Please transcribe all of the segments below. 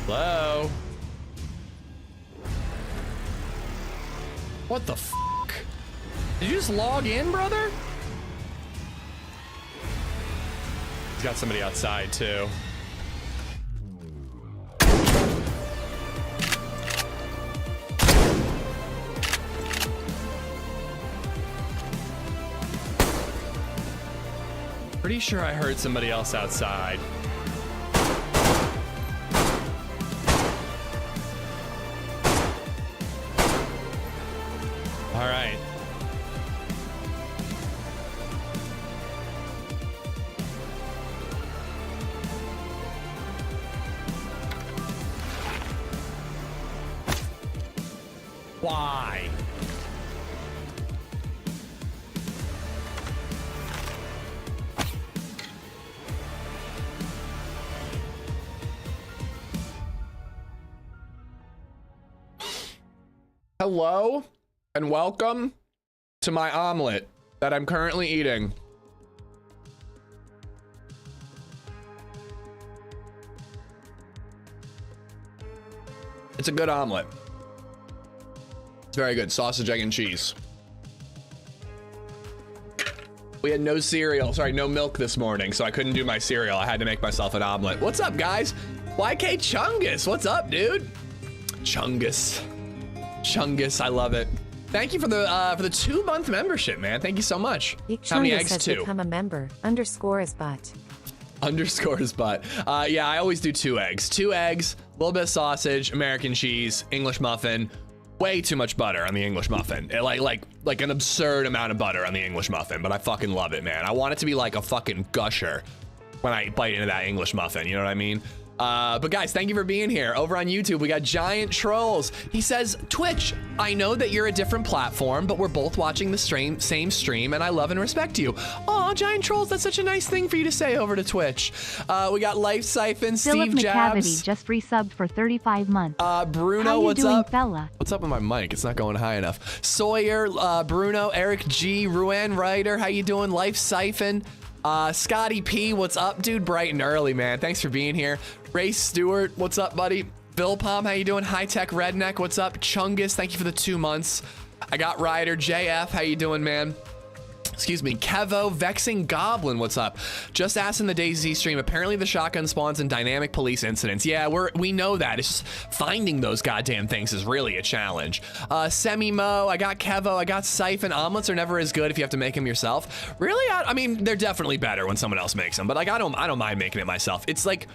Hello? What the fuck? Did you just log in, brother? He's got somebody outside too. Pretty sure I heard somebody else outside. All right. Why? Hello and welcome to my omelet that I'm currently eating. It's a good omelet. It's very good. Sausage, egg, and cheese. We had no cereal, sorry, no milk this morning, so I couldn't do my cereal. I had to make myself an omelet. What's up, guys? YK Chungus, what's up, dude? Chungus. Chungus, I love it. Thank you for the 2-month membership, man. Thank you so much. How many eggs? 2. Become a member. Underscore is butt. Underscore is butt. Yeah, I always do 2 eggs. 2 eggs, a little bit of sausage, American cheese, English muffin. Way too much butter on the English muffin. Like an absurd amount of butter on the English muffin, but I fucking love it, man. I want it to be like a fucking gusher when I bite into that English muffin, you know what I mean? But guys, thank you for being here. Over on YouTube, we got Giant Trolls. He says, Twitch, I know that you're a different platform, but we're both watching the same stream, and I love and respect you. Aw, Giant Trolls, that's such a nice thing for you to say over to Twitch. We got Life Siphon, Philip Steve Jabs. McCavity just resubbed for 35 months. Bruno, How you what's doing, up? Fella? What's up with my mic? It's not going high enough. Sawyer, Bruno, Eric G, Ruan Ryder, how you doing? Life Siphon. Scotty P, what's up, dude? Bright and early, man. Thanks for being here. Ray Stewart, what's up, buddy? Bill Palm, how you doing? High Tech Redneck, what's up? Chungus, thank you for the 2 months. I got Ryder JF, how you doing, man? Excuse me, Kevo, Vexing Goblin, what's up? Just asking the DayZ stream. Apparently the shotgun spawns in dynamic police incidents. Yeah, we know that. It's just finding those goddamn things is really a challenge. Semi-Mo, I got Kevo, I got Siphon. Omelets are never as good if you have to make them yourself. Really? I mean, they're definitely better when someone else makes them, but like I don't mind making it myself. It's like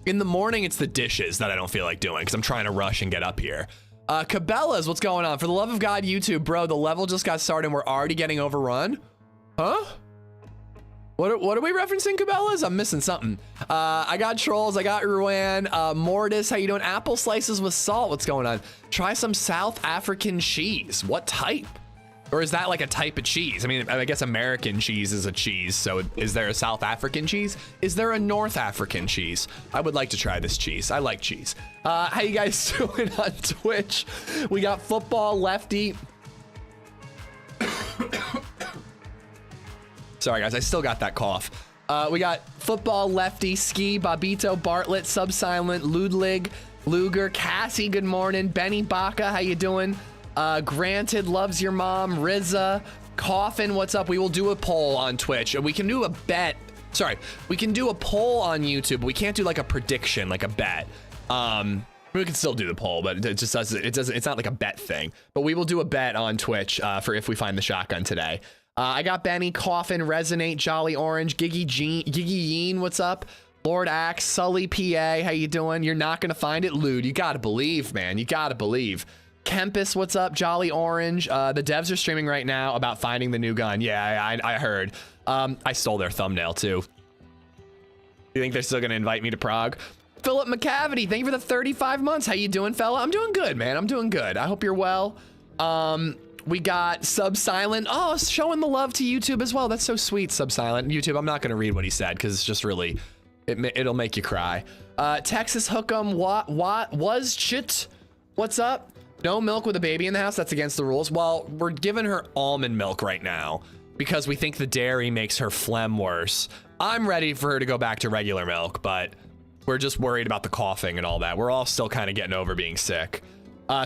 in the morning, it's the dishes that I don't feel like doing because I'm trying to rush and get up here. Cabela's, what's going on? For the love of God, YouTube, bro, the level just got started and we're already getting overrun. Huh? What are we referencing, Cabela's? I'm missing something. I got Trolls, I got Ruan, Mortis, how you doing? Apple slices with salt, what's going on? Try some South African cheese. What type? Or is that like a type of cheese? I mean, I guess American cheese is a cheese, so is there a South African cheese? Is there a North African cheese? I would like to try this cheese. I like cheese. How you guys doing on Twitch? We got Football Lefty. Sorry, guys, I still got that cough. We got Football Lefty, Ski, Bobito, Bartlett, Subsilent, Ludwig, Luger, Cassie, good morning. Benny Baca, how you doing? Granted, loves your mom. Rizza, Coffin, what's up? We will do a poll on Twitch. We can do a bet. Sorry, we can do a poll on YouTube, but we can't do like a prediction, like a bet. We can still do the poll, but it just doesn't, it's not like a bet thing. But we will do a bet on Twitch for if we find the shotgun today. I got Benny, Coffin, Resonate, Jolly Orange, Giggy Yeen, what's up? Lord Axe, Sully PA, how you doing? You're not gonna find it, Lude. You gotta believe, man. You gotta believe. Kempis, what's up? Jolly Orange. The devs are streaming right now about finding the new gun. Yeah, I heard. I stole their thumbnail too. You think they're still gonna invite me to Prague? Philip McCavity, thank you for the 35 months. How you doing, fella? I'm doing good, man. I'm doing good. I hope you're well. We got Subsilent. Oh, showing the love to YouTube as well. That's so sweet, Subsilent. YouTube, I'm not gonna read what he said because it's just really, it'll make you cry. Texas Hookem, was chit? What's up? No milk with a baby in the house. That's against the rules. Well, we're giving her almond milk right now because we think the dairy makes her phlegm worse. I'm ready for her to go back to regular milk, but We're just worried about the coughing and all that. We're all still kind of getting over being sick.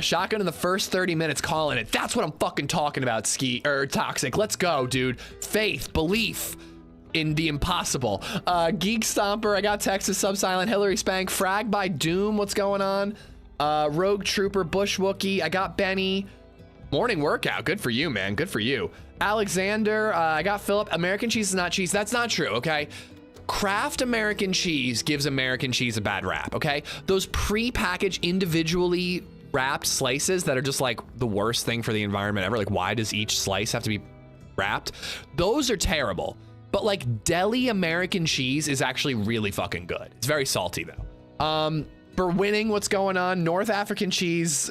Shotgun in the first 30 minutes, calling it. That's what I'm fucking talking about, Toxic. Let's go, dude. Faith, belief in the impossible. Geek Stomper, I got Texas, Sub-Silent, Hillary Spank, Frag by Doom, what's going on? Rogue Trooper, Bush Wookie, I got Benny. Morning workout, good for you, man, good for you. Alexander, I got Philip. American cheese is not cheese. That's not true, okay? Kraft American cheese gives American cheese a bad rap, okay? Those pre-packaged, individually wrapped slices that are just like the worst thing for the environment ever. Like, why does each slice have to be wrapped? Those are terrible. But like deli American cheese is actually really fucking good. It's very salty though. For winning, what's going on? North African cheese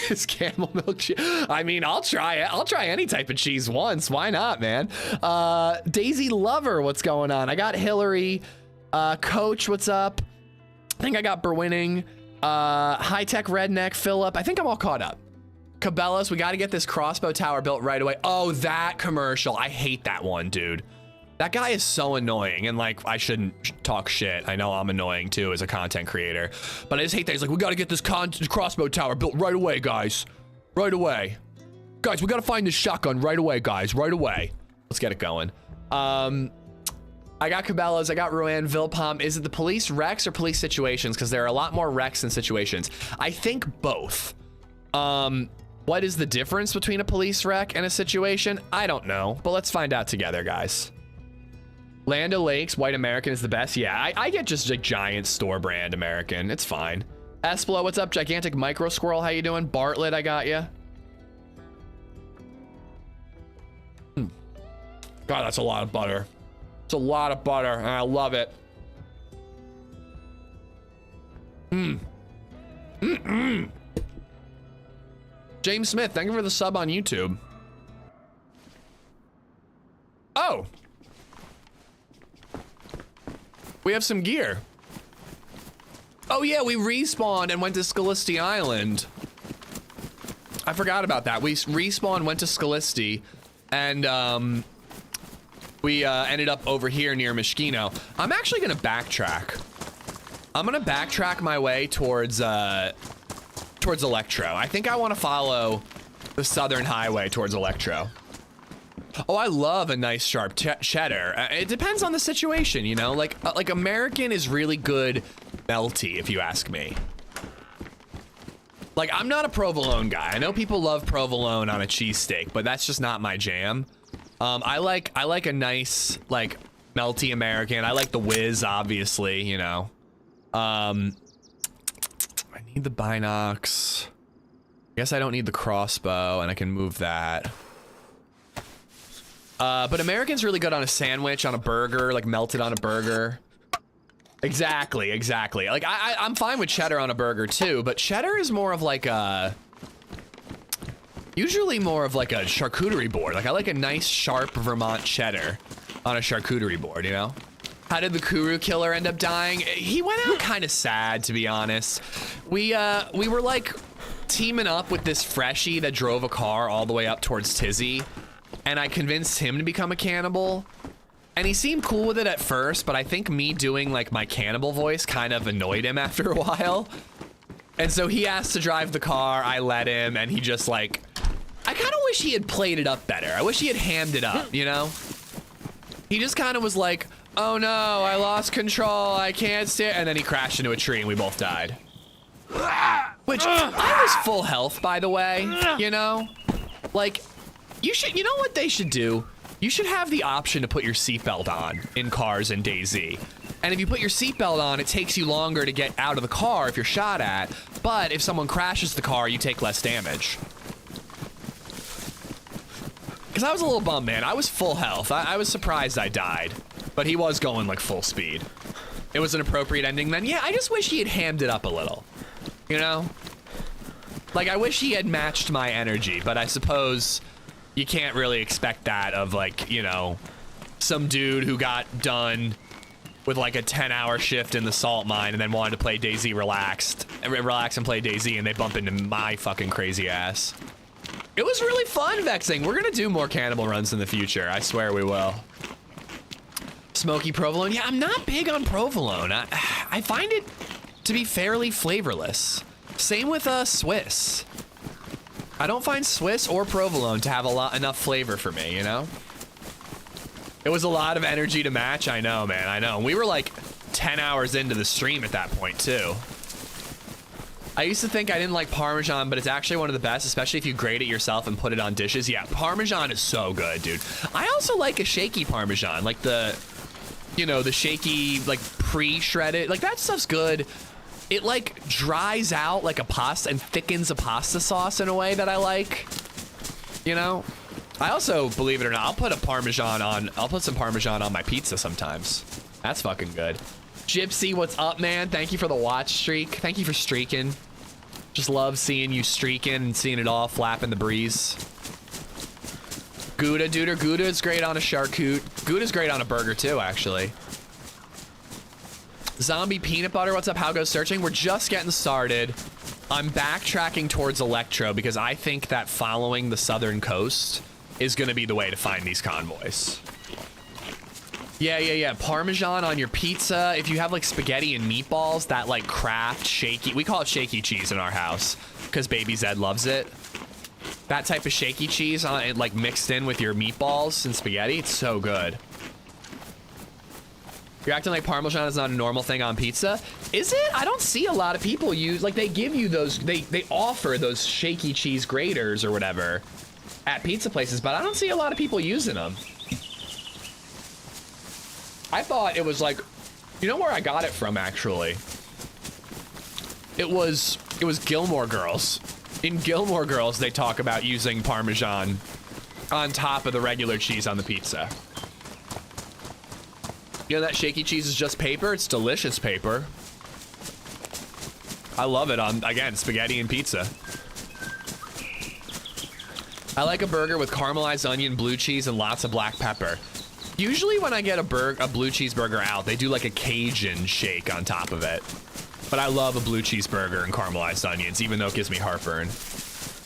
is camel milk cheese. I mean, I'll try it. I'll try any type of cheese once. Why not, man? Daisy Lover, what's going on? I got Hillary. Coach, what's up? I think I got Berwinning. High Tech Redneck, Philip. I think I'm all caught up. Cabela's, we got to get this crossbow tower built right away. Oh, that commercial. I hate that one, dude. That guy is so annoying, and like, I shouldn't talk shit. I know I'm annoying too as a content creator, but I just hate that. He's like, we gotta get this crossbow tower built right away, guys. Right away. Guys, we gotta find this shotgun right away, guys. Right away. Let's get it going. I got Cabela's, I got Rowan, Vilpom. Is it the police wrecks or police situations? Because there are a lot more wrecks than situations. I think both. What is the difference between a police wreck and a situation? I don't know, but let's find out together, guys. Land O'Lakes, White American is the best. Yeah, I get just a giant store brand American. It's fine. Esplo, what's up? Gigantic Micro Squirrel, how you doing? Bartlett, I got you. God, that's a lot of butter. It's a lot of butter, and I love it. James Smith, thank you for the sub on YouTube. Oh. We have some gear. Oh yeah, we respawned and went to Scalisti Island. I forgot about that. We respawned, went to Scalisti, and we ended up over here near Mishkino. I'm actually gonna backtrack. I'm gonna backtrack my way towards Electro. I think I want to follow the southern highway towards Electro. Oh, I love a nice sharp cheddar. It depends on the situation, you know? Like American is really good melty, if you ask me. Like, I'm not a provolone guy. I know people love provolone on a cheesesteak, but that's just not my jam. I like a nice, like, melty American. I like the whiz, obviously, you know. I need the binocs. I guess I don't need the crossbow, and I can move that. But American's really good on a sandwich, on a burger, like melted on a burger. Exactly. Like I'm fine with cheddar on a burger too, but cheddar is more of like a, usually more of like a charcuterie board. Like I like a nice sharp Vermont cheddar on a charcuterie board, you know? How did the Kuru killer end up dying? He went out kind of sad, to be honest. We were like teaming up with this freshie that drove a car all the way up towards Tizzy. And I convinced him to become a cannibal, and he seemed cool with it at first, but I think me doing like my cannibal voice kind of annoyed him after a while. And so he asked to drive the car, I let him, and he just like, I kind of wish he had played it up better. I wish he had hammed it up, you know? He just kind of was like, oh no, I lost control, I can't steer, and then he crashed into a tree and we both died. Which, I was full health, by the way, you know? Like, you know what they should do? You should have the option to put your seatbelt on in cars in DayZ. And if you put your seatbelt on, it takes you longer to get out of the car if you're shot at. But if someone crashes the car, you take less damage. Because I was a little bummed, man. I was full health. I was surprised I died. But he was going like full speed. It was an appropriate ending then. Yeah, I just wish he had hammed it up a little. You know? Like, I wish he had matched my energy, but I suppose you can't really expect that of, like, you know, some dude who got done with like a 10-hour shift in the salt mine and then wanted to play DayZ relax and play DayZ, and they bump into my fucking crazy ass. It was really fun, Vexing. We're gonna do more cannibal runs in the future. I swear we will. Smoky provolone. Yeah, I'm not big on provolone. I find it to be fairly flavorless. Same with Swiss. I don't find Swiss or provolone to have enough flavor for me, you know? It was a lot of energy to match. I know, man. I know. We were like 10 hours into the stream at that point, too. I used to think I didn't like Parmesan, but it's actually one of the best, especially if you grate it yourself and put it on dishes. Yeah, Parmesan is so good, dude. I also like a shaky Parmesan, like the, you know, the shaky, like pre-shredded. Like that stuff's good. It like dries out like a pasta and thickens a pasta sauce in a way that I like, you know? I also, believe it or not, I'll put some Parmesan on my pizza sometimes. That's fucking good. Gypsy, what's up, man? Thank you for the watch streak. Thank you for streaking. Just love seeing you streaking and seeing it all flap in the breeze. Gouda, duder. Gouda is great on a charcuterie. Gouda's great on a burger too, actually. Zombie peanut butter, what's up? How goes searching? We're just getting started. I'm backtracking towards Electro because I think that following the southern coast is going to be the way to find these convoys. Yeah. Parmesan on your pizza. If you have like spaghetti and meatballs, that like Kraft shaky, we call it shaky cheese in our house because Baby Zed loves it. That type of shaky cheese on it, like mixed in with your meatballs and spaghetti, it's so good. You're acting like Parmesan is not a normal thing on pizza. Is it? I don't see a lot of people use, like they give you those, they offer those shaky cheese graters or whatever at pizza places, but I don't see a lot of people using them. I thought it was like, you know where I got it from actually? It was Gilmore Girls. In Gilmore Girls, they talk about using Parmesan on top of the regular cheese on the pizza. You know that shaky cheese is just paper? It's delicious paper. I love it on, again, spaghetti and pizza. I like a burger with caramelized onion, blue cheese, and lots of black pepper. Usually when I get a blue cheeseburger out, they do like a Cajun shake on top of it. But I love a blue cheeseburger and caramelized onions, even though it gives me heartburn.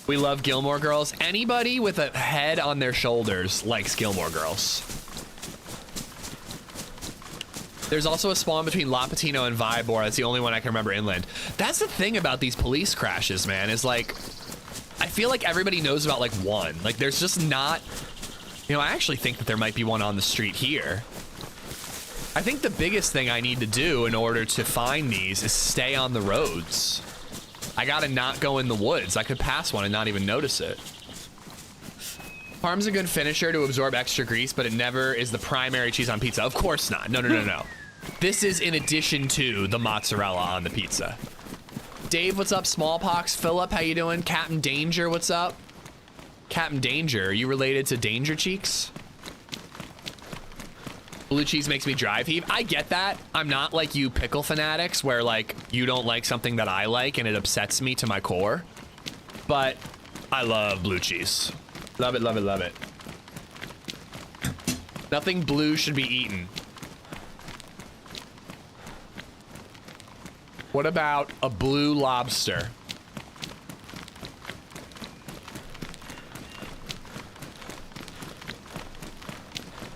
We love Gilmore Girls. Anybody with a head on their shoulders likes Gilmore Girls. There's also a spawn between La Patino and Vibor. That's the only one I can remember inland. That's the thing about these police crashes, man, is like, I feel like everybody knows about like one. Like there's just not, you know, I actually think that there might be one on the street here. I think the biggest thing I need to do in order to find these is stay on the roads. I gotta not go in the woods. I could pass one and not even notice it. Parm's a good finisher to absorb extra grease, but it never is the primary cheese on pizza. Of course not. No. This is in addition to the mozzarella on the pizza. Dave, what's up? Smallpox. Philip, how you doing? Captain Danger, what's up? Captain Danger, are you related to Danger Cheeks? Blue cheese makes me drive heave. I get that. I'm not like you pickle fanatics where like you don't like something that I like and it upsets me to my core. But I love blue cheese. Love it, love it, love it. Nothing blue should be eaten. What about a blue lobster?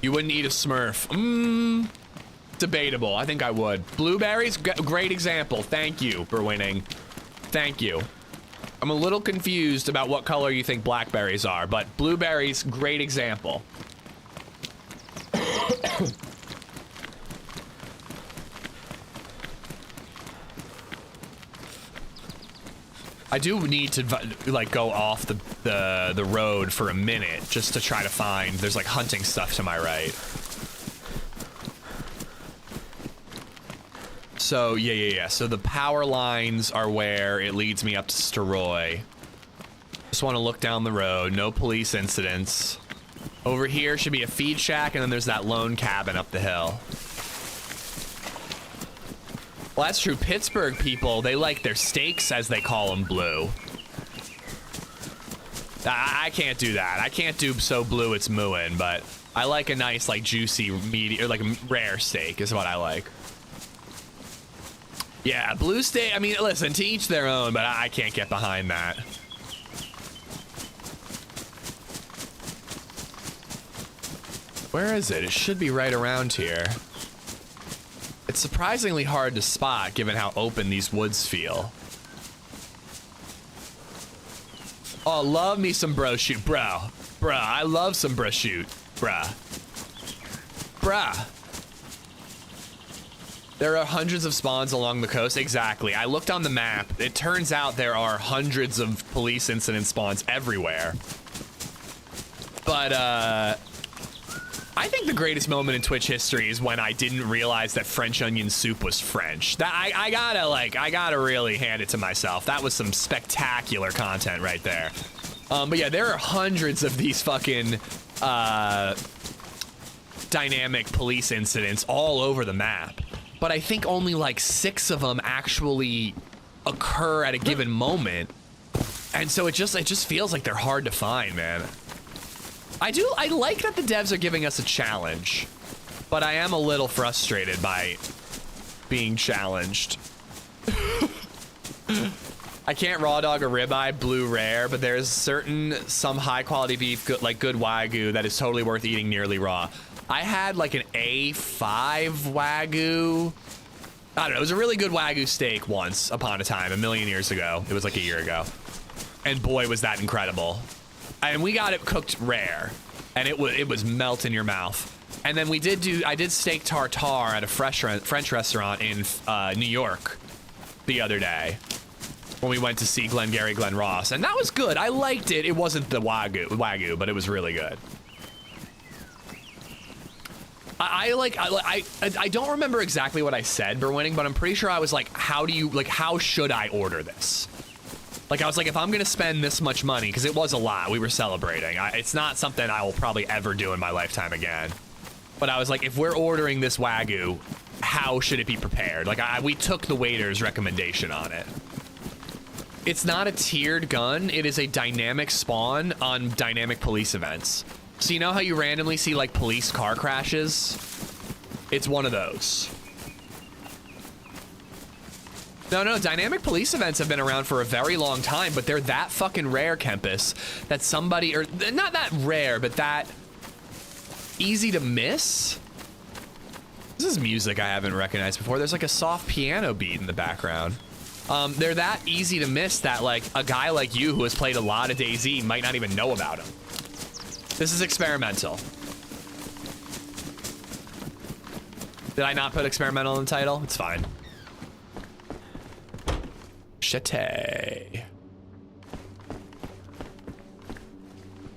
You wouldn't eat a Smurf. Debatable. I think I would. Blueberries, great example. Thank you for winning. Thank you. I'm a little confused about what color you think blackberries are, but blueberries, great example. I do need to like go off the road for a minute just to try to find, there's like hunting stuff to my right. So yeah. So the power lines are where it leads me up to Steroy. Just want to look down the road. No police incidents. Over here should be a feed shack, and then there's that lone cabin up the hill. Well, that's true. Pittsburgh people, they like their steaks, as they call them, blue. I can't do that. I can't do so blue it's mooing, but I like a nice, like, juicy, medium, or like a rare steak is what I like. Yeah, blue steak, I mean, listen, to each their own, but I can't get behind that. Where is it? It should be right around here. It's surprisingly hard to spot given how open these woods feel. Oh, love me some bro shoot, bro. Bruh, I love some bro shoot, bruh. Bruh. There are hundreds of spawns along the coast. Exactly. I looked on the map. It turns out there are hundreds of police incident spawns everywhere. But, I think the greatest moment in Twitch history is when I didn't realize that French onion soup was French. That I gotta really hand it to myself. That was some spectacular content right there. But yeah, there are hundreds of these fucking, dynamic police incidents all over the map. But I think only like 6 of them actually occur at a given moment. And so it just feels like they're hard to find, man. I like that the devs are giving us a challenge, but I am a little frustrated by being challenged. I can't raw dog a ribeye blue rare, but there's some high quality beef, good Wagyu, that is totally worth eating nearly raw. I had like an A5 Wagyu. I don't know, it was a really good Wagyu steak once upon a time, a million years ago. It was like a year ago. And boy, was that incredible. And we got it cooked rare, and it was melt in your mouth. And then I did steak tartare at a French restaurant in New York the other day when we went to see Glengarry Glen Ross, and that was good. I liked it. It wasn't the Wagyu, but it was really good. I don't remember exactly what I said, Berwinning, but I'm pretty sure I was like, how should I order this? Like, I was like, if I'm gonna spend this much money, because it was a lot, we were celebrating. It's not something I will probably ever do in my lifetime again. But I was like, if we're ordering this Wagyu, how should it be prepared? Like, we took the waiter's recommendation on it. It's not a tiered gun, it is a dynamic spawn on dynamic police events. So you know how you randomly see, like, police car crashes? It's one of those. No, dynamic police events have been around for a very long time, but they're that fucking rare, Kempus, that somebody, or not that rare, but that easy to miss? This is music I haven't recognized before. There's like a soft piano beat in the background. They're that easy to miss that, like, a guy like you who has played a lot of DayZ might not even know about them. This is experimental. Did I not put experimental in the title? It's fine. Shite.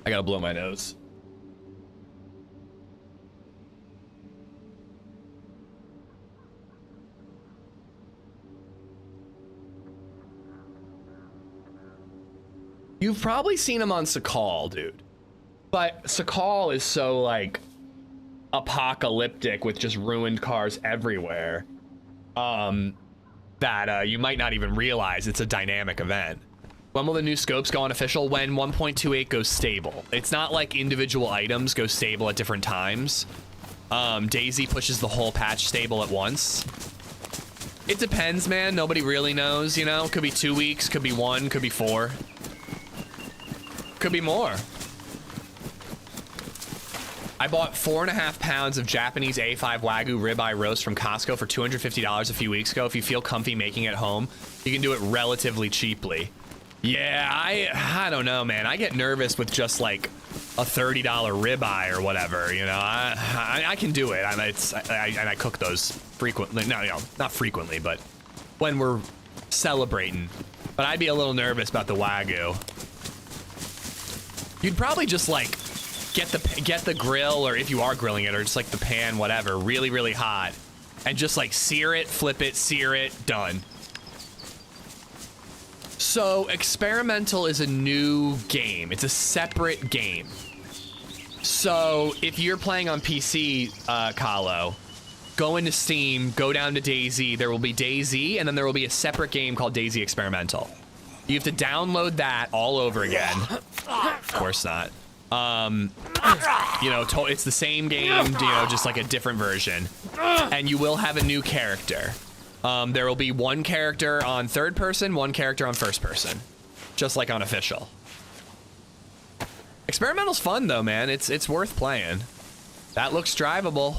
I gotta blow my nose. You've probably seen him on Sakal, dude. But Sakal is so, like, apocalyptic with just ruined cars everywhere. That you might not even realize it's a dynamic event. When will the new scopes go on official? When 1.28 goes stable. It's not like individual items go stable at different times. DayZ pushes the whole patch stable at once. It depends, man. Nobody really knows, you know? Could be 2 weeks, could be 1, could be 4. Could be more. I bought 4.5 pounds of Japanese A5 Wagyu ribeye roast from Costco for $250 a few weeks ago. If you feel comfy making it home, you can do it relatively cheaply. Yeah, I don't know, man. I get nervous with just like a $30 ribeye or whatever, you know. I can do it. And I cook those frequently. No, not frequently, but when we're celebrating. But I'd be a little nervous about the Wagyu. You'd probably just like get the grill, or if you are grilling it, or just like the pan, whatever, really, really hot, and just like sear it, flip it, sear it, done. So experimental is a new game. It's a separate game. So if you're playing on PC, Kahlo, go into Steam, go down to DayZ. There will be DayZ, and then there will be a separate game called DayZ Experimental. You have to download that all over again. Of course not. You know, it's the same game, you know, just like a different version. And you will have a new character. There will be one character on third person, one character on first person. Just like on official. Experimental's fun though, man. It's worth playing. That looks drivable.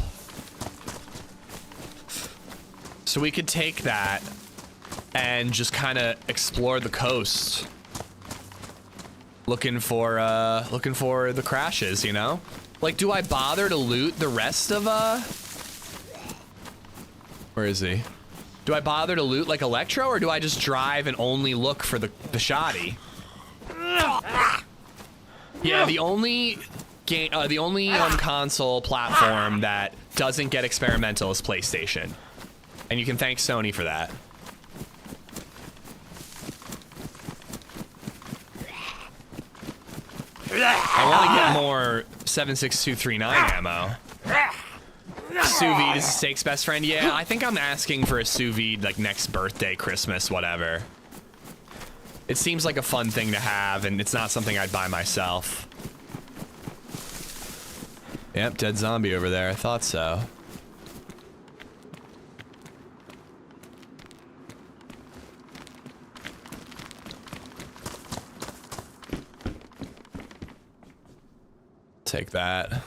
So we could take that and just kind of explore the coast. Looking for the crashes, you know? Like, do I bother to loot the rest of, where is he? Do I bother to loot, like, Electro, or do I just drive and only look for the shoddy? Yeah, the only game, the only console platform that doesn't get experimental is PlayStation. And you can thank Sony for that. I want to get more 7.6239 ammo. Sous vide is a steak's best friend. Yeah, I think I'm asking for a sous vide like next birthday, Christmas, whatever. It seems like a fun thing to have, and it's not something I'd buy myself. Yep, dead zombie over there. I thought so. Take that.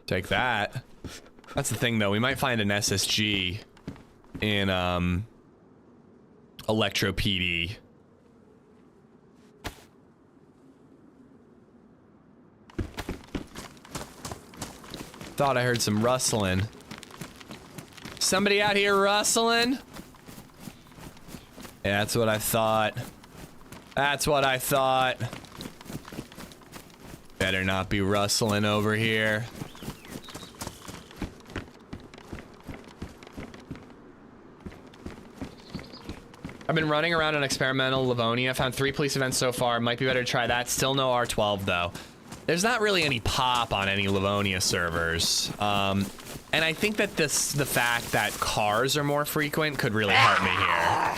Take that. That's the thing, though. We might find an SSG in, Electro PD. Thought I heard some rustling. Somebody out here rustling? Yeah, that's what I thought. That's what I thought. Better not be rustling over here. I've been running around on experimental Livonia. Found 3 police events so far. Might be better to try that. Still no R12 though. There's not really any pop on any Livonia servers. And I think that the fact that cars are more frequent could really hurt me here.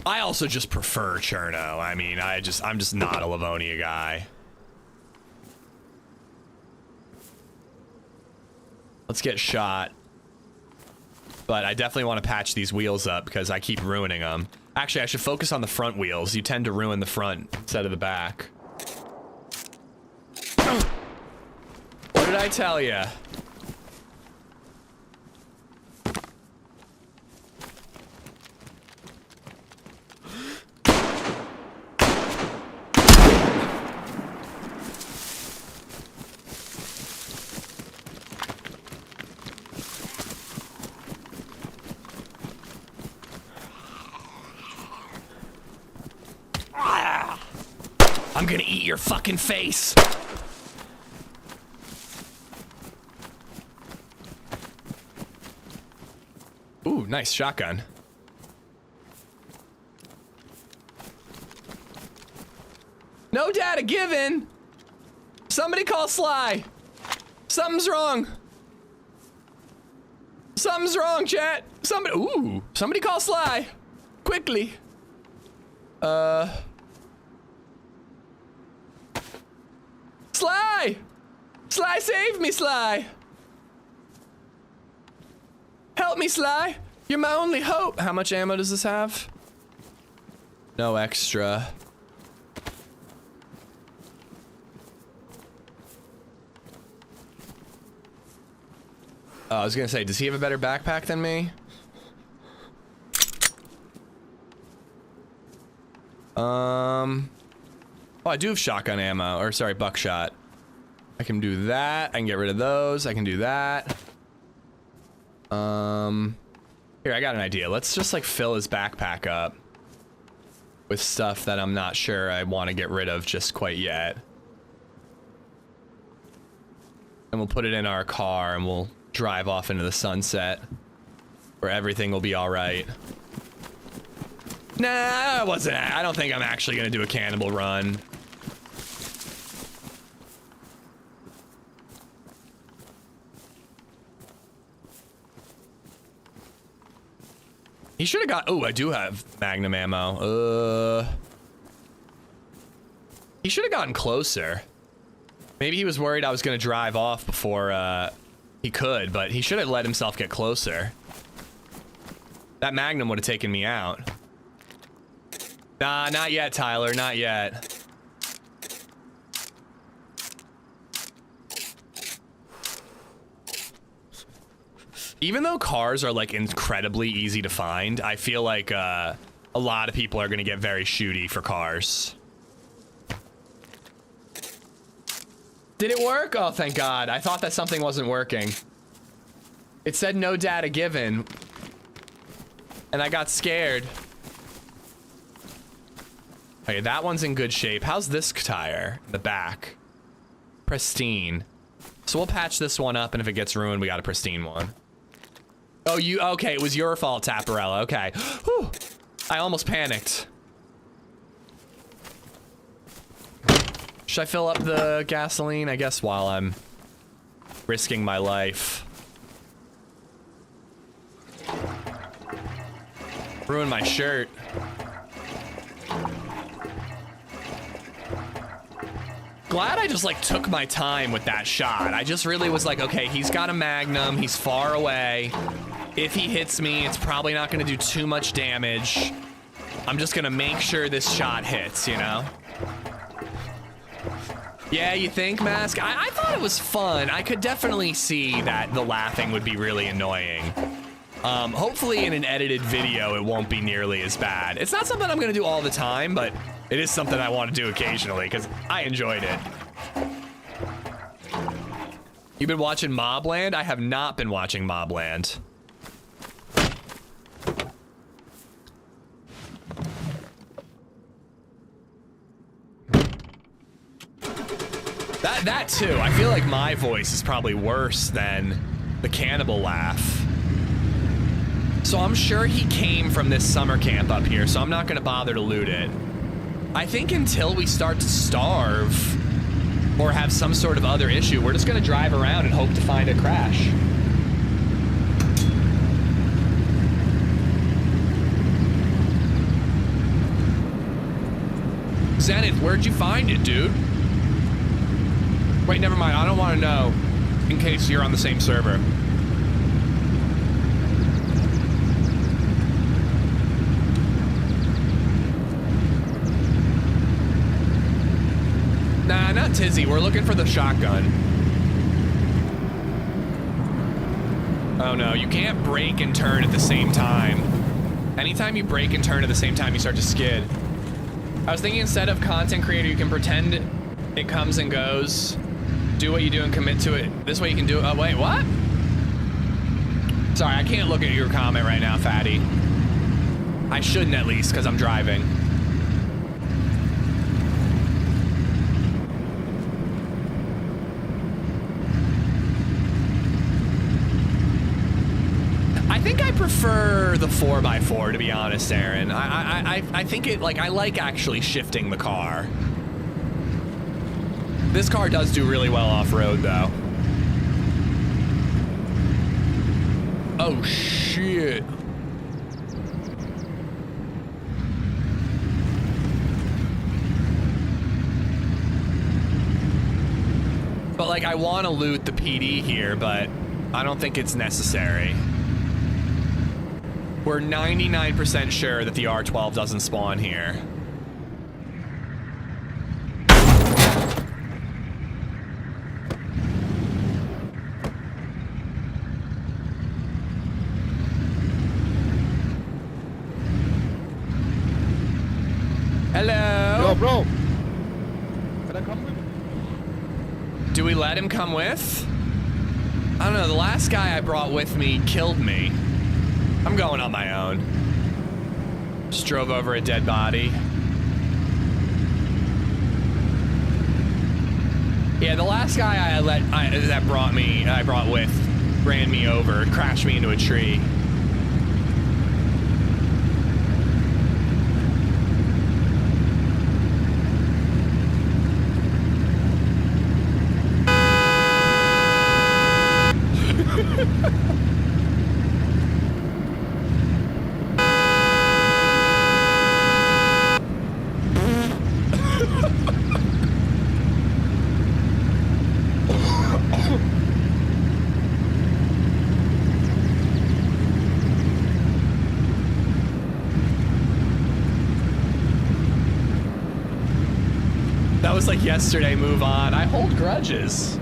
I also just prefer Cherno. I mean, I'm just not a Livonia guy. Let's get shot. But I definitely want to patch these wheels up because I keep ruining them. Actually, I should focus on the front wheels. You tend to ruin the front instead of the back. What did I tell you? I'm gonna eat your fucking face. Ooh, nice shotgun. No data given. Somebody call Sly. Something's wrong. Something's wrong, chat. Somebody call Sly. Quickly. Sly! Sly, save me, Sly! Help me, Sly! You're my only hope! How much ammo does this have? No extra. Oh, I was gonna say, does he have a better backpack than me? Oh, I do have shotgun ammo, or sorry, buckshot. I can do that. I can get rid of those. I can do that. Here, I got an idea. Let's just like fill his backpack up with stuff that I'm not sure I want to get rid of just quite yet. And we'll put it in our car and we'll drive off into the sunset where everything will be all right. Nah, I don't think I'm actually gonna do a cannibal run. He should have got, oh, I do have Magnum ammo. He should have gotten closer. Maybe he was worried I was gonna drive off before he could, but he should have let himself get closer. That Magnum would have taken me out. Nah, not yet, Tyler, not yet. Even though cars are like incredibly easy to find, I feel like a lot of people are gonna get very shooty for cars. Did it work? Oh, thank God. I thought that something wasn't working. It said no data given. And I got scared. Okay, that one's in good shape. How's this tire? The back. Pristine. So we'll patch this one up, and if it gets ruined, we got a pristine one. Oh, okay, it was your fault, Tapparella. Okay. Whew. I almost panicked. Should I fill up the gasoline? I guess while I'm risking my life. Ruin my shirt. Glad I just like took my time with that shot. I just really was like, okay, he's got a Magnum, he's far away. If he hits me, it's probably not gonna do too much damage. I'm just gonna make sure this shot hits, you know? Yeah, you think, Mask? I thought it was fun. I could definitely see that the laughing would be really annoying. Hopefully in an edited video, it won't be nearly as bad. It's not something I'm gonna do all the time, but it is something I want to do occasionally because I enjoyed it. You've been watching Mobland? I have not been watching Mobland. That too. I feel like my voice is probably worse than the cannibal laugh. So I'm sure he came from this summer camp up here, so I'm not gonna bother to loot it. I think until we start to starve or have some sort of other issue, we're just gonna drive around and hope to find a crash. Zenith, where'd you find it, dude? Wait, never mind. I don't want to know in case you're on the same server. Nah, not Tizzy. We're looking for the shotgun. Oh no, you can't brake and turn at the same time. Anytime you brake and turn at the same time, you start to skid. I was thinking instead of content creator, you can pretend it comes and goes. Do what you do and commit to it. This way you can do it. Oh, wait, what? Sorry, I can't look at your comment right now, Fatty. I shouldn't at least, because I'm driving. I think I prefer the 4x4, to be honest, Aaron. I think it, like, I like actually shifting the car. This car does do really well off-road, though. Oh, shit. But, like, I want to loot the PD here, but I don't think it's necessary. We're 99% sure that the R12 doesn't spawn here. Hello? Yo, bro. Can I come with? Do we let him come with? I don't know, the last guy I brought with me killed me. I'm going on my own. Just drove over a dead body. Yeah, the last guy I brought with ran me over, crashed me into a tree. That was like yesterday, move on. I hold grudges.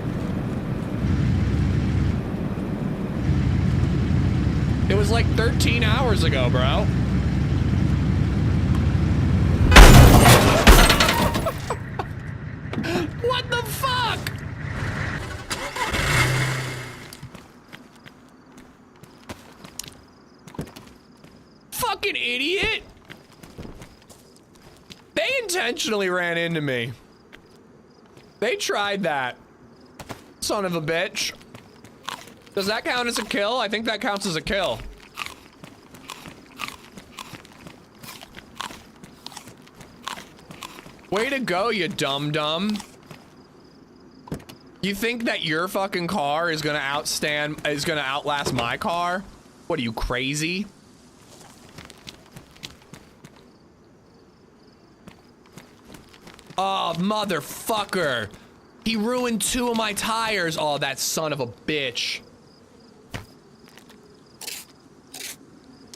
It was like 13 hours ago, bro. What the fuck? Fucking idiot. They intentionally ran into me. They tried that. Son of a bitch. Does that count as a kill? I think that counts as a kill. Way to go, you dum-dum. You think that your fucking car is gonna outlast my car? What are you, crazy? Oh, motherfucker. He ruined 2 of my tires. Oh, that son of a bitch.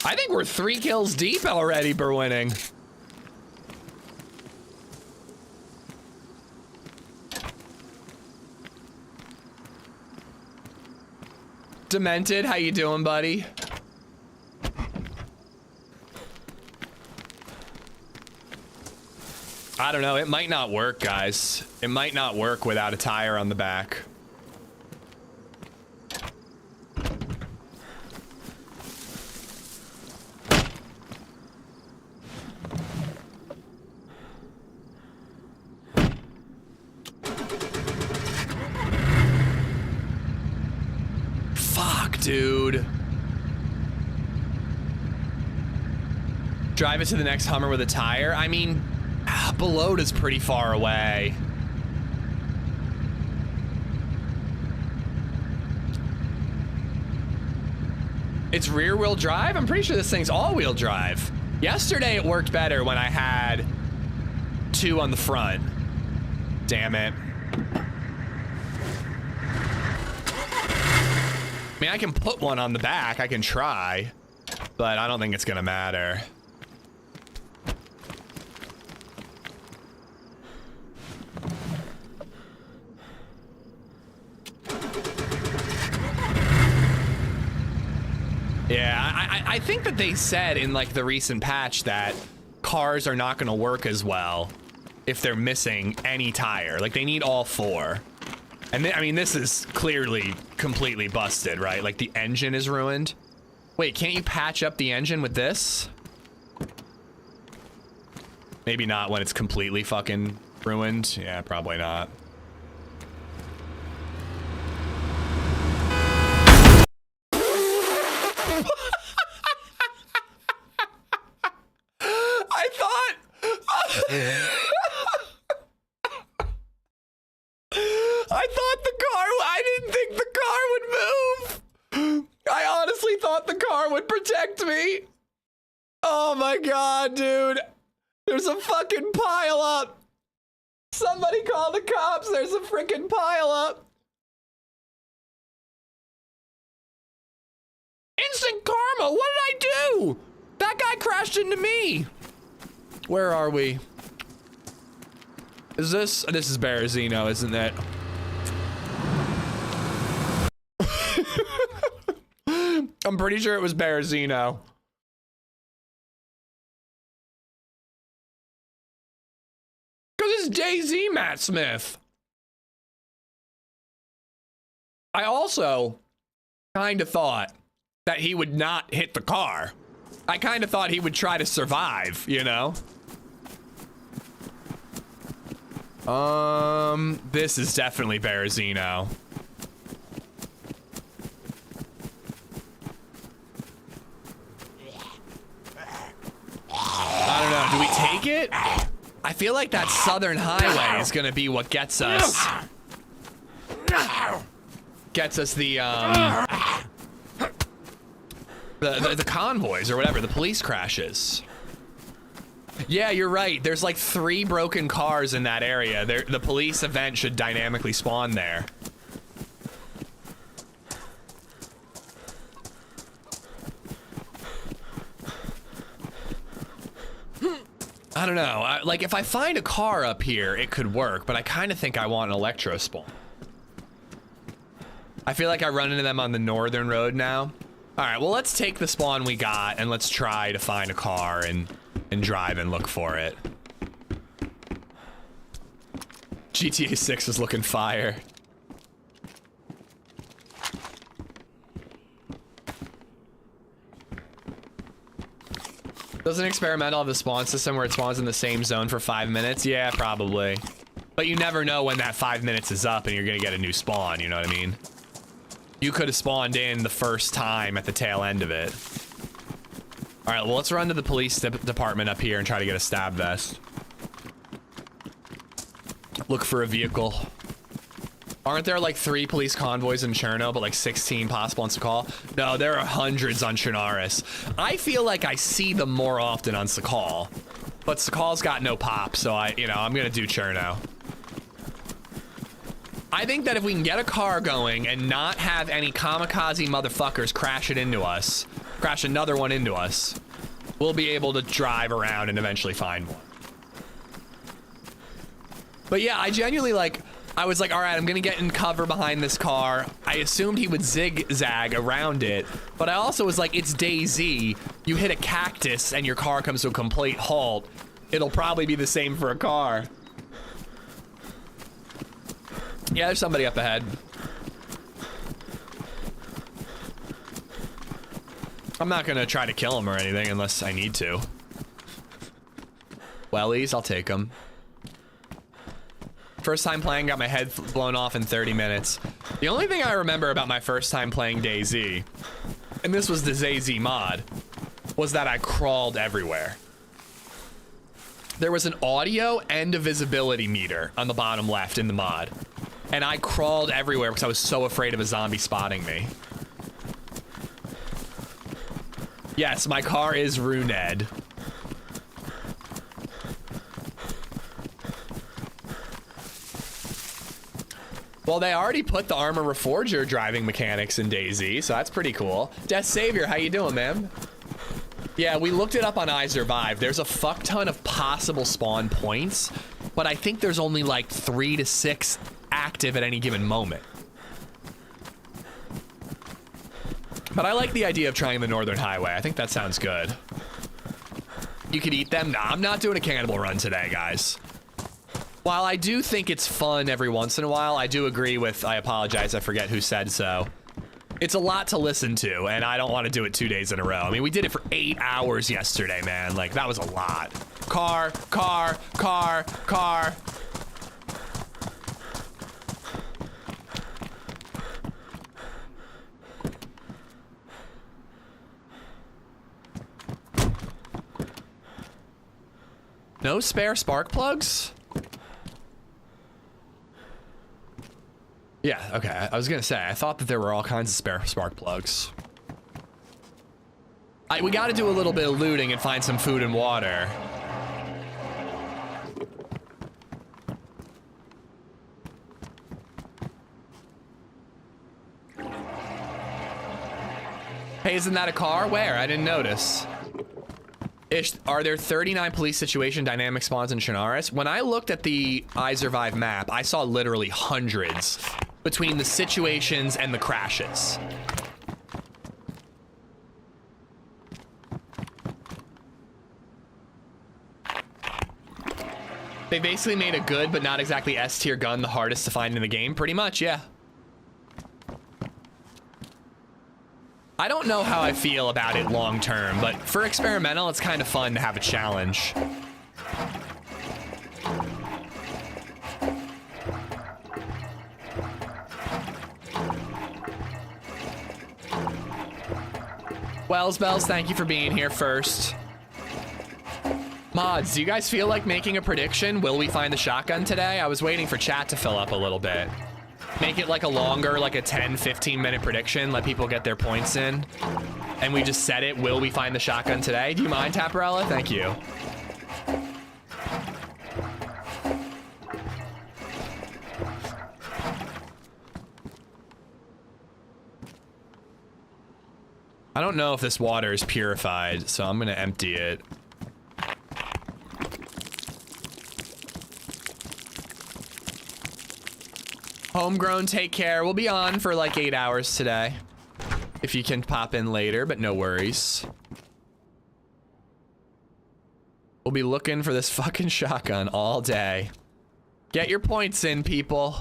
I think we're 3 kills deep already for winning. Demented, how you doing, buddy? I don't know, it might not work, guys. It might not work without a tire on the back. Fuck, dude. Drive it to the next Hummer with a tire? I mean, Beloit is pretty far away. It's rear-wheel drive? I'm pretty sure this thing's all-wheel drive. Yesterday it worked better when I had 2 on the front. Damn it. I mean, I can put 1 on the back. I can try, but I don't think it's gonna matter. Yeah, I think that they said in like the recent patch that cars are not gonna work as well if they're missing any tire. Like they need all 4. And I mean, this is clearly completely busted, right? Like the engine is ruined. Wait, can't you patch up the engine with this? Maybe not when it's completely fucking ruined. Yeah, probably not. I didn't think the car would move. I honestly thought the car would protect me. Oh my god, dude. There's a fucking pile up. Somebody call the cops. There's a freaking pile up. Instant karma. What did I do? That guy crashed into me. Where are we? Is this is Berezino, isn't it? I'm pretty sure it was Berezino. Cause it's DayZ, Matt Smith. I also kind of thought that he would not hit the car. I kind of thought he would try to survive, you know? This is definitely Berezino. I don't know, do we take it? I feel like that southern highway is gonna be what gets us. Gets us the convoys or whatever, the police crashes. Yeah, you're right. There's like 3 broken cars in that area. The police event should dynamically spawn there. I don't know. Like, if I find a car up here, it could work, but I kind of think I want an electro spawn. I feel like I run into them on the northern road now. All right, well, let's take the spawn we got and let's try to find a car and drive and look for it. GTA 6 is looking fire. Does an experimental have the spawn system where it spawns in the same zone for 5 minutes? Yeah, probably. But you never know when that 5 minutes is up and you're gonna get a new spawn, you know what I mean? You could have spawned in the first time at the tail end of it. All right, well, let's run to the police department up here and try to get a stab vest. Look for a vehicle. Aren't there like 3 police convoys in Cherno, but like 16 possible on Sakal? No, there are hundreds on Chernarus. I feel like I see them more often on Sakal, but Sakal's got no pop, so I'm gonna do Cherno. I think that if we can get a car going and not have any kamikaze motherfuckers crash it into us, crash another one into us, we'll be able to drive around and eventually find one. But yeah, I genuinely I was like, all right, I'm gonna get in cover behind this car. I assumed he would zigzag around it, but I also was like, it's DayZ. You hit a cactus and your car comes to a complete halt. It'll probably be the same for a car. Yeah, there's somebody up ahead. I'm not gonna try to kill him or anything unless I need to. Wellies, I'll take them. First time playing, got my head blown off in 30 minutes. The only thing I remember about my first time playing DayZ, and this was the DayZ mod, was that I crawled everywhere. There was an audio and a visibility meter on the bottom left in the mod. And I crawled everywhere because I was so afraid of a zombie spotting me. Yes, my car is Runed. Well, they already put the Armor Reforger driving mechanics in DayZ, so that's pretty cool. Death Savior, how you doing, man? Yeah, we looked it up on iSurvive. There's a fuck ton of possible spawn points, but I think there's only like 3 to 6 active at any given moment. But I like the idea of trying the Northern Highway. I think that sounds good. You could eat them? Nah, I'm not doing a cannibal run today, guys. While I do think it's fun every once in a while, I do agree with, I apologize, I forget who said so. It's a lot to listen to, and I don't want to do it 2 days in a row. I mean, we did it for 8 hours yesterday, man. Like, that was a lot. Car, car, car, car. No spare spark plugs? Yeah, okay. I was gonna say, I thought that there were all kinds of spare spark plugs. We gotta do a little bit of looting and find some food and water. Hey, isn't that a car? Where? I didn't notice. Are there 39 police situation dynamic spawns in Chernarus? When I looked at the iSurvive map, I saw literally hundreds between the situations and the crashes. They basically made a good but not exactly S tier gun the hardest to find in the game. Pretty much, yeah. I don't know how I feel about it long term, but for experimental, it's kind of fun to have a challenge. Wells Bells, thank you for being here first. Mods, do you guys feel like making a prediction? Will we find the shotgun today? I was waiting for chat to fill up a little bit. Make it like a longer, like a 10-15 minute prediction. Let people get their points in. And we just set it. Will we find the shotgun today? Do you mind, Taparella? Thank you. I don't know if this water is purified, so I'm gonna empty it. Homegrown, take care. We'll be on for like 8 hours today. if you can pop in later, but no worries. We'll be looking for this fucking shotgun all day. Get your points in, people.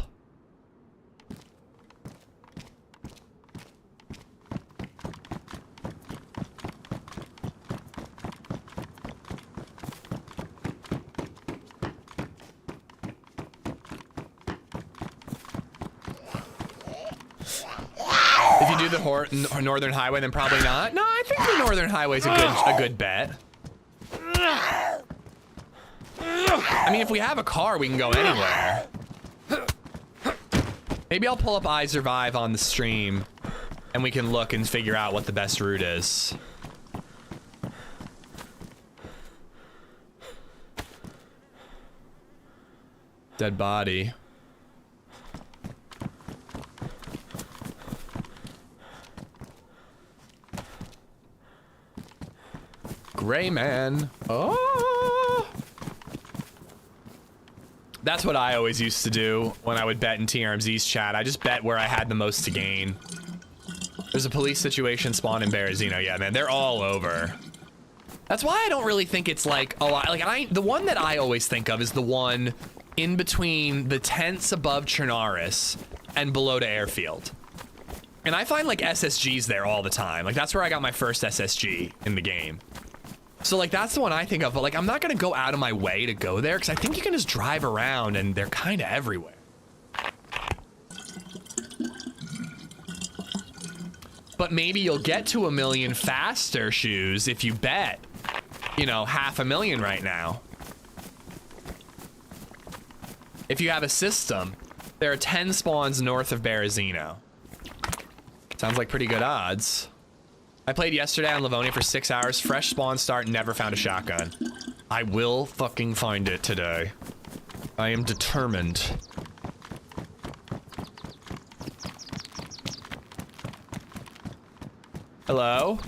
If you do the Northern Highway, then probably not. No, I think the Northern Highway's a good bet. I mean, if we have a car, we can go anywhere. Maybe I'll pull up I Survive on the stream, and we can look and figure out what the best route is. Dead body. Gray man. Oh. That's what I always used to do when I would bet in TRMZ's chat. I just bet where I had the most to gain. There's a police situation spawn in Berezino. Yeah, man, they're all over. That's why I don't really think it's like a lot. Like the one that I always think of is the one in between the tents above Chernaris and below the airfield. And I find like SSGs there all the time. Like that's where I got my first SSG in the game. So like that's the one I think of, but like I'm not gonna go out of my way to go there because I think you can just drive around and they're kind of everywhere. But maybe you'll get to 1 million faster, Shoes, if you bet, you know, 500,000 right now. If you have a system, there are 10 spawns north of Berezino. Sounds like pretty good odds. I played yesterday on Livonia for 6 hours, fresh spawn start, never found a shotgun. I will fucking find it today. I am determined. Hello?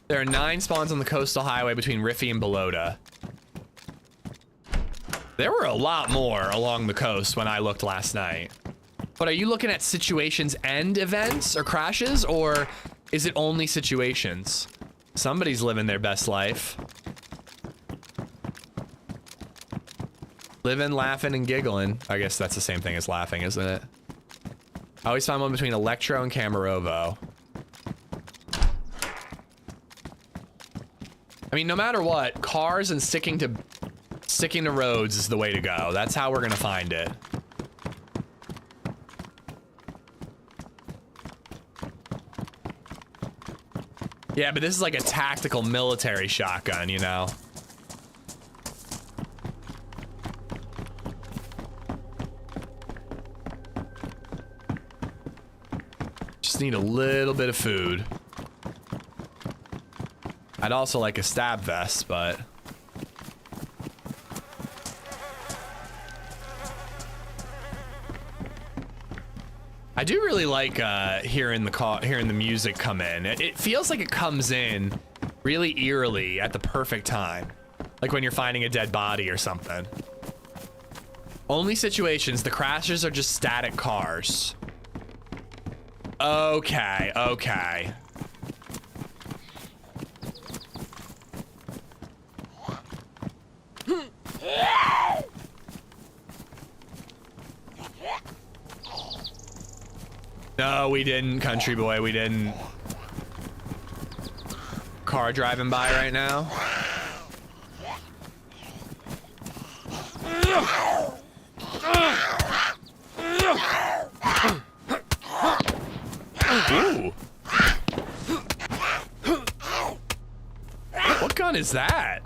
There are 9 spawns on the coastal highway between Riffy and Belota. There were a lot more along the coast when I looked last night. But are you looking at situations and events or crashes, or is it only situations? Somebody's living their best life. Living, laughing, and giggling. I guess that's the same thing as laughing, isn't it? I always find one between Electro and Camarovo. I mean, no matter what, cars and sticking to roads is the way to go. That's how we're gonna find it. Yeah, but this is like a tactical military shotgun, you know? Just need a little bit of food. I'd also like a stab vest, but... I do really like hearing the music come in. It feels like it comes in really eerily at the perfect time. Like when you're finding a dead body or something. Only situations, the crashes are just static cars. Okay, okay. No, we didn't, country boy, we didn't. Car driving by right now. Ooh. What gun is that?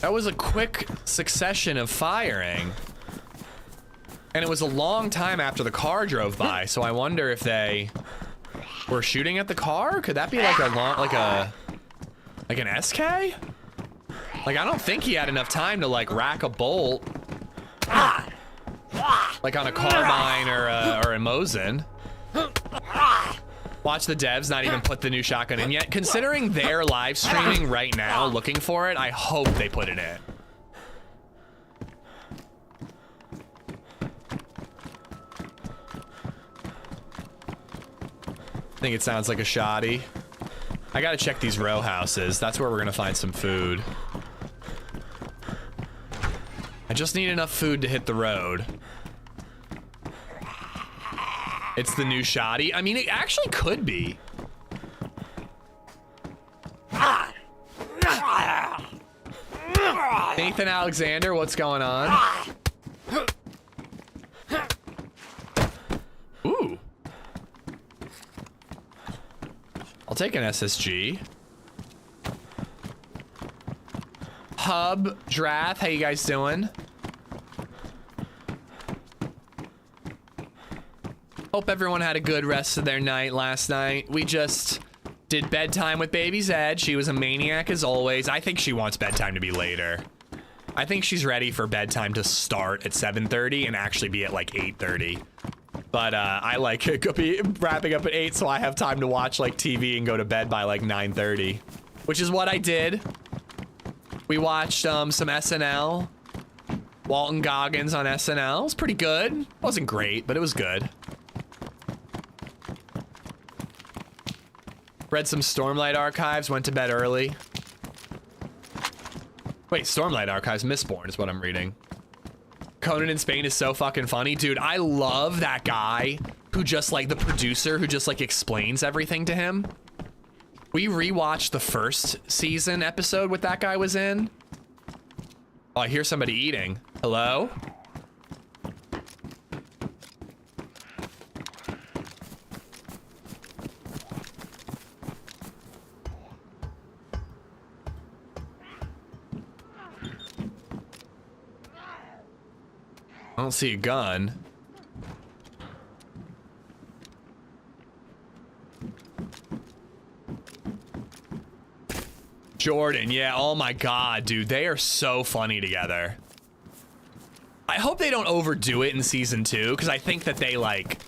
That was a quick succession of firing. And it was a long time after the car drove by, so I wonder if they were shooting at the car? Could that be like an SK? Like, I don't think he had enough time to like rack a bolt like on a Carbine or a Mosin. Watch the devs not even put the new shotgun in yet. Considering they're live streaming right now looking for it, I hope they put it in. think it sounds like a shoddy. I gotta check these row houses. That's where we're gonna find some food. I just need enough food to hit the road. It's the new shoddy. I mean, it actually could be. Nathan Alexander, what's going on? Ooh. I'll take an SSG. Hub, Drath, how you guys doing? Hope everyone had a good rest of their night last night. We just did bedtime with LadyZed. She was a maniac as always. I think she wants bedtime to be later. I think she's ready for bedtime to start at 7:30 and actually be at like 8:30. But I like it could be wrapping up at 8 so I have time to watch like TV and go to bed by like 9:30, which is what I did. We watched some SNL. Walton Goggins on SNL. It was pretty good. Wasn't great, but it was good. Read some Stormlight Archives, went to bed early. Wait, Stormlight Archives, Mistborn is what I'm reading. Conan in Spain is so fucking funny. Dude, I love that guy who just like, the producer who just like explains everything to him. We rewatched the first season episode what that guy was in. Oh, I hear somebody eating. Hello? I don't see a gun. Jordan, yeah, oh my god, dude, they are so funny together. I hope they don't overdo it in season 2, because I think that they like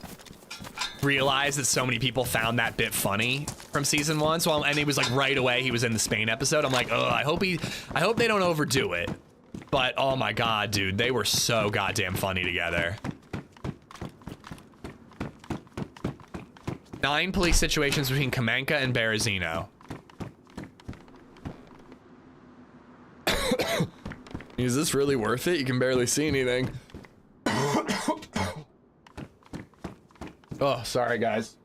realized that so many people found that bit funny from season 1. So and he was like right away he was in the Spain episode. I'm like, oh, I hope they don't overdo it. But oh my god, dude, they were so goddamn funny together. 9 police situations between Kamenka and Berezino. Is this really worth it? You can barely see anything. Oh, sorry, guys.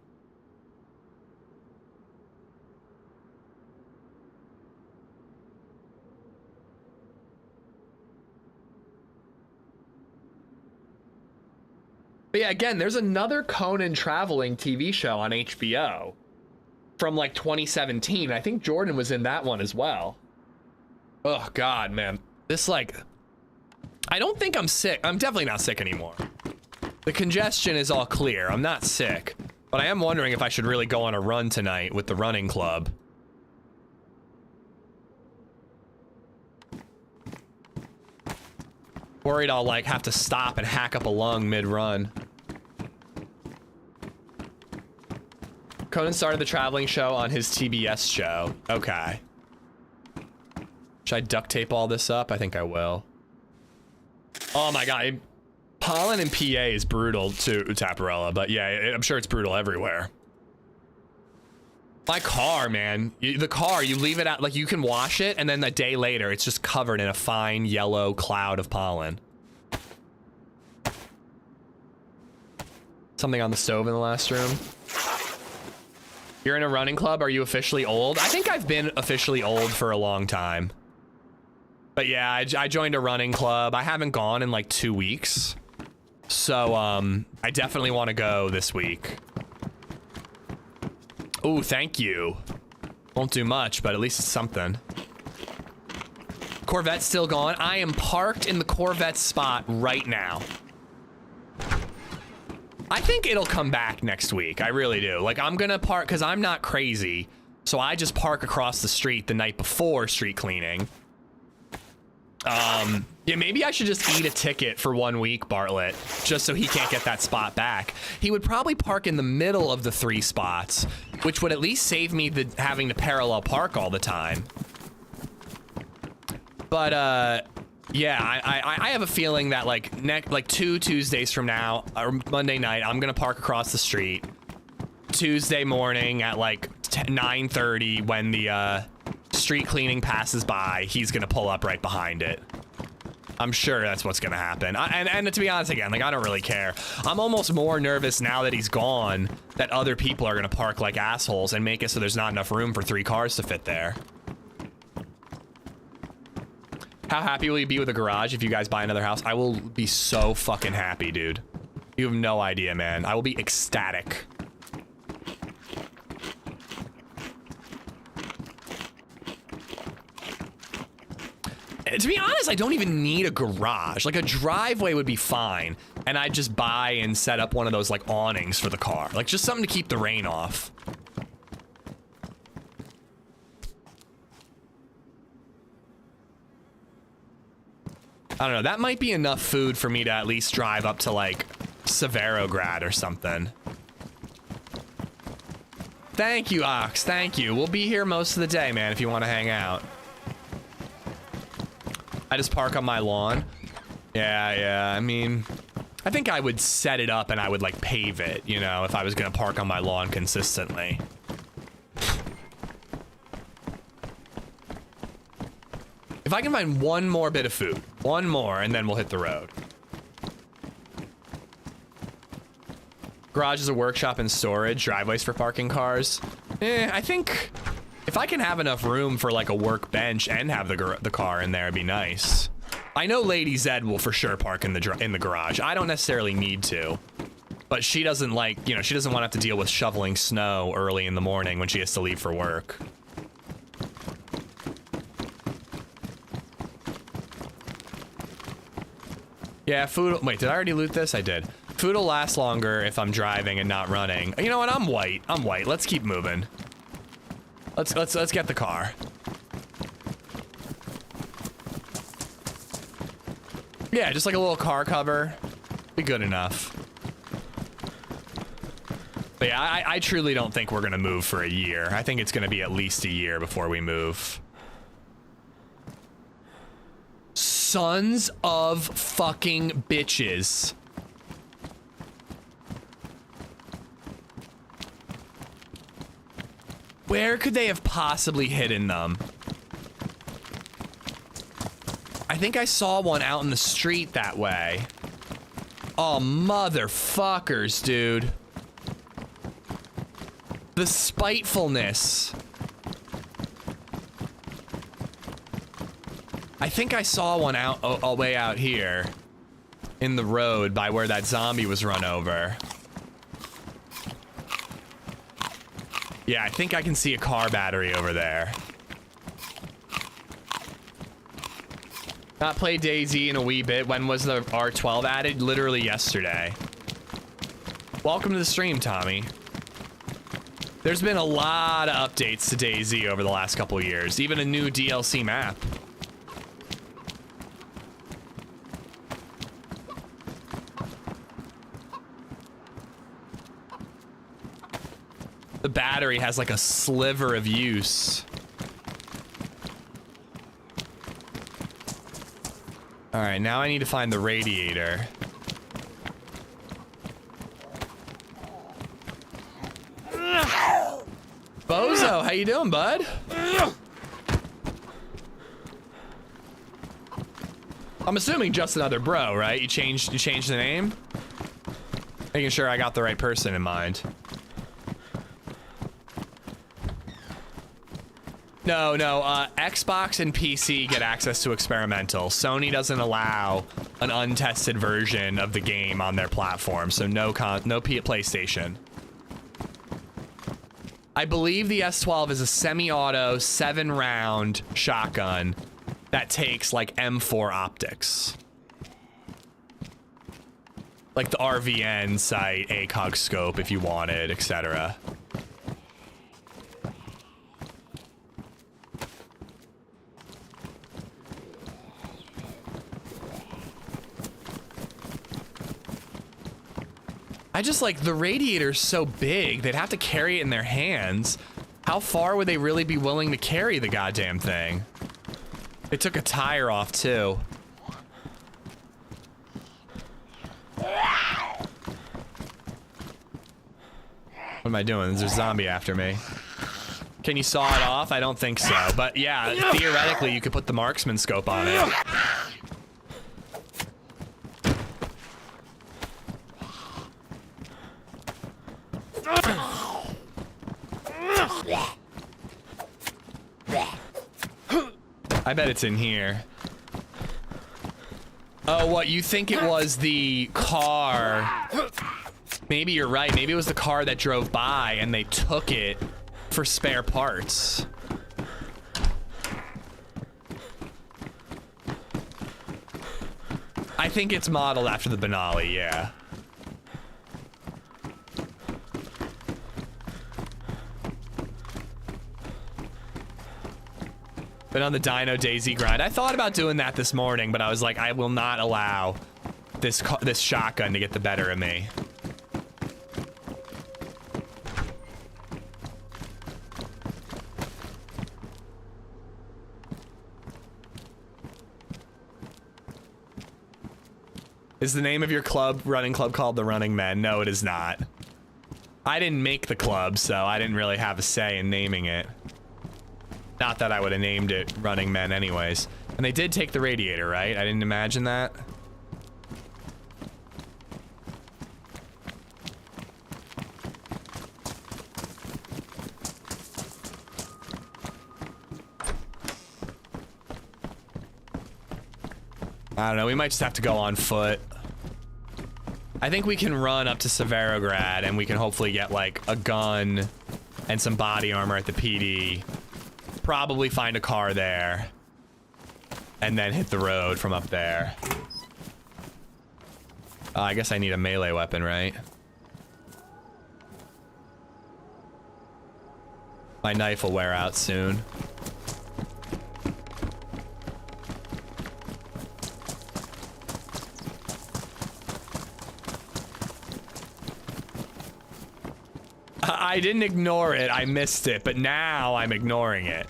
But yeah, again, there's another Conan traveling TV show on HBO from like 2017. I think Jordan was in that one as well. Oh, God, man. This, like, I don't think I'm sick. I'm definitely not sick anymore. The congestion is all clear. I'm not sick. But I am wondering if I should really go on a run tonight with the running club. Worried I'll, like, have to stop and hack up a lung mid-run. Conan started the traveling show on his TBS show. Okay. Should I duct tape all this up? I think I will. Oh my god. Pollen in PA is brutal to Taparella, but yeah, I'm sure it's brutal everywhere. My car, man. The car, you leave it out, like you can wash it, and then a day later, it's just covered in a fine yellow cloud of pollen. Something on the stove in the last room. You're in a running club? Are you officially old? I think I've been officially old for a long time. But yeah, I joined a running club. I haven't gone in like 2 weeks. So, I definitely want to go this week. Oh, thank you. Won't do much, but at least it's something. Corvette's still gone. I am parked in the Corvette spot right now. I think it'll come back next week. I really do. Like, I'm gonna park, because I'm not crazy. So I just park across the street the night before street cleaning. Yeah, maybe I should just eat a ticket for 1 week, Bartlett, just so he can't get that spot back. He would probably park in the middle of the 3 spots, which would at least save me having to parallel park all the time. But, yeah, I have a feeling that like 2 Tuesdays from now, or Monday night, I'm gonna park across the street. Tuesday morning at like 9:30 when the street cleaning passes by, he's gonna pull up right behind it. I'm sure that's what's gonna happen. And to be honest, again, like, I don't really care. I'm almost more nervous now that he's gone that other people are gonna park like assholes and make it so there's not enough room for 3 cars to fit there. How happy will you be with a garage if you guys buy another house? I will be so fucking happy, dude. You have no idea, man. I will be ecstatic. To be honest, I don't even need a garage. Like, a driveway would be fine. And I'd just buy and set up one of those, like, awnings for the car. Like, just something to keep the rain off. I don't know. That might be enough food for me to at least drive up to, like, Severograd or something. Thank you, Ox. Thank you. We'll be here most of the day, man, if you want to hang out. I just park on my lawn. Yeah. I mean, I think I would set it up and I would, like, pave it, you know, if I was going to park on my lawn consistently. If I can find one more bit of food, one more, and then we'll hit the road. Garage is a workshop and storage, driveways for parking cars. I think if I can have enough room for like a workbench and have the car in there, it'd be nice. I know LadyZed will for sure park in the garage. I don't necessarily need to, but she doesn't like, you know, she doesn't want to have to deal with shoveling snow early in the morning when she has to leave for work. Yeah, food. Wait, did I already loot this? I did. Food will last longer if I'm driving and not running. You know what? I'm white. Let's keep moving. Let's get the car. Yeah, just like a little car cover. Be good enough. But yeah, I truly don't think we're gonna move for a year. I think it's gonna be at least a year before we move. Sons of fucking bitches. Where could they have possibly hidden them? I think I saw one out in the street that way. Oh, motherfuckers, dude. The spitefulness. I think I saw one out, way out here in the road by where that zombie was run over. Yeah, I think I can see a car battery over there. Not played DayZ in a wee bit. When was the R12 added? Literally yesterday. Welcome to the stream, Tommy. There's been a lot of updates to DayZ over the last couple years. Even a new DLC map. The battery has like a sliver of use. All right, now I need to find the radiator. Bozo, how you doing, bud? I'm assuming just another bro, right? You changed the name? Making sure I got the right person in mind. No, Xbox and PC get access to experimental. Sony doesn't allow an untested version of the game on their platform, so no PlayStation. I believe the S12 is a semi-auto 7-round shotgun that takes like M4 optics. Like the RVN sight, ACOG scope if you wanted, etc. I just like the radiator's so big, they'd have to carry it in their hands. How far would they really be willing to carry the goddamn thing? They took a tire off too. What am I doing? There's a zombie after me. Can you saw it off? I don't think so. But yeah, theoretically, you could put the marksman scope on it. I bet it's in here. Oh, what? You think it was the car? Maybe you're right. Maybe it was the car that drove by and they took it for spare parts. I think it's modeled after the Benali, yeah. Been on the Dino DayZ grind. I thought about doing that this morning, but I was like, I will not allow this shotgun to get the better of me. Is the name of your running club called the Running Men? No, it is not. I didn't make the club, so I didn't really have a say in naming it. Not that I would have named it Running Men anyways. And they did take the radiator, right? I didn't imagine that. I don't know, we might just have to go on foot. I think we can run up to Severograd and we can hopefully get like a gun and some body armor at the PD. Probably find a car there. And then hit the road from up there. I guess I need a melee weapon, right? My knife will wear out soon. I didn't ignore it, I missed it, but now I'm ignoring it.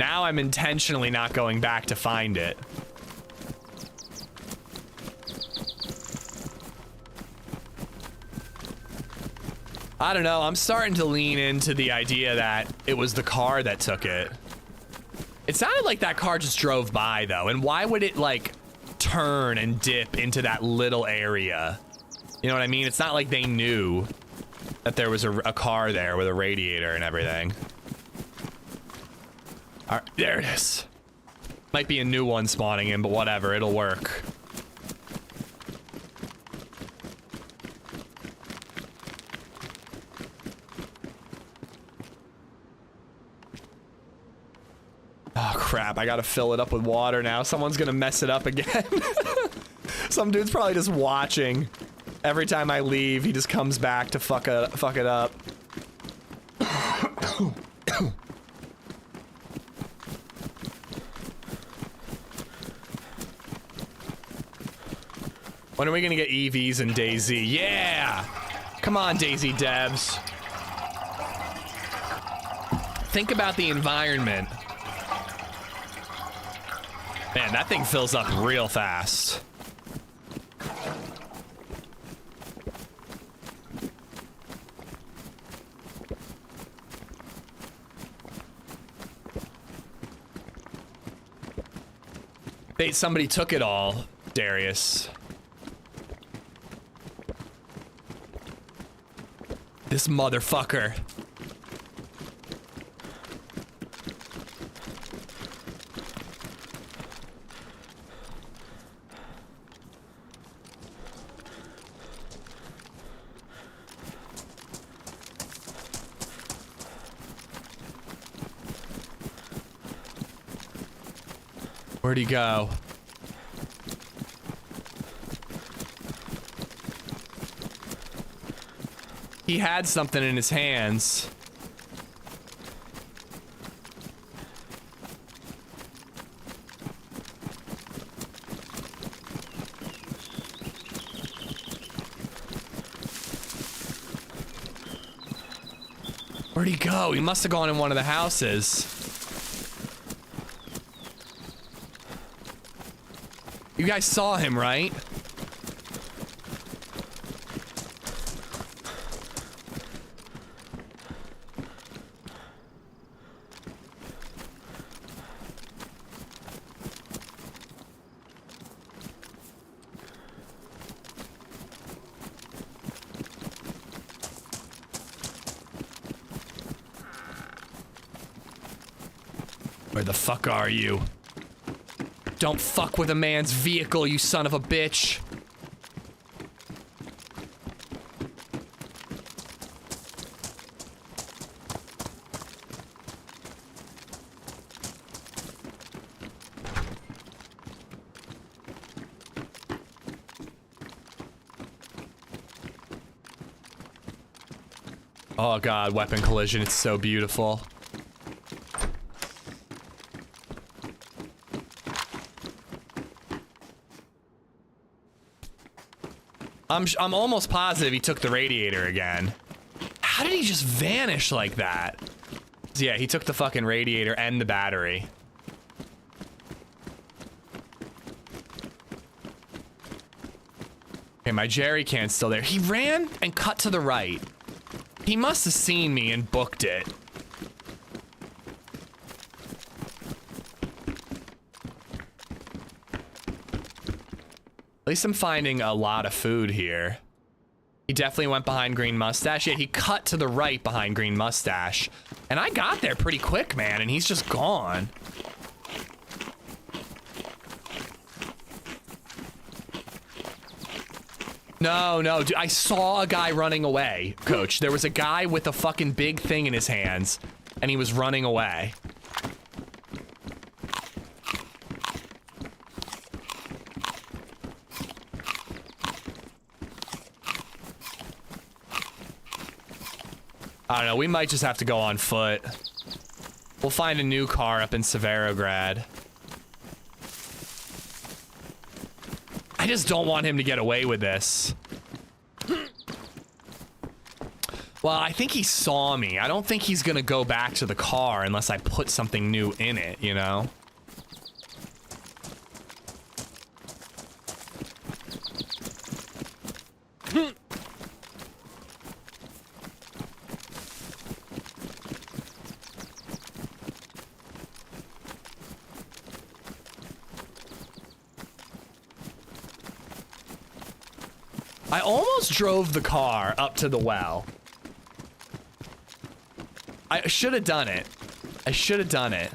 Now I'm intentionally not going back to find it. I don't know, I'm starting to lean into the idea that it was the car that took it. It sounded like that car just drove by though, and why would it like turn and dip into that little area? You know what I mean? It's not like they knew that there was a car there with a radiator and everything. All right, there it is. Might be a new one spawning in, but whatever, it'll work. Oh crap, I gotta fill it up with water now. Someone's gonna mess it up again. Some dude's probably just watching. Every time I leave, he just comes back to fuck it up. When are we gonna get EVs in DayZ? Yeah! Come on, DayZ devs. Think about the environment. Man, that thing fills up real fast. Somebody took it all, Darius. This motherfucker. Where'd he go? He had something in his hands. Where'd he go? He must have gone in one of the houses. You guys saw him, right? Where the fuck are you? Don't fuck with a man's vehicle, you son of a bitch. Oh god, weapon collision, it's so beautiful. I'm almost positive he took the radiator again. How did he just vanish like that? So yeah, he took the fucking radiator and the battery. Okay, my jerry can's still there. He ran and cut to the right. He must have seen me and booked it. At least I'm finding a lot of food here. He definitely went behind Green Mustache. Yeah, he cut to the right behind Green Mustache. And I got there pretty quick, man, and he's just gone. No, no, dude, I saw a guy running away, Coach. There was a guy with a fucking big thing in his hands, and he was running away. I don't know, we might just have to go on foot. We'll find a new car up in Severograd. I just don't want him to get away with this. Well, I think he saw me. I don't think he's gonna go back to the car unless I put something new in it, you know? I almost drove the car up to the well. I should have done it. I should have done it.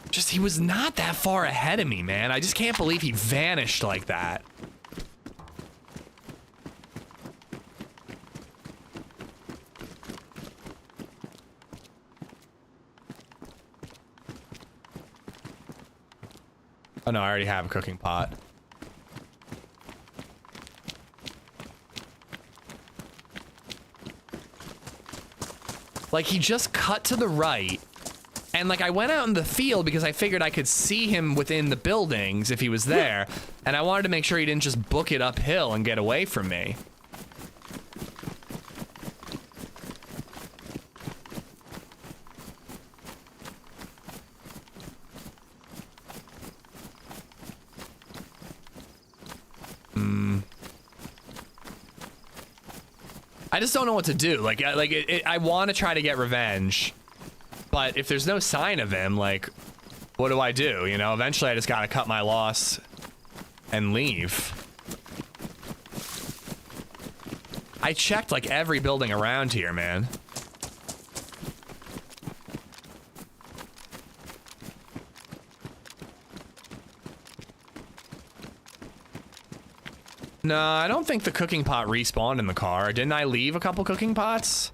Just, he was not that far ahead of me, man. I just can't believe he vanished like that. Oh no, I already have a cooking pot. Like, he just cut to the right, and like, I went out in the field because I figured I could see him within the buildings if he was there, and I wanted to make sure he didn't just book it uphill and get away from me. I just don't know what to do. Like I want to try to get revenge, but if there's no sign of him, like, what do I do? You know, eventually I just gotta cut my loss and leave. I checked like every building around here, man. No, I don't think the cooking pot respawned in the car. Didn't I leave a couple cooking pots?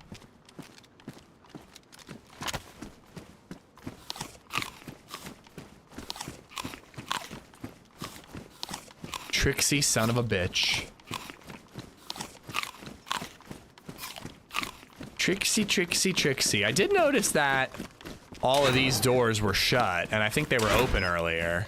Tricksy son of a bitch. Trixie, Trixie, Trixie. I did notice that all of these doors were shut, and I think they were open earlier.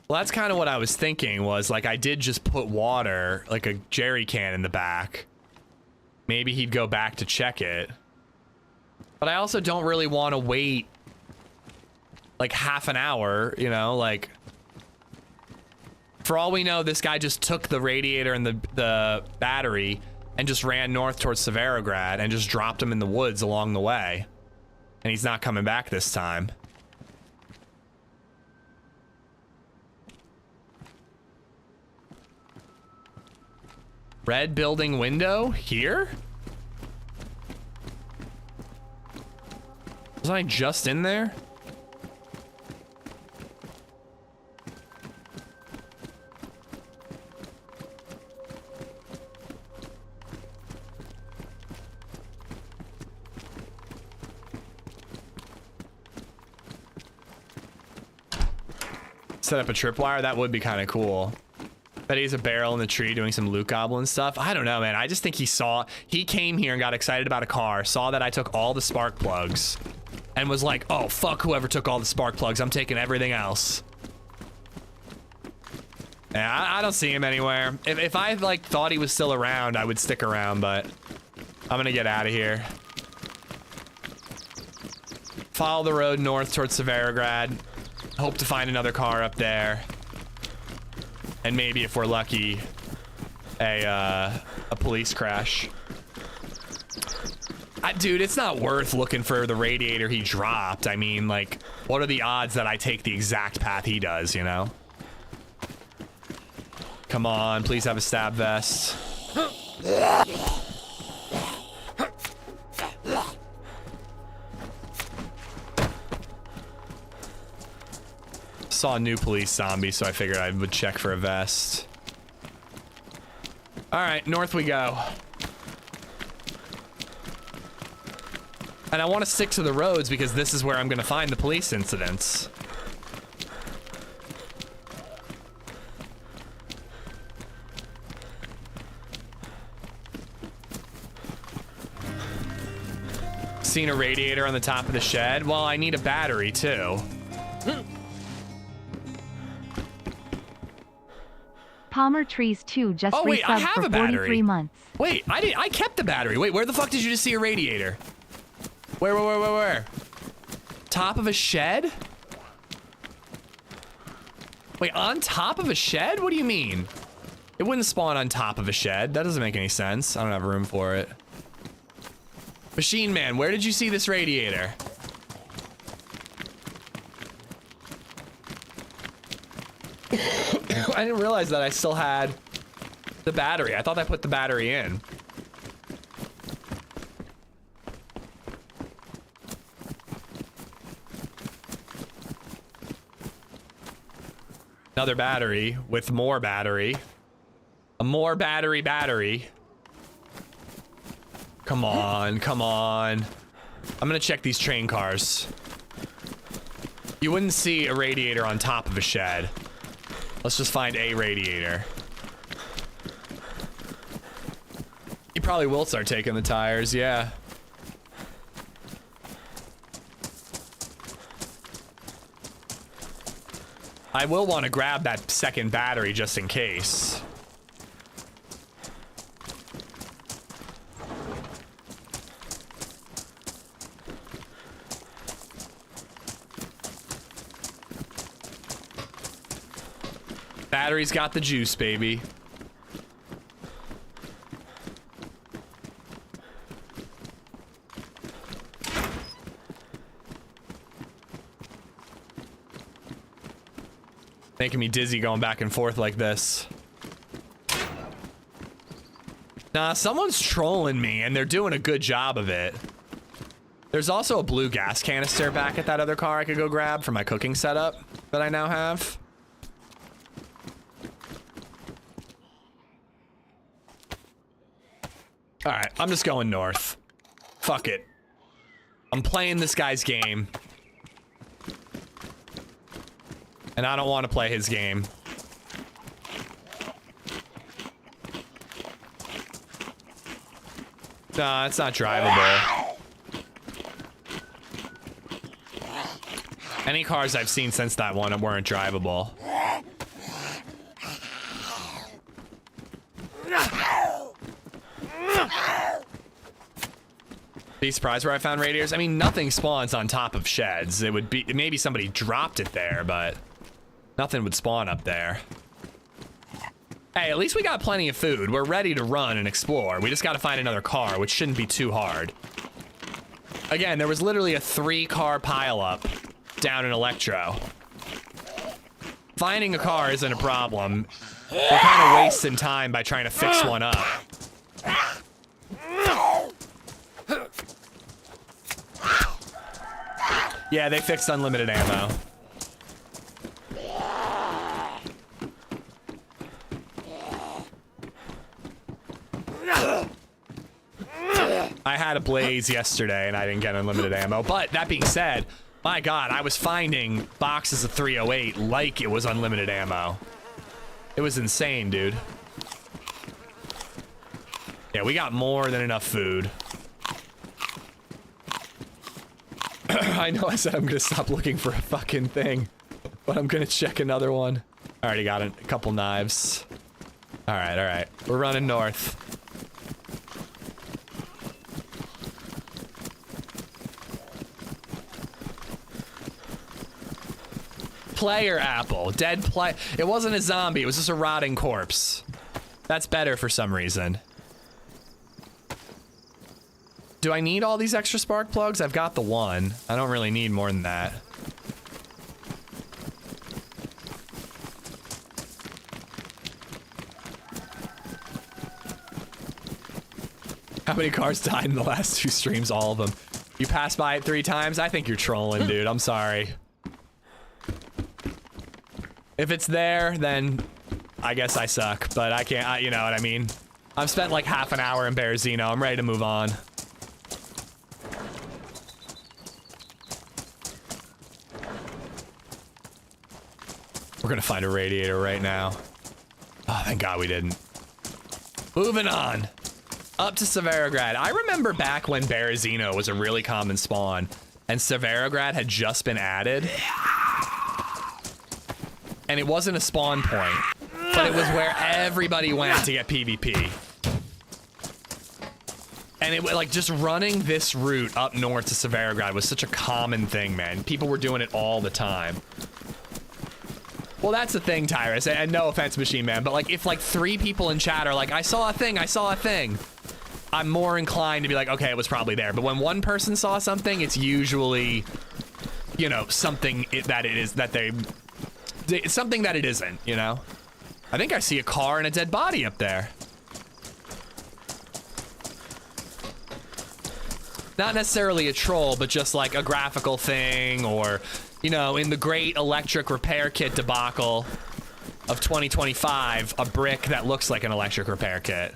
Well, that's kind of what I was thinking, was like, I did just put water, like a jerry can, in the back. Maybe he'd go back to check it. But I also don't really want to wait like half an hour, you know, like, for all we know, this guy just took the radiator and the battery and just ran north towards Severograd and just dropped him in the woods along the way. And he's not coming back this time. Red building window here? Was I just in there? Set up a tripwire, that would be kind of cool. Bet he's a barrel in the tree doing some loot goblin stuff. I don't know, man. I just think he came here and got excited about a car, saw that I took all the spark plugs, and was like, oh, fuck whoever took all the spark plugs. I'm taking everything else. Yeah, I don't see him anywhere. If I, like, thought he was still around, I would stick around, but I'm gonna get out of here. Follow the road north towards Severograd. Hope to find another car up there. And maybe, if we're lucky, a police crash. Dude, it's not worth looking for the radiator he dropped. I mean, like, what are the odds that I take the exact path he does, you know? Come on, please have a stab vest. Saw a new police zombie, so I figured I would check for a vest. All right, north we go. And I want to stick to the roads because this is where I'm going to find the police incidents. Seen a radiator on the top of the shed? Well, I need a battery too. Palmer Trees 2 just resubbed for 43 months. Wait, I kept the battery. Wait, where the fuck did you just see a radiator? Where? Top of a shed? Wait, on top of a shed? What do you mean? It wouldn't spawn on top of a shed. That doesn't make any sense. I don't have room for it. Machine Man, where did you see this radiator? I didn't realize that I still had the battery. I thought I put the battery in. Another battery with more battery. A more battery. Come on. I'm gonna check these train cars. You wouldn't see a radiator on top of a shed. Let's just find a radiator. You probably will start taking the tires, yeah. I will want to grab that second battery just in case. Battery's got the juice, baby. Making me dizzy going back and forth like this. Nah, someone's trolling me and they're doing a good job of it. There's also a blue gas canister back at that other car I could go grab for my cooking setup that I now have. All right, I'm just going north. Fuck it. I'm playing this guy's game. And I don't want to play his game. Nah, it's not drivable. Any cars I've seen since that one weren't drivable. Be surprised where I found radiators? I mean, nothing spawns on top of sheds. It would be, maybe somebody dropped it there, but nothing would spawn up there. Hey, at least we got plenty of food. We're ready to run and explore. We just got to find another car, which shouldn't be too hard. Again, there was literally a 3-car pileup down in Electro. Finding a car isn't a problem. We're kind of wasting time by trying to fix one up. Yeah, they fixed unlimited ammo. I had a Blaze yesterday and I didn't get unlimited ammo, but that being said, my God, I was finding boxes of 308 like it was unlimited ammo. It was insane, dude. Yeah, we got more than enough food. I know I said I'm gonna stop looking for a fucking thing, but I'm gonna check another one. I already got a couple knives. All right. We're running north. Player apple, dead play. It wasn't a zombie, it was just a rotting corpse. That's better for some reason. Do I need all these extra spark plugs? I've got the one. I don't really need more than that. How many cars died in the last 2 streams? All of them. You passed by it 3 times? I think you're trolling, dude. I'm sorry. If it's there, then I guess I suck, but I can't, you know what I mean? I've spent like half an hour in Berezino. I'm ready to move on. We're gonna find a radiator right now. Oh, thank God we didn't. Moving on. Up to Severograd. I remember back when Berezino was a really common spawn, and Severograd had just been added. And it wasn't a spawn point, but it was where everybody went to get PvP. And it was like just running this route up north to Severograd was such a common thing, man. People were doing it all the time. Well, that's the thing, Tyrus, and no offense, Machine Man, but like if like 3 people in chat are like, I saw a thing, I'm more inclined to be like, okay, it was probably there. But when one person saw something, it's usually, you know, something that it is that it's something that it isn't, you know? I think I see a car and a dead body up there. Not necessarily a troll, but just like a graphical thing, or, you know, in the great electric repair kit debacle of 2025, a brick that looks like an electric repair kit.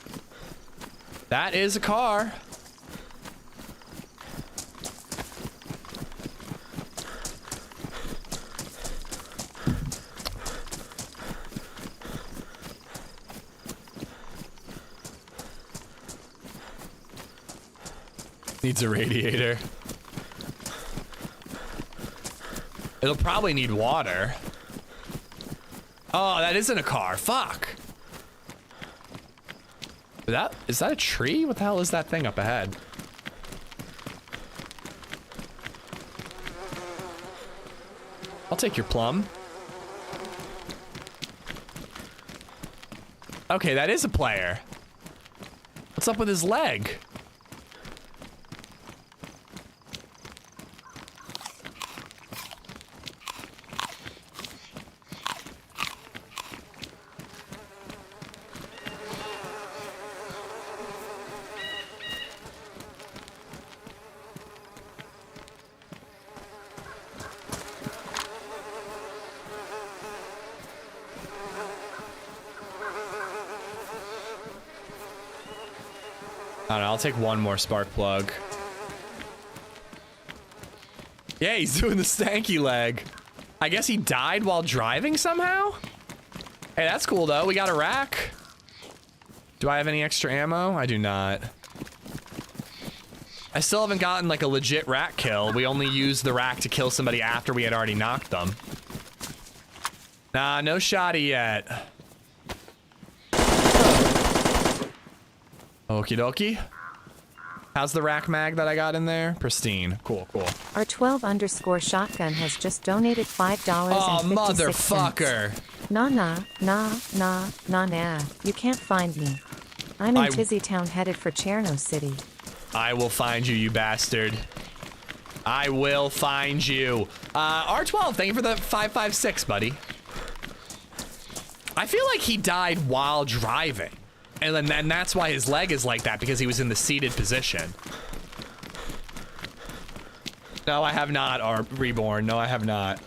That is a car. Needs a radiator. It'll probably need water. Oh, that isn't a car. Fuck. Is that a tree? What the hell is that thing up ahead? I'll take your plum. Okay, that is a player. What's up with his leg? I don't know, I'll take one more spark plug. Yeah, he's doing the stanky leg. I guess he died while driving somehow? Hey, that's cool though, we got a rack. Do I have any extra ammo? I do not. I still haven't gotten like a legit rack kill. We only used the rack to kill somebody after we had already knocked them. Nah, no shotty yet. Okie dokie. How's the rack mag that I got in there? Pristine. Cool, cool. R12 shotgun has just donated $5. Oh, motherfucker. Nah. You can't find me. I'm in Tizzy Town headed for Cherno City. I will find you, you bastard. I will find you. R12, thank you for the 556, buddy. I feel like he died while driving. And that's why his leg is like that, because he was in the seated position. No, I have not, Reborn. No, I have not.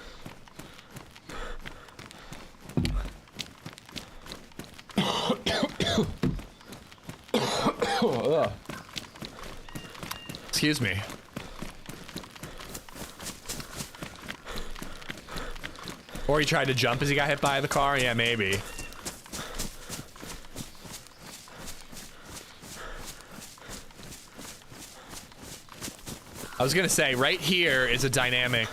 Excuse me. Or he tried to jump as he got hit by the car? Yeah, maybe. I was gonna say, right here is a dynamic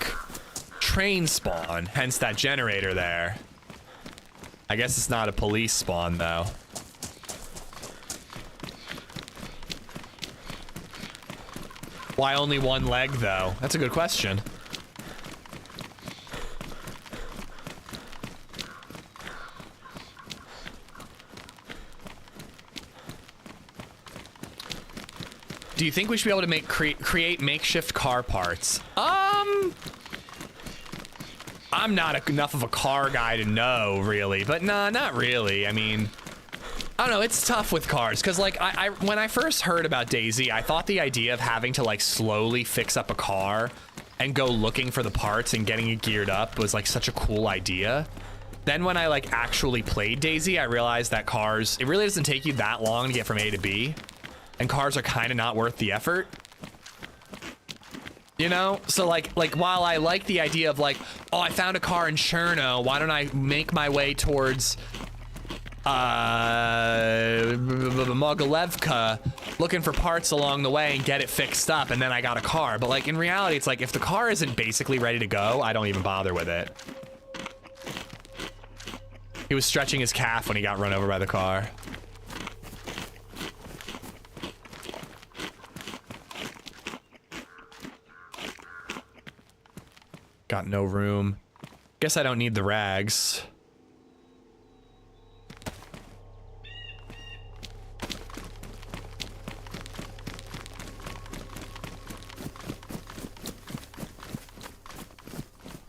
train spawn, hence that generator there. I guess it's not a police spawn, though. Why only one leg, though? That's a good question. Do you think we should be able to create makeshift car parts? I'm not enough of a car guy to know, really. But nah, not really. I mean, I don't know. It's tough with cars because, like, when I first heard about DayZ, I thought the idea of having to like slowly fix up a car and go looking for the parts and getting it geared up was like such a cool idea. Then when I like actually played DayZ, I realized that cars, it really doesn't take you that long to get from A to B. And cars are kind of not worth the effort. You know? So like while I like the idea of like, oh, I found a car in Cherno, why don't I make my way towards Mogilevka looking for parts along the way and get it fixed up, and then I got a car. But like in reality, it's like if the car isn't basically ready to go, I don't even bother with it. He was stretching his calf when he got run over by the car. Got no room. Guess I don't need the rags.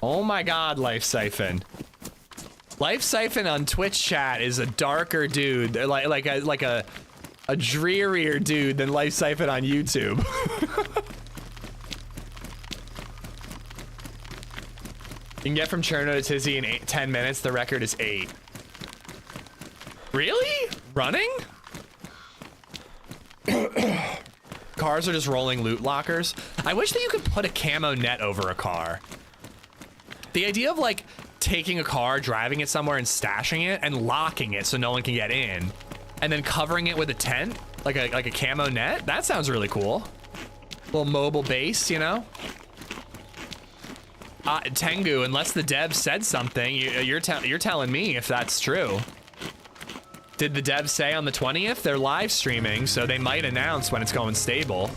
Oh my god, Life Siphon. Life Siphon on Twitch chat is a darker dude. They're like a drearier dude than Life Siphon on YouTube. You can get from Cherno to Tizzy in 10 minutes. The record is 8. Really? Running? Cars are just rolling loot lockers. I wish that you could put a camo net over a car. The idea of like taking a car, driving it somewhere and stashing it and locking it so no one can get in, and then covering it with a tent, like a camo net. That sounds really cool. Little mobile base, you know? Tengu, unless the dev said something, you're telling me if that's true. Did the dev say on the 20th? They're live streaming, so they might announce when it's going stable.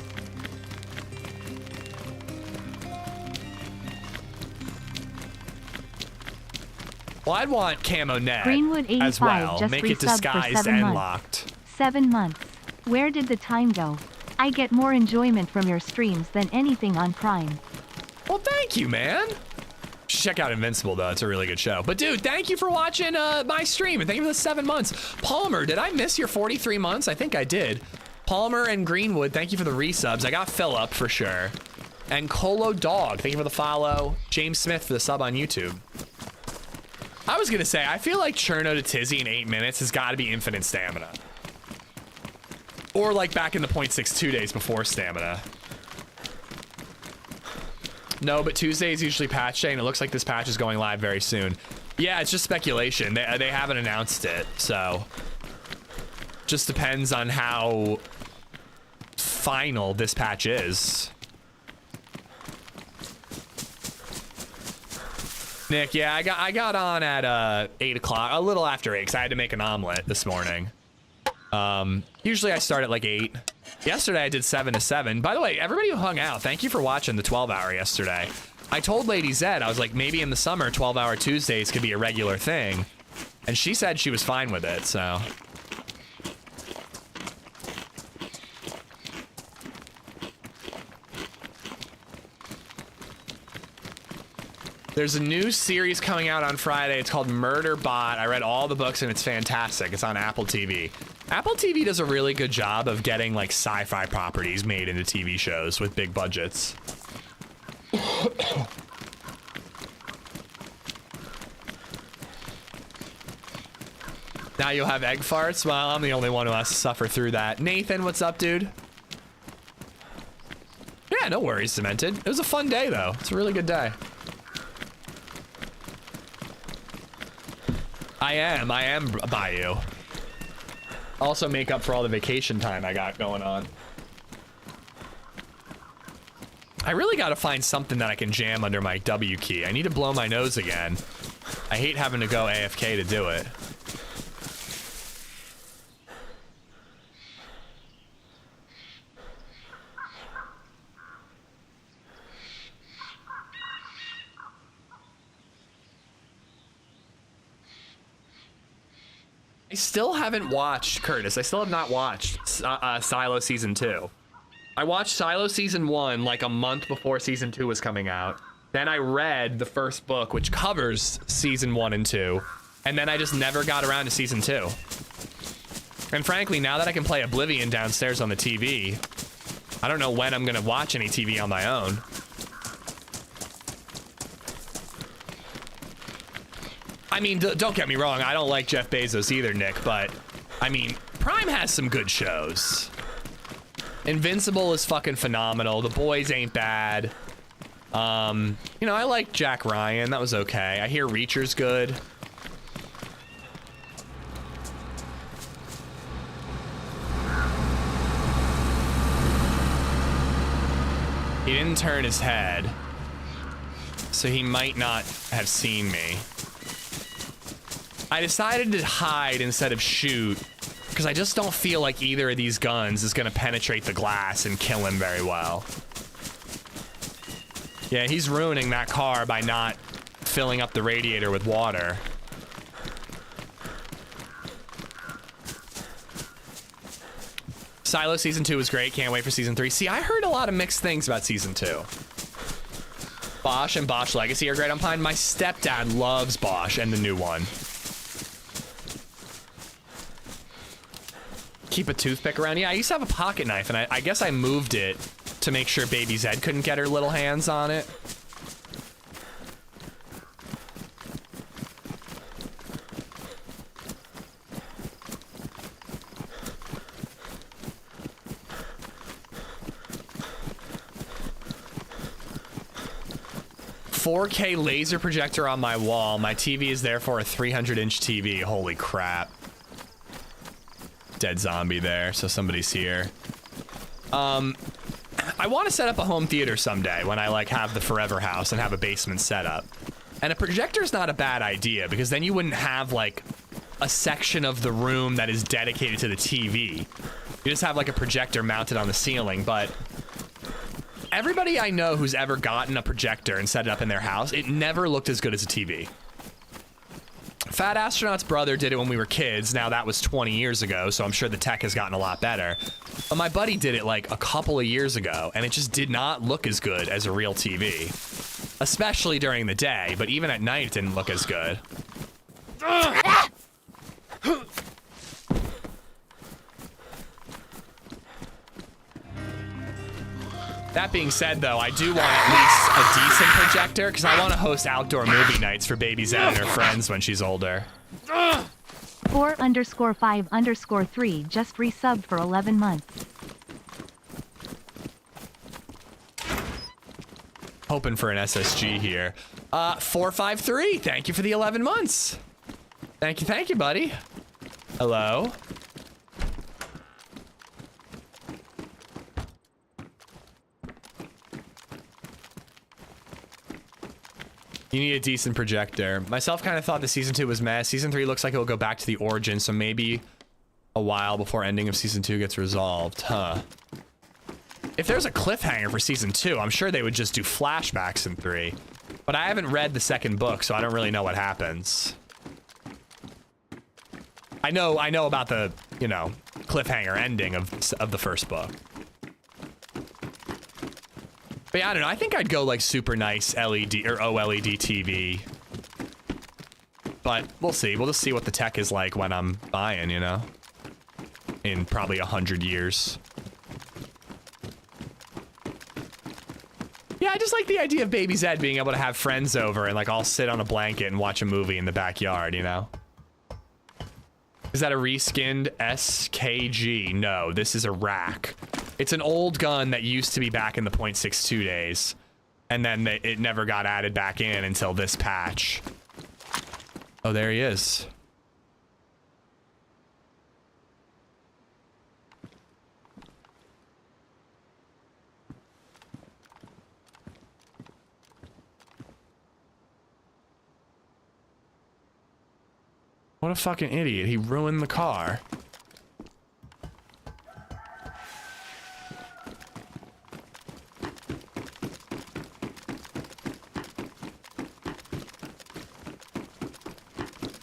Well, I'd want camo net Greenwood 85 as well. just Make it disguised and locked. 7 months. Where did the time go? I get more enjoyment from your streams than anything on Prime. Well, thank you, man. Check out Invincible, though. It's a really good show. But, dude, thank you for watching my stream, and thank you for the 7 months. Palmer, did I miss your 43 months? I think I did. Palmer and Greenwood, thank you for the resubs. I got Philip for sure. And Colo Dog, thank you for the follow. James Smith for the sub on YouTube. I was going to say, I feel like Cherno to Tizzy in 8 minutes has got to be infinite stamina. Or like back in the 0.62 days before stamina. No, but Tuesday is usually patch day, and it looks like this patch is going live very soon. Yeah, it's just speculation. They haven't announced it, so just depends on how final this patch is. Nick, yeah, I got on at 8 o'clock, a little after 8, because I had to make an omelet this morning. Usually I start at like 8. Yesterday I did 7 to 7. By the way, everybody who hung out, thank you for watching the 12-hour yesterday. I told LadyZed, I was like, maybe in the summer, 12-hour Tuesdays could be a regular thing. And she said she was fine with it, so. There's a new series coming out on Friday. It's called Murder Bot. I read all the books and it's fantastic. It's on Apple TV. Apple TV does a really good job of getting like sci-fi properties made into TV shows with big budgets. Now you'll have egg farts? Well, I'm the only one who has to suffer through that. Nathan, what's up, dude? Yeah, no worries, Cemented. It was a fun day, though. It's a really good day. I am by you. Also make up for all the vacation time I got going on. I really gotta find something that I can jam under my W key. I need to blow my nose again. I hate having to go AFK to do it. I still haven't watched, Curtis, I still have not watched Silo Season 2. I watched Silo Season 1 like a month before Season 2 was coming out. Then I read the first book, which covers Season 1 and 2. And then I just never got around to Season 2. And frankly, now that I can play Oblivion downstairs on the TV, I don't know when I'm gonna watch any TV on my own. I mean, don't get me wrong, I don't like Jeff Bezos either, Nick, but, I mean, Prime has some good shows. Invincible is fucking phenomenal. The Boys ain't bad. You know, I like Jack Ryan. That was okay. I hear Reacher's good. He didn't turn his head, so he might not have seen me. I decided to hide instead of shoot because I just don't feel like either of these guns is gonna penetrate the glass and kill him very well. Yeah, he's ruining that car by not filling up the radiator with water. Silo Season 2 was great. Can't wait for Season 3. See, I heard a lot of mixed things about Season 2. Bosch and Bosch Legacy are great on Pine. My stepdad loves Bosch and the new one. Keep a toothpick around. Yeah, I used to have a pocket knife, and I guess I moved it to make sure Baby Zed couldn't get her little hands on it. "4K laser projector on my wall. My TV is therefore a 300-inch TV. Holy crap." Dead zombie there, so somebody's here. I want to set up a home theater someday when I like have the forever house and have a basement set up. And a projector's not a bad idea because then you wouldn't have like a section of the room that is dedicated to the TV. You just have like a projector mounted on the ceiling, but everybody I know who's ever gotten a projector and set it up in their house, it never looked as good as a TV. Fat Astronaut's brother did it when we were kids. Now that was 20 years ago, so I'm sure the tech has gotten a lot better. But my buddy did it like a couple of years ago, and it just did not look as good as a real TV. Especially during the day, but even at night it didn't look as good. That being said, though, I do want at least a decent projector because I want to host outdoor movie nights for Baby Zed and her friends when she's older. 4_5_3 just resubbed for 11 months. Hoping for an SSG here. 453, thank you for the 11 months. Thank you, buddy. Hello. You need a decent projector. Myself kind of thought the Season 2 was meh. Season 3 looks like it will go back to the origin, so maybe a while before ending of season 2 gets resolved, huh? If there's a cliffhanger for season 2, I'm sure they would just do flashbacks in 3. But I haven't read the second book, so I don't really know what happens. I know about the, you know, cliffhanger ending of the first book. But yeah, I don't know. I think I'd go like super nice LED or OLED TV. But we'll see. We'll just see what the tech is like when I'm buying, you know, in probably 100 years. Yeah, I just like the idea of Baby Zed being able to have friends over and like all sit on a blanket and watch a movie in the backyard, you know? Is that a reskinned SKG? No, this is a rack. It's an old gun that used to be back in the .62 days. And then it never got added back in until this patch. Oh, there he is. What a fucking idiot. He ruined the car.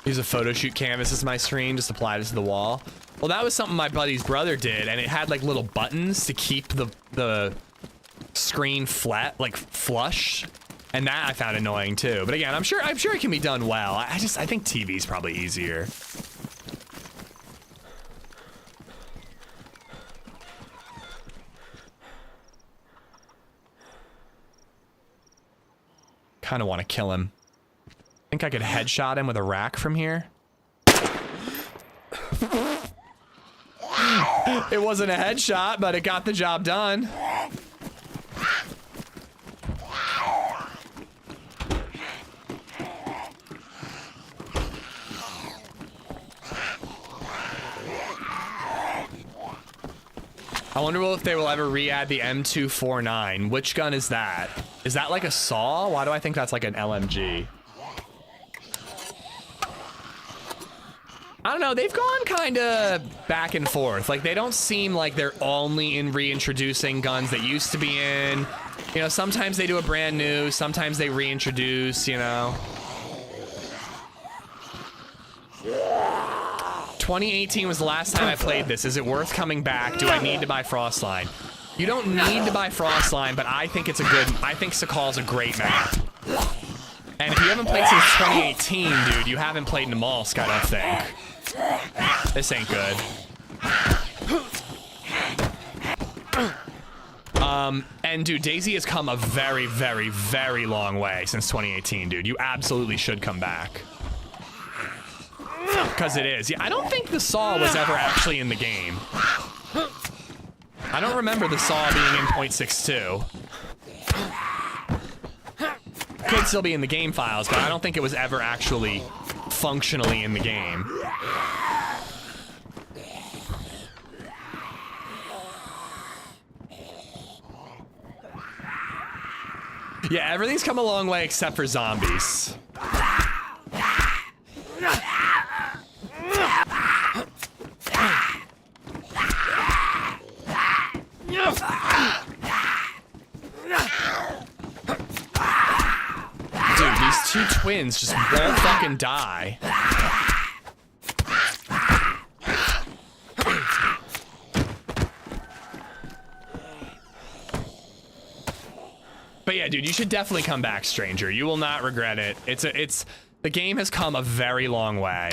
Use a photo shoot canvas as my screen, just apply this to the wall. Well, that was something my buddy's brother did, and it had like little buttons to keep the screen flat, like flush. And that I found annoying too. But again, I'm sure it can be done well. I think TV's probably easier. Kind of want to kill him. Think I could headshot him with a rack from here? It wasn't a headshot, but it got the job done. I wonder if they will ever re-add the M249. Which gun is that? Is that like a saw? Why do I think that's like an LMG? I don't know, they've gone kind of back and forth. Like, they don't seem like they're only in reintroducing guns that used to be in. You know, sometimes they do a brand new, sometimes they reintroduce, you know. 2018 was the last time I played this. Is it worth coming back? Do I need to buy Frostline? You don't need to buy Frostline, but I think it's a good, I think Sakal's a great map. And if you haven't played since 2018, dude, you haven't played Namalsk, I don't think. This ain't good. And dude, DayZ has come a very, very, very long way since 2018, dude. You absolutely should come back. Because it is. Yeah, I don't think the saw was ever actually in the game. I don't remember the saw being in .62. Could still be in the game files, but I don't think it was ever actually functionally in the game. Yeah, everything's come a long way except for zombies. Dude, these two twins just won't fucking die. But yeah, dude, you should definitely come back, stranger. You will not regret it. The game has come a very long way.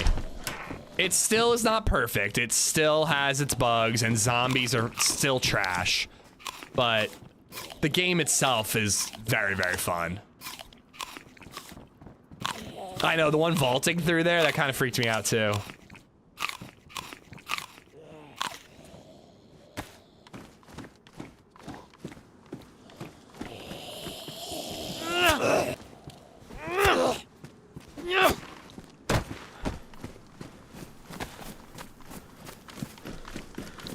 It still is not perfect. It still has its bugs, and zombies are still trash. But the game itself is very, very fun. I know, the one vaulting through there, that kind of freaked me out too.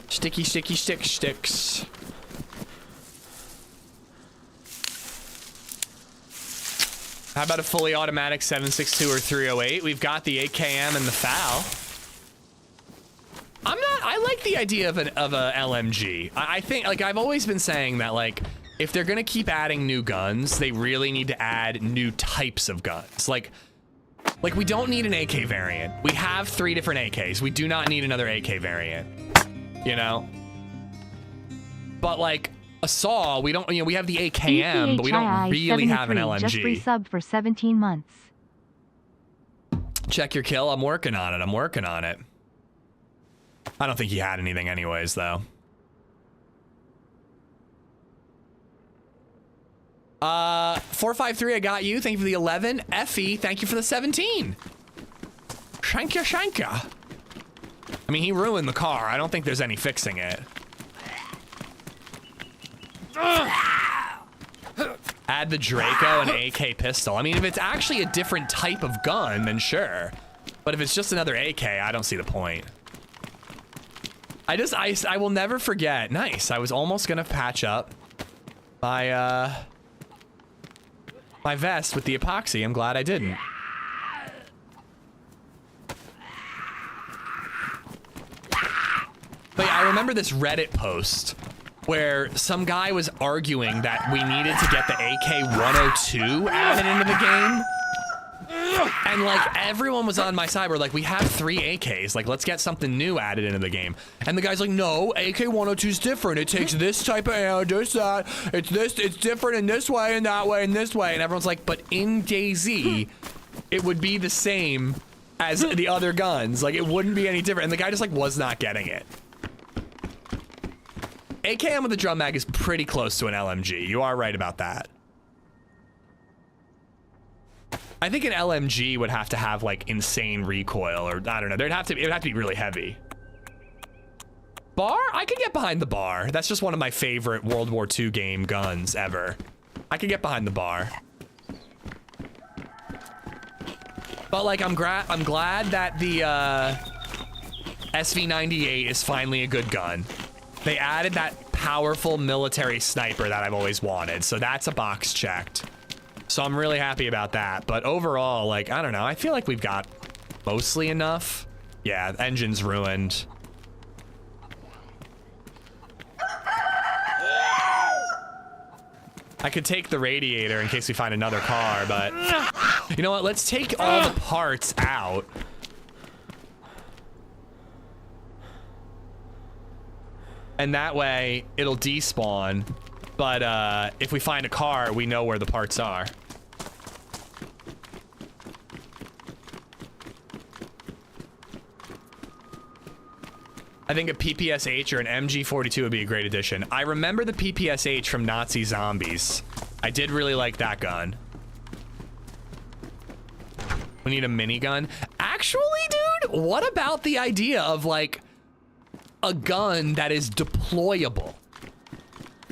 Sticky, sticky, sticks. How about a fully automatic 7.62 or 308? We've got the 8KM and the FAL. I like the idea of a LMG. I think, like, I've always been saying that, like, if they're gonna keep adding new guns, they really need to add new types of guns. Like we don't need an AK variant. We have 3 different AKs. We do not need another AK variant, you know? But like a SAW, we don't, you know, we have the AKM, but we don't really have an LMG. Just resubbed for 17 months. Check your kill. I'm working on it. I'm working on it. I don't think he had anything anyways, though. 453, I got you. Thank you for the 11. Effie, thank you for the 17. Shanka. I mean, he ruined the car. I don't think there's any fixing it. Add the Draco and AK pistol. I mean, if it's actually a different type of gun, then sure. But if it's just another AK, I don't see the point. I will never forget. Nice. I was almost gonna patch up my my vest with the epoxy. I'm glad I didn't. But yeah, I remember this Reddit post where some guy was arguing that we needed to get the AK-102 added into the game. And like everyone was on my side. We're like, we have 3 AKs. Like, let's get something new added into the game. And the guy's like, no, AK-102 is different. It takes this type of ammo, this, that. It's different in this way and that way and this way. And everyone's like, but in DayZ, it would be the same as the other guns. Like, it wouldn't be any different. And the guy just like was not getting it. AKM with the drum mag is pretty close to an LMG. You are right about that. I think an LMG would have to have like insane recoil, or I don't know. It would have to be really heavy. Bar? I could get behind the bar. That's just one of my favorite World War II game guns ever. I could get behind the bar. But like, I'm glad that the SV98 is finally a good gun. They added that powerful military sniper that I've always wanted, so that's a box checked. So I'm really happy about that. But overall, like, I don't know. I feel like we've got mostly enough. Yeah, the engine's ruined. I could take the radiator in case we find another car, but you know what? Let's take all the parts out. And that way it'll despawn. But if we find a car, we know where the parts are. I think a PPSH or an MG42 would be a great addition. I remember the PPSH from Nazi Zombies. I did really like that gun. We need a minigun. Actually, dude, what about the idea of like a gun that is deployable?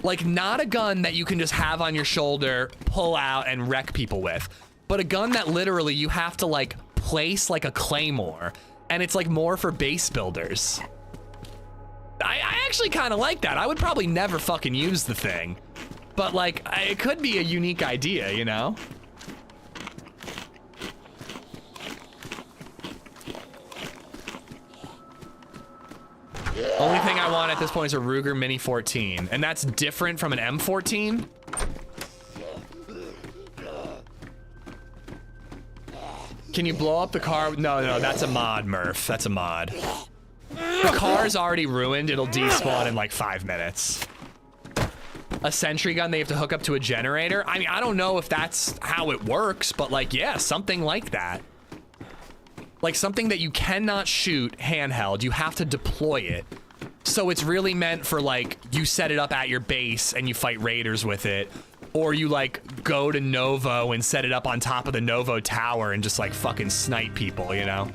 Like, not a gun that you can just have on your shoulder, pull out, and wreck people with. But a gun that literally you have to, like, place like a claymore. And it's, like, more for base builders. I actually kind of like that. I would probably never fucking use the thing. But, like, it could be a unique idea, you know? Only thing I want at this point is a Ruger Mini 14, and that's different from an M14. Can you blow up the car? No, that's a mod, Murph. That's a mod. The car's already ruined. It'll despawn in like 5 minutes. A sentry gun they have to hook up to a generator? I mean, I don't know if that's how it works, but like, yeah, something like that. Like something that you cannot shoot handheld, you have to deploy it. So it's really meant for like, you set it up at your base and you fight raiders with it. Or you like go to Novo and set it up on top of the Novo tower and just like fucking snipe people, you know?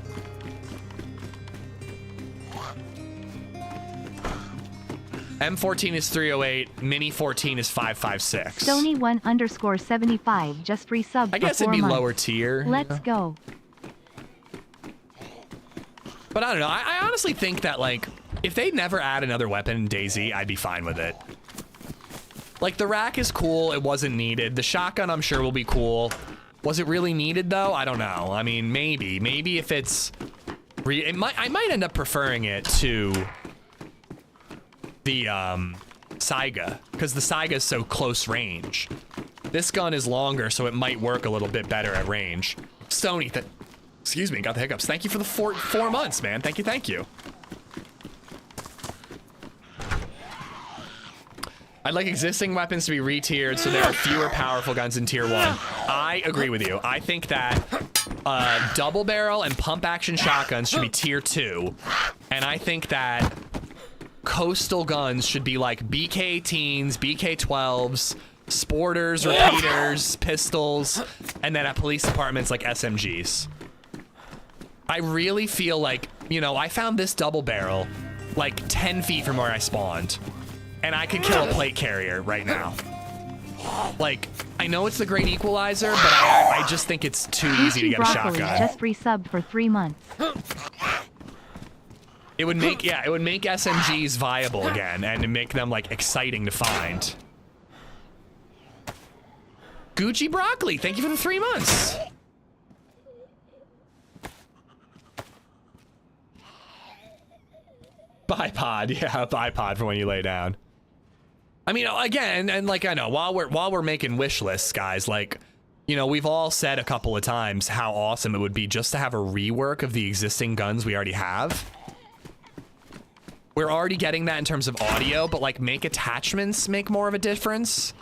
M14 is 308, Mini 14 is 556. Sony 1_75 just resubbed. I guess it'd be lower tier. Let's go. But I don't know. I honestly think that, like, if they never add another weapon in DayZ, I'd be fine with it. Like, the rack is cool. It wasn't needed. The shotgun, I'm sure, will be cool. Was it really needed, though? I don't know. I mean, maybe. Maybe if it's... I might end up preferring it to the Saiga, because the Saiga is so close range. This gun is longer, so it might work a little bit better at range. Stony, excuse me, got the hiccups. Thank you for the 4 months, man. Thank you, thank you. I'd like existing weapons to be re-tiered so there are fewer powerful guns in tier 1. I agree with you. I think that double barrel and pump action shotguns should be tier 2. And I think that coastal guns should be like BK-18s, BK-12s, sporters, repeaters, pistols, and then at police departments like SMGs. I really feel like, you know, I found this double barrel like 10 feet from where I spawned. And I could kill a plate carrier right now. Like, I know it's the great equalizer, but I just think it's too easy to get a shotgun. Just resubbed for 3 months. It would make, yeah, it would make SMGs viable again and make them like exciting to find. Gucci Broccoli, thank you for the 3 months. Bipod, yeah, bipod for when you lay down. I mean, again, and like I know, while we're making wish lists, guys, like, you know, we've all said a couple of times how awesome it would be just to have a rework of the existing guns we already have. We're already getting that in terms of audio, but like make attachments make more of a difference.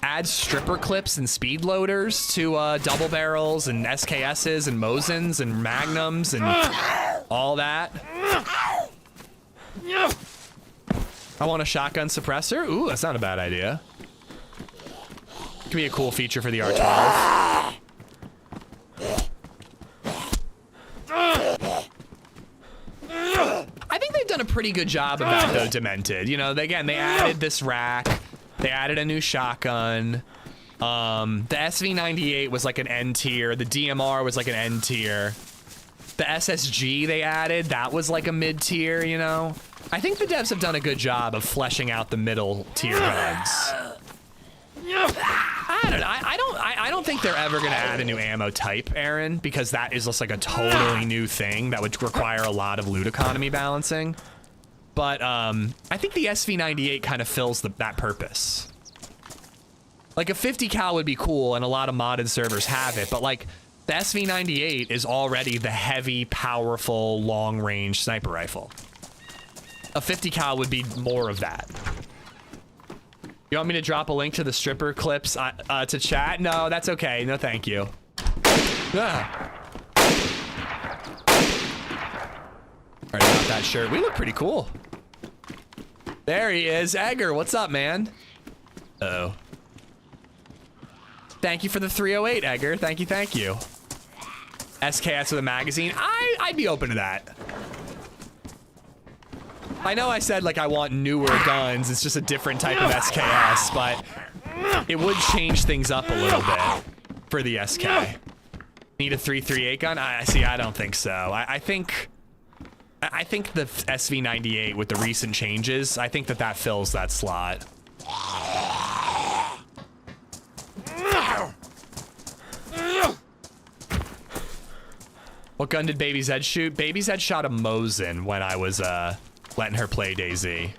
Add stripper clips and speed loaders to double barrels and SKSs and Mosins and Magnums and all that. I want a shotgun suppressor. Ooh, that's not a bad idea. Could be a cool feature for the R12. I think they've done a pretty good job of that, though, Demented. You know, they added this rack. They added a new shotgun. The SV98 was like an N tier. The DMR was like an N tier. The SSG they added, that was like a mid tier, you know? I think the devs have done a good job of fleshing out the middle tier guns. I don't know. I don't think they're ever gonna add a new ammo type, Aaron, because that is just like a totally new thing that would require a lot of loot economy balancing. But I think the SV98 kind of fills that purpose. Like a 50 cal would be cool, and a lot of modded servers have it, but like the SV98 is already the heavy, powerful, long-range sniper rifle. A 50 cal would be more of that. You want me to drop a link to the stripper clips to chat? No, that's okay. No, thank you. Ah. Already got that shirt. We look pretty cool. There he is. Egger, what's up, man? Uh-oh. Thank you for the 308, Egger. Thank you, thank you. SKS with a magazine. I'd be open to that. I know I said like I want newer guns, it's just a different type of SKS, but it would change things up a little bit for the SK. Need a 338 gun? I don't think so. I think the SV98 with the recent changes, I think that fills that slot. What gun did BabyZed shoot? BabyZed shot a Mosin when I was letting her play DayZ.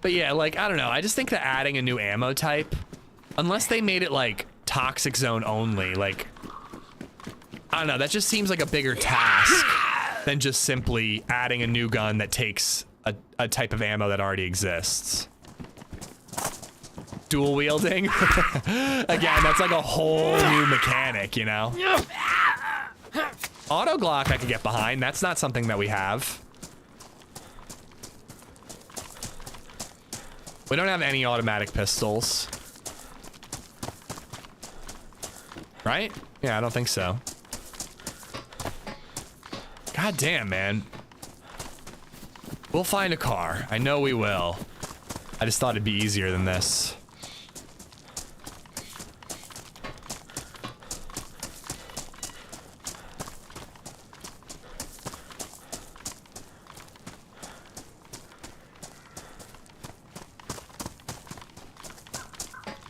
But yeah, like, I don't know. I just think that adding a new ammo type, unless they made it like Toxic Zone only, like, I don't know, that just seems like a bigger task than just simply adding a new gun that takes a type of ammo that already exists. Dual wielding? Again, that's like a whole new mechanic, you know? Auto Glock I could get behind. That's not something that we have. We don't have any automatic pistols. Right? Yeah, I don't think so. God damn, man. We'll find a car. I know we will. I just thought it'd be easier than this.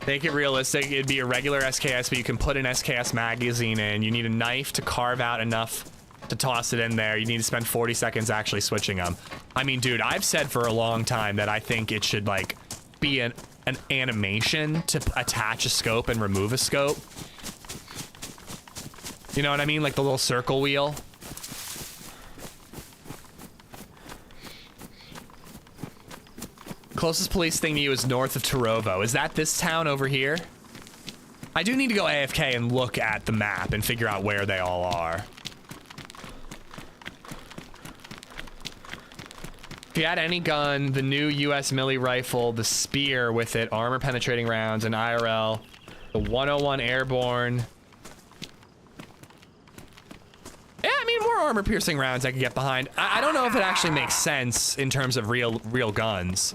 Make it realistic. It'd be a regular SKS, but you can put an SKS magazine in. You need a knife to carve out enough to toss it in there. You need to spend 40 seconds actually switching them. I mean, dude, I've said for a long time that I think it should like be an animation to attach a scope and remove a scope. You know what I mean? Like the little circle wheel. Closest police thing to you is north of Torovo. Is that this town over here? I do need to go AFK and look at the map and figure out where they all are. If you had any gun, the new US Millie rifle, the spear with it, armor penetrating rounds, and IRL, the 101 airborne. Yeah, I mean, more armor piercing rounds I could get behind. I don't know if it actually makes sense in terms of real guns,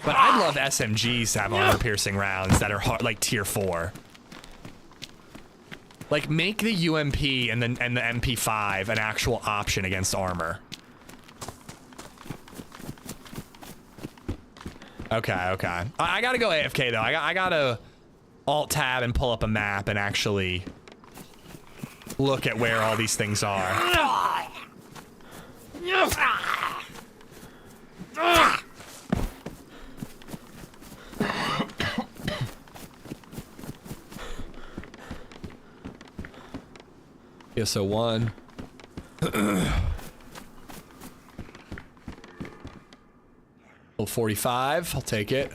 but I'd love SMGs to have armor piercing rounds that are hard, like tier 4. Like make the UMP and the MP5 an actual option against armor. Okay, okay. I gotta go AFK though. I gotta alt tab and pull up a map and actually look at where all these things are. Yeah, so 1. 45, I'll take it.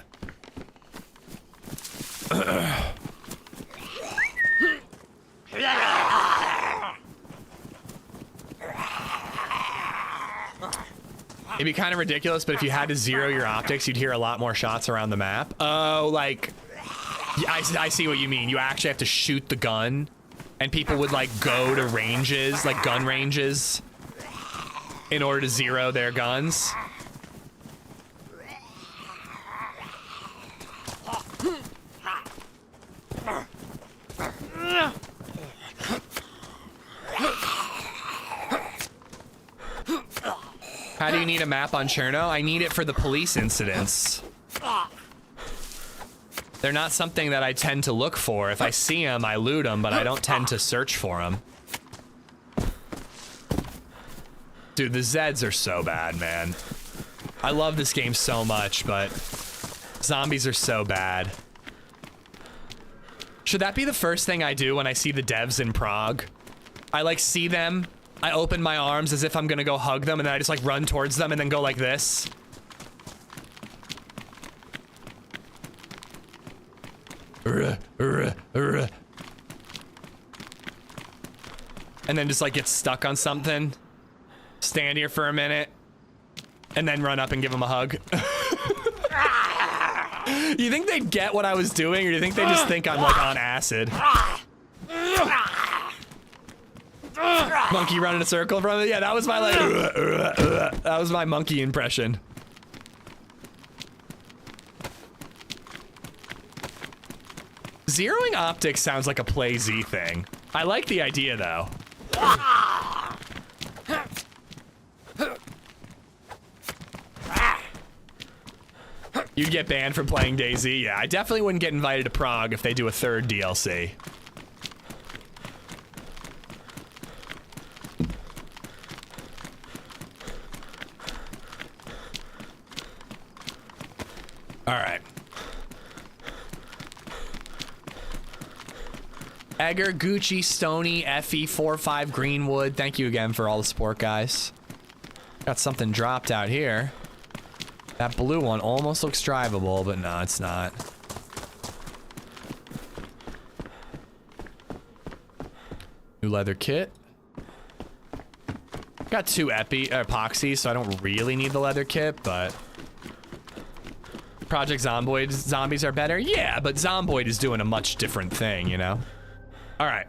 It'd be kind of ridiculous, but if you had to zero your optics, you'd hear a lot more shots around the map. Oh, like, yeah, I see what you mean. You actually have to shoot the gun, and people would like go to ranges, like gun ranges, in order to zero their guns. How do you need a map on Cherno? I need it for the police incidents. They're not something that I tend to look for. If I see them, I loot them, but I don't tend to search for them. Dude, the Zeds are so bad, man. I love this game so much, but zombies are so bad. Should that be the first thing I do when I see the devs in Prague? I like see them, I open my arms as if I'm gonna go hug them, and then I just like run towards them and then go like this. And then just like get stuck on something. Stand here for a minute. And then run up and give them a hug. You think they'd get what I was doing, or do you think they just think I'm like on acid? Monkey running a circle from it? Yeah, that was my like, that was my monkey impression. Zeroing optics sounds like a PlayZ thing. I like the idea though. You'd get banned from playing DayZ? Yeah, I definitely wouldn't get invited to Prague if they do a 3rd DLC. All right. Egger, Gucci, Stony, FE45, Greenwood. Thank you again for all the support, guys. Got something dropped out here. That blue one almost looks drivable, but no, it's not. New leather kit. Got 2 epoxies, so I don't really need the leather kit, but Project Zomboid zombies are better? Yeah, but Zomboid is doing a much different thing, you know? All right.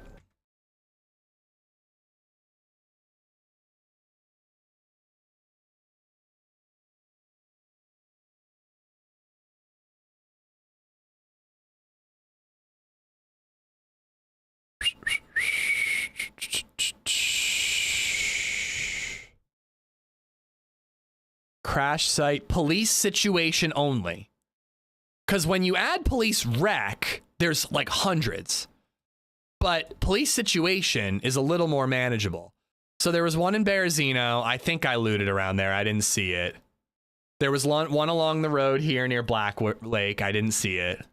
Crash site, police situation only. Because when you add police rec, there's like hundreds. But police situation is a little more manageable. So there was one in Berezino. I think I looted around there. I didn't see it. There was one along the road here near Black Lake. I didn't see it.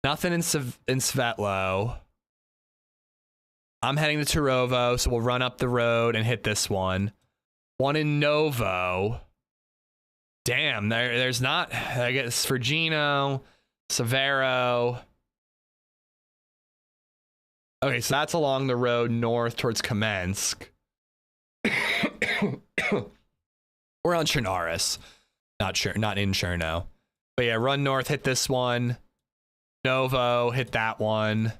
Nothing in Svetlo. I'm heading to Turovo, so we'll run up the road and hit this one. One in Novo. Damn, there's not. I guess Fergino, Severo. Okay, so that's along the road north towards Kamensk. We're on Chernaris. Not in Cherno. But yeah, run north, hit this one. Novo, hit that one.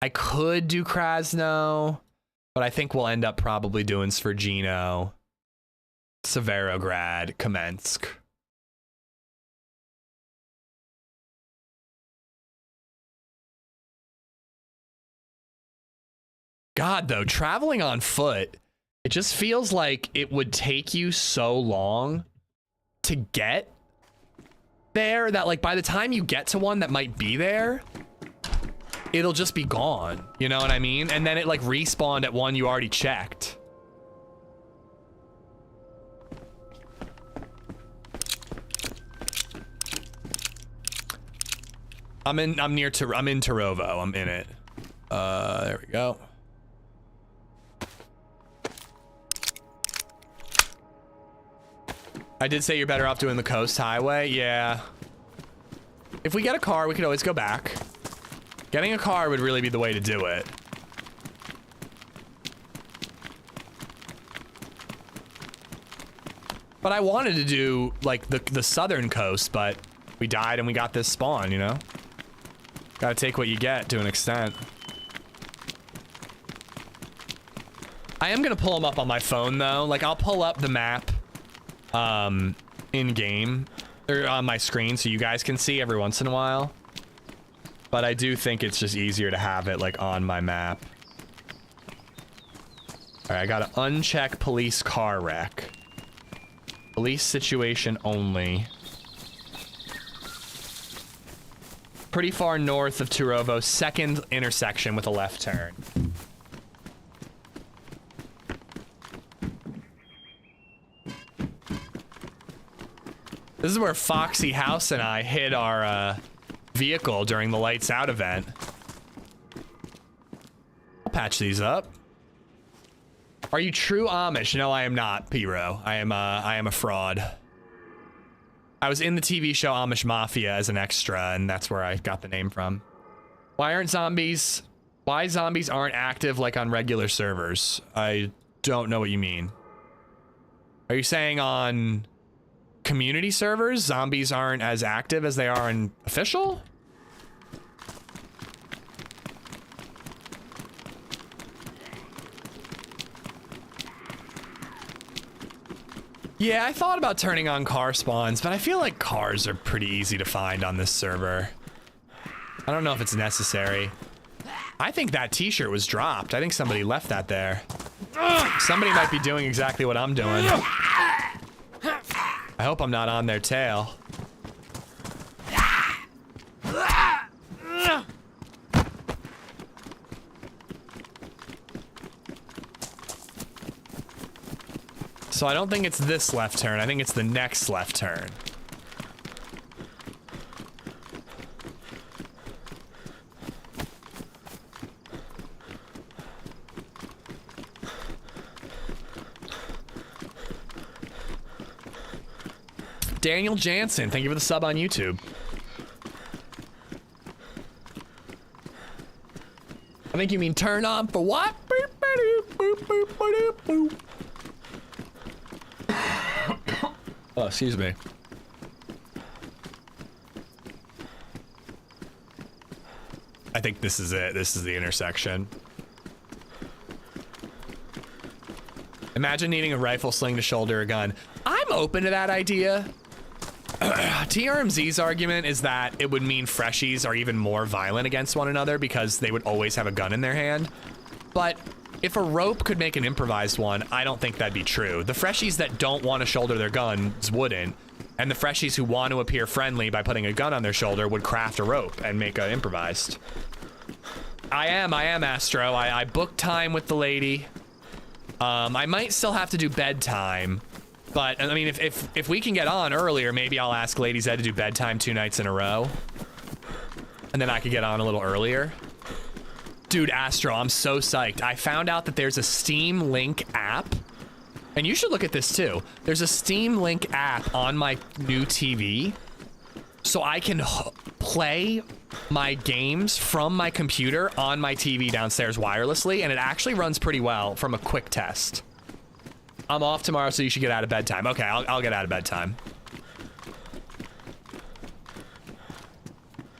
I could do Krasno, but I think we'll end up probably doing Svergino, Severograd, Kamensk. God, though, traveling on foot, it just feels like it would take you so long to get there that, like, by the time you get to one that might be there, it'll just be gone. You know what I mean? And then it, like, respawned at one you already checked. I'm in Turovo. I'm in it. There we go. I did say you're better off doing the coast highway. Yeah. If we get a car, we could always go back. Getting a car would really be the way to do it. But I wanted to do, like, the southern coast, but we died and we got this spawn, you know? Gotta take what you get to an extent. I am gonna pull them up on my phone, though. Like, I'll pull up the map in game or on my screen so you guys can see every once in a while, but I do think it's just easier to have it like on my map. All right, I gotta uncheck police car wreck, police situation only. Pretty far north of Turovo, second intersection with a left turn. This is where Foxy House and I hit our vehicle during the Lights Out event. I'll patch these up. Are you true Amish? No, I am not, Pyro. I am a fraud. I was in the TV show Amish Mafia as an extra, and that's where I got the name from. Why zombies aren't active like on regular servers? I don't know what you mean. Are you saying on community servers, zombies aren't as active as they are in official? Yeah, I thought about turning on car spawns, but I feel like cars are pretty easy to find on this server. I don't know if it's necessary. I think that t-shirt was dropped. I think somebody left that there. Somebody might be doing exactly what I'm doing. I hope I'm not on their tail. So I don't think it's this left turn. I think it's the next left turn. Daniel Jansen, thank you for the sub on YouTube. I think you mean turn on for what? Oh, excuse me. I think this is it. This is the intersection. Imagine needing a rifle sling to shoulder a gun. I'm open to that idea. TRMZ's argument is that it would mean freshies are even more violent against one another because they would always have a gun in their hand. But if a rope could make an improvised one, I don't think that'd be true. The freshies that don't want to shoulder their guns wouldn't, and the freshies who want to appear friendly by putting a gun on their shoulder would craft a rope and make an improvised. I am Astro. I booked time with the lady. I might still have to do bedtime, but I mean, if we can get on earlier, maybe I'll ask LadyZed to do bedtime 2 nights in a row, and then I could get on a little earlier. Dude, Astro, I'm so psyched. I found out that there's a Steam Link app, and you should look at this too. There's a Steam Link app on my new TV, so I can play my games from my computer on my TV downstairs wirelessly, and it actually runs pretty well from a quick test. I'm off tomorrow, so you should get out of bedtime. Okay, I'll get out of bedtime.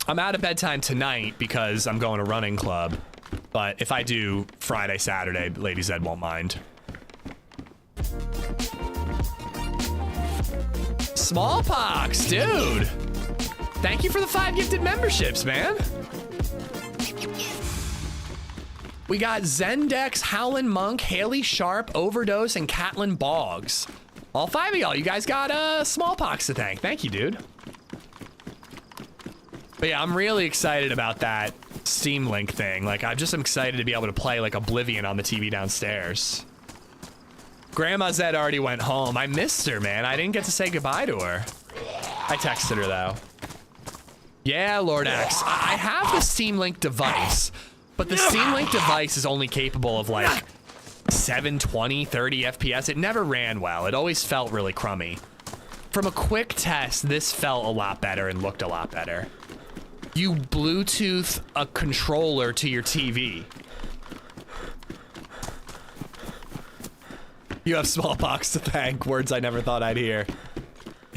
I'm out of bedtime tonight because I'm going to running club, but if I do Friday, Saturday, LadyZed won't mind. Smallpox, dude! Thank you for the 5 gifted memberships, man. We got Zendex, Howlin' Monk, Haley Sharp, Overdose, and Catlin Boggs. All 5 of y'all, you guys got smallpox to thank. Thank you, dude. But yeah, I'm really excited about that Steam Link thing. Like, I'm excited to be able to play like Oblivion on the TV downstairs. Grandma Zed already went home. I missed her, man. I didn't get to say goodbye to her. I texted her though. Yeah, Lord X. I have the Steam Link device, but the Steam Link device is only capable of like 720, 30 FPS. It never ran well. It always felt really crummy. From a quick test, this felt a lot better and looked a lot better. You Bluetooth a controller to your TV. You have smallpox to thank. Words I never thought I'd hear.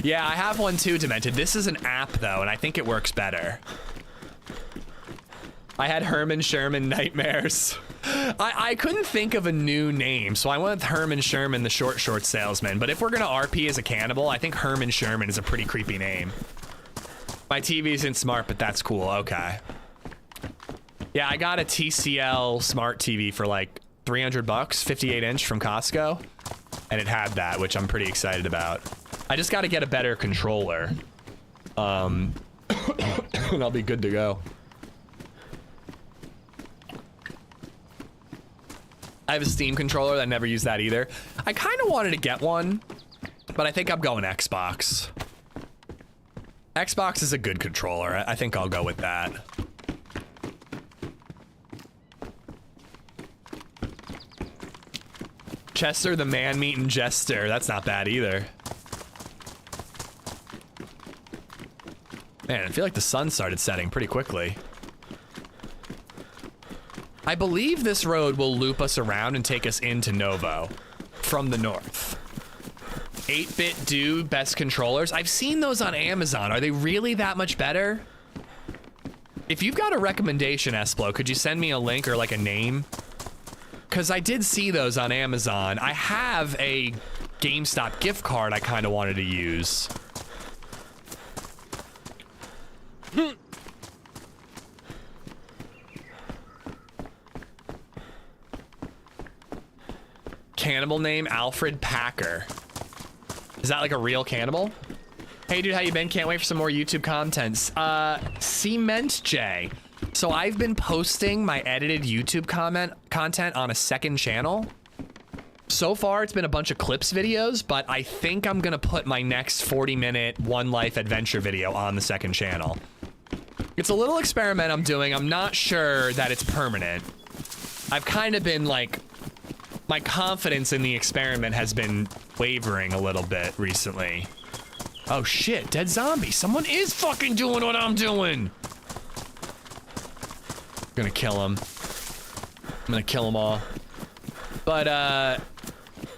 Yeah, I have one too, Demented. This is an app though, and I think it works better. I had Herman Sherman nightmares. I couldn't think of a new name, so I went with Herman Sherman, the short salesman. But if we're gonna RP as a cannibal, I think Herman Sherman is a pretty creepy name. My TV isn't smart, but that's cool. Okay. Yeah, I got a TCL smart TV for like 300 bucks, 58 inch from Costco, and it had that, which I'm pretty excited about. I just got to get a better controller, and I'll be good to go. I have a Steam controller. I never used that either. I kind of wanted to get one, but I think I'm going Xbox. Xbox is a good controller. I think I'll go with that. Chester the man-meeting jester. That's not bad either. Man, I feel like the sun started setting pretty quickly. I believe this road will loop us around and take us into Novo from the north. 8-bit do best controllers. I've seen those on Amazon. Are they really that much better? If you've got a recommendation, Esplo, could you send me a link or like a name? Because I did see those on Amazon. I have a GameStop gift card I kind of wanted to use. Cannibal name, Alfred Packer. Is that like a real cannibal? Hey dude, how you been? Can't wait for some more YouTube content. Cement J. So I've been posting my edited YouTube content on a second channel. So far, it's been a bunch of clips videos, but I think I'm gonna put my next 40-minute One Life adventure video on the second channel. It's a little experiment I'm doing. I'm not sure that it's permanent. I've kind of been like, my confidence in the experiment has been wavering a little bit recently. Oh shit, dead zombie. Someone is fucking doing what I'm doing. I'm gonna kill him. I'm gonna kill them all. But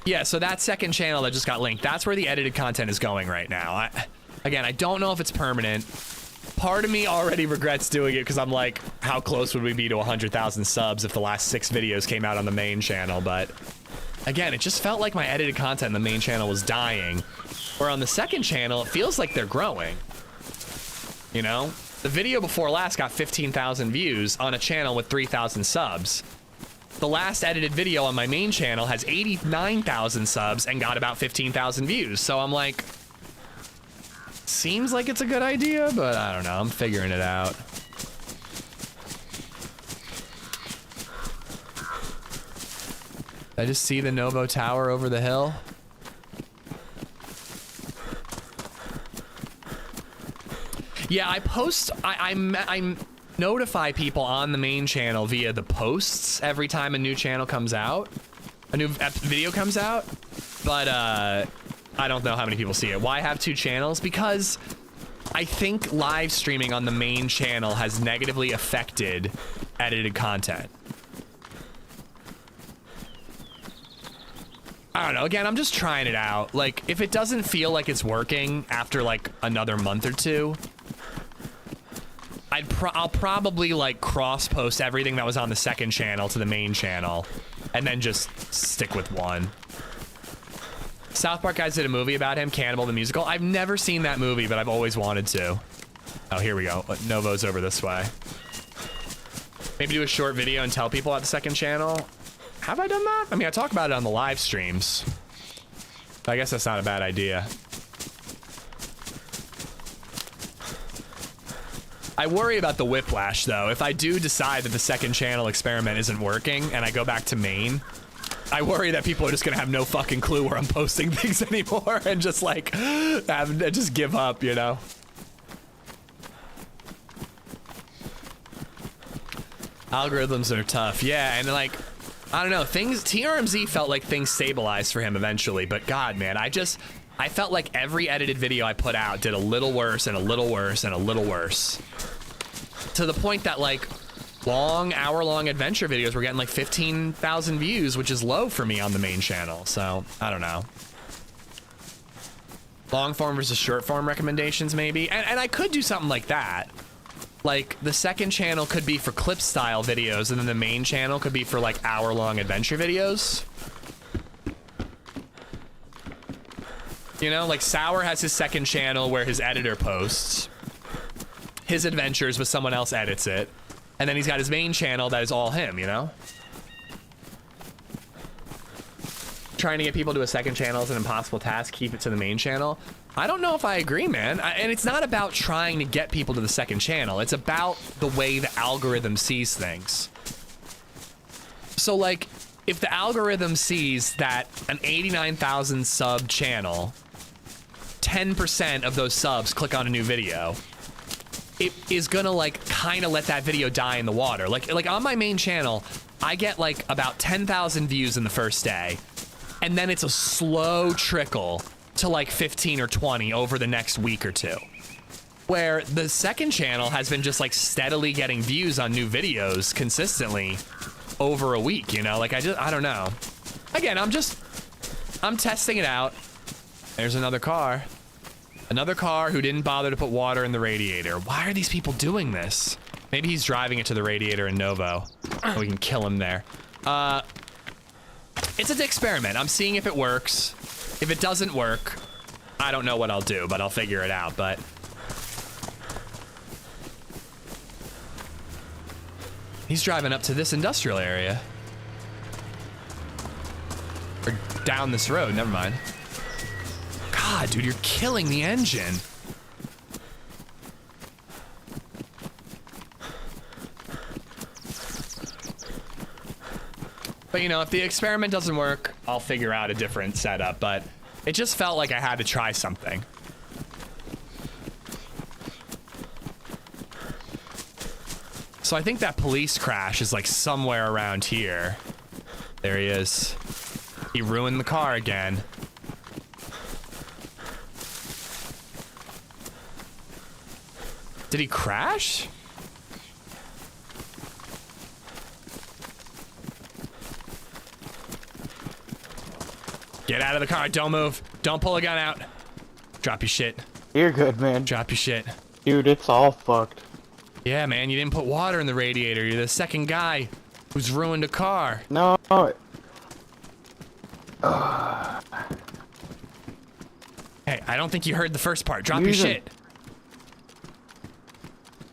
yeah, so that second channel that just got linked, that's where the edited content is going right now. Again, I don't know if it's permanent. Part of me already regrets doing it because I'm like, how close would we be to 100,000 subs if the last 6 videos came out on the main channel? But again, it just felt like my edited content on the main channel was dying. Where on the second channel, it feels like they're growing. You know? The video before last got 15,000 views on a channel with 3,000 subs. The last edited video on my main channel has 89,000 subs and got about 15,000 views. So I'm like, seems like it's a good idea, but I don't know. I'm figuring it out. I just see the Novo Tower over the hill. Yeah, I post, I notify people on the main channel via the posts every time a new channel comes out, a new video comes out, but I don't know how many people see it. Why have two channels? Because I think live streaming on the main channel has negatively affected edited content. I don't know, again, I'm just trying it out. Like, if it doesn't feel like it's working after like another month or two, I'll probably like cross-post everything that was on the second channel to the main channel, and then just stick with one. South Park guys did a movie about him, Cannibal the Musical. I've never seen that movie, but I've always wanted to. Oh, here we go. Novo's over this way. Maybe do a short video and tell people at the second channel. Have I done that? I mean, I talk about it on the live streams. But I guess that's not a bad idea. I worry about the whiplash, though. If I do decide that the second channel experiment isn't working and I go back to main, I worry that people are just gonna have no fucking clue where I'm posting things anymore and just like, just give up, you know? Algorithms are tough, yeah, and like, I don't know, TRMZ felt like things stabilized for him eventually, but God, man, I felt like every edited video I put out did a little worse and a little worse and a little worse. To the point that like long, hour-long adventure videos were getting like 15,000 views, which is low for me on the main channel, so I don't know. Long form versus short form recommendations maybe, and I could do something like that. Like the second channel could be for clip style videos and then the main channel could be for like hour-long adventure videos. You know, like Sour has his second channel where his editor posts his adventures, but someone else edits it. And then he's got his main channel that is all him, you know? Trying to get people to a second channel is an impossible task. Keep it to the main channel. I don't know if I agree, man. And it's not about trying to get people to the second channel. It's about the way the algorithm sees things. So like, if the algorithm sees that an 89,000 sub channel, 10% of those subs click on a new video, it is gonna like kind of let that video die in the water. Like on my main channel, I get like about 10,000 views in the first day, and then it's a slow trickle to like 15 or 20 over the next week or two. Where the second channel has been just like steadily getting views on new videos consistently over a week, you know? Like I don't know. Again, I'm testing it out. There's another car. Another car who didn't bother to put water in the radiator. Why are these people doing this? Maybe he's driving it to the radiator in Novo. We can kill him there. It's an experiment. I'm seeing if it works. If it doesn't work, I don't know what I'll do, but I'll figure it out. But he's driving up to this industrial area. Or down this road, never mind. God, dude, you're killing the engine. But you know, if the experiment doesn't work, I'll figure out a different setup, but it just felt like I had to try something. So I think that police crash is like somewhere around here. There he is. He ruined the car again. Did he crash? Get out of the car, don't move. Don't pull a gun out. Drop your shit. You're good, man. Drop your shit. Dude, it's all fucked. Yeah, man, you didn't put water in the radiator. You're the second guy who's ruined a car. No. Hey, I don't think you heard the first part. Drop your shit.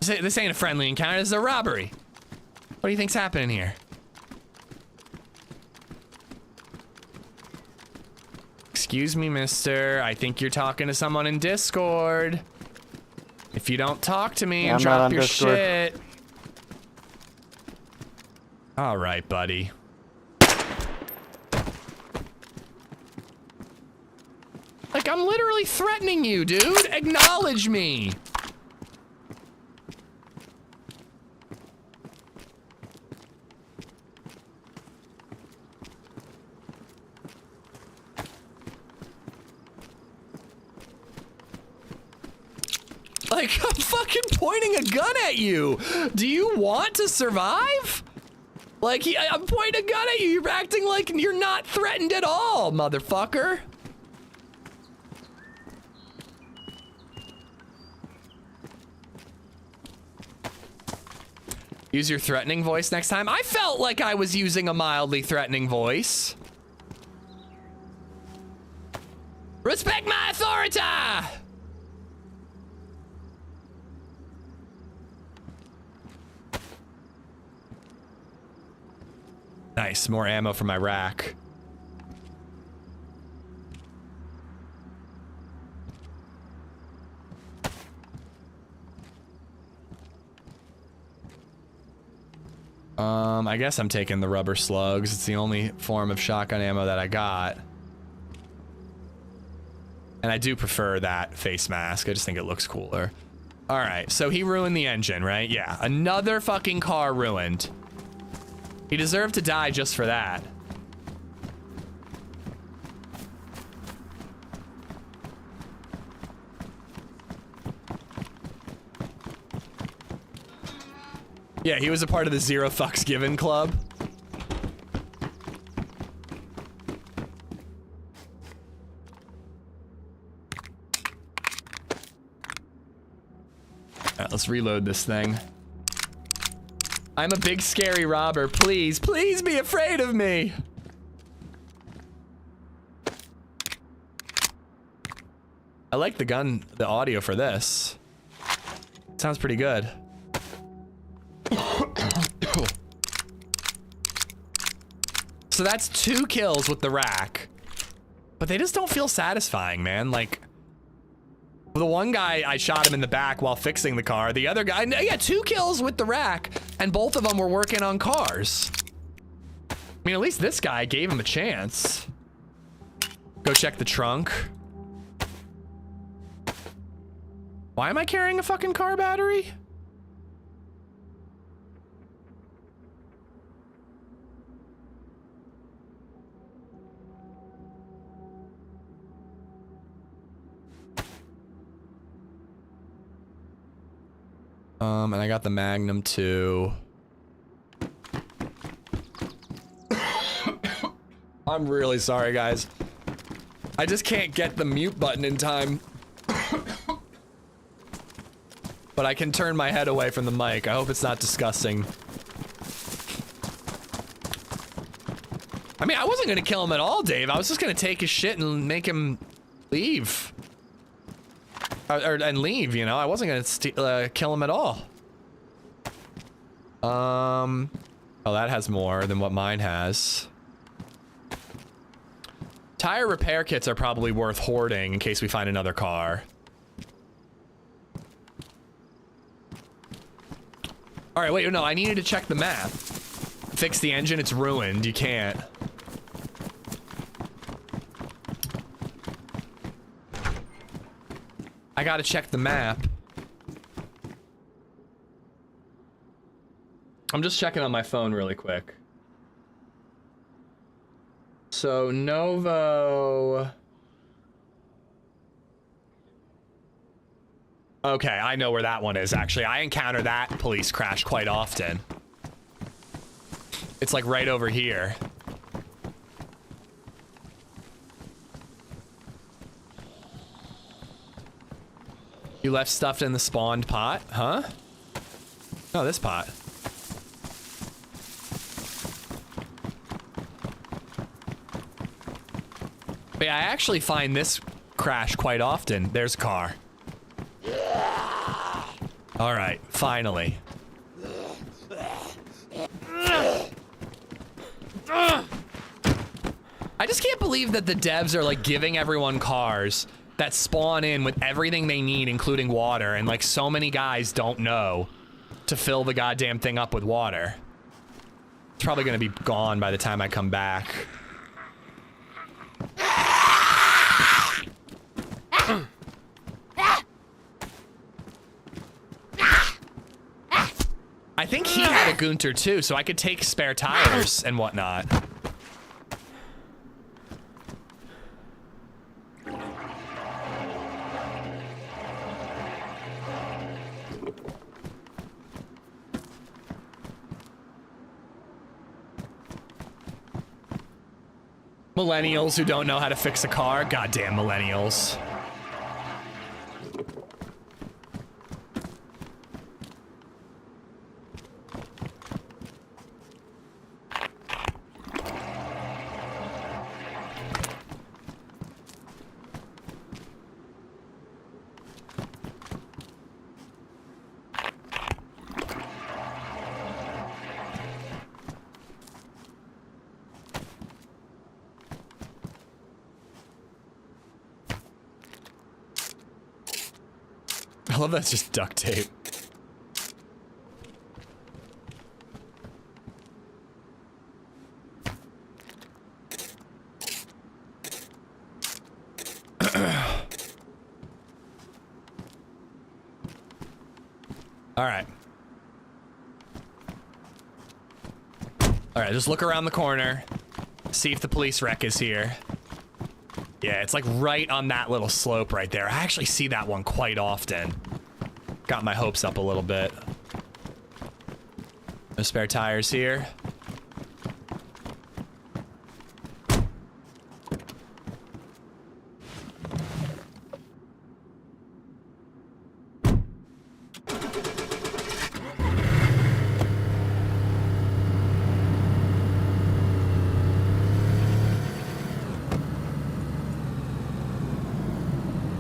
This ain't a friendly encounter, this is a robbery. What do you think's happening here? Excuse me, mister. I think you're talking to someone in Discord. If you don't talk to me and drop your shit. All right, buddy. literally threatening you, dude. Acknowledge me. Like, I'm fucking pointing a gun at you. Do you want to survive? Like, I'm pointing a gun at you. You're acting like you're not threatened at all, motherfucker. Use your threatening voice next time. I felt like I was using a mildly threatening voice. Respect my authority! Nice, more ammo for my rack. I guess I'm taking the rubber slugs. It's the only form of shotgun ammo that I got. And I do prefer that face mask. I just think it looks cooler. All right, so he ruined the engine, right? Yeah, another fucking car ruined. He deserved to die just for that. Yeah, he was a part of the Zero Fucks Given Club. Alright, let's reload this thing. I'm a big scary robber. Please, please be afraid of me. I like the audio for this. Sounds pretty good. So that's 2 kills with the rack. But they just don't feel satisfying, man. Like, the one guy, I shot him in the back while fixing the car. The other guy, yeah, 2 kills with the rack, and both of them were working on cars. I mean, at least this guy gave him a chance. Go check the trunk. Why am I carrying a fucking car battery? And I got the Magnum too. I'm really sorry, guys. I just can't get the mute button in time. But I can turn my head away from the mic. I hope it's not disgusting. I mean, I wasn't gonna kill him at all, Dave. I was just gonna take his shit and make him leave. And leave, you know? I wasn't gonna kill him at all. Oh, that has more than what mine has. Tire repair kits are probably worth hoarding in case we find another car. All right, wait, no, I needed to check the map. Fix the engine, it's ruined, you can't. I gotta check the map. I'm just checking on my phone really quick. So, Novo... Okay, I know where that one is, actually. I encounter that police crash quite often. It's like right over here. You left stuff in the spawned pot, huh? No, this pot. But yeah, I actually find this crash quite often. There's a car. All right, finally. I just can't believe that the devs are like giving everyone cars that spawn in with everything they need, including water, and like so many guys don't know to fill the goddamn thing up with water. It's probably gonna be gone by the time I come back. I think he had a Gunter too, so I could take spare tires and whatnot. Millennials who don't know how to fix a car. Goddamn millennials. I love that's just duct tape. All right. All right, just look around the corner. See if the police wreck is here. Yeah, it's like right on that little slope right there. I actually see that one quite often. Got my hopes up a little bit. No spare tires here.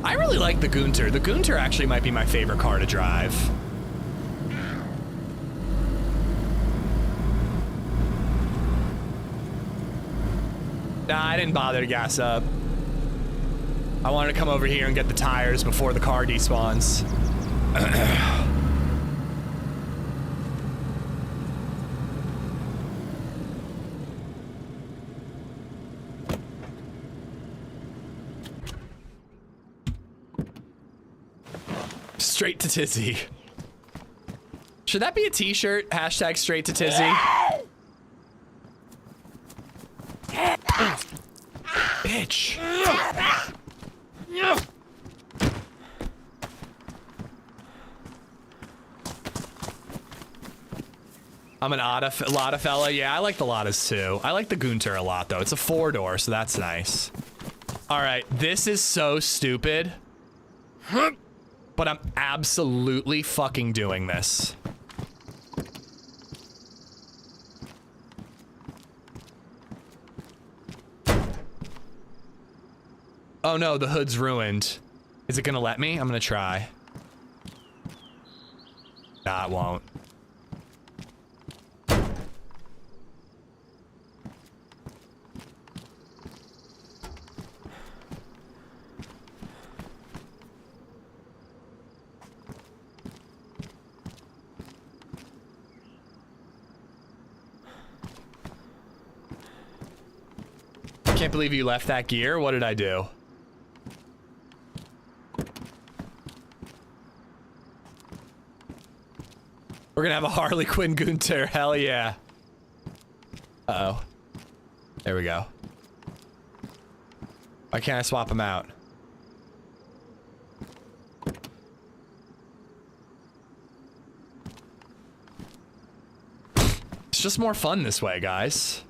I really like the Gunter. The Gunter actually might be my favorite car to drive. Nah, I didn't bother to gas up. I wanted to come over here and get the tires before the car despawns. Straight to Tizzy. Should that be a t-shirt? Hashtag straight to Tizzy. Bitch. I'm an Lotta fella. Yeah, I like the Lottas too. I like the Gunter a lot though. It's a 4-door, so that's nice. All right, this is so stupid. But I'm absolutely fucking doing this. Oh no, the hood's ruined. Is it gonna let me? I'm gonna try. Nah, it won't. Can't believe you left that gear. What did I do? We're gonna have a Harley Quinn Gunter. Hell yeah. Uh-oh. There we go. Why can't I swap them out? It's just more fun this way, guys.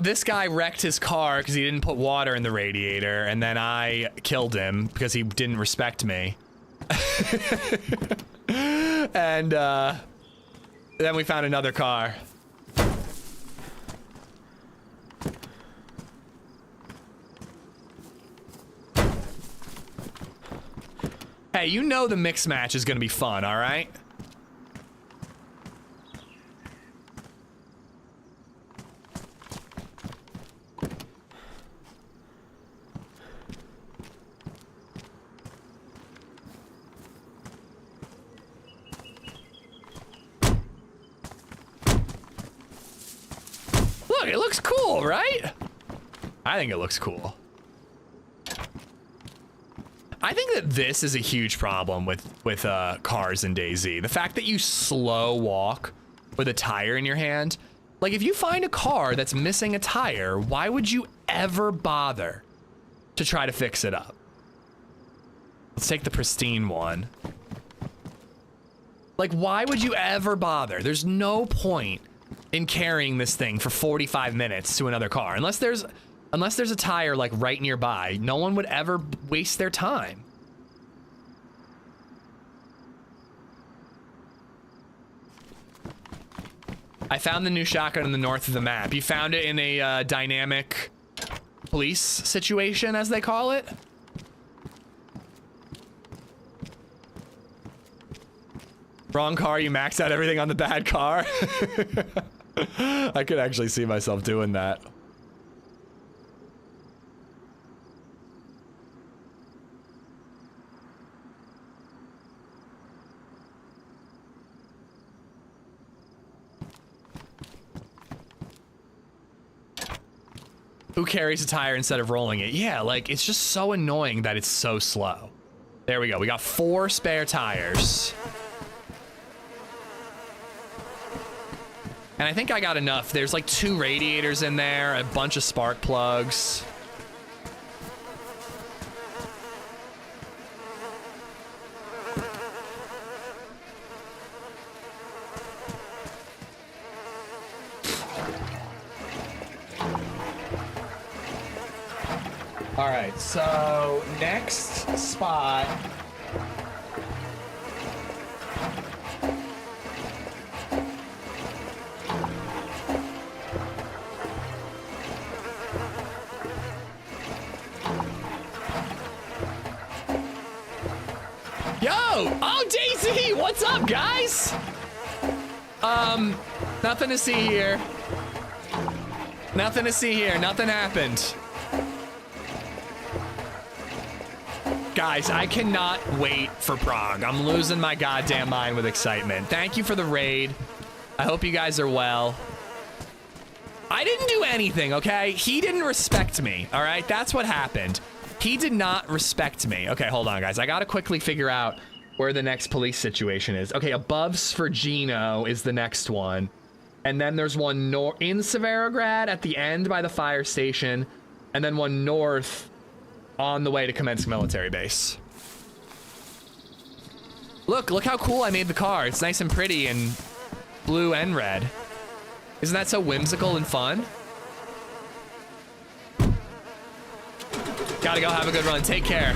This guy wrecked his car because he didn't put water in the radiator, and then I killed him because he didn't respect me. And then we found another car. Hey, you know the mix match is gonna be fun, all right? Look, it looks cool, right? I think it looks cool. I think that this is a huge problem with cars in DayZ. The fact that you slow walk with a tire in your hand. Like, if you find a car that's missing a tire, why would you ever bother to try to fix it up? Let's take the pristine one. Like, why would you ever bother? There's no point in carrying this thing for 45 minutes to another car. Unless there's a tire, like, right nearby, no one would ever waste their time. I found the new shotgun in the north of the map. You found it in a dynamic police situation, as they call it. Wrong car, you maxed out everything on the bad car. I could actually see myself doing that. Who carries a tire instead of rolling it? Yeah, like, it's just so annoying that it's so slow. There we go. We got 4 spare tires. And I think I got enough. There's like 2 radiators in there, a bunch of spark plugs. All right, so next spot. Yo! Oh, DayZ! What's up, guys? Nothing to see here. Nothing to see here. Nothing happened. Guys, I cannot wait for Prague. I'm losing my goddamn mind with excitement. Thank you for the raid. I hope you guys are well. I didn't do anything, okay? He didn't respect me, all right? That's what happened. He did not respect me. Okay, hold on, guys. I gotta quickly figure out where the next police situation is. Okay, above Svergino is the next one. And then there's one in Severograd at the end by the fire station. And then one north on the way to Kamensk military base. Look how cool I made the car. It's nice and pretty in blue and red. Isn't that so whimsical and fun? Gotta go, have a good run. Take care.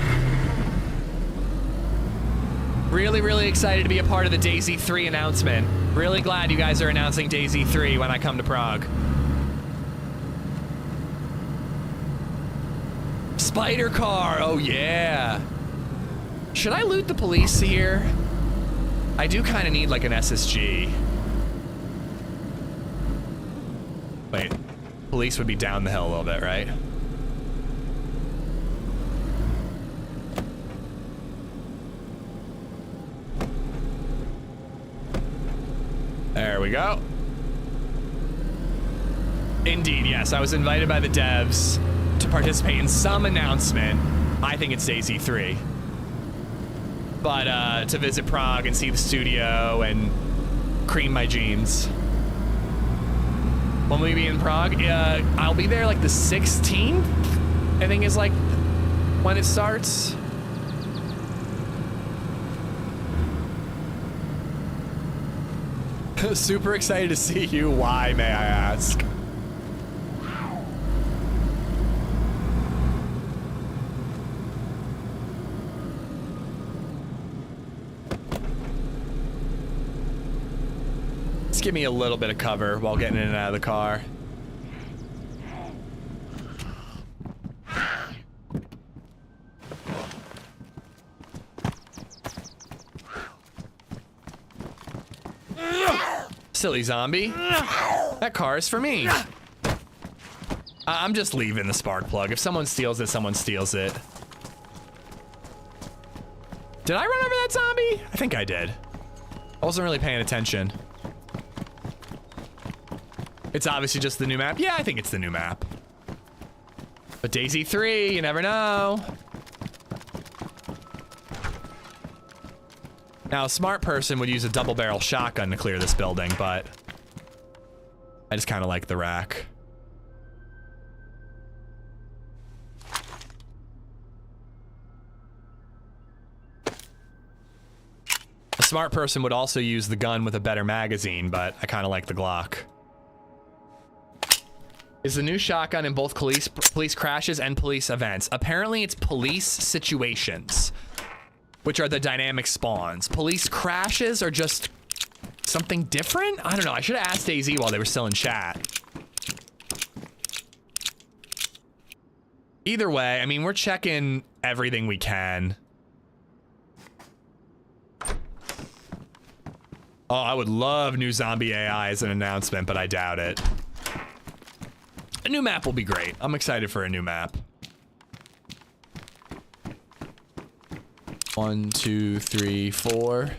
Really, really excited to be a part of the DayZ 3 announcement. Really glad you guys are announcing DayZ 3 when I come to Prague. Spider car, oh yeah. Should I loot the police here? I do kind of need like an SSG. Wait, police would be down the hill a little bit, right? There we go. Indeed, yes, I was invited by the devs to participate in some announcement. I think it's DayZ 3. But to visit Prague and see the studio and cream my jeans. When will we be in Prague? I'll be there like the 16th, I think is like when it starts. Super excited to see you. Why, may I ask? Just give me a little bit of cover while getting in and out of the car. Silly zombie. That car is for me. I'm just leaving the spark plug. If someone steals it, someone steals it. Did I run over that zombie? I think I did. I wasn't really paying attention. It's obviously just the new map. Yeah, I think it's the new map. But DayZ 3, you never know. Now, a smart person would use a double barrel shotgun to clear this building, but I just kind of like the rack. A smart person would also use the gun with a better magazine, but I kind of like the Glock. Is the new shotgun in both police crashes and police events? Apparently it's police situations, which are the dynamic spawns. Police crashes are just something different? I don't know. I should have asked DayZ while they were still in chat. Either way, I mean, we're checking everything we can. Oh, I would love new zombie AI as an announcement, but I doubt it. A new map will be great. I'm excited for a new map. 1, 2, 3, 4.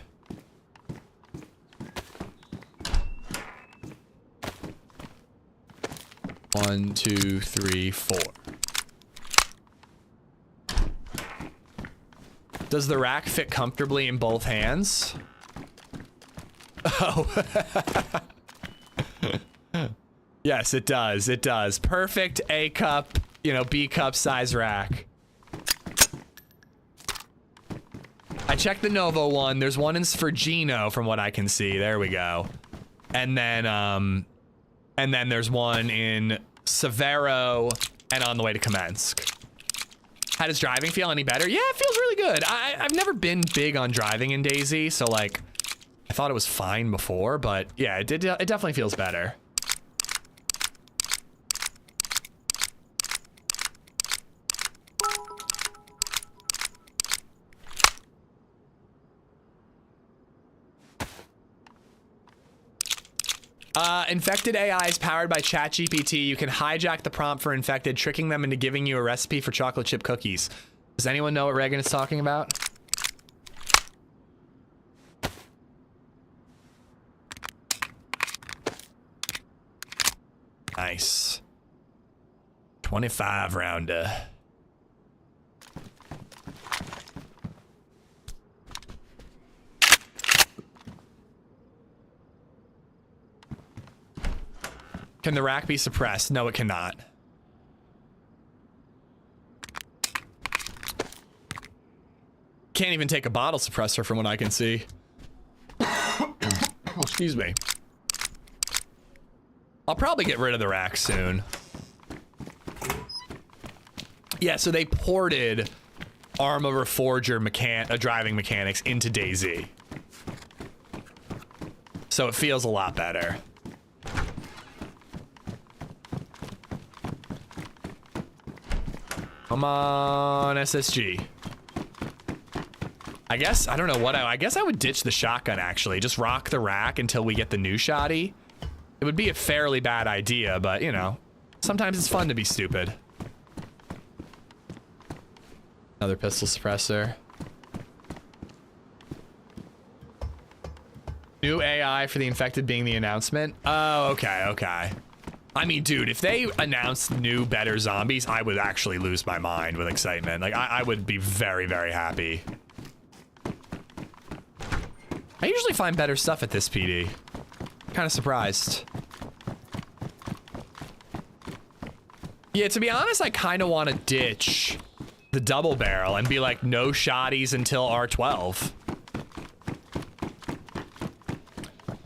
One, 2, 3, 4. Does the rack fit comfortably in both hands? Oh. Yes, it does. It does. Perfect A cup, you know, B cup size rack. I checked the Novo one. There's one in Svergino from what I can see. There we go. And then there's one in Severo and on the way to Kamensk. How does driving feel? Any better? Yeah, it feels really good. I've never been big on driving in DayZ, so like, I thought it was fine before, but yeah, it definitely feels better. Infected AI is powered by ChatGPT. You can hijack the prompt for infected, tricking them into giving you a recipe for chocolate chip cookies. Does anyone know what Reagan is talking about? Nice. 25 rounder. Can the rack be suppressed? No, it cannot. Can't even take a bottle suppressor from what I can see. Excuse me. I'll probably get rid of the rack soon. Yeah, so they ported Arma Reforger driving mechanics into DayZ. So it feels a lot better. Come on, SSG. I guess, I don't know what I guess I would ditch the shotgun actually. Just rock the rack until we get the new shotty. It would be a fairly bad idea, but you know, sometimes it's fun to be stupid. Another pistol suppressor. New AI for the infected being the announcement. Oh, okay, okay. I mean, dude, if they announced new, better zombies, I would actually lose my mind with excitement. Like, I would be very, very happy. I usually find better stuff at this PD. Kind of surprised. Yeah, to be honest, I kind of want to ditch the double barrel and be like, no shotties until R12.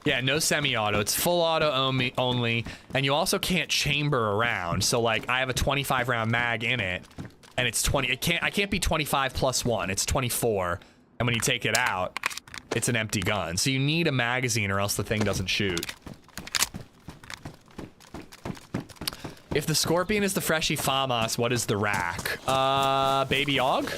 Yeah, no semi-auto. It's full auto only, and you also can't chamber around. So like, I have a 25 round mag in it, and it's 20. I can't be 25 plus 1. It's 24, and when you take it out, it's an empty gun. So you need a magazine, or else the thing doesn't shoot. If the Scorpion is the Freshie FAMAS, what is the rack? Baby Og?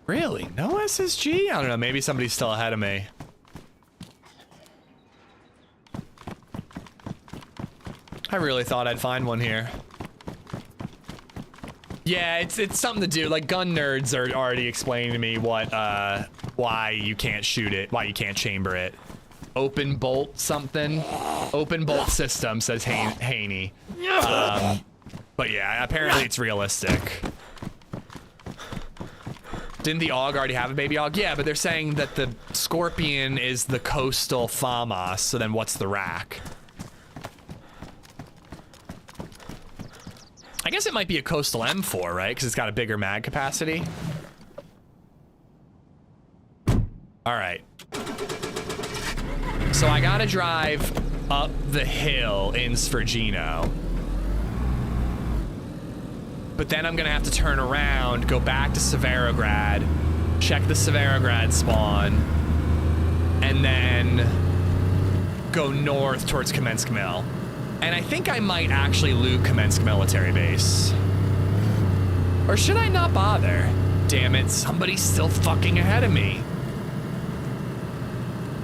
Really? No SSG? I don't know. Maybe somebody's still ahead of me. I really thought I'd find one here. Yeah, it's something to do. Like, gun nerds are already explaining to me what, why you can't shoot it, why you can't chamber it. Open bolt something. Open bolt system, says Haney. But yeah, apparently it's realistic. Didn't the AUG already have a baby AUG? Yeah, but they're saying that the Scorpion is the coastal FAMAS, so then what's the rack? I guess it might be a coastal M4, right? Because it's got a bigger mag capacity. All right. So I gotta drive up the hill in Svergino. But then I'm gonna have to turn around, go back to Severograd, check the Severograd spawn, and then go north towards Kamensk Mill. And I think I might actually loot Kamensk military base. Or should I not bother? Damn it, somebody's still fucking ahead of me.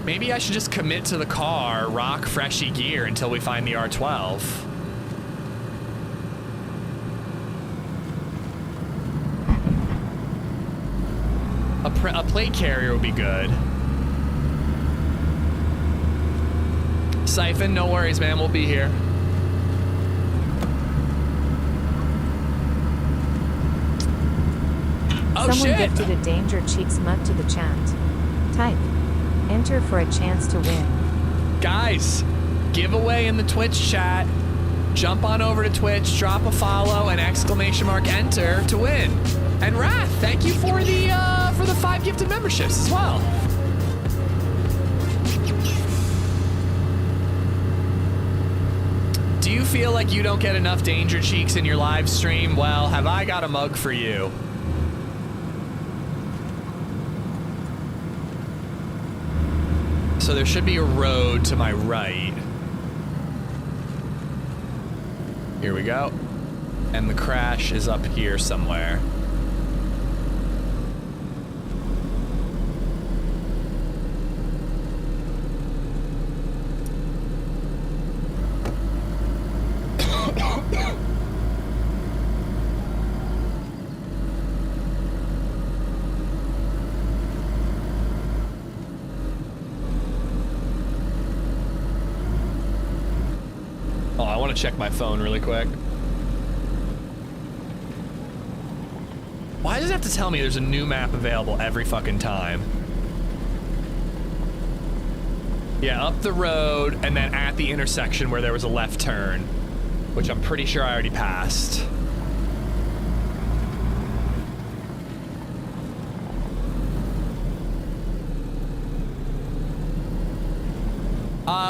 Maybe I should just commit to the car, rock freshy gear until we find the R12. A plate carrier would be good. Siphon, no worries, man, we'll be here. Oh, Someone shit. gifted a Danger Cheeks mug to the chat. Type. Enter for a chance to win. Guys, giveaway in the Twitch chat. Jump on over to Twitch, drop a follow, and exclamation mark enter to win. And Wrath, thank you for the 5 gifted memberships as well. Do you feel like you don't get enough Danger Cheeks in your live stream? Well, have I got a mug for you? So there should be a road to my right. Here we go. And the crash is up here somewhere. Oh, I want to check my phone really quick. Why does it have to tell me there's a new map available every fucking time? Yeah, up the road and then at the intersection where there was a left turn, which I'm pretty sure I already passed.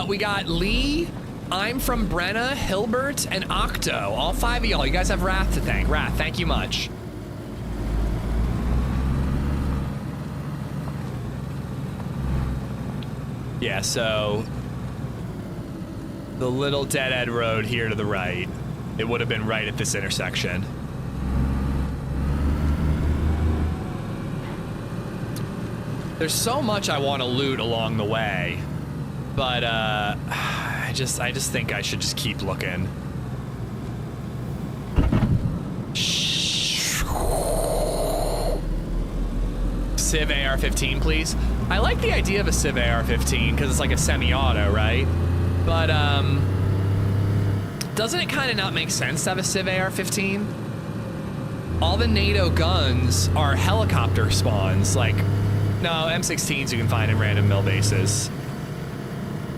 We got Lee, I'm from Brenna, Hilbert, and Octo. All 5 of y'all. You guys have Wrath to thank. Wrath, thank you much. Yeah, so the little dead-end road here to the right, it would have been right at this intersection. There's so much I want to loot along the way, but I just think I should just keep looking. Civ AR-15, please. I like the idea of a Civ AR-15 because it's like a semi-auto, right? But doesn't it kind of not make sense to have a Civ AR-15? All the NATO guns are helicopter spawns. Like, no, M16s you can find in random mill bases.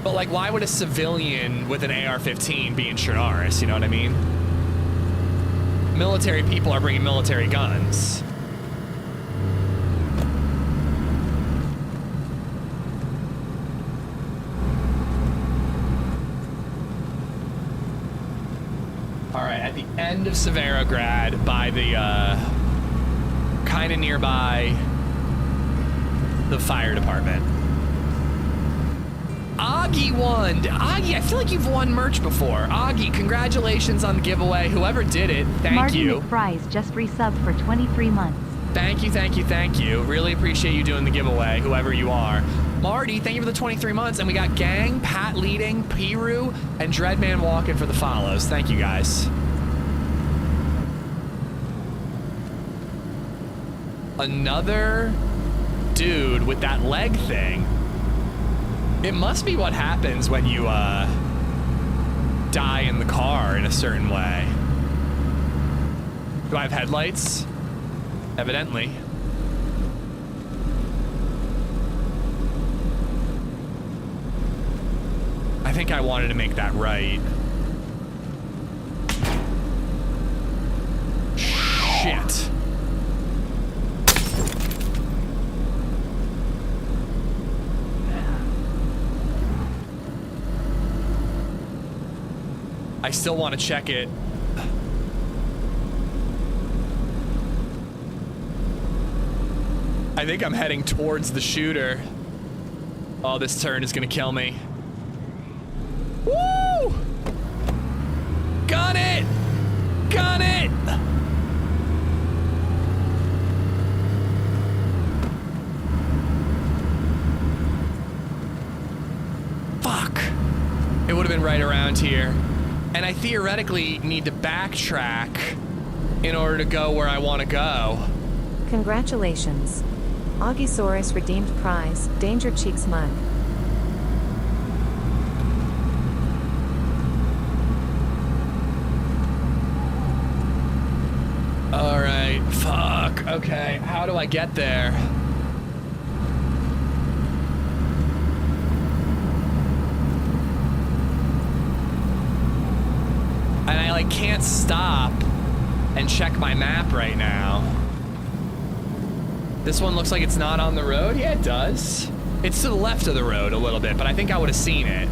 But like, why would a civilian with an AR-15 be in Chernarus? You know what I mean? Military people are bringing military guns. All right, at the end of Severograd, by the, kind of nearby the fire department. Augie won. Augie, I feel like you've won merch before. Augie, congratulations on the giveaway. Whoever did it, thank Marty you. McFries just resubbed for 23 months. Thank you, thank you, thank you. Really appreciate you doing the giveaway, whoever you are. Marty, thank you for the 23 months. And we got Gang, Pat leading, Piru, and Dreadman walking for the follows. Thank you, guys. Another dude with that leg thing. It must be what happens when you die in the car in a certain way. Do I have headlights? Evidently. I think I wanted to make that right. Shit. I still want to check it. I think I'm heading towards the shooter. Oh, this turn is gonna kill me. Woo! Gun it! Gun it! Fuck. It would have been right around here. And I theoretically need to backtrack in order to go where I want to go. Congratulations. Augisaurus redeemed prize, Danger Cheeks mug. Alright, fuck. Okay, how do I get there? And I like can't stop and check my map right now. This one looks like it's not on the road. Yeah, it does. It's to the left of the road a little bit, but I think I would have seen it.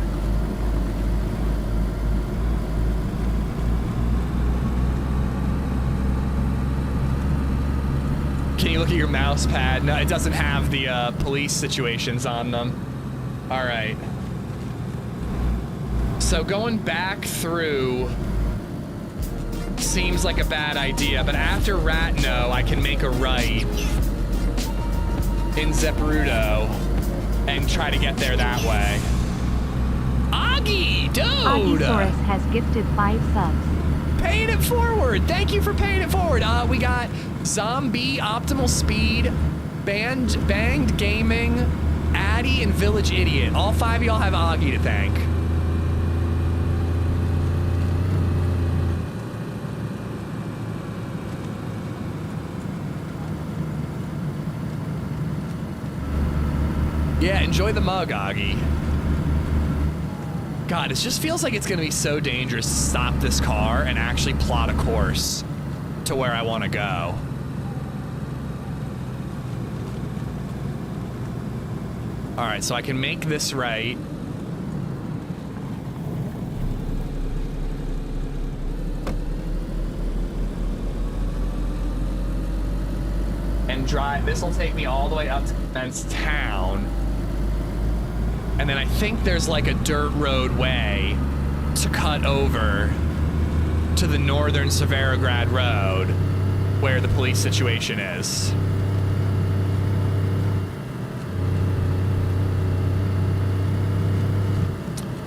Can you look at your mouse pad? No, it doesn't have the police situations on them. All right. So going back through seems like a bad idea, but after Ratno, I can make a right in Zeprudo and try to get there that way. Augie, dude! Augisaurus has gifted 5 subs. Paying it forward. Thank you for paying it forward. We got Zombie, Optimal Speed, Banged Gaming, Addy, and Village Idiot. All 5 of y'all have Augie to thank. Yeah, enjoy the mug, Augie. God, it just feels like it's gonna be so dangerous to stop this car and actually plot a course to where I want to go. All right, so I can make this right. And drive, this will take me all the way up to Fence Town. And then I think there's like a dirt road way to cut over to the northern Severograd Road where the police situation is.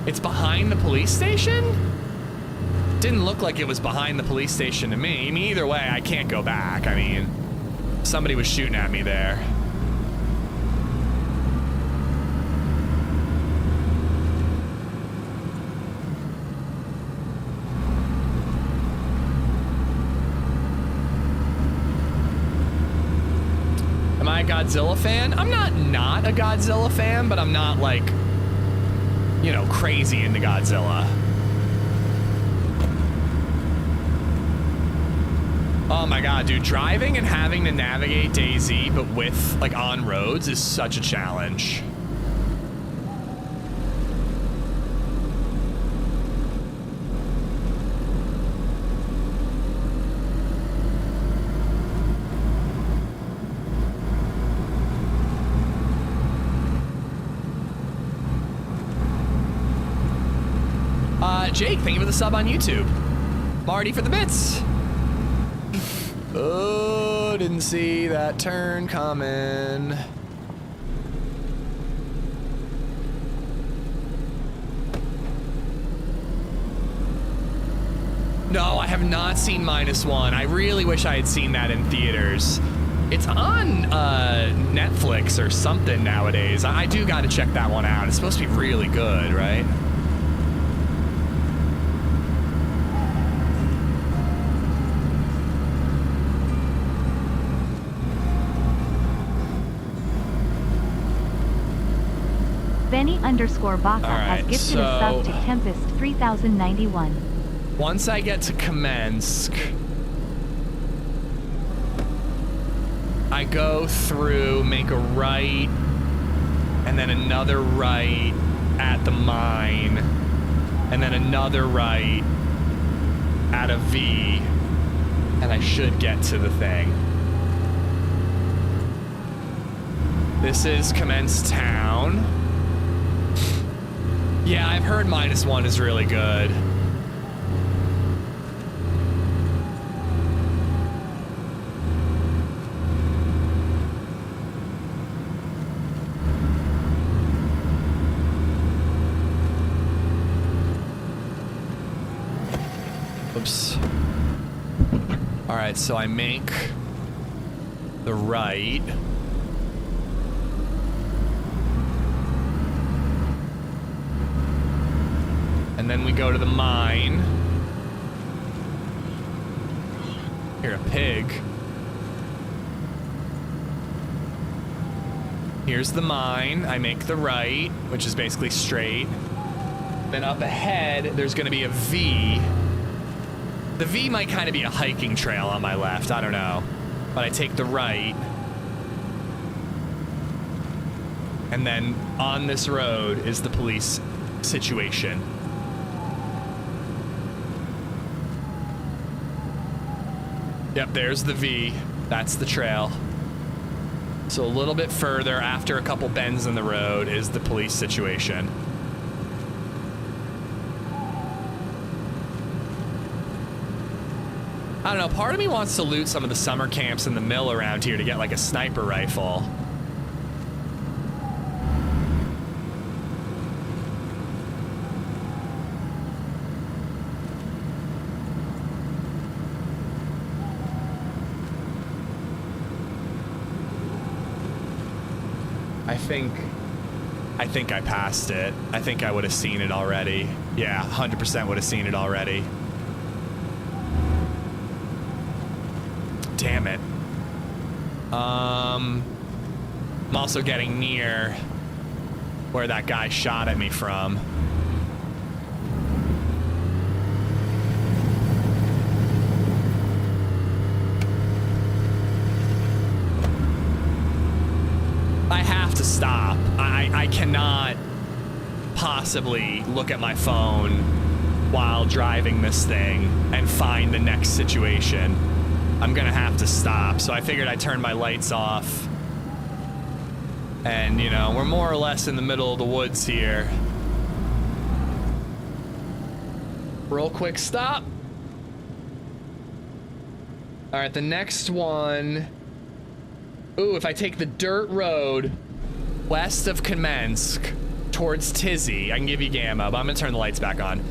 It's behind the police station? Didn't look like it was behind the police station to me. I mean, either way, I can't go back. I mean, somebody was shooting at me there. Am I a Godzilla fan? I'm not a Godzilla fan, but I'm not like, you know, crazy into Godzilla. Oh my god, dude, driving and having to navigate DayZ, but with, like, on roads is such a challenge. Jake, thank you for the sub on YouTube. Marty for the bits. Oh, didn't see that turn coming. No, I have not seen -1. I really wish I had seen that in theaters. It's on Netflix or something nowadays. I do got to check that one out. It's supposed to be really good, right? Benny_Baca has Alright, gifted a sub to Tempest 3091. Once I get to Kamensk, I go through, make a right, and then another right at the mine, and then another right at a V, and I should get to the thing. This is Kamensk town. Yeah, I've heard -1 is really good. Oops. All right, so I make the right. And then we go to the mine. Here, a pig. Here's the mine. I make the right, which is basically straight. Then up ahead, there's gonna be a V. The V might kind of be a hiking trail on my left, I don't know. But I take the right. And then on this road is the police situation. Yep, there's the V. That's the trail. So a little bit further, after a couple bends in the road, is the police situation. I don't know, part of me wants to loot some of the summer camps in the mill around here to get like a sniper rifle. I think I passed it. I think I would have seen it already. Yeah, 100% would have seen it already. Damn it. I'm also getting near where that guy shot at me from. I have to stop. I cannot possibly look at my phone while driving this thing and find the next situation. I'm gonna have to stop. So I figured I'd turn my lights off. And, you know, we're more or less in the middle of the woods here. Real quick stop. All right, the next one. Ooh, if I take the dirt road west of Kamensk towards Tizzy, I can give you gamma, but I'm gonna turn the lights back on.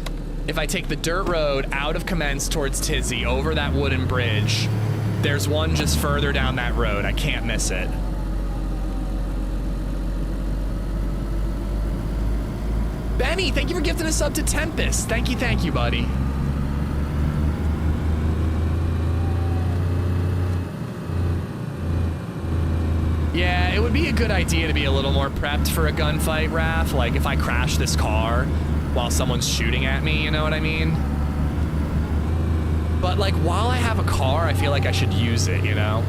If I take the dirt road out of Kamensk towards Tizzy, over that wooden bridge, there's one just further down that road. I can't miss it. Benny, thank you for gifting a sub to Tempest. Thank you, buddy. Yeah, it would be a good idea to be a little more prepped for a gunfight, Raph. Like, if I crash this car while someone's shooting at me, you know what I mean? But, like, while I have a car, I feel like I should use it, you know?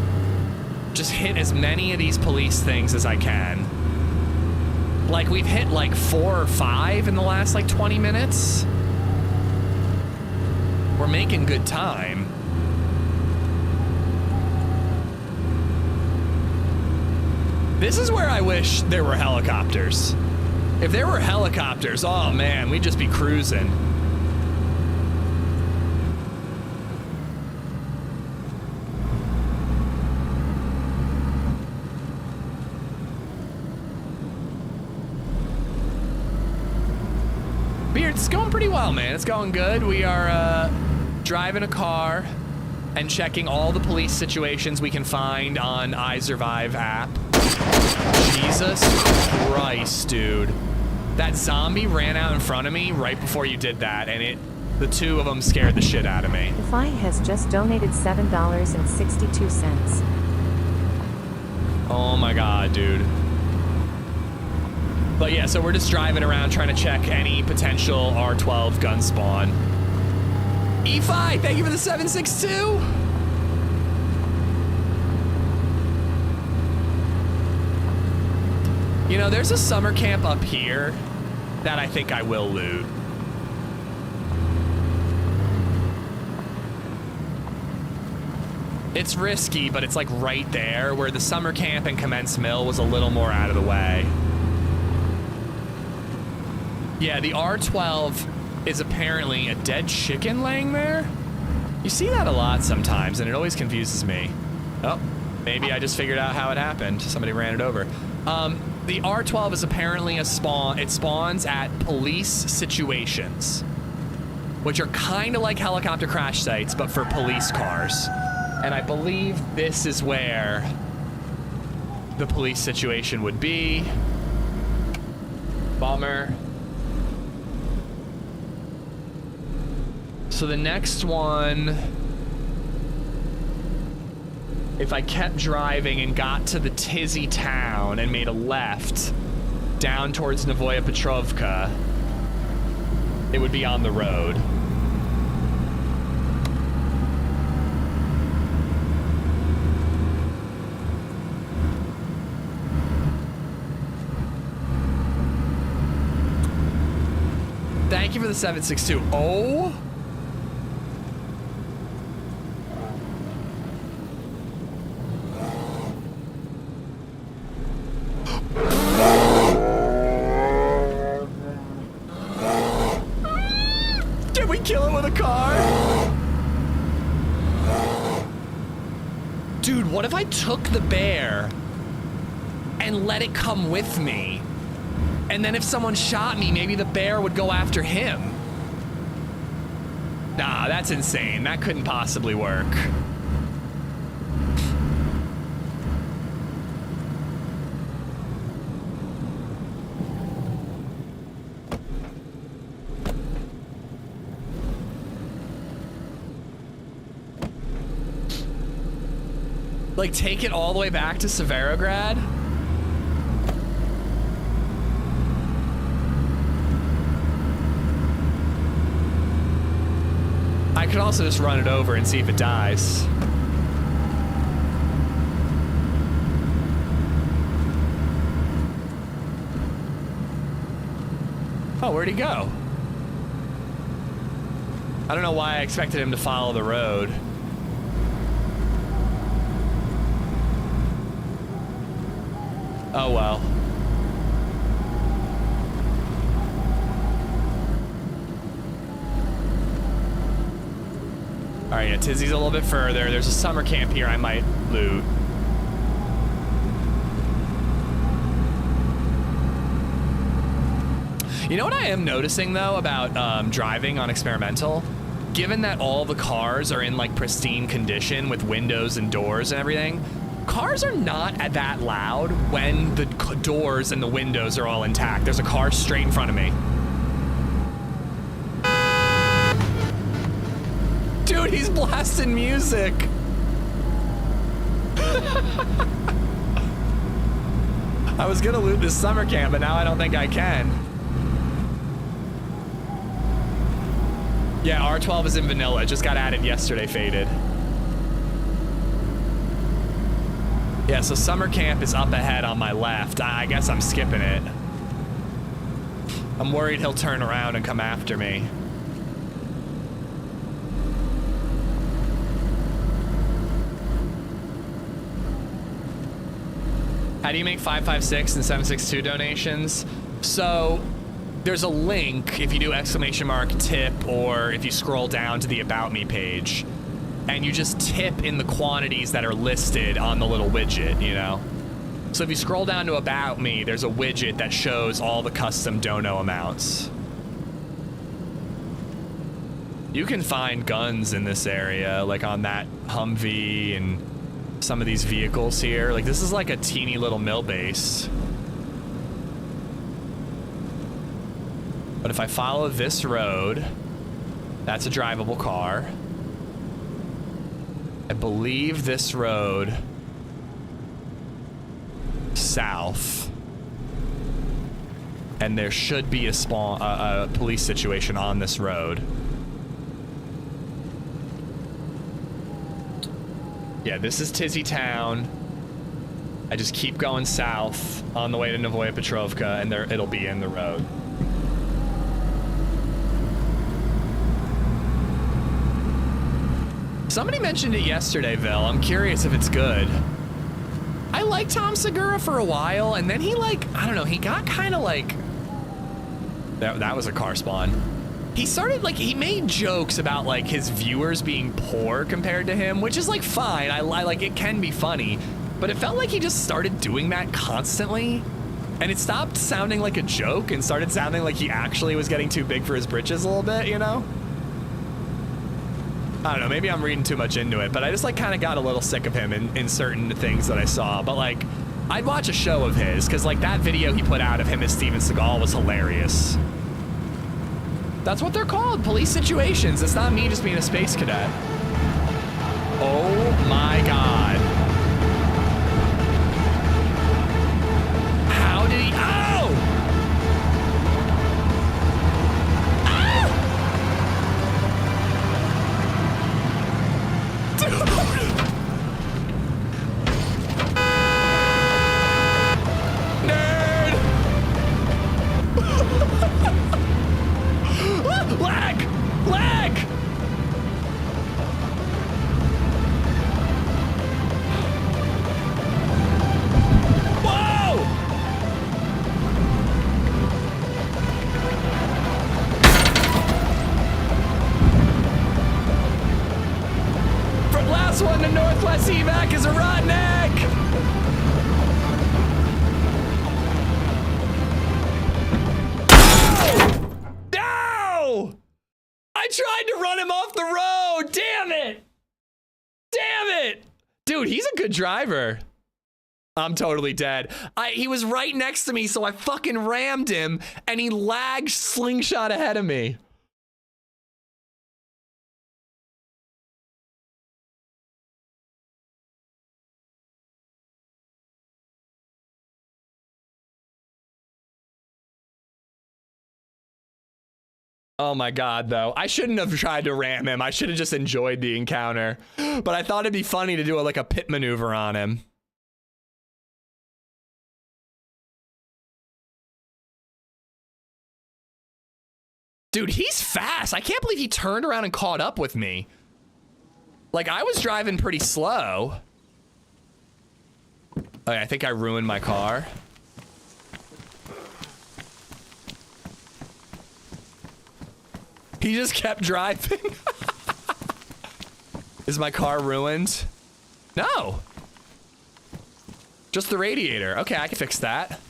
Just hit as many of these police things as I can. Like, we've hit, like, 4 or 5 in the last, like, 20 minutes. We're making good time. This is where I wish there were helicopters. If there were helicopters, oh man, we'd just be cruising. well, man. It's going good. We are driving a car and checking all the police situations we can find on iSurvive app. Jesus Christ, dude. That zombie ran out in front of me right before you did that, and the two of them scared the shit out of me. Defy has just donated $7.62. Oh my god, dude. But yeah, so we're just driving around trying to check any potential R12 gun spawn. E5, thank you for the 762. You know, there's a summer camp up here that I think I will loot. It's risky, but it's like right there, where the summer camp and Commence Mill was a little more out of the way. Yeah, the R12 is apparently a dead chicken laying there. You see that a lot sometimes, and it always confuses me. Oh, maybe I just figured out how it happened. Somebody ran it over. The R12 is apparently a spawn. It spawns at police situations, which are kind of like helicopter crash sites, but for police cars. And I believe this is where the police situation would be. Bummer. So the next one, if I kept driving and got to the Tizzy town and made a left down towards Novoya Petrovka, it would be on the road. Thank you for the 762. Oh. Did we kill it with a car? Dude, what if I took the bear and let it come with me? And then if someone shot me, maybe the bear would go after him. Nah, that's insane. That couldn't possibly work. Like, take it all the way back to Severograd? I could also just run it over and see if it dies. Oh, where'd he go? I don't know why I expected him to follow the road. Oh well. Alright, yeah, Tizzy's a little bit further. There's a summer camp here I might loot. You know what I am noticing, though, about driving on Experimental? Given that all the cars are in, like, pristine condition with windows and doors and everything, cars are not that loud when the doors and the windows are all intact. There's a car straight in front of me. Dude, he's blasting music. I was gonna loot this summer camp, but now I don't think I can. Yeah, R12 is in vanilla. It just got added yesterday, Faded. Yeah, so summer camp is up ahead on my left. I guess I'm skipping it. I'm worried he'll turn around and come after me. How do you make 556 and 762 donations? So there's a link if you do !tip, or if you scroll down to the About Me page, and you just tip in the quantities that are listed on the little widget, you know? So if you scroll down to About Me, there's a widget that shows all the custom dono amounts. You can find guns in this area, like on that Humvee and some of these vehicles here. Like, this is like a teeny little mill base. But if I follow this road, that's a drivable car. I believe this road south. And there should be a police situation on this road. Yeah, this is Tizzy Town. I just keep going south on the way to Novoya Petrovka, and there it'll be in the road. Somebody mentioned it yesterday, Vil. I'm curious if it's good. I liked Tom Segura for a while, and then he, like, I don't know, he got kind of like... That was a car spawn. He started, like, he made jokes about, like, his viewers being poor compared to him, which is, like, fine. I like, it can be funny. But it felt like he just started doing that constantly. And it stopped sounding like a joke and started sounding like he actually was getting too big for his britches a little bit, you know? I don't know, maybe I'm reading too much into it, but I just, like, kind of got a little sick of him in certain things that I saw. But, like, I'd watch a show of his, because, like, that video he put out of him as Steven Seagal was hilarious. That's what they're called, police situations. It's not me just being a space cadet. Oh my God. How did he, oh! Ah! Nerd! Lag! Lag! Whoa! From last one to Northwest Evac is a redneck! No! I tried to run him off the road! Damn it! Damn it! Dude, he's a good driver. I'm totally dead. He was right next to me, so I fucking rammed him, and he lagged slingshot ahead of me. Oh my God, though. I shouldn't have tried to ram him. I should have just enjoyed the encounter. But I thought it'd be funny to do like a pit maneuver on him. Dude, he's fast. I can't believe he turned around and caught up with me. Like, I was driving pretty slow. Okay, I think I ruined my car. He just kept driving. Is my car ruined? No. Just the radiator. Okay, I can fix that.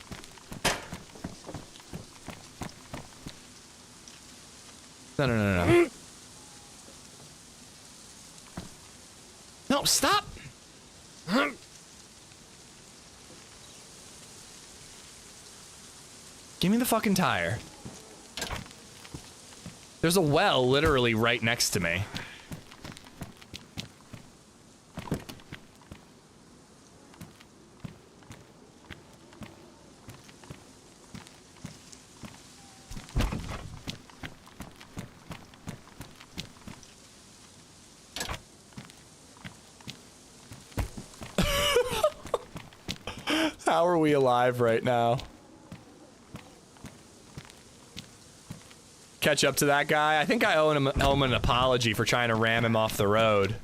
No. No, stop. Give me the fucking tire. There's a well literally right next to me. How are we alive right now? Catch up to that guy. I think I owe him an apology for trying to ram him off the road.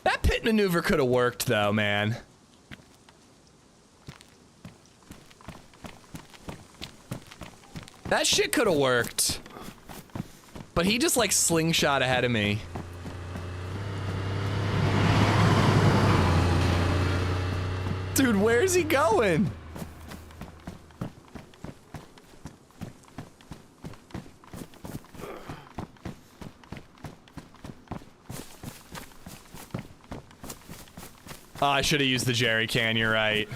That pit maneuver could have worked though, man. That shit could have worked. But he just like slingshot ahead of me. Dude, where's he going? Oh, I should have used the jerry can, you're right.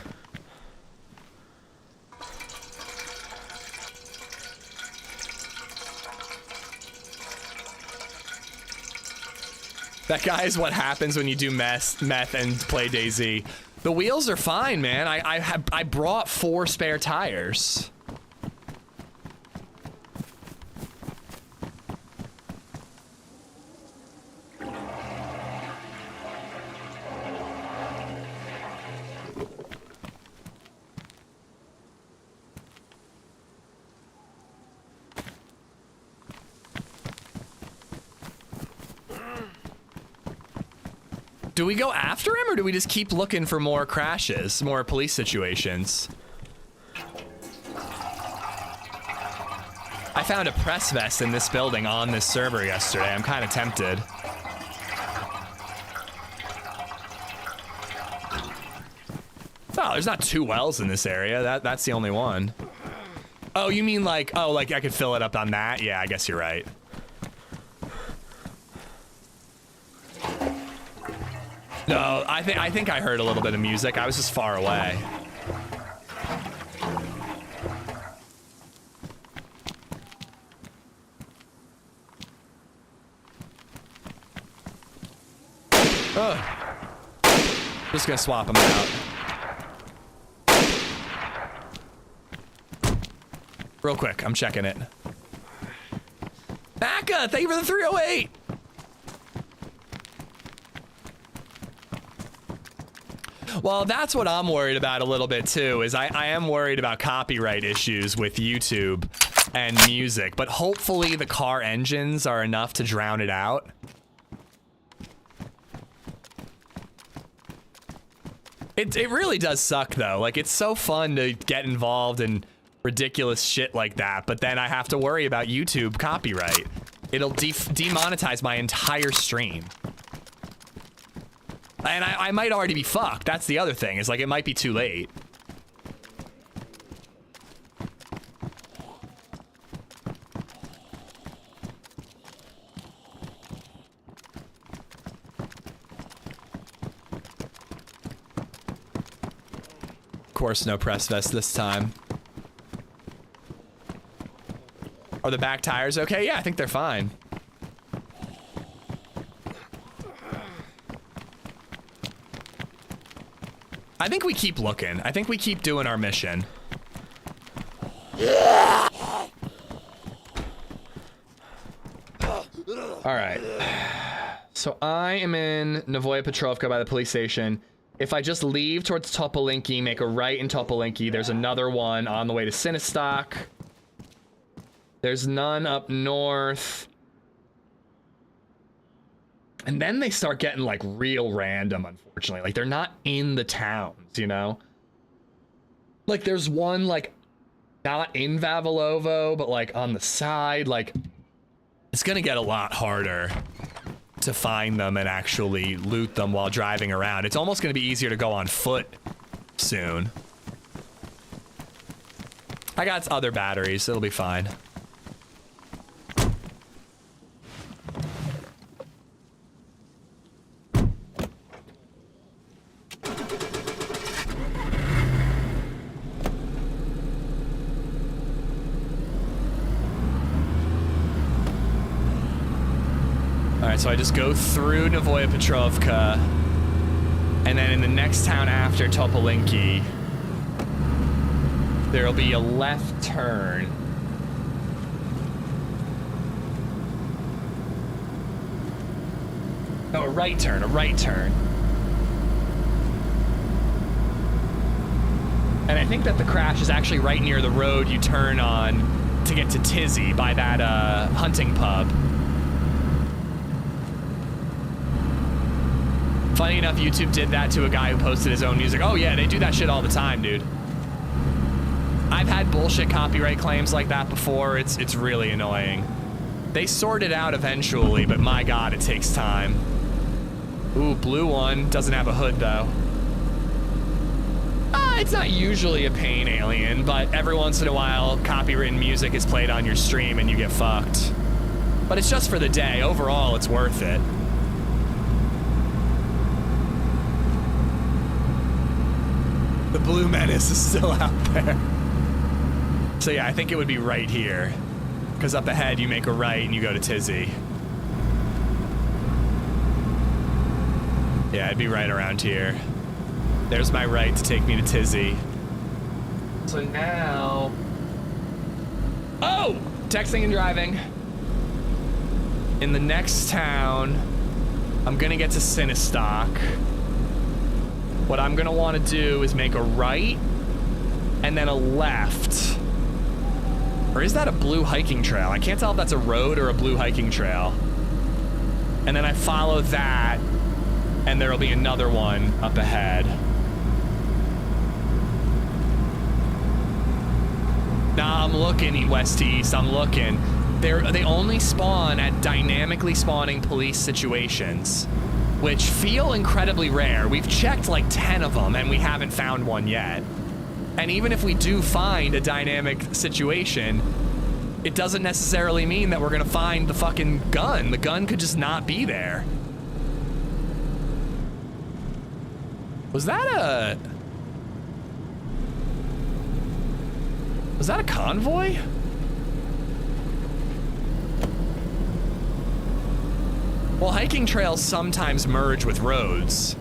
That guy is what happens when you do meth and play DayZ. The wheels are fine, man. I brought 4 spare tires. Do we go after him, or do we just keep looking for more crashes, more police situations? I found a press vest in this building on this server yesterday. I'm kind of tempted. Oh, there's not 2 wells in this area. That's the only one. Oh, you mean like, oh, like I could fill it up on that? Yeah, I guess you're right. No, I think I heard a little bit of music. I was just far away. Ugh. Just gonna swap them out. Real quick, I'm checking it. Aka, thank you for the 308. Well, that's what I'm worried about a little bit too, is I am worried about copyright issues with YouTube and music, but hopefully the car engines are enough to drown it out. It really does suck though. Like, it's so fun to get involved in ridiculous shit like that, but then I have to worry about YouTube copyright. It'll demonetize my entire stream. And I might already be fucked. That's the other thing, is like it might be too late. Of course, no press vest this time. Are the back tires okay? Yeah, I think they're fine. I think we keep looking. I think we keep doing our mission. All right. So I am in Novoya Petrovka by the police station. If I just leave towards Topolinki, make a right in Topolinki, there's another one on the way to Sinistok. There's none up north. And then they start getting like real random, unfortunately. Like, they're not in the towns, you know? Like, there's one like not in Vavilovo, but like on the side. Like, it's gonna get a lot harder to find them and actually loot them while driving around. It's almost gonna be easier to go on foot soon. I got other batteries, it'll be fine. So I just go through Novoya Petrovka, and then in the next town after Topolinki, there'll be a left turn. No, a right turn, a right turn. And I think that the crash is actually right near the road you turn on to get to Tizzy by that hunting pub. Funny enough, YouTube did that to a guy who posted his own music. Oh yeah, they do that shit all the time, dude. I've had bullshit copyright claims like that before. It's really annoying. They sort it out eventually, but my god, it takes time. Ooh, blue one. Doesn't have a hood, though. It's not usually a pain, Alien, but every once in a while, copywritten music is played on your stream and you get fucked. But it's just for the day. Overall, it's worth it. The Blue Menace is still out there. So yeah, I think it would be right here. Because up ahead, you make a right and you go to Tizzy. Yeah, it'd be right around here. There's my right to take me to Tizzy. So now... Oh! Texting and driving. In the next town, I'm gonna get to Sinistock. What I'm gonna want to do is make a right and then a left. Or is that a blue hiking trail? I can't tell if that's a road or a blue hiking trail. And then I follow that, and there'll be another one up ahead. Nah, I'm looking west to east, I'm looking. They only spawn at dynamically spawning police situations, which feel incredibly rare. We've checked like 10 of them and we haven't found one yet. And even if we do find a dynamic situation, it doesn't necessarily mean that we're gonna find the fucking gun. The gun could just not be there. Was that a convoy? Well, hiking trails sometimes merge with roads.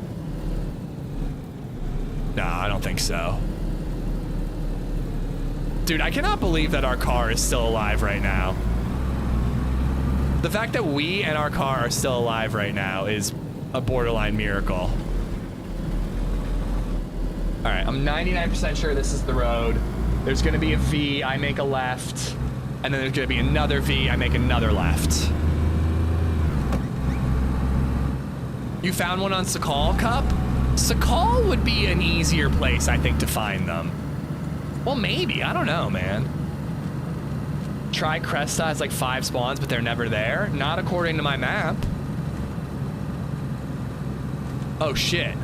No, I don't think so. Dude, I cannot believe that our car is still alive right now. The fact that we and our car are still alive right now is a borderline miracle. All right, I'm 99% sure this is the road. There's gonna be a V, I make a left, and then there's gonna be another V, I make another left. You found one on Sakal Cup? Sakal would be an easier place, I think, to find them. Well, maybe, I don't know, man. Try Cresta has like 5 spawns, but they're never there. Not according to my map. Oh, shit.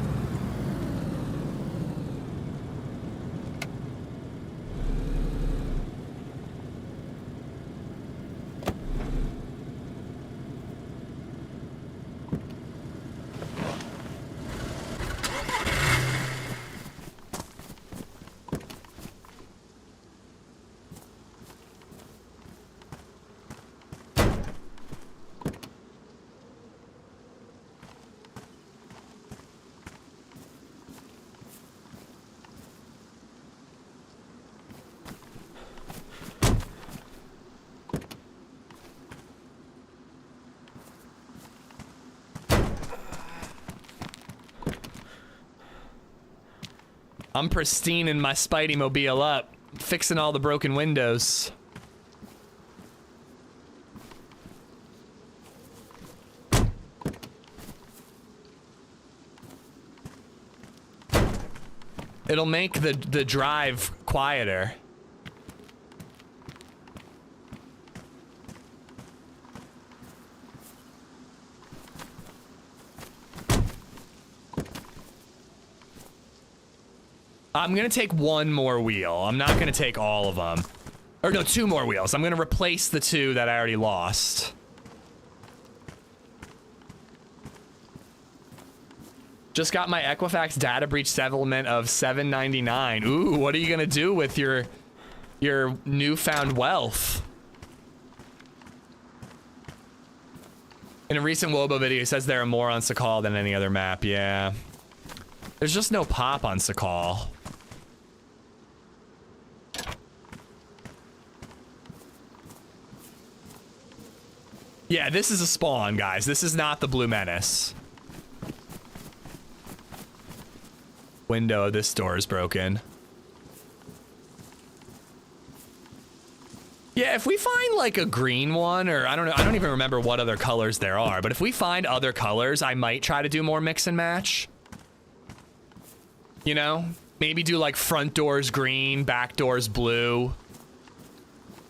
I'm pristine in my Spidey mobile up, fixing all the broken windows. It'll make the drive quieter. I'm gonna take one more wheel. I'm not gonna take all of them. Or no, 2 more wheels. I'm gonna replace the 2 that I already lost. Just got my Equifax data breach settlement of $7.99. Ooh, what are you gonna do with your newfound wealth? In a recent Wobo video, it says there are more on Sakal than any other map. Yeah. There's just no pop on Sakal. Yeah, this is a spawn, guys. This is not the Blue Menace. Window of this door is broken. Yeah, if we find like a green one, or I don't know, I don't even remember what other colors there are, but if we find other colors, I might try to do more mix and match. You know? Maybe do like front doors green, back doors blue,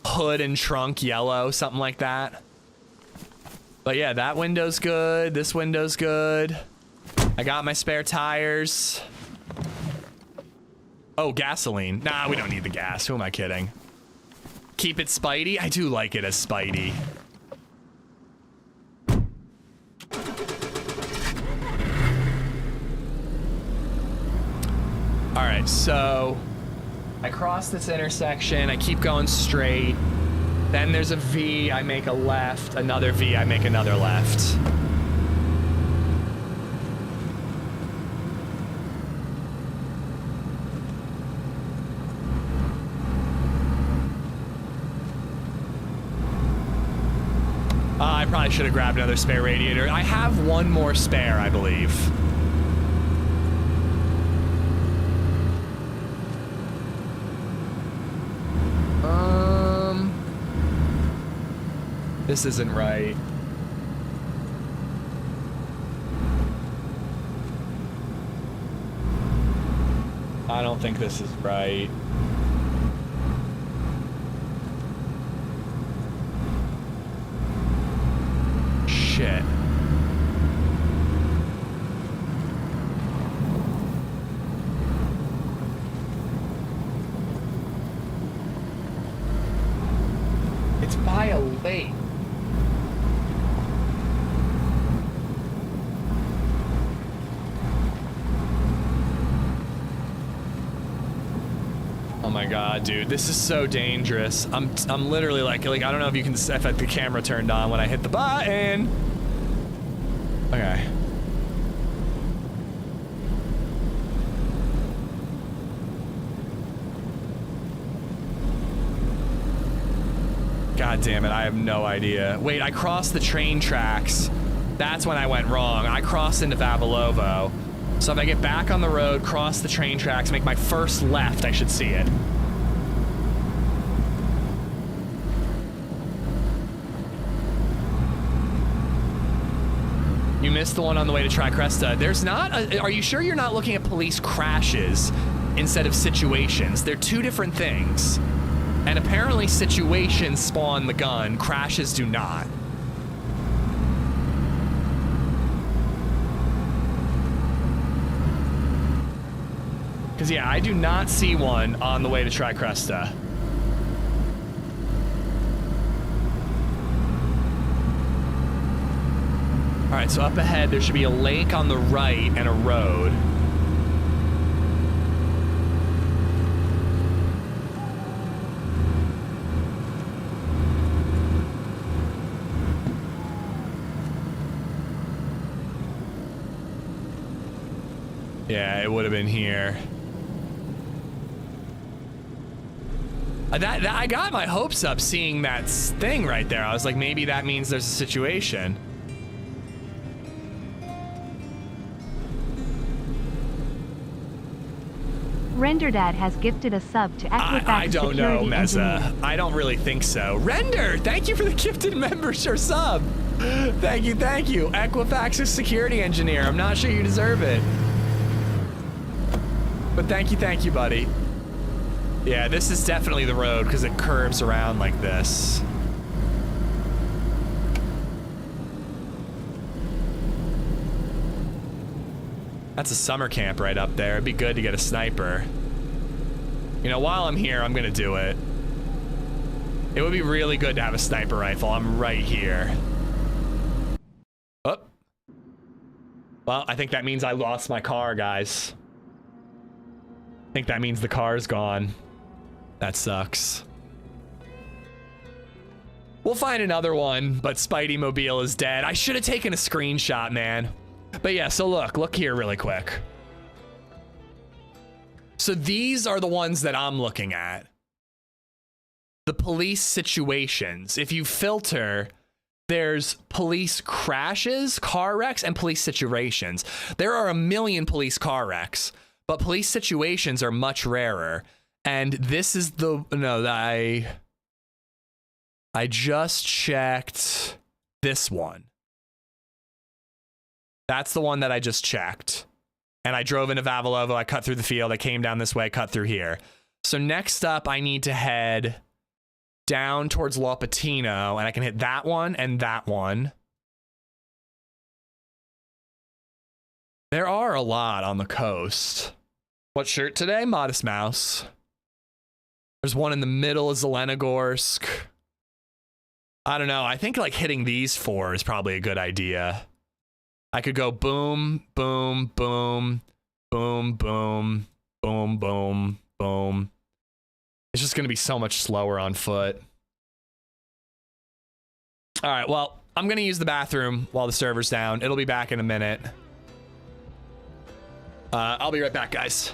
hood and trunk yellow, something like that. But yeah, that window's good. This window's good. I got my spare tires. Oh, gasoline. Nah, we don't need the gas. Who am I kidding? Keep it Spidey? I do like it as Spidey. All right, so I cross this intersection. I keep going straight. Then there's a V. I make a left. Another V. I make another left. I probably should have grabbed another spare radiator. I have one more spare, I believe. This isn't right. I don't think this is right. Shit. It's by a lake. Oh my god, dude, this is so dangerous. I'm literally like I don't know if you can if the camera turned on when I hit the button. Okay. God damn it, I have no idea. Wait, I crossed the train tracks. That's when I went wrong. I crossed into Vavilovo. So if I get back on the road, cross the train tracks, make my first left, I should see it. You missed the one on the way to Tricresta. There's not are you sure you're not looking at police crashes instead of situations? They're two different things. And apparently situations spawn the gun, crashes do not. Because, yeah, I do not see one on the way to Tricresta. All right, so up ahead, there should be a lake on the right and a road. Yeah, it would have been here. I got my hopes up seeing that thing right there. I was like, maybe that means there's a situation. RenderDad has gifted a sub to Equifax I don't know, Meza. Engineer. I don't really think so. Render, thank you for the gifted membership sub. Thank you, thank you. Equifax's security engineer. I'm not sure you deserve it. But thank you, buddy. Yeah, this is definitely the road because it curves around like this. That's a summer camp right up there. It'd be good to get a sniper. You know, while I'm here, I'm gonna do it. It would be really good to have a sniper rifle. I'm right here. Oh. Well, I think that means I lost my car, guys. I think that means the car's gone. That sucks. We'll find another one, but Spidey Mobile is dead. I should have taken a screenshot, man. But yeah, so look here really quick. So these are the ones that I'm looking at. The police situations. If you filter, there's police crashes, car wrecks, and police situations. There are a million police car wrecks, but police situations are much rarer. And this is the, no, I just checked this one. That's the one that I just checked. And I drove into Vavilovo, I cut through the field, I came down this way, cut through here. So next up, I need to head down towards Lopatino, and I can hit that one and that one. There are a lot on the coast. What shirt today? Modest Mouse. There's one in the middle of Zelenogorsk. I don't know. I think like hitting these 4 is probably a good idea. I could go boom, boom, boom, boom, boom, boom, boom, boom. It's just going to be so much slower on foot. All right, well, I'm going to use the bathroom while the server's down. It'll be back in a minute. I'll be right back, guys.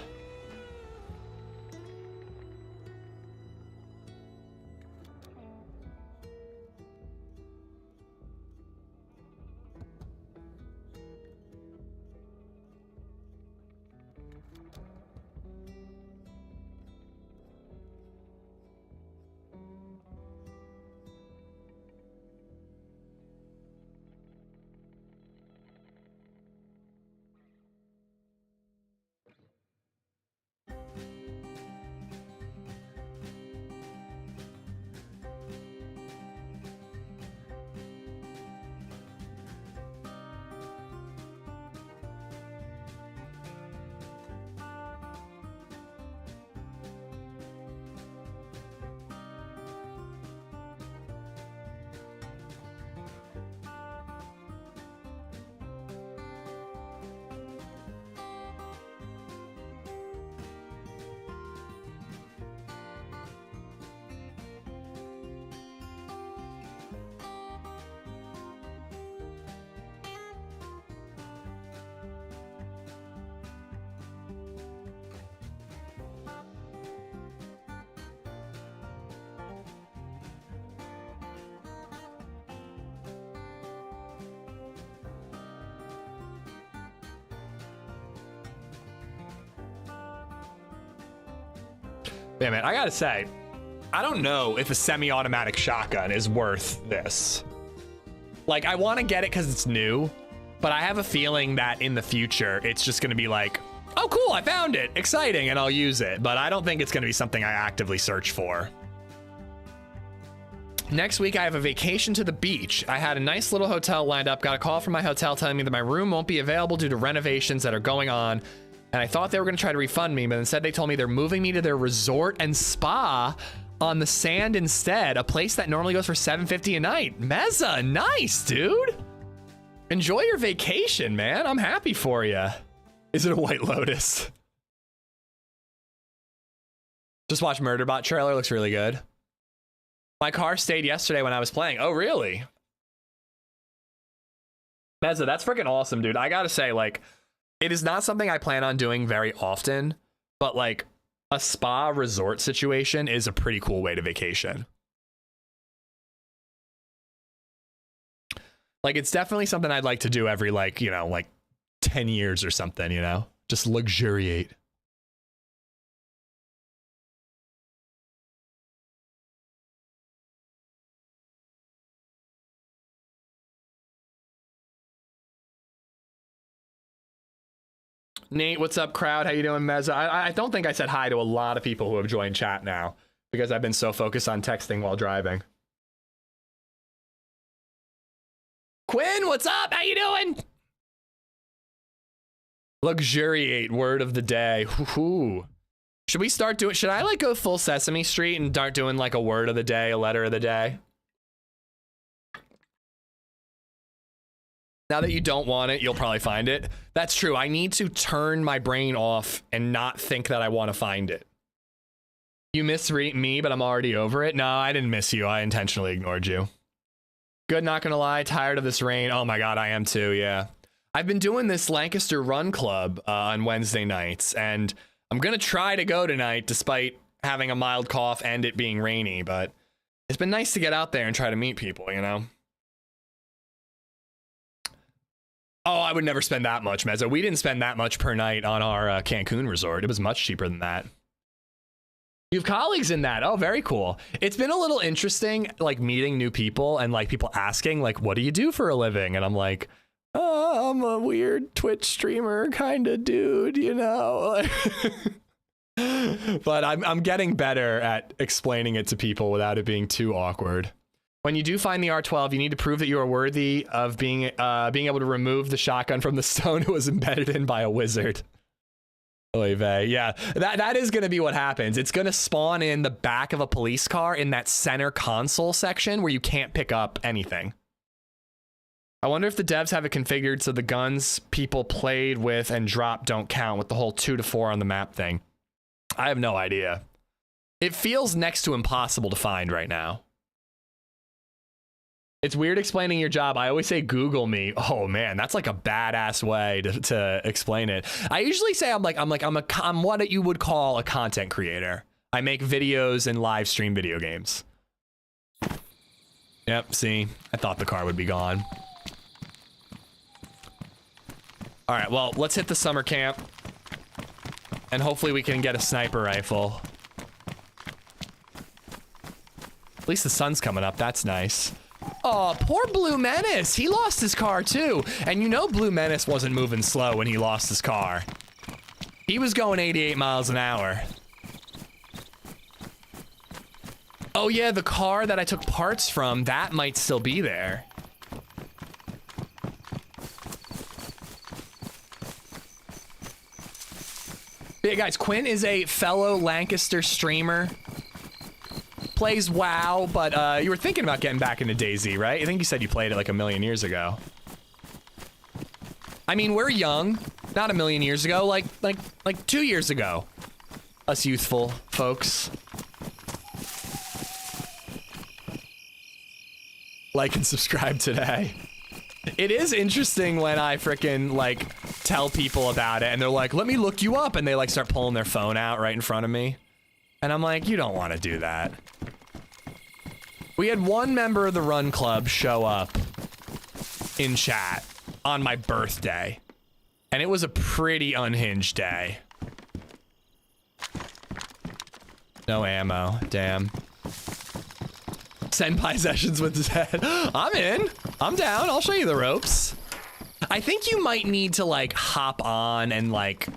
Yeah, man, I gotta say, I don't know if a semi-automatic shotgun is worth this. Like, I want to get it because it's new, but I have a feeling that in the future, it's just gonna be like, oh, cool, I found it, exciting, and I'll use it. But I don't think it's gonna be something I actively search for. Next week, I have a vacation to the beach. I had a nice little hotel lined up, got a call from my hotel telling me that my room won't be available due to renovations that are going on. And I thought they were going to try to refund me, but instead they told me they're moving me to their resort and spa on the sand instead, a place that normally goes for $750 a night. Meza, nice, dude. Enjoy your vacation, man. I'm happy for you. Is it a White Lotus? Just watch Murderbot trailer. Looks really good. My car stayed yesterday when I was playing. Oh, really? Meza, that's freaking awesome, dude. I gotta say, like, it is not something I plan on doing very often, but like a spa resort situation is a pretty cool way to vacation. Like, it's definitely something I'd like to do every, like, you know, like 10 years or something, you know, just luxuriate. Nate, what's up, crowd? How you doing, Meza? I don't think I said hi to a lot of people who have joined chat now because I've been so focused on texting while driving. Quinn, what's up? How you doing? Luxuriate, word of the day. Woohoo. Should we start doing, should I like go full Sesame Street and start doing like a word of the day, a letter of the day? Now that you don't want it, you'll probably find it. That's true. I need to turn my brain off and not think that I want to find it. You miss me, but I'm already over it. No, I didn't miss you. I intentionally ignored you. Good, not gonna lie. Tired of this rain. Oh my God, I am too, yeah. I've been doing this Lancaster Run Club on Wednesday nights, and I'm gonna try to go tonight despite having a mild cough and it being rainy, but it's been nice to get out there and try to meet people, you know? Oh, I would never spend that much, Mezzo. We didn't spend that much per night on our Cancun resort. It was much cheaper than that. You have colleagues in that. Oh, very cool. It's been a little interesting, like, meeting new people and, like, people asking, like, what do you do for a living? And I'm like, oh, I'm a weird Twitch streamer kind of dude, you know? But I'm getting better at explaining it to people without it being too awkward. When you do find the R12, you need to prove that you are worthy of being able to remove the shotgun from the stone it was embedded in by a wizard. Oy vey. Yeah, that is going to be what happens. It's going to spawn in the back of a police car in that center console section where you can't pick up anything. I wonder if the devs have it configured so the guns people played with and dropped don't count with the whole 2 to 4 on the map thing. I have no idea. It feels next to impossible to find right now. It's weird explaining your job. I always say Google me. Oh man, that's like a badass way to explain it. I usually say I'm what you would call a content creator. I make videos and live stream video games. Yep, see, I thought the car would be gone. All right, well, let's hit the summer camp. And hopefully we can get a sniper rifle. At least the sun's coming up, that's nice. Oh, poor Blue Menace. He lost his car too. And you know Blue Menace wasn't moving slow when he lost his car. He was going 88 miles an hour. Oh yeah, the car that I took parts from, that might still be there. But yeah, guys, Quinn is a fellow Lancaster streamer. Plays WoW, but you were thinking about getting back into DayZ, right? I think you said you played it like a million years ago. I mean, we're young, not a million years ago, like 2 years ago. Us youthful folks. Like and subscribe today. It is interesting when I frickin' like tell people about it and they're like, let me look you up, and they like start pulling their phone out right in front of me. And I'm like, you don't want to do that. We had one member of the Run Club show up in chat on my birthday. And it was a pretty unhinged day. No ammo, damn. Senpai sessions with Zed. I'm in. I'm down. I'll show you the ropes. I think you might need to like hop on and like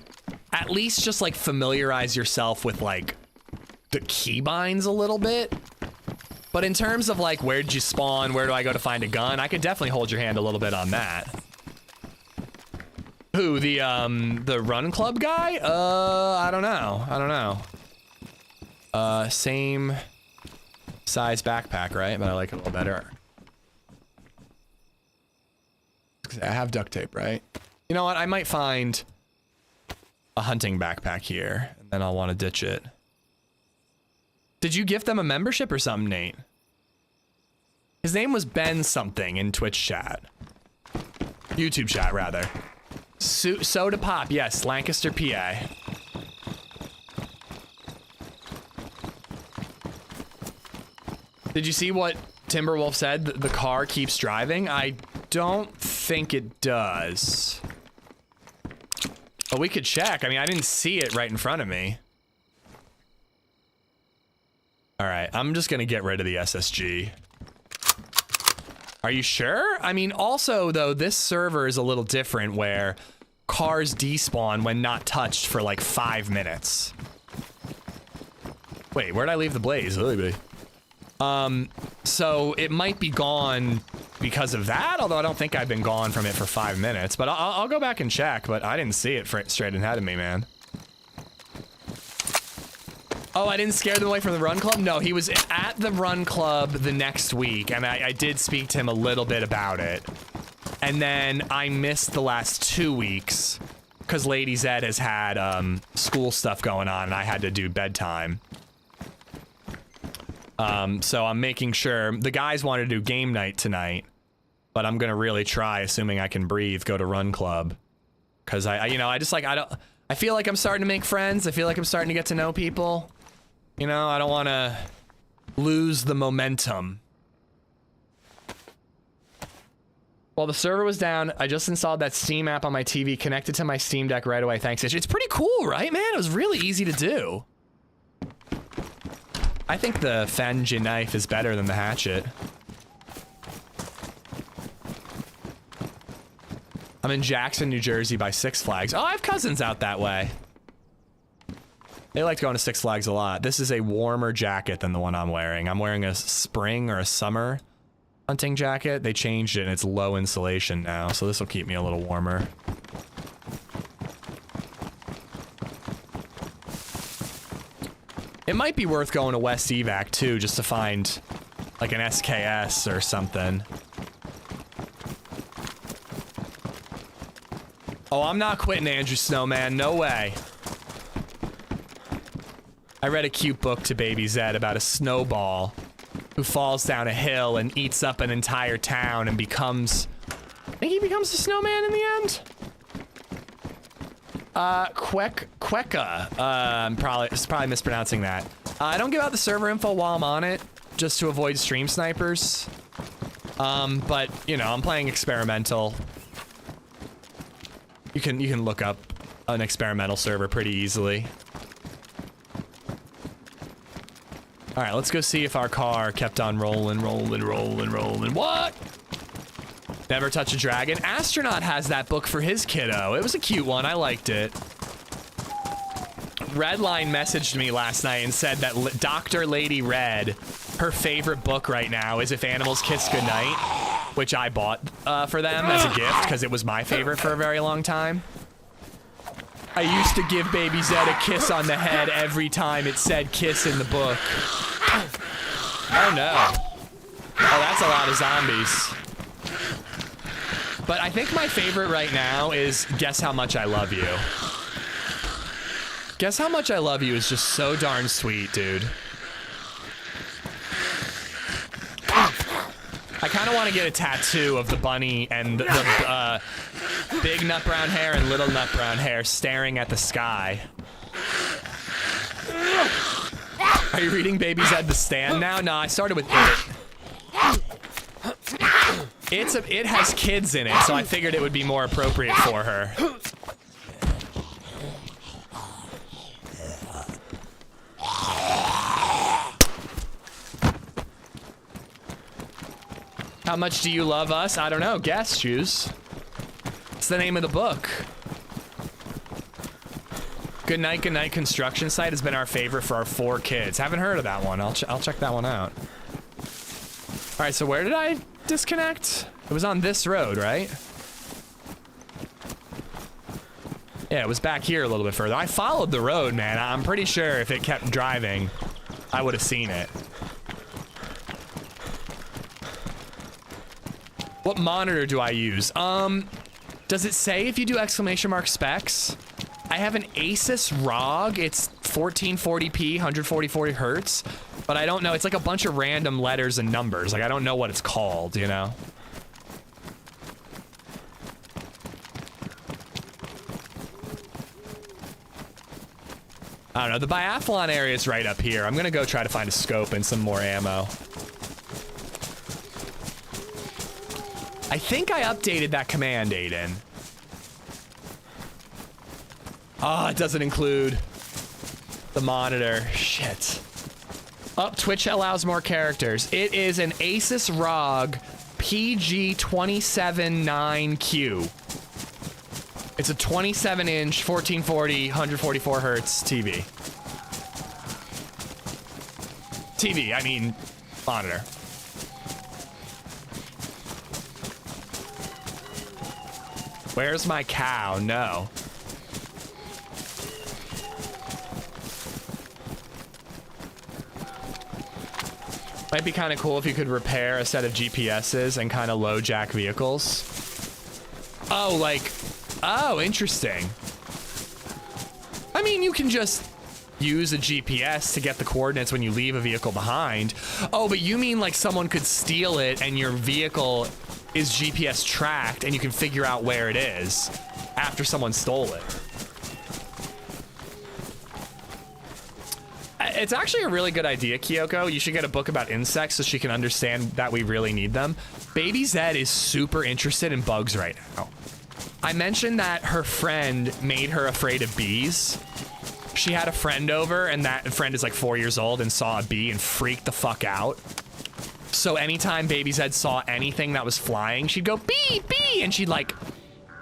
at least just like familiarize yourself with like the keybinds a little bit. But in terms of like where'd you spawn, where do I go to find a gun, I could definitely hold your hand a little bit on that. Who, the Run Club guy? I don't know. Same size backpack, right? But I like it a little better. I have duct tape, right? You know what? I might find a hunting backpack here, and then I'll want to ditch it. Did you gift them a membership or something, Nate? His name was Ben something in Twitch chat. YouTube chat, rather. Soda Pop, yes, Lancaster, PA. Did you see what Timberwolf said? The car keeps driving? I don't think it does. But we could check. I mean, I didn't see it right in front of me. All right, I'm just gonna get rid of the SSG. Are you sure? I mean, also though, this server is a little different where cars despawn when not touched for like 5 minutes. Wait, where'd I leave the blaze? So it might be gone because of that, although I don't think I've been gone from it for 5 minutes, but I'll go back and check, but I didn't see it straight ahead of me, man. Oh, I didn't scare them away from the Run Club? No, he was at the Run Club the next week, and I did speak to him a little bit about it. And then I missed the last 2 weeks because LadyZed has had school stuff going on, and I had to do bedtime. So I'm making sure the guys wanted to do game night tonight, but I'm gonna really try, assuming I can breathe, go to Run Club. Cause I feel like I'm starting to make friends. I feel like I'm starting to get to know people. You know, I don't want to lose the momentum. While the server was down, I just installed that Steam app on my TV, connected to my Steam Deck right away. Thanks. It's pretty cool, right, man? It was really easy to do. I think the Fenji knife is better than the hatchet. I'm in Jackson, New Jersey by Six Flags. Oh, I have cousins out that way. They like going to Six Flags a lot. This is a warmer jacket than the one I'm wearing. I'm wearing a spring or a summer hunting jacket. They changed it and it's low insulation now, so this will keep me a little warmer. It might be worth going to West Evac too, just to find like an SKS or something. Oh, I'm not quitting, Andrew Snowman. No way. I read a cute book to Baby Zed about a snowball who falls down a hill and eats up an entire town and becomes... I think he becomes a snowman in the end? Quecca. I'm probably mispronouncing that. I don't give out the server info while I'm on it, just to avoid stream snipers. But, you know, I'm playing experimental. You can look up an experimental server pretty easily. All right, let's go see if our car kept on rolling. What? Never touch a dragon. Astronaut has that book for his kiddo. It was a cute one. I liked it. Redline messaged me last night and said that Dr. Lady Red, her favorite book right now is If Animals Kiss Goodnight, which I bought for them as a gift because it was my favorite for a very long time. I used to give Baby Zed a kiss on the head every time it said kiss in the book. Oh no. Oh, that's a lot of zombies. But I think my favorite right now is Guess How Much I Love You. Guess How Much I Love You is just so darn sweet, dude. I kind of want to get a tattoo of the bunny and the big nut brown hair and little nut brown hair staring at the sky. Are you reading Baby Zed The Stand now? No, I started with It. It has kids in it, so I figured it would be more appropriate for her. How much do you love us? I don't know. Guess, Shoes. It's the name of the book. Good Night Construction Site has been our favorite for our 4 kids. Haven't heard of that one. I'll check that one out. All right, so where did I disconnect? It was on this road, right? Yeah, it was back here a little bit further. I followed the road, man. I'm pretty sure if it kept driving, I would have seen it. What monitor do I use? Does it say if you do exclamation mark specs? I have an Asus ROG. It's 1440p, 144 hertz, but I don't know. It's like a bunch of random letters and numbers. Like, I don't know what it's called, you know? I don't know. The biathlon area is right up here. I'm gonna go try to find a scope and some more ammo. I think I updated that command, Aiden. Oh, it doesn't include the monitor. Shit. Oh, Twitch allows more characters. It is an Asus ROG PG279Q. It's a 27-inch, 1440, 144 hertz TV. TV, I mean, monitor. Where's my cow? No. Might be kind of cool if you could repair a set of GPSs and kind of low jack vehicles. Oh, like, oh, interesting. I mean, you can just use a GPS to get the coordinates when you leave a vehicle behind. Oh, but you mean like someone could steal it and your vehicle is GPS tracked and you can figure out where it is after someone stole it. It's actually a really good idea, Kyoko. You should get a book about insects so she can understand that we really need them. Baby Zed is super interested in bugs right now. I mentioned that her friend made her afraid of bees. She had a friend over and that friend is like 4 years old and saw a bee and freaked the fuck out. So anytime Baby Zed saw anything that was flying, she'd go, bee, bee, and she'd like,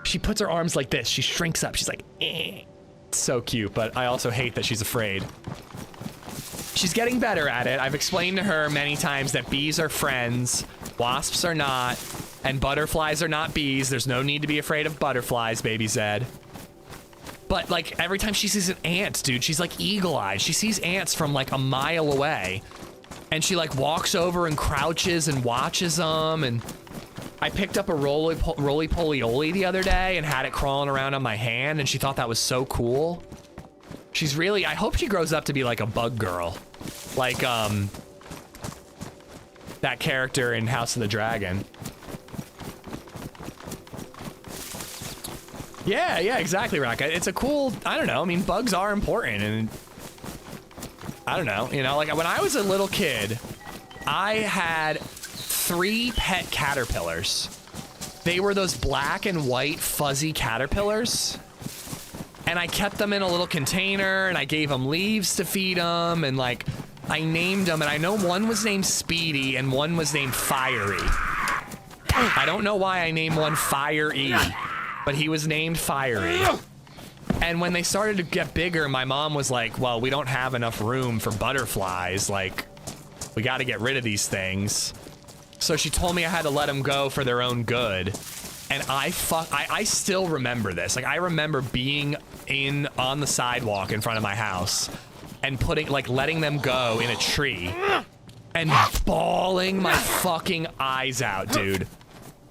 she puts her arms like this. She shrinks up. She's like, eh. It's so cute, but I also hate that she's afraid. She's getting better at it. I've explained to her many times that bees are friends, wasps are not, and butterflies are not bees. There's no need to be afraid of butterflies, Baby Zed. But like every time she sees an ant, dude, she's like eagle-eyed. She sees ants from like a mile away. And she like walks over and crouches and watches them. And I picked up a roly-poly-oly the other day and had it crawling around on my hand, and she thought that was so cool. She's really, I hope she grows up to be like a bug girl. Like, that character in House of the Dragon. Yeah, exactly, Rock. It's a cool, I don't know, I mean, bugs are important, and I don't know, you know, like when I was a little kid, I had 3 pet caterpillars. They were those black and white fuzzy caterpillars. And I kept them in a little container, and I gave them leaves to feed them, and like, I named them, and I know one was named Speedy and one was named Fiery. I don't know why I named one Fire-E, but he was named Fiery. And when they started to get bigger, my mom was like, well, we don't have enough room for butterflies, like, we gotta get rid of these things. So she told me I had to let them go for their own good. And I still remember this. Like, I remember being on the sidewalk in front of my house and letting them go in a tree and bawling my fucking eyes out, dude.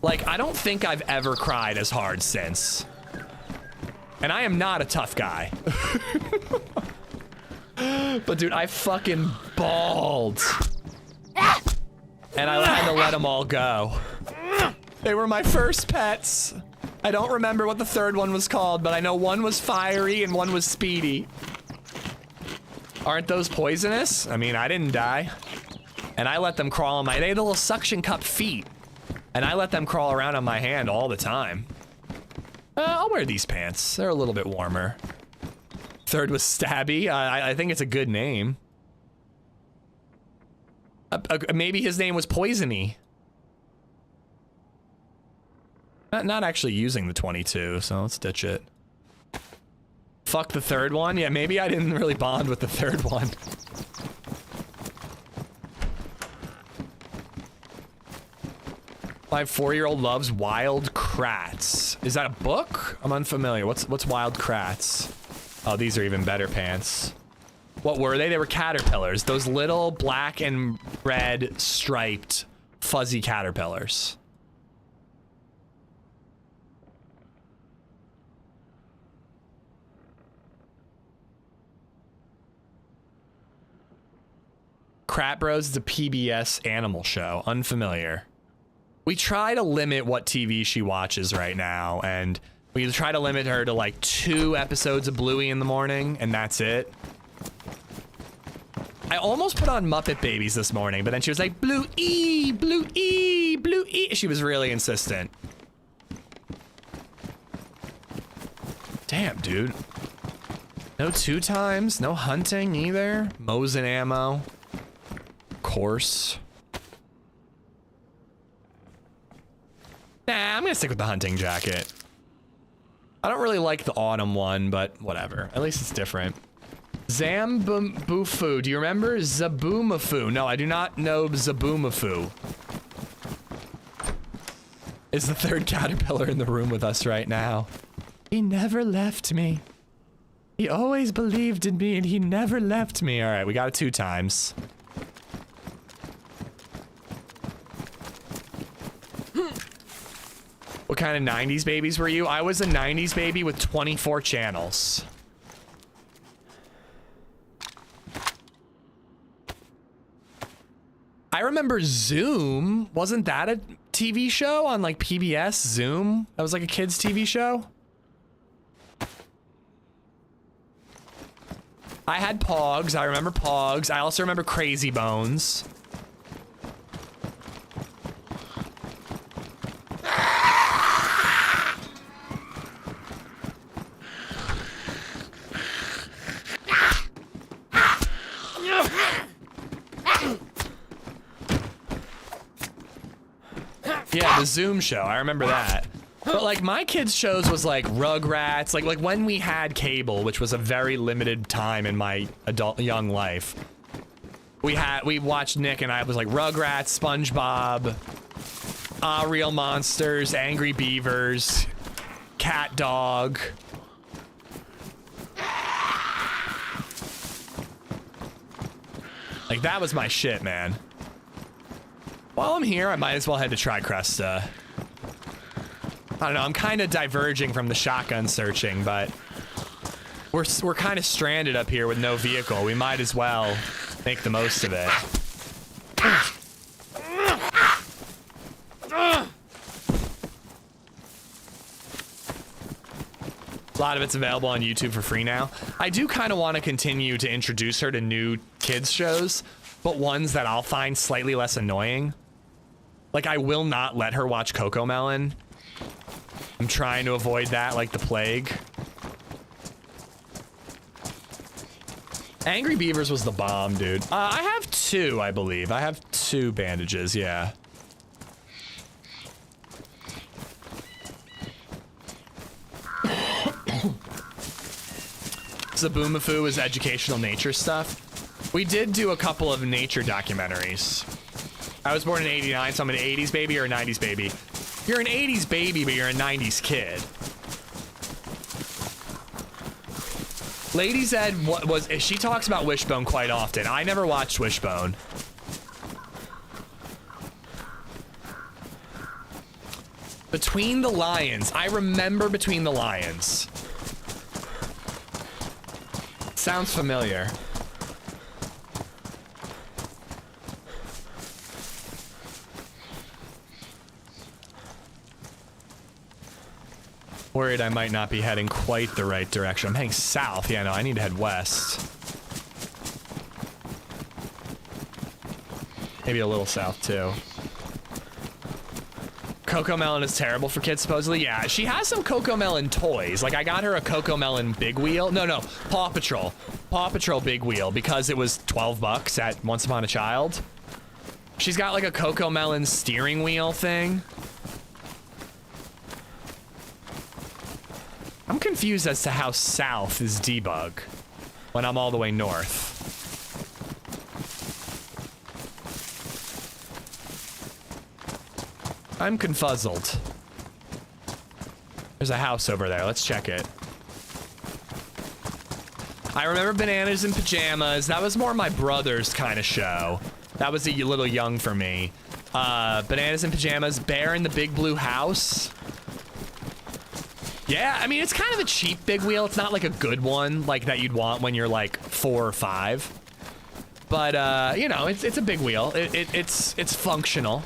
Like, I don't think I've ever cried as hard since. And I am not a tough guy. But dude, I fucking bawled. And I had to let them all go. They were my first pets. I don't remember what the third one was called, but I know one was Fiery and one was Speedy. Aren't those poisonous? I mean, I didn't die. And I let them crawl on they had the little suction cup feet. And I let them crawl around on my hand all the time. I'll wear these pants. They're a little bit warmer. Third was Stabby. I think it's a good name. Maybe his name was Poisony. Not actually using the 22, so let's ditch it. Fuck the third one? Yeah, maybe I didn't really bond with the third one. My 4-year-old loves Wild Kratts. Is that a book? I'm unfamiliar. What's Wild Kratts? Oh, these are even better pants. What were they? They were caterpillars. Those little black and red striped fuzzy caterpillars. Krat Bros is a PBS animal show. Unfamiliar. We try to limit what TV she watches right now, and we try to limit her to like 2 episodes of Bluey in the morning, and that's it. I almost put on Muppet Babies this morning, but then she was like, Bluey, Bluey, Bluey. She was really insistent. Damn, dude. No 2 times, no hunting either. Mosin ammo. Course. Nah, I'm gonna stick with the hunting jacket. I don't really like the autumn one, but whatever. At least it's different. Zambufu. Do you remember Zaboomafu? No, I do not know Zaboomafu. Is the third caterpillar in the room with us right now? He never left me. He always believed in me and he never left me. All right, we got it 2 times. What kind of 90s babies were you? I was a 90s baby with 24 channels. I remember Zoom. Wasn't that a TV show on like PBS? Zoom? That was like a kid's TV show? I had Pogs. I remember Pogs. I also remember Crazy Bones. Yeah, the Zoom show. I remember that. But like my kids' shows was like Rugrats, like when we had cable, which was a very limited time in my young life. We watched Nick and I was like Rugrats, SpongeBob, Real Monsters, Angry Beavers, Cat Dog. Like, that was my shit, man. While I'm here, I might as well head to Tricresta. I don't know, I'm kind of diverging from the shotgun searching, but we're kind of stranded up here with no vehicle. We might as well make the most of it. A lot of it's available on YouTube for free now. I do kind of want to continue to introduce her to new kids shows, but ones that I'll find slightly less annoying. Like, I will not let her watch Cocomelon. I'm trying to avoid that like the plague. Angry Beavers was the bomb, dude. I have 2, I believe. I have 2 bandages, yeah. Zaboomafoo is educational nature stuff. We did do a couple of nature documentaries. I was born in '89, so I'm an 80s baby or a 90s baby. You're an 80s baby, but you're a 90s kid. LadyZed she talks about Wishbone quite often. I never watched Wishbone. Between the Lions. I remember Between the Lions. Sounds familiar. Worried I might not be heading quite the right direction. I'm heading south. Yeah, no, I need to head west. Maybe a little south, too. Cocomelon is terrible for kids, supposedly. Yeah, she has some Cocomelon toys. Like, I got her a Cocomelon big wheel. No, Paw Patrol. Paw Patrol big wheel because it was 12 bucks at Once Upon a Child. She's got, like, a Cocomelon steering wheel thing. I'm confused as to how south is debug when I'm all the way north. I'm confuzzled. There's a house over there. Let's check it. I remember Bananas in Pajamas. That was more my brother's kind of show. That was a little young for me. Bananas in Pajamas, Bear in the Big Blue House. Yeah, I mean, it's kind of a cheap big wheel. It's not like a good one like that you'd want when you're like 4 or 5. But, you know, it's a big wheel. It's functional.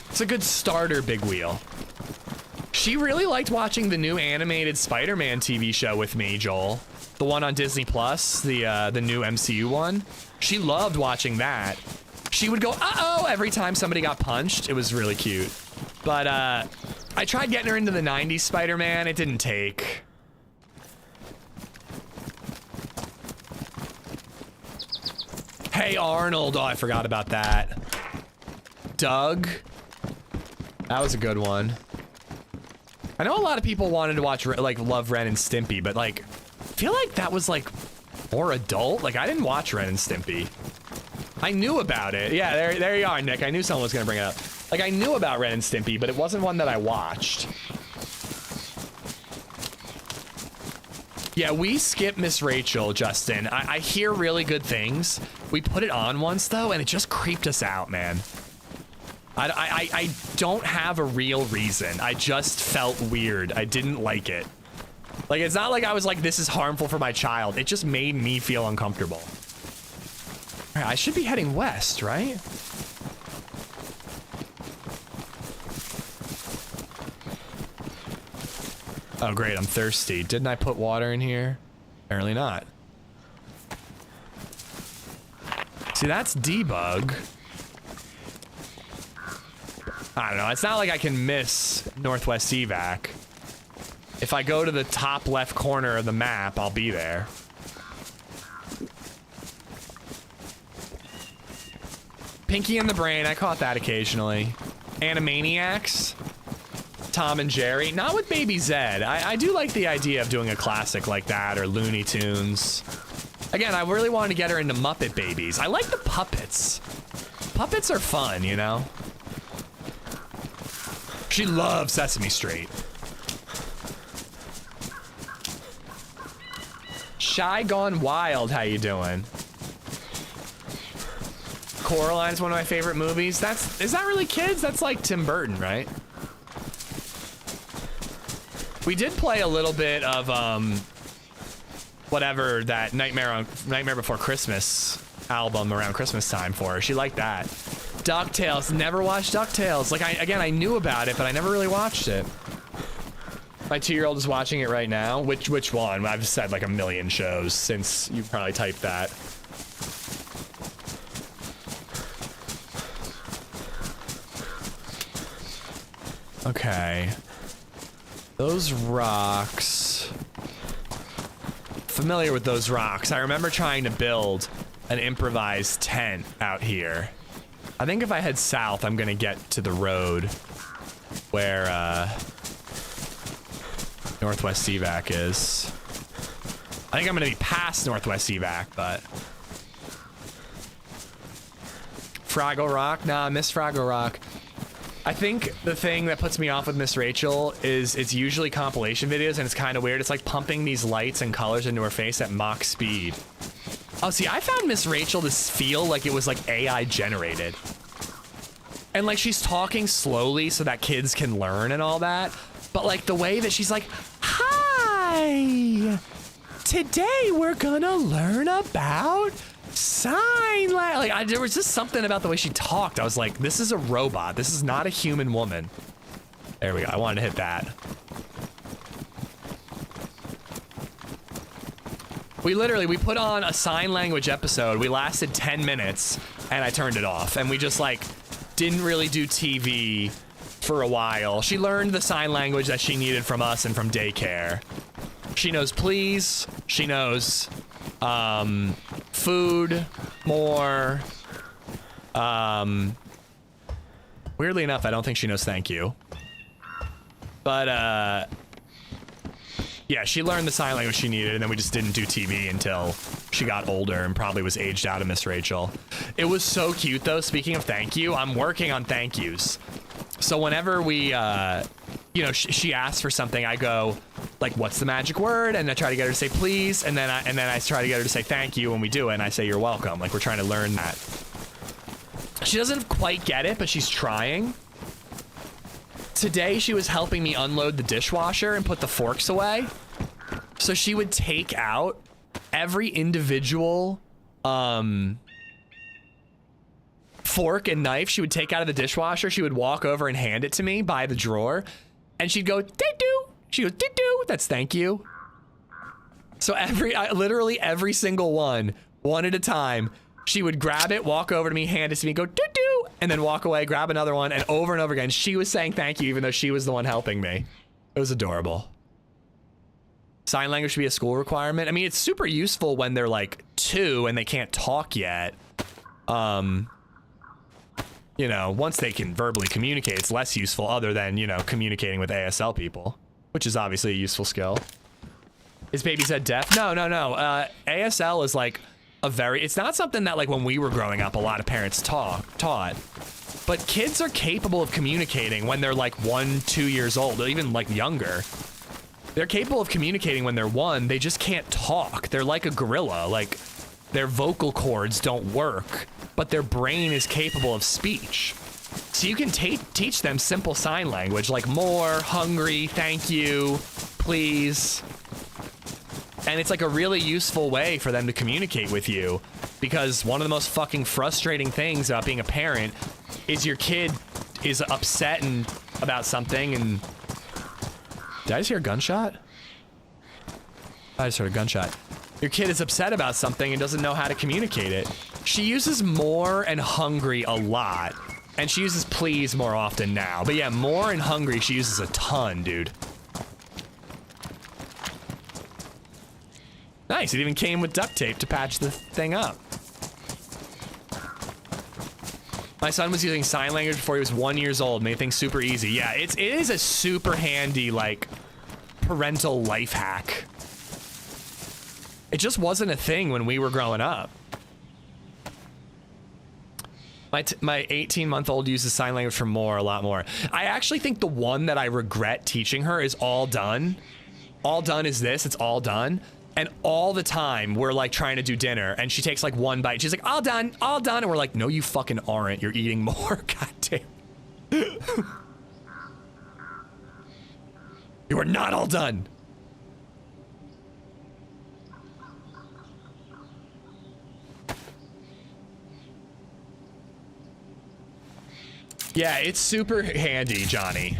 It's a good starter big wheel. She really liked watching the new animated Spider-Man TV show with me, Joel. The one on Disney Plus, the new MCU one. She loved watching that. She would go, uh-oh, every time somebody got punched. It was really cute. But, I tried getting her into the 90s Spider-Man. It didn't take. Hey, Arnold. Oh, I forgot about that. Doug. That was a good one. I know a lot of people wanted to watch, like, love Ren and Stimpy, but, like, I feel like that was, like, more adult. Like, I didn't watch Ren and Stimpy. I knew about it. Yeah, there you are, Nick. I knew someone was going to bring it up. Like, I knew about Ren and Stimpy, but it wasn't one that I watched. Yeah, we skip Miss Rachel, Justin. I hear really good things. We put it on once, though, and it just creeped us out, man. I don't have a real reason. I just felt weird. I didn't like it. Like, it's not like I was like, this is harmful for my child. It just made me feel uncomfortable. All right, I should be heading west, right? Oh, great, I'm thirsty. Didn't I put water in here? Apparently not. See, that's debug. I don't know, it's not like I can miss Northwest Evac. If I go to the top left corner of the map, I'll be there. Pinky and the Brain, I caught that occasionally. Animaniacs. Tom and Jerry. Not with Baby Zed. I do like the idea of doing a classic like that, or Looney Tunes. Again, I really wanted to get her into Muppet Babies. I like the puppets. Puppets are fun, you know? She loves Sesame Street. Shy Gone Wild, how you doing? Coraline is one of my favorite movies. Is that really kids? That's like Tim Burton, right? We did play a little bit of whatever that Nightmare Before Christmas album around Christmas time for her. She liked that. DuckTales, never watched DuckTales. Like I knew about it, but I never really watched it. My 2-year-old is watching it right now. Which one? I've said like a million shows since you probably typed that. Okay. Those rocks. Familiar with those rocks. I remember trying to build an improvised tent out here. I think if I head south, I'm gonna get to the road where Northwest Evac is. I think I'm gonna be past Northwest Evac, but Fraggle Rock? Nah, I miss Fraggle Rock. I think the thing that puts me off with Miss Rachel is it's usually compilation videos and it's kind of weird. It's like pumping these lights and colors into her face at Mach speed. Oh, see, I found Miss Rachel to feel like it was like AI generated. And like she's talking slowly so that kids can learn and all that. But like the way that she's like, hi, today we're gonna learn about sign language. Like there was just something about the way she talked. I was like, this is a robot. This is not a human woman. There we go. I wanted to hit that. We put on a sign language episode. We lasted 10 minutes and I turned it off. And we just like didn't really do TV for a while. She learned the sign language that she needed from us and from daycare. She knows please. She knows food, more. Weirdly enough, I don't think she knows thank you. But yeah, she learned the sign language she needed, and then we just didn't do TV until she got older and probably was aged out of Miss Rachel. It was so cute, though. Speaking of thank you, I'm working on thank yous. So whenever we, you know, she asks for something, I go, like, what's the magic word? And I try to get her to say please, and then I try to get her to say thank you when we do it, and I say you're welcome. Like, we're trying to learn that. She doesn't quite get it, but she's trying. Today, she was helping me unload the dishwasher and put the forks away. So she would take out every individual fork and knife she would take out of the dishwasher. She would walk over and hand it to me by the drawer. And she'd go, doo-doo. She goes, doo-doo. That's thank you. So literally every single one at a time, she would grab it, walk over to me, hand it to me, go, doo-doo. And then walk away, grab another one, and over again, she was saying thank you, even though she was the one helping me. It was adorable. Sign language should be a school requirement. I mean, it's super useful when they're like 2 and they can't talk yet. You know, once they can verbally communicate, it's less useful other than, you know, communicating with ASL people, which is obviously a useful skill. Is BabyZed deaf? No. ASL is like it's not something that like when we were growing up, a lot of parents taught, but kids are capable of communicating when they're like 1-2 years old, or even like younger. They're capable of communicating when they're 1, they just can't talk. They're like a gorilla, like their vocal cords don't work, but their brain is capable of speech. So you can teach them simple sign language like more, hungry, thank you, please. And it's like a really useful way for them to communicate with you, because one of the most fucking frustrating things about being a parent is your kid is upset about something and... Did I just hear a gunshot? I just heard a gunshot. Your kid is upset about something and doesn't know how to communicate it. She uses more and hungry a lot, and she uses please more often now. But yeah, more and hungry she uses a ton, dude. Nice, it even came with duct tape to patch the thing up. My son was using sign language before he was 1 year old, made things super easy. Yeah, it is a super handy, like, parental life hack. It just wasn't a thing when we were growing up. My 18-month-old uses sign language for more, a lot more. I actually think the one that I regret teaching her is all done. All done is this, it's all done. And all the time we're like trying to do dinner and she takes like one bite. She's like, all done. And we're like, no, you fucking aren't. You're eating more. God damn. You are not all done. Yeah, it's super handy, Johnny.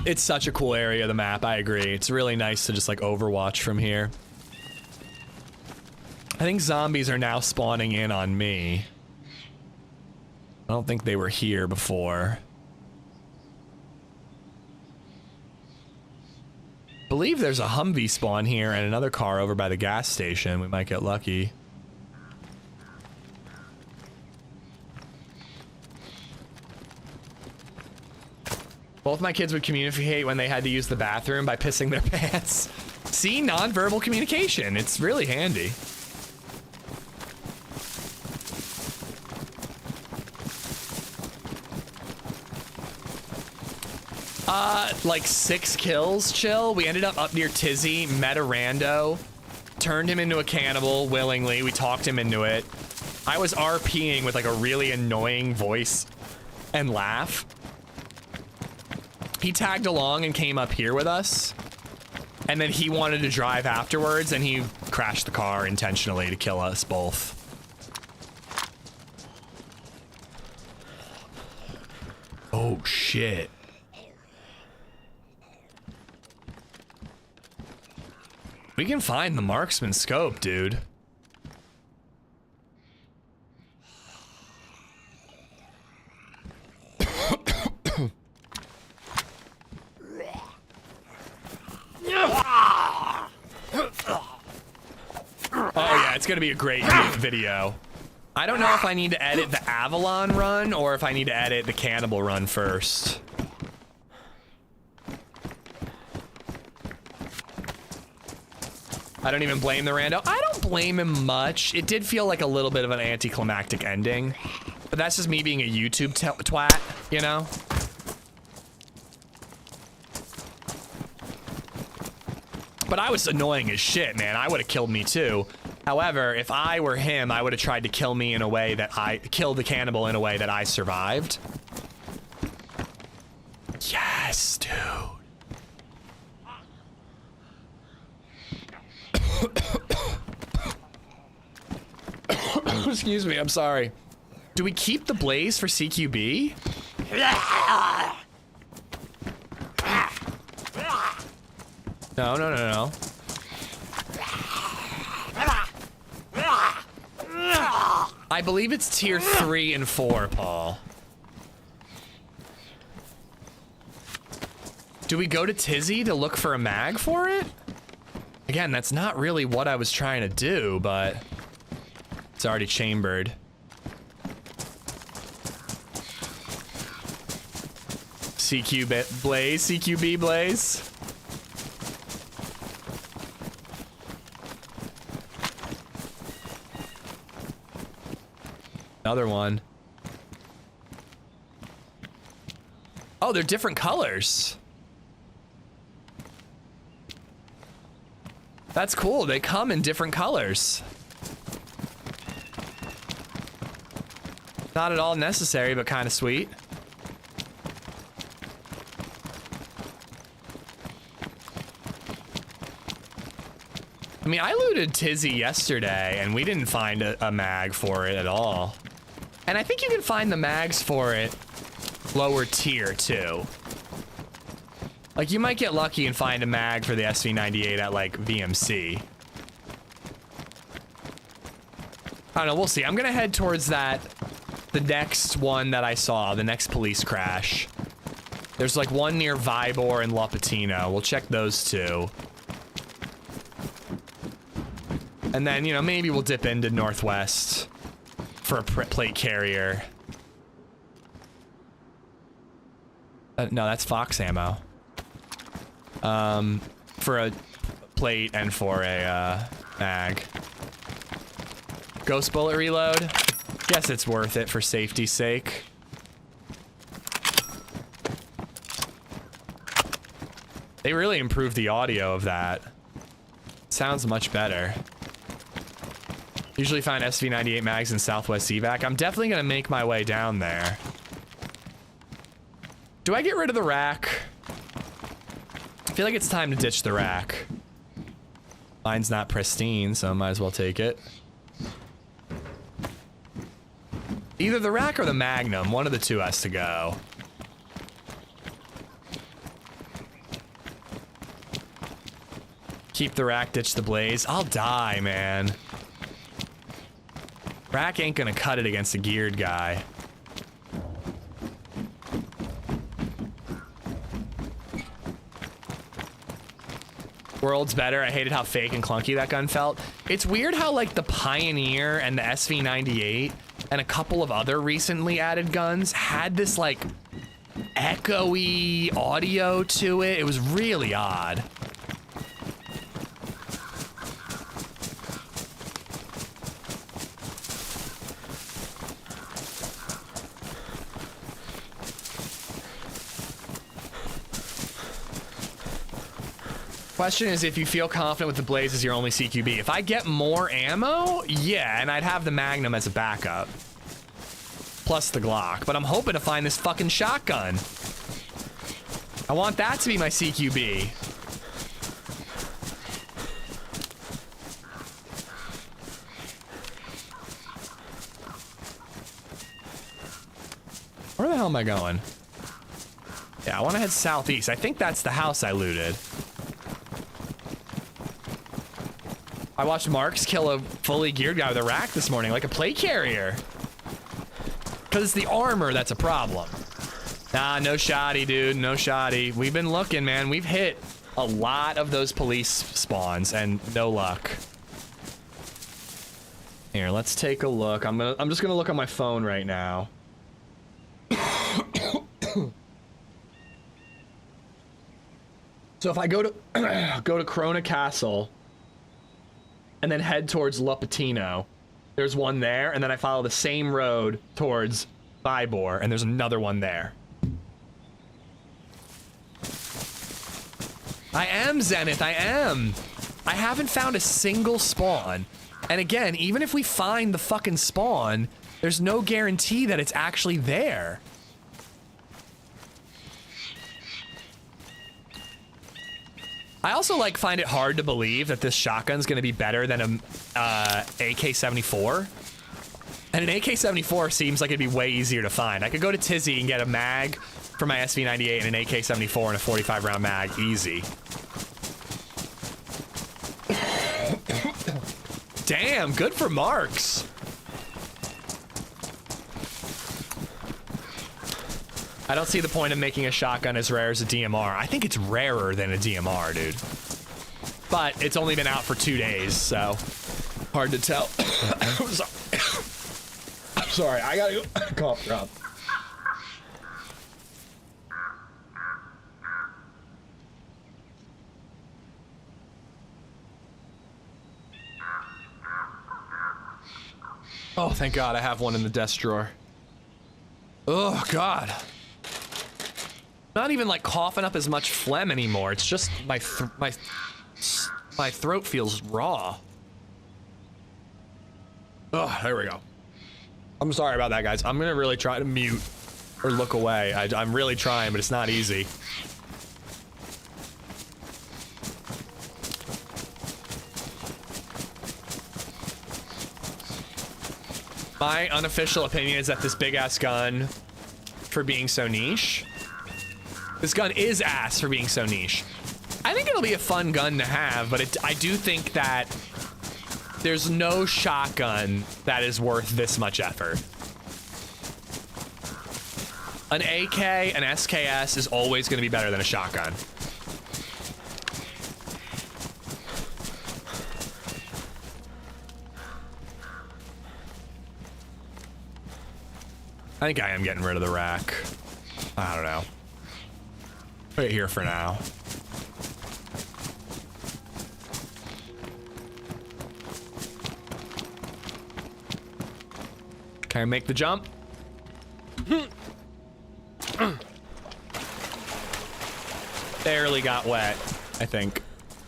It's such a cool area of the map, I agree. It's really nice to just like overwatch from here. I think zombies are now spawning in on me. I don't think they were here before. I believe there's a Humvee spawn here and another car over by the gas station. We might get lucky. Both my kids would communicate when they had to use the bathroom by pissing their pants. See, nonverbal communication. It's really handy. Like 6 kills, chill. We ended up near Tizzy, met a rando, turned him into a cannibal willingly. We talked him into it. I was RPing with like a really annoying voice and laugh. He tagged along and came up here with us. And then he wanted to drive afterwards and he crashed the car intentionally to kill us both. Oh shit. We can find the marksman scope, dude. Oh yeah, it's gonna be a great video. I don't know if I need to edit the Avalon run or if I need to edit the Cannibal run first. I don't even blame the rando. I don't blame him much. It did feel like a little bit of an anticlimactic ending, but that's just me being a YouTube twat, you know? But I was annoying as shit, man. I would have killed me too. However, if I were him, I would have tried to kill me in a way that I killed the cannibal in a way that I survived. Yes, dude. Excuse me, I'm sorry. Do we keep the blaze for CQB? No, no, no, no. I believe it's tier 3 and 4, Paul. Do we go to Tizzy to look for a mag for it? Again, that's not really what I was trying to do, but it's already chambered. CQB Blaze. Another one. Oh, they're different colors. That's cool. They come in different colors. Not at all necessary, but kind of sweet. I mean, I looted Tizzy yesterday, and we didn't find a mag for it at all. And I think you can find the mags for it lower tier, too. Like, you might get lucky and find a mag for the SV98 at, like, VMC. I don't know, we'll see. I'm gonna head towards the next one that I saw, the next police crash. There's, like, one near Vibor and Lupatino. We'll check those two. And then, you know, maybe we'll dip into Northwest for a plate carrier. No, that's Fox ammo. For a plate and for a mag. Ghost bullet reload. Guess it's worth it for safety's sake. They really improved the audio of that. Sounds much better. Usually find SV98 mags in Southwest evac. I'm definitely gonna make my way down there. Do I get rid of the rack? I feel like it's time to ditch the rack. Mine's not pristine, so I might as well take it. Either the rack or the Magnum, one of the two has to go. Keep the rack, ditch the blaze. I'll die, man. Rack ain't gonna cut it against a geared guy. World's better. I hated how fake and clunky that gun felt. It's weird how like the Pioneer and the SV98 and a couple of other recently added guns had this like echoey audio to it. It was really odd. Question is if you feel confident with the Blaze as your only CQB. If I get more ammo, yeah, and I'd have the Magnum as a backup. Plus the Glock, but I'm hoping to find this fucking shotgun. I want that to be my CQB. Where the hell am I going? Yeah, I want to head southeast. I think that's the house I looted. I watched Marks kill a fully geared guy with a rack this morning, like a plate carrier. Because it's the armor that's a problem. Nah, no shoddy, dude, no shoddy. We've been looking, man. We've hit a lot of those police spawns and no luck. Here, let's take a look. I'm just gonna look on my phone right now. So if I go to Krona Castle and then head towards Lupatino, there's one there, and then I follow the same road towards Vybor, and there's another one there. I am, Zenith, I am. I haven't found a single spawn. And again, even if we find the fucking spawn, there's no guarantee that it's actually there. I also like find it hard to believe that this shotgun's gonna be better than a AK-74. And an AK-74 seems like it'd be way easier to find. I could go to Tizzy and get a mag for my SV98 and an AK-74 and a 45 round mag, easy. Damn, good for Marks. I don't see the point of making a shotgun as rare as a DMR. I think it's rarer than a DMR, dude. But it's only been out for 2 days, so hard to tell. I'm sorry, I gotta go cough drop. Oh, thank God I have one in the desk drawer. Oh, God. Not even like coughing up as much phlegm anymore. It's just my throat feels raw. Oh, there we go. I'm sorry about that, guys. I'm gonna really try to mute or look away. I'm really trying, but it's not easy. My unofficial opinion is that this big ass gun, for being so niche, this gun is ass for being so niche. I think it'll be a fun gun to have, but I do think that there's no shotgun that is worth this much effort. An AK, an SKS is always going to be better than a shotgun. I think I am getting rid of the rack. I don't know. Put it here for now. Can I make the jump? barely got wet, I think.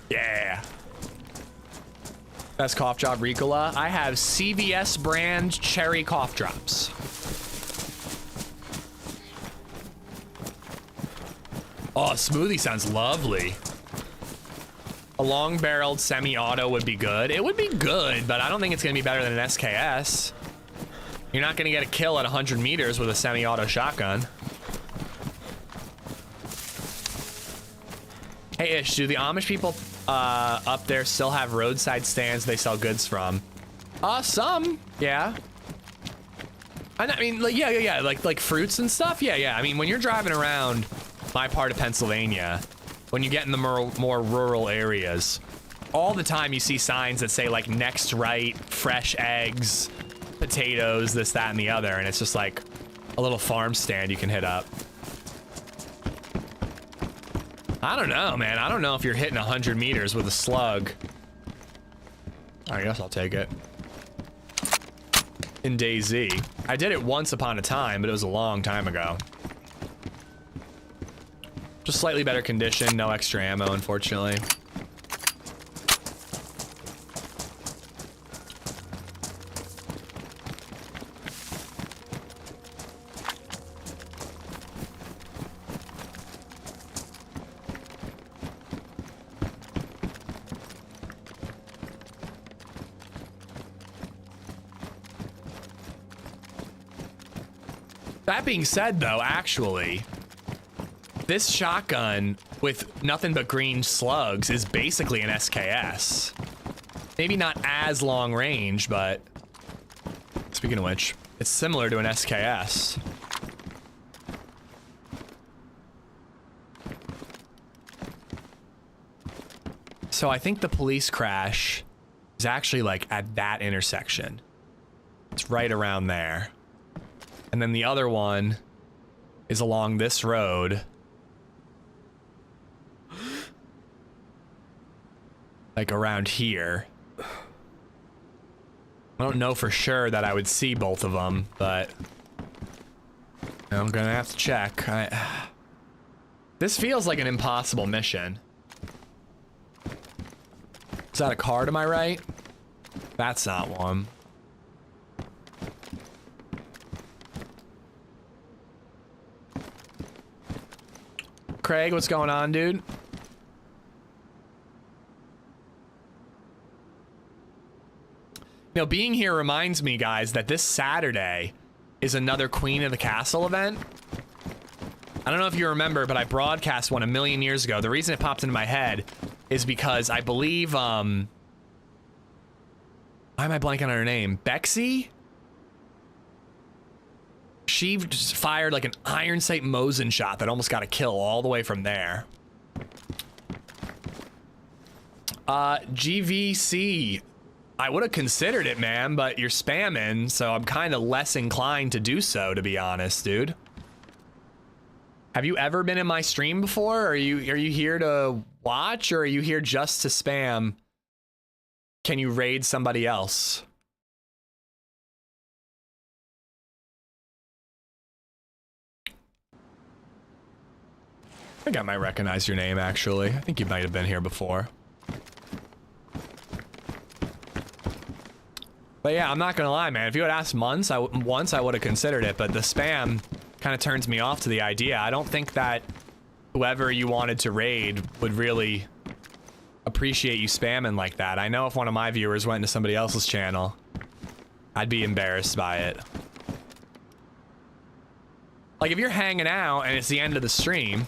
Yeah. Best cough drop, Ricola. I have CVS brand cherry cough drops. Oh, smoothie sounds lovely. A long-barreled semi-auto would be good. It would be good, but I don't think it's gonna be better than an SKS. You're not gonna get a kill at 100 meters with a semi-auto shotgun. Hey Ish, do the Amish people up there still have roadside stands they sell goods from? Some, yeah. I mean, like, yeah, like fruits and stuff, yeah. I mean, when you're driving around my part of Pennsylvania, when you get in the more rural areas, all the time you see signs that say like next right, fresh eggs, potatoes, this, that, and the other, and it's just like a little farm stand you can hit up. I don't know, man. I don't know if you're hitting 100 meters with a slug. I guess I'll take it. In DayZ. I did it once upon a time, but it was a long time ago. Just slightly better condition, no extra ammo, unfortunately. That being said, though, actually, this shotgun with nothing but green slugs is basically an SKS. Maybe not as long range, but speaking of which, it's similar to an SKS. So I think the police crash is actually like at that intersection. It's right around there. And then the other one is along this road. Like around here. I don't know for sure that I would see both of them, but I'm gonna have to check. This feels like an impossible mission. Is that a car to my right? That's not one. Craig, what's going on, dude? You know, being here reminds me, guys, that this Saturday is another Queen of the Castle event. I don't know if you remember, but I broadcast one 1,000,000 years ago. The reason it popped into my head is because I believe, why am I blanking on her name? Bexy? She just fired like an iron sight Mosin shot that almost got a kill all the way from there. GVC. I would have considered it, man, but you're spamming, so I'm kind of less inclined to do so, to be honest, dude. Have you ever been in my stream before? Are you here to watch, or are you here just to spam? Can you raid somebody else? I think I might recognize your name, actually. I think you might have been here before. But yeah, I'm not gonna lie, man. If you had asked once, I would have considered it, but the spam kind of turns me off to the idea. I don't think that whoever you wanted to raid would really appreciate you spamming like that. I know if one of my viewers went into somebody else's channel, I'd be embarrassed by it. Like, if you're hanging out and it's the end of the stream,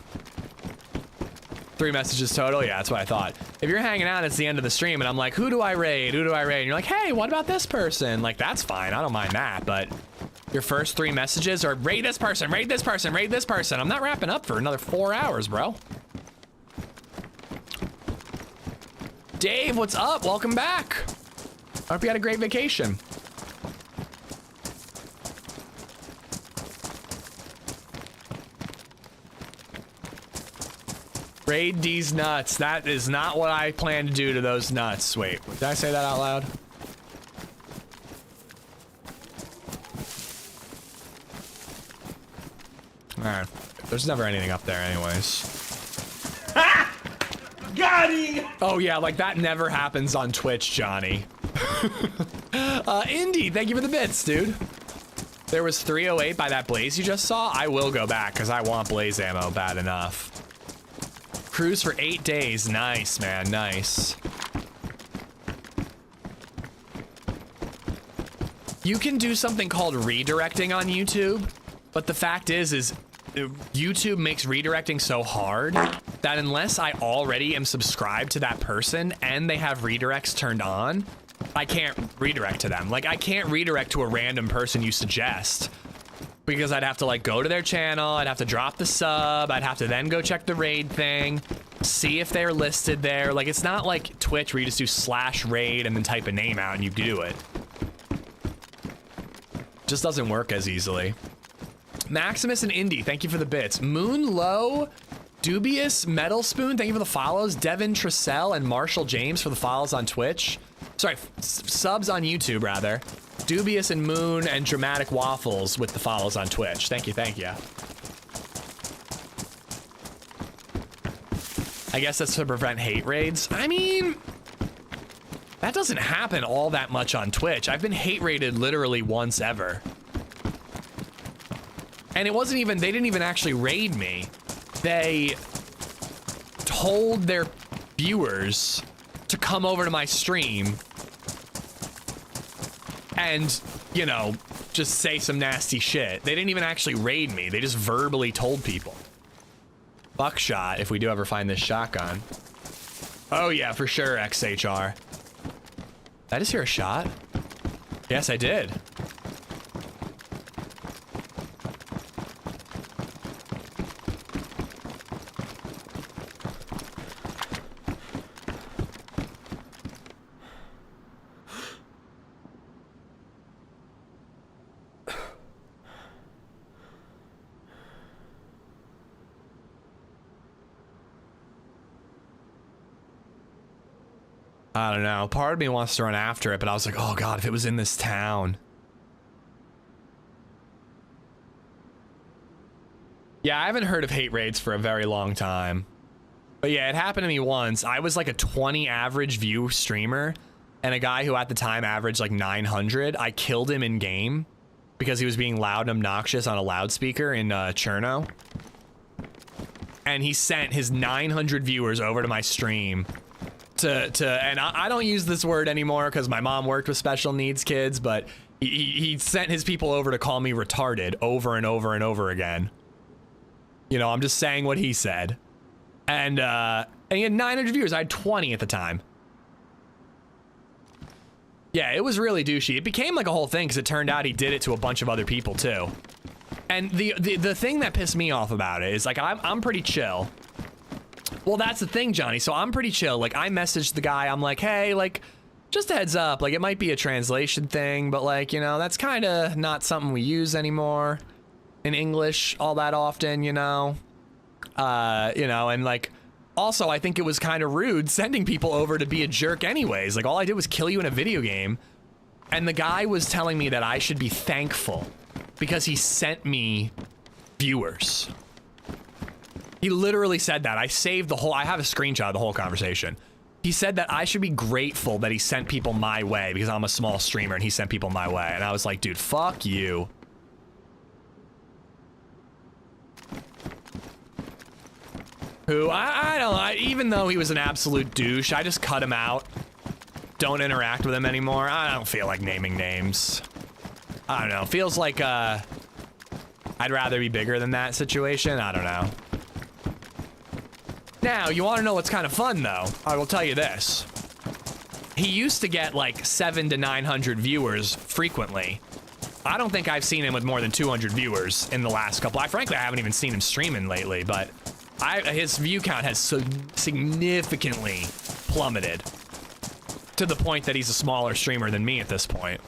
3 messages total? Yeah, that's what I thought. If you're hanging out, it's the end of the stream, and I'm like, who do I raid? Who do I raid? And you're like, hey, what about this person? Like, that's fine. I don't mind that, but your first 3 messages are raid this person, raid this person, raid this person. I'm not wrapping up for another 4 hours, bro. Dave, what's up? Welcome back. I hope you had a great vacation. Raid these nuts. That is not what I plan to do to those nuts. Wait, did I say that out loud? Alright. There's never anything up there anyways. Got him! Oh yeah, like that never happens on Twitch, Johnny. Indy, thank you for the bits, dude. There was 308 by that blaze you just saw. I will go back because I want blaze ammo bad enough. Cruise for 8 days. Nice, man, nice. You can do something called redirecting on YouTube, but the fact is YouTube makes redirecting so hard that unless I already am subscribed to that person and they have redirects turned on, I can't redirect to them. Like, I can't redirect to a random person you suggest because I'd have to like go to their channel, I'd have to drop the sub, I'd have to then go check the raid thing, see if they're listed there. Like, it's not like Twitch where you just do /raid and then type a name out and you do it. Just doesn't work as easily. Maximus and Indy, thank you for the bits. Moon Low, Dubious, Metal Spoon, thank you for the follows. Devin Tressell and Marshall James for the follows on Twitch. Sorry, subs on YouTube, rather. Dubious and Moon and Dramatic Waffles with the follows on Twitch. Thank you, thank you. I guess that's to prevent hate raids. I mean, that doesn't happen all that much on Twitch. I've been hate raided literally once ever. And it wasn't even, they didn't even actually raid me. They told their viewers to come over to my stream and, you know, just say some nasty shit. They didn't even actually raid me. They just verbally told people. Buckshot, if we do ever find this shotgun. Oh yeah, for sure, XHR. Did I just hear a shot? Yes, I did. I don't know. Part of me wants to run after it, but I was like, oh god, if it was in this town. Yeah, I haven't heard of hate raids for a very long time. But yeah, it happened to me once. I was like a 20 average view streamer, and a guy who at the time averaged like 900, I killed him in game because he was being loud and obnoxious on a loudspeaker in Cherno. And he sent his 900 viewers over to my stream and I don't use this word anymore because my mom worked with special needs kids, but he sent his people over to call me retarded over and over and over again. You know, I'm just saying what he said. And he had 900 viewers. I had 20 at the time. Yeah, it was really douchey. It became like a whole thing because it turned out he did it to a bunch of other people too. And the thing that pissed me off about it is like I'm pretty chill. Well, that's the thing, Johnny. So I'm pretty chill. Like, I messaged the guy. I'm like, hey, like, just a heads up. Like, it might be a translation thing, but like, you know, that's kind of not something we use anymore in English all that often, you know? You know, and like, also, I think it was kind of rude sending people over to be a jerk anyways. Like, all I did was kill you in a video game. And the guy was telling me that I should be thankful because he sent me viewers. He literally said that. I saved the whole, I have a screenshot of the whole conversation. He said that I should be grateful that he sent people my way because I'm a small streamer and he sent people my way. And I was like, dude, fuck you. Who, I don't know, even though he was an absolute douche, I just cut him out. Don't interact with him anymore. I don't feel like naming names. I don't know, feels like, I'd rather be bigger than that situation. I don't know. Now, you want to know what's kind of fun, though? I will tell you this. He used to get like 700 to 900 viewers frequently. I don't think I've seen him with more than 200 viewers in the last couple. Frankly, I haven't even seen him streaming lately, but his view count has so significantly plummeted to the point that he's a smaller streamer than me at this point.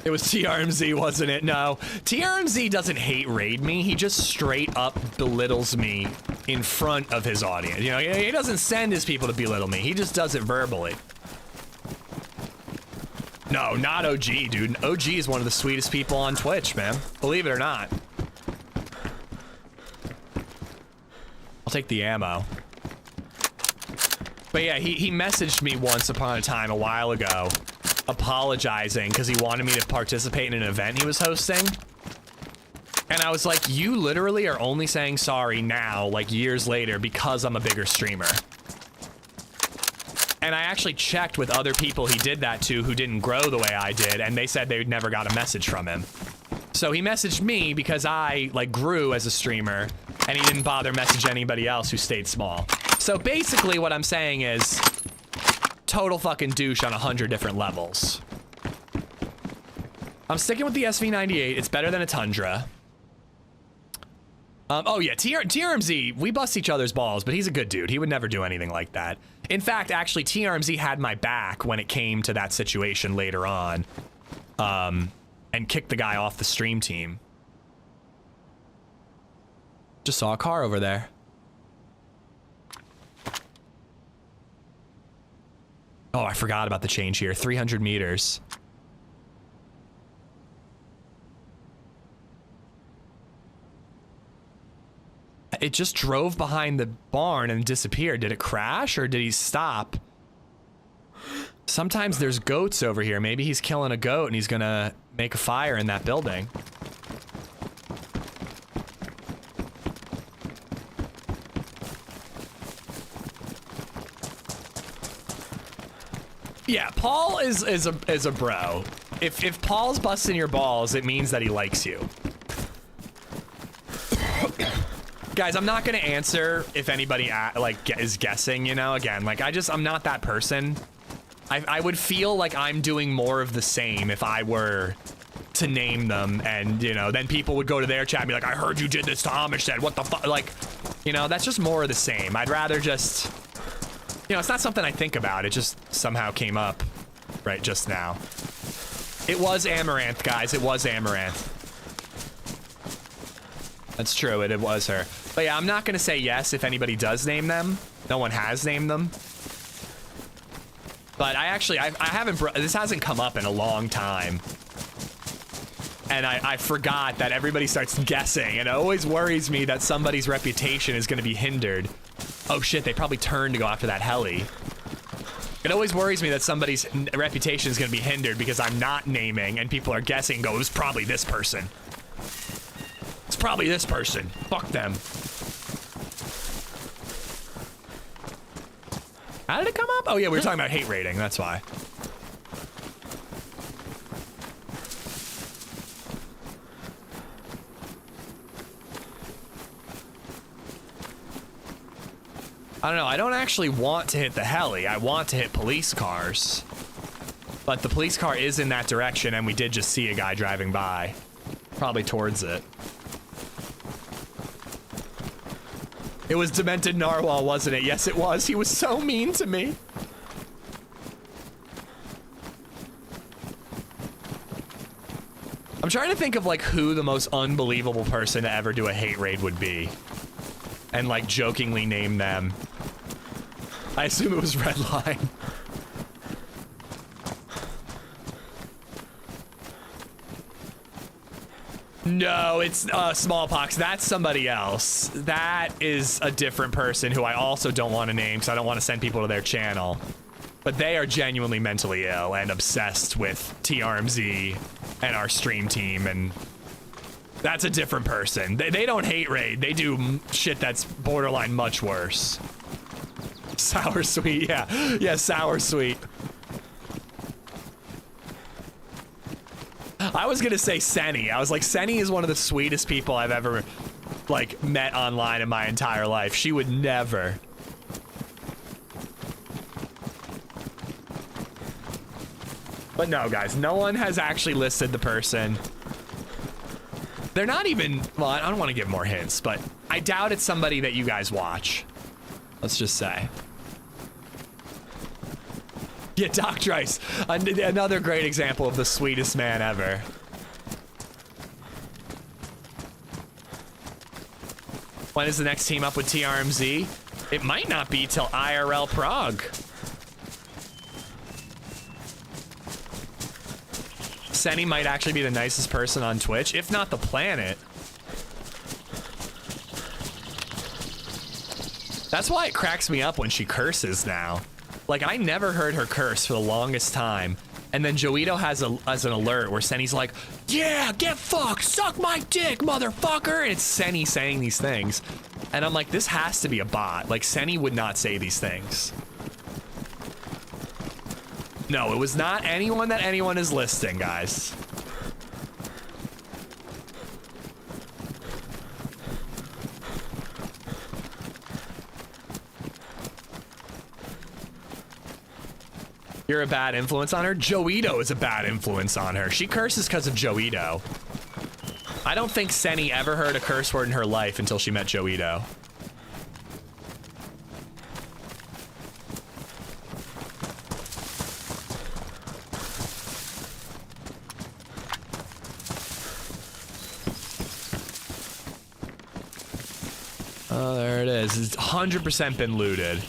It was TRMZ, wasn't it? No. TRMZ doesn't hate raid me. He just straight up belittles me in front of his audience. You know, he doesn't send his people to belittle me. He just does it verbally. No, not OG, dude. OG is one of the sweetest people on Twitch, man. Believe it or not. I'll take the ammo. But yeah, he messaged me once upon a time a while ago, apologizing because he wanted me to participate in an event he was hosting. And I was like, you literally are only saying sorry now, like years later, because I'm a bigger streamer. And I actually checked with other people he did that to who didn't grow the way I did, and they said they never got a message from him. So he messaged me because I, like, grew as a streamer, and he didn't bother message anybody else who stayed small. So basically what I'm saying is, total fucking douche on 100 different levels. I'm sticking with the SV98. It's better than a Tundra. Oh yeah, TRMZ, we bust each other's balls, but he's a good dude. He would never do anything like that. In fact, actually, TRMZ had my back when it came to that situation later on, and kicked the guy off the stream team. Just saw a car over there. Oh, I forgot about the change here. 300 meters. It just drove behind the barn and disappeared. Did it crash or did he stop? Sometimes there's goats over here. Maybe he's killing a goat and he's gonna make a fire in that building. Yeah, Paul is a bro. If Paul's busting your balls, it means that he likes you. Guys, I'm not gonna answer if anybody is guessing, you know, again, like I'm not that person. I would feel like I'm doing more of the same if I were to name them, and, you know, then people would go to their chat and be like, I heard you did this to Amistad, what the fuck, like, you know, that's just more of the same. I'd rather just, you know, it's not something I think about, it just somehow came up right just now. It was Amaranth, guys, it was Amaranth. That's true, it was her. But yeah, I'm not gonna say yes if anybody does name them. No one has named them. But I haven't, this hasn't come up in a long time. And I forgot that everybody starts guessing, and it always worries me that somebody's reputation is gonna be hindered. Oh shit, they probably turned to go after that heli. It always worries me that somebody's reputation is gonna be hindered because I'm not naming and people are guessing and go, it was probably this person. It's probably this person. Fuck them. How did it come up? Oh yeah, we were talking about hate rating, that's why. I don't know, I don't actually want to hit the heli, I want to hit police cars. But the police car is in that direction and we did just see a guy driving by. Probably towards it. It was Demented Narwhal, wasn't it? Yes, it was. He was so mean to me. I'm trying to think of, like, who the most unbelievable person to ever do a hate raid would be. And, like, jokingly name them. I assume it was Redline. No, it's Smallpox. That's somebody else. That is a different person who I also don't want to name because I don't want to send people to their channel. But they are genuinely mentally ill and obsessed with TRMZ and our stream team, and that's a different person. They don't hate raid. They do shit that's borderline much worse. Sour Sweet, yeah. Yeah, Sour Sweet. I was gonna say Senny. I was like, Senny is one of the sweetest people I've ever, like, met online in my entire life. She would never. But no, guys, no one has actually listed the person. They're not even, well, I don't want to give more hints, but I doubt it's somebody that you guys watch. Let's just say. Yeah, Doc Trice, another great example of the sweetest man ever. When is the next team up with TRMZ? It might not be till IRL Prague. Senny might actually be the nicest person on Twitch, if not the planet. That's why it cracks me up when she curses now. Like, I never heard her curse for the longest time. And then Joito has an alert where Senny's like, yeah, get fucked, suck my dick, motherfucker. And it's Senny saying these things. And I'm like, this has to be a bot. Like, Senny would not say these things. No, it was not anyone that anyone is listing, guys. You're a bad influence on her? Joito is a bad influence on her. She curses because of Joito. I don't think Senny ever heard a curse word in her life until she met Joito. Oh, there it is. It's 100% been looted.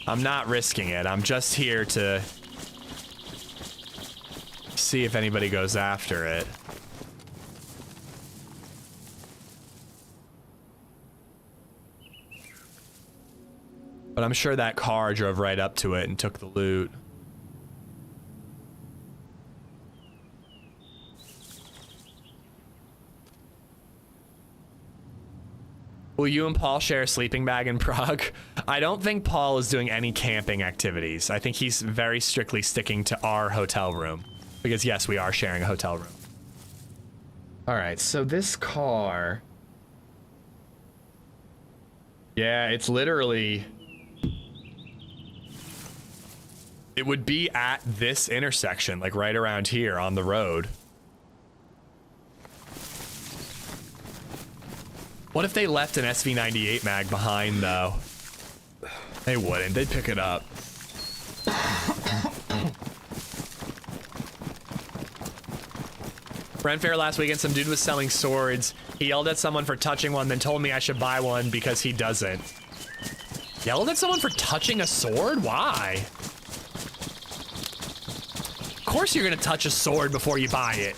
I'm not risking it. I'm just here to see if anybody goes after it. But I'm sure that car drove right up to it and took the loot. Will you and Paul share a sleeping bag in Prague? I don't think Paul is doing any camping activities. I think he's very strictly sticking to our hotel room. Because yes, we are sharing a hotel room. All right, so this car... Yeah, it's literally... It would be at this intersection, like right around here on the road. What if they left an SV98 mag behind, though? They wouldn't. They'd pick it up. Ren Fair last weekend, some dude was selling swords. He yelled at someone for touching one, then told me I should buy one because he doesn't. Yelled at someone for touching a sword? Why? Of course you're gonna touch a sword before you buy it.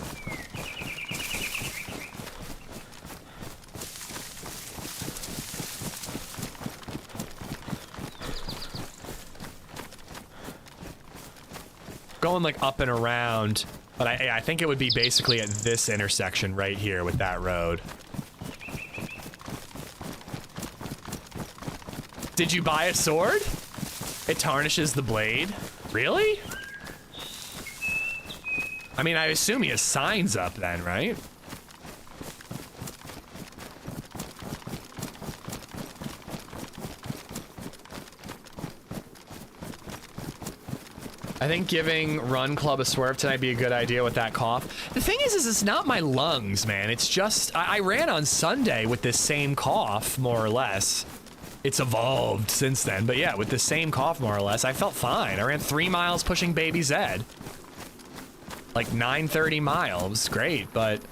Going like up and around, but I think it would be basically at this intersection right here with that road. Did you buy a sword? It tarnishes the blade. Really? I mean, I assume he has signs up then, right? I think giving Run Club a swerve tonight be a good idea with that cough. The thing is it's not my lungs, man. It's just, I ran on Sunday with this same cough, more or less. It's evolved since then, but yeah, with the same cough, more or less, I felt fine. I ran 3 miles pushing BabyZed. Like 930 miles, great, but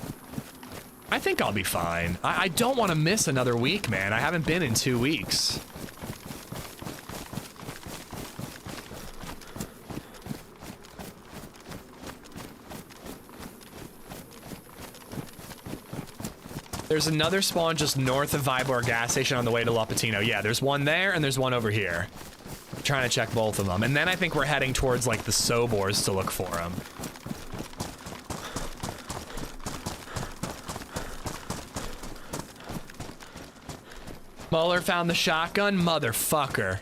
I think I'll be fine. I don't want to miss another week, man. I haven't been in 2 weeks. There's another spawn just north of Vibor gas station on the way to Lopatino. Yeah, there's one there and there's one over here. I'm trying to check both of them. And then I think we're heading towards like the Sobors to look for them. Mueller found the shotgun? Motherfucker.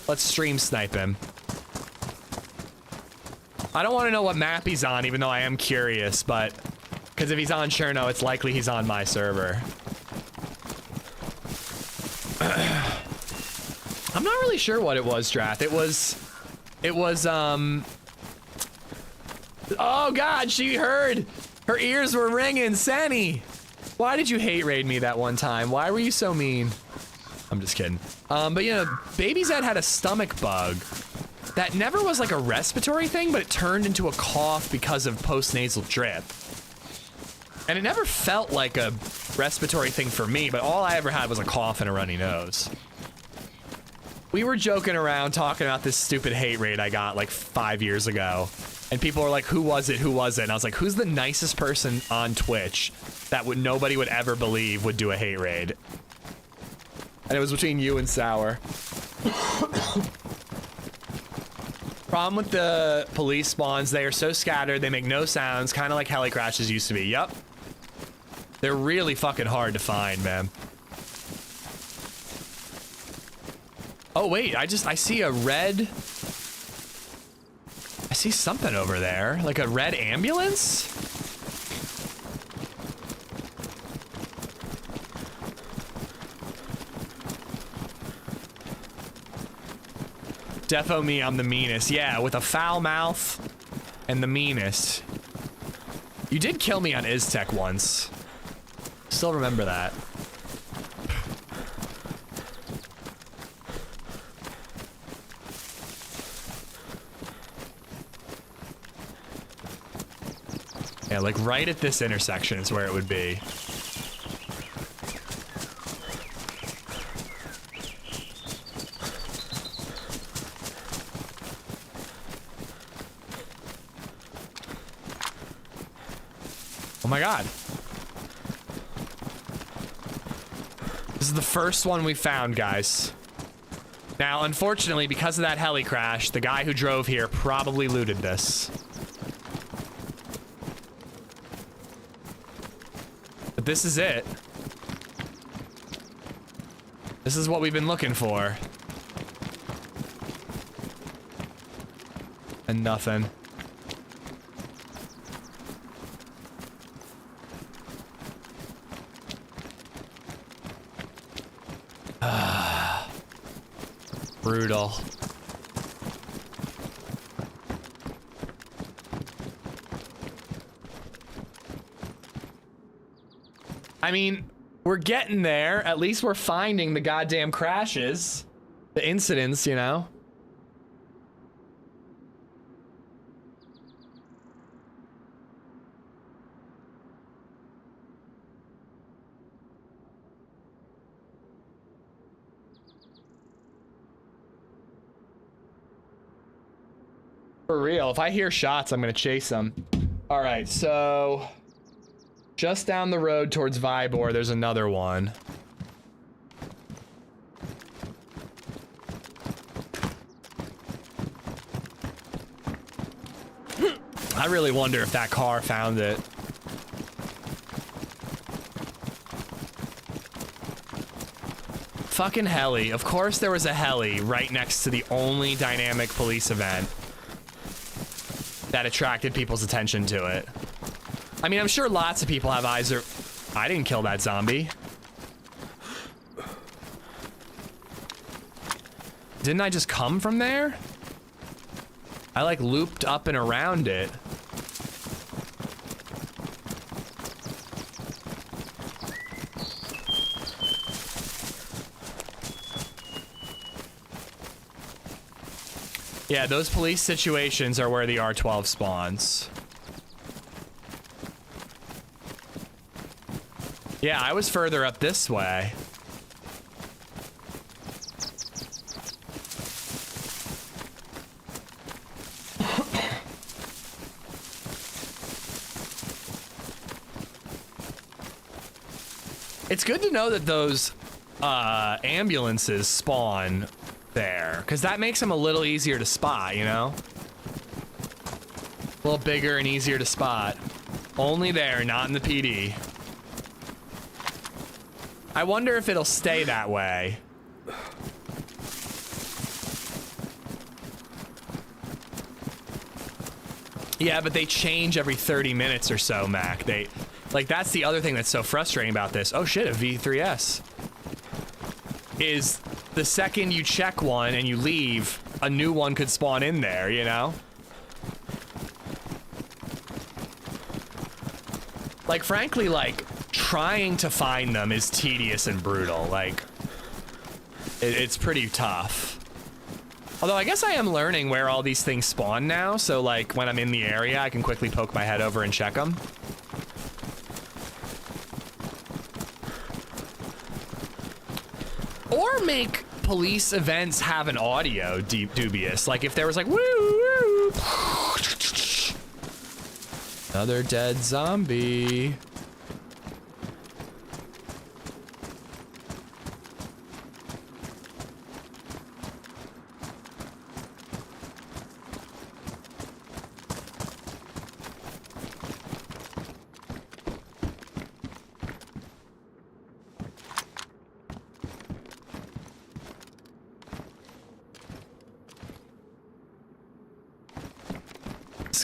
Let's stream snipe him. I don't want to know what map he's on, even though I am curious, but... Because if he's on Cherno, it's likely he's on my server. I'm not really sure what it was, Drath. It was, oh God, she heard. Her ears were ringing. Senny, why did you hate raid me that one time? Why were you so mean? I'm just kidding. But you know, BabyZed had a stomach bug that never was like a respiratory thing, but it turned into a cough because of postnasal drip. And it never felt like a respiratory thing for me, but all I ever had was a cough and a runny nose. We were joking around talking about this stupid hate raid I got like 5 years ago. And people were like, who was it? Who was it? And I was like, who's the nicest person on Twitch that nobody would ever believe would do a hate raid? And it was between you and Sour. Problem with the police spawns, they are so scattered, they make no sounds, kind of like heli crashes used to be. Yep. They're really fucking hard to find, man. Oh, wait, I see a red... I see something over there, like a red ambulance? Defo me, I'm the meanest. Yeah, with a foul mouth and the meanest. You did kill me on Iztec once. Still remember that. Yeah, like right at this intersection is where it would be. Oh my god. This is the first one we found, guys. Now, unfortunately, because of that heli crash, the guy who drove here probably looted this. But this is it. This is what we've been looking for. And nothing. Brutal. I mean, we're getting there. At least we're finding the goddamn crashes. The incidents, you know? For real, if I hear shots, I'm gonna chase them. All right, so just down the road towards Vybor, there's another one. I really wonder if that car found it. Fucking heli. Of course there was a heli right next to the only dynamic police event that attracted people's attention to it. I mean, I'm sure lots of people have eyes or... I didn't kill that zombie. Didn't I just come from there? I like looped up and around it. Yeah, those police situations are where the R12 spawns. Yeah, I was further up this way. It's good to know that those ambulances spawn there, because that makes them a little easier to spot, you know? A little bigger and easier to spot. Only there, not in the PD. I wonder if it'll stay that way. Yeah, but they change every 30 minutes or so, Mac. Like, that's the other thing that's so frustrating about this. Oh shit, a V3S. Is the second you check one and you leave, a new one could spawn in there, you know? Like, frankly, like, trying to find them is tedious and brutal. Like, it's pretty tough. Although I guess I am learning where all these things spawn now, so like when I'm in the area, I can quickly poke my head over and check them. Or make police events have an audio dubious. Like if there was like, woo, woo. Another dead zombie.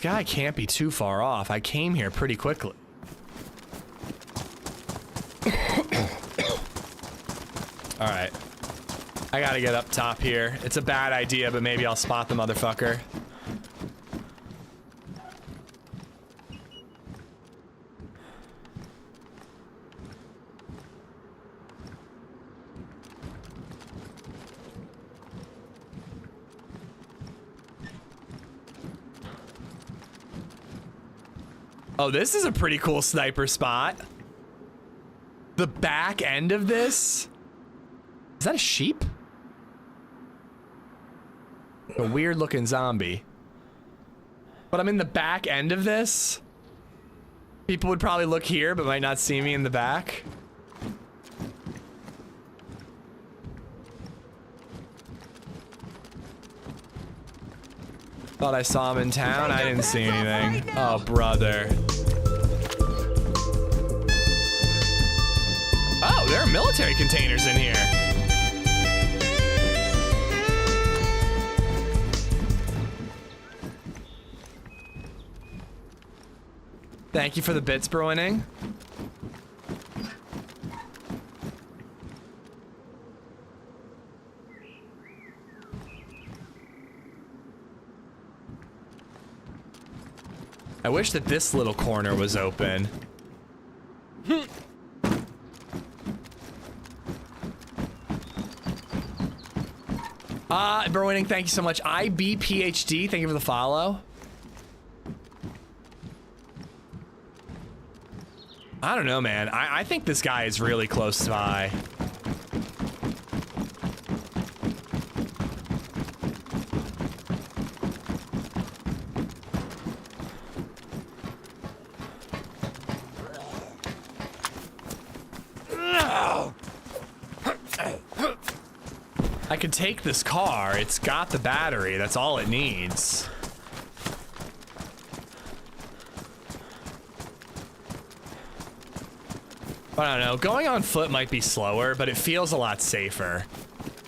guy can't be too far off. I came here pretty quickly. All right. I gotta get up top here. It's a bad idea, but maybe I'll spot the motherfucker. Oh, this is a pretty cool sniper spot. The back end of this? Is that a sheep? A weird looking zombie. But I'm in the back end of this. People would probably look here, but might not see me in the back. Thought I saw him in town. I didn't see anything. Oh, brother. Oh, there are military containers in here. Thank you for the bits, Bruining. I wish that this little corner was open. Bruining, thank you so much. IBPhD, thank you for the follow. I don't know, man. I think this guy is really close by. I could take this car. It's got the battery. That's all it needs. I don't know. Going on foot might be slower, but it feels a lot safer.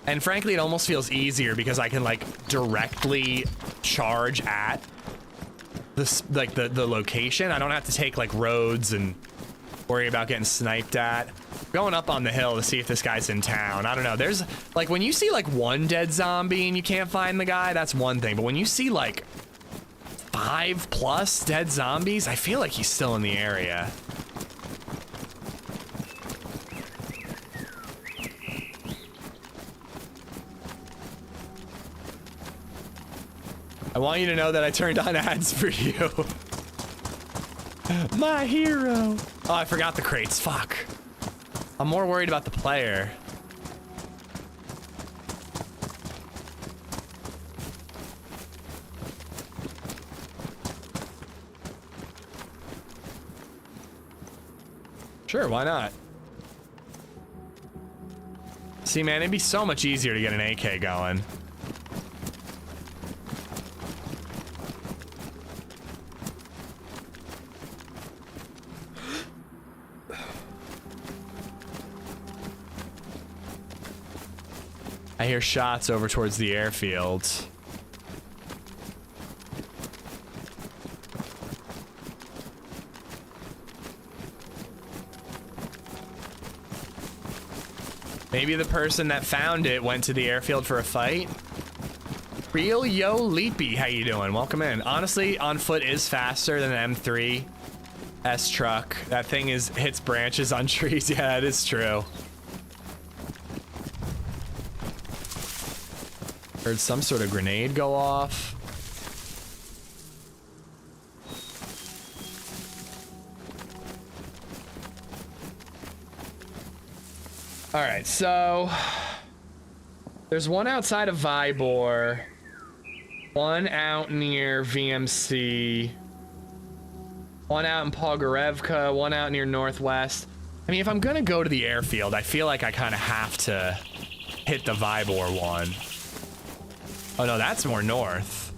And frankly, it almost feels easier because I can like directly charge at this, like the location. I don't have to take like roads and worry about getting sniped at. Going up on the hill to see if this guy's in town. I don't know. There's like when you see like one dead zombie and you can't find the guy, that's one thing. But when you see like 5+ dead zombies, I feel like he's still in the area. I want you to know that I turned on ads for you. My hero. Oh, I forgot the crates. Fuck. I'm more worried about the player. Sure, why not? See, man, it'd be so much easier to get an AK going. I hear shots over towards the airfield. Maybe the person that found it went to the airfield for a fight. Real Yo Leapy, how you doing? Welcome in. Honestly, on foot is faster than an M3 S truck. That thing hits branches on trees. Yeah, that is true. Heard some sort of grenade go off. All right, so there's one outside of Vybor, one out near VMC, one out in Pogorevka, one out near Northwest. I mean, if I'm gonna go to the airfield, I feel like I kind of have to hit the Vybor one. Oh no, that's more north.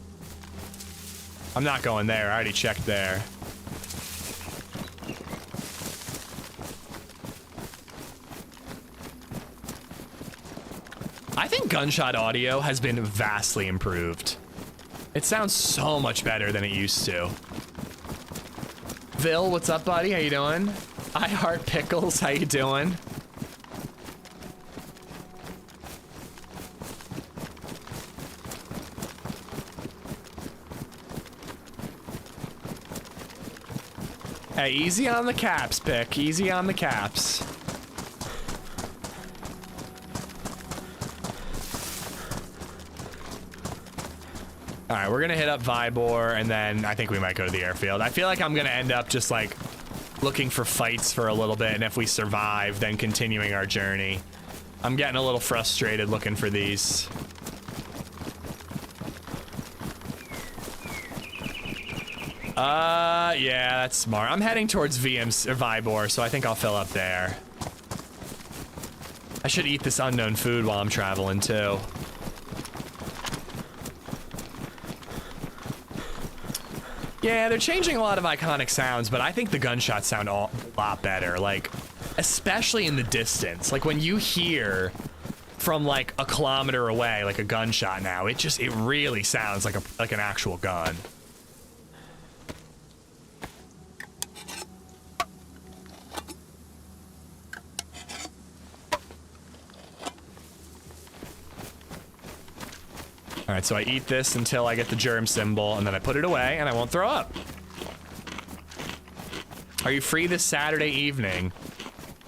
I'm not going there. I already checked there. I think gunshot audio has been vastly improved. It sounds so much better than it used to. Vil, what's up, buddy? How you doing? I Heart Pickles, how you doing? Hey, easy on the caps, Pick. Easy on the caps. All right, we're gonna hit up Vybor, and then I think we might go to the airfield. I feel like I'm gonna end up just like looking for fights for a little bit, and if we survive, then continuing our journey. I'm getting a little frustrated looking for these. Yeah, that's smart. I'm heading towards Vybor, so I think I'll fill up there. I should eat this unknown food while I'm traveling too. Yeah, they're changing a lot of iconic sounds, but I think the gunshots sound a lot better, like, especially in the distance. Like, when you hear from, like, a kilometer away, like a gunshot now, it really sounds like an actual gun. All right, so I eat this until I get the germ symbol, and then I put it away, and I won't throw up. Are you free this Saturday evening?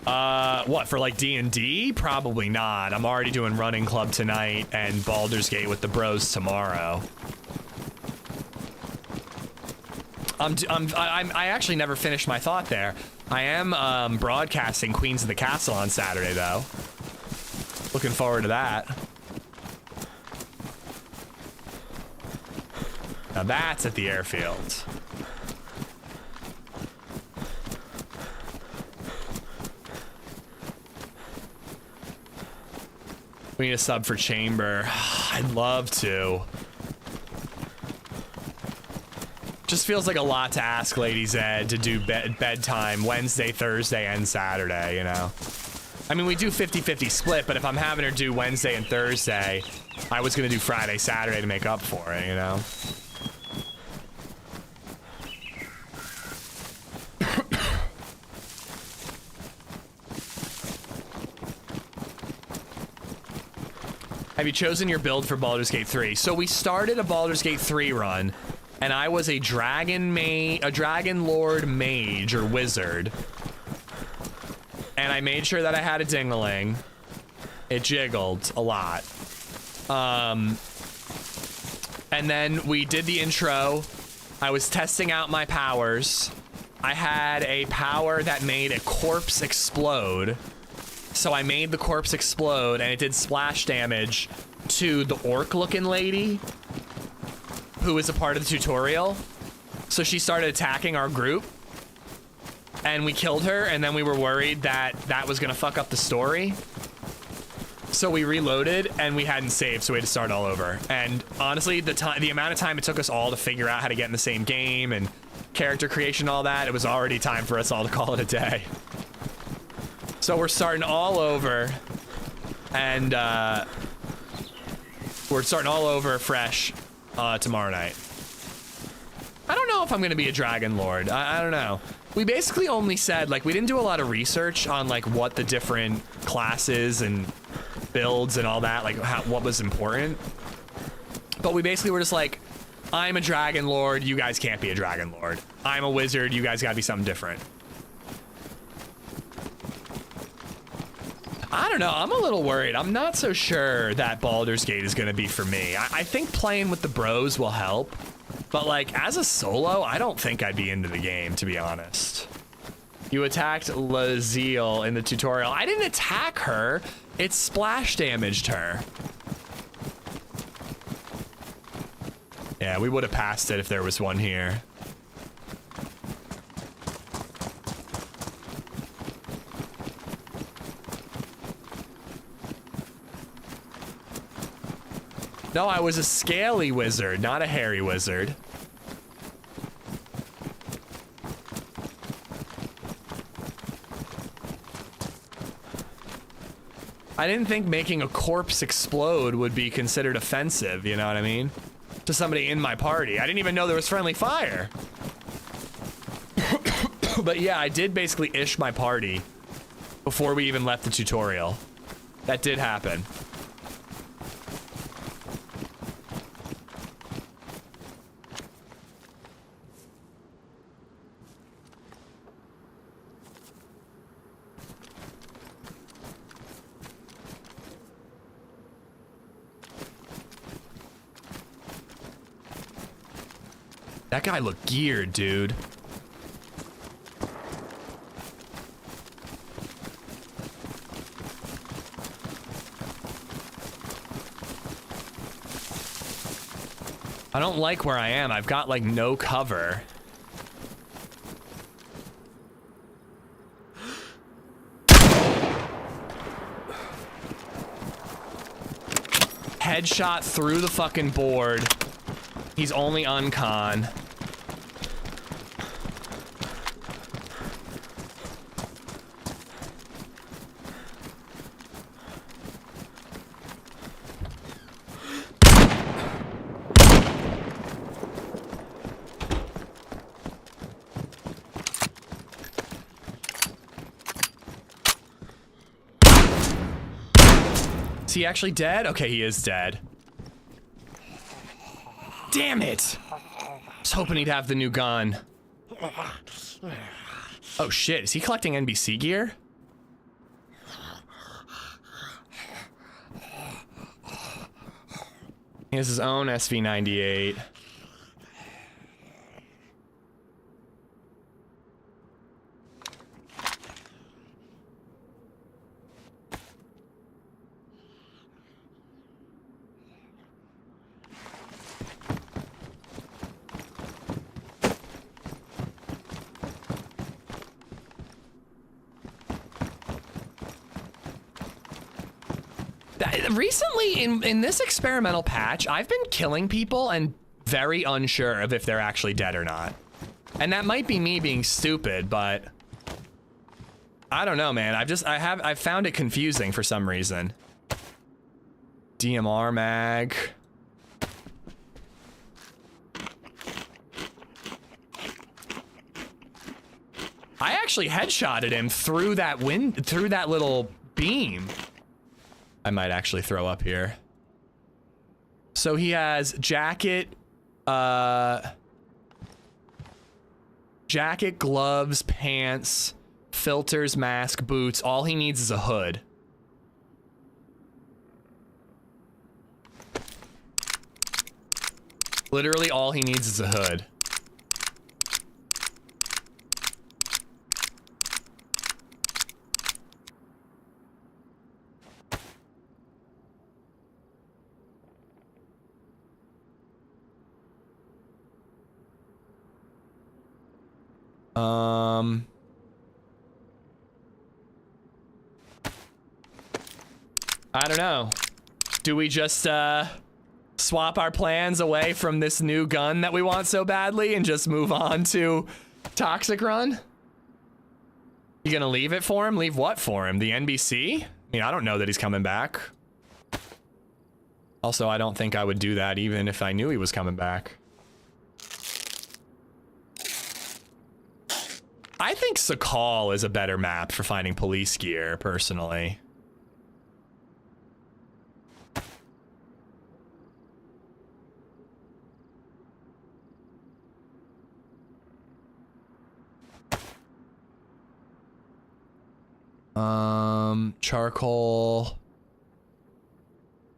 What, for like D&D? Probably not. I'm already doing running club tonight and Baldur's Gate with the bros tomorrow. I actually never finished my thought there. I am broadcasting Queens of the Castle on Saturday, though. Looking forward to that. Now that's at the airfield. We need a sub for Chamber. I'd love to. Just feels like a lot to ask LadyZed to do bedtime Wednesday, Thursday, and Saturday, you know? I mean, we do 50-50 split, but if I'm having her do Wednesday and Thursday, I was gonna do Friday, Saturday to make up for it, you know? Have you chosen your build for Baldur's Gate 3? So we started a Baldur's Gate 3 run, and I was a Dragon Lord mage or wizard. And I made sure that I had a ding-a-ling. It jiggled a lot. And then we did the intro. I was testing out my powers. I had a power that made a corpse explode. So I made the corpse explode, and it did splash damage to the orc-looking lady who was a part of the tutorial. So she started attacking our group, and we killed her, and then we were worried that that was gonna fuck up the story. So we reloaded, and we hadn't saved, so we had to start all over. And honestly, the amount of time it took us all to figure out how to get in the same game and character creation, all that, it was already time for us all to call it a day. So we're starting all over, and we're starting all over fresh tomorrow night. I don't know if I'm gonna be a Dragon Lord. I don't know. We basically only said, like, we didn't do a lot of research on, like, what the different classes and builds and all that, like, what was important. But we basically were just like, I'm a Dragon Lord, you guys can't be a Dragon Lord. I'm a wizard, you guys gotta be something different. I don't know, I'm a little worried. I'm not so sure that Baldur's Gate is gonna be for me. I think playing with the bros will help, but like, as a solo, I don't think I'd be into the game, to be honest. You attacked LaZed in the tutorial. I didn't attack her, it splash damaged her. Yeah, we would have passed it if there was one here. No, I was a scaly wizard, not a hairy wizard. I didn't think making a corpse explode would be considered offensive, you know what I mean? to somebody in my party. I didn't even know there was friendly fire. But yeah, I did basically ish my party before we even left the tutorial. That did happen. That guy looked geared, dude. I don't like where I am. I've got like no cover. Headshot through the fucking board. He's only uncon. Is he actually dead? Okay, he is dead. Damn it! I was hoping he'd have the new gun. Oh shit, is he collecting NBC gear? He has his own SV98. Recently, in this experimental patch, I've been killing people and very unsure of if they're actually dead or not. And that might be me being stupid, but I don't know, man. I've found it confusing for some reason. DMR mag. I actually headshotted him through that through that little beam. I might actually throw up here. So he has jacket, jacket, gloves, pants, filters, mask, boots. All he needs is a hood. Literally all he needs is a hood. I don't know. Do we just swap our plans away from this new gun that we want so badly and just move on to Toxic Run? You gonna leave it for him? Leave what for him? The NBC? I mean, I don't know that he's coming back. Also, I don't think I would do that even if I knew he was coming back. I think Sakal is a better map for finding police gear, personally. Charcoal.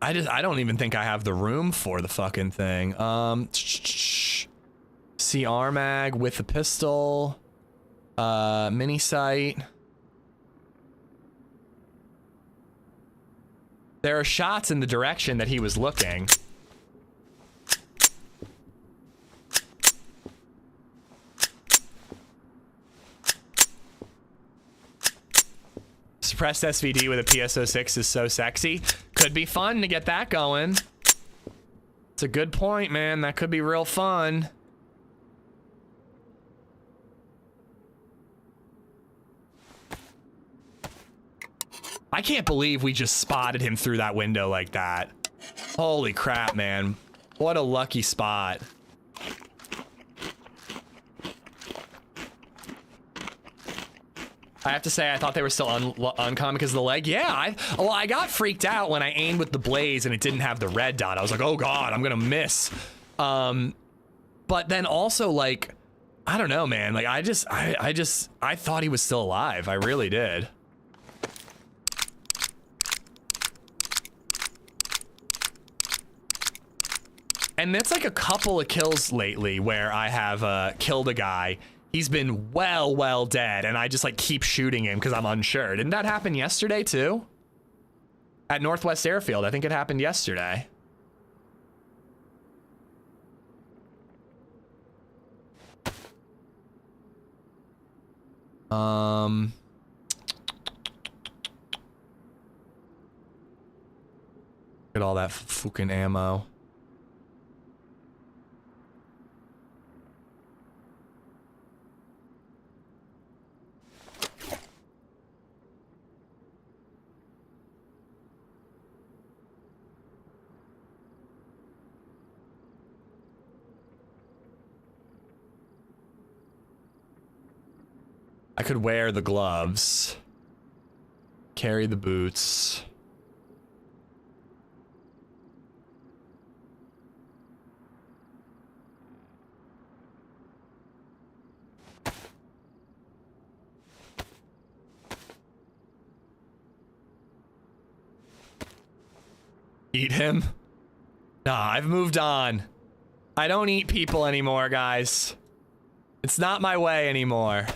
I don't even think I have the room for the fucking thing. CR mag with a pistol. Mini sight. There are shots in the direction that he was looking. Suppressed SVD with a PSO6 is so sexy. Could be fun to get that going. It's a good point, man. That could be real fun. I can't believe we just spotted him through that window like that. Holy crap, man. What a lucky spot. I have to say, I thought they were still uncommon because of the leg. Yeah, well, I got freaked out when I aimed with the blaze and it didn't have the red dot. I was like, oh God, I'm gonna miss. But then also, like, I don't know, man. Like, I thought he was still alive. I really did. And that's like a couple of kills lately where I have killed a guy. He's been well dead, and I just like keep shooting him because I'm unsure. Didn't that happen yesterday too? At Northwest Airfield, I think it happened yesterday. Get all that fucking ammo. I could wear the gloves, carry the boots. Eat him? Nah, I've moved on. I don't eat people anymore, guys. It's not my way anymore.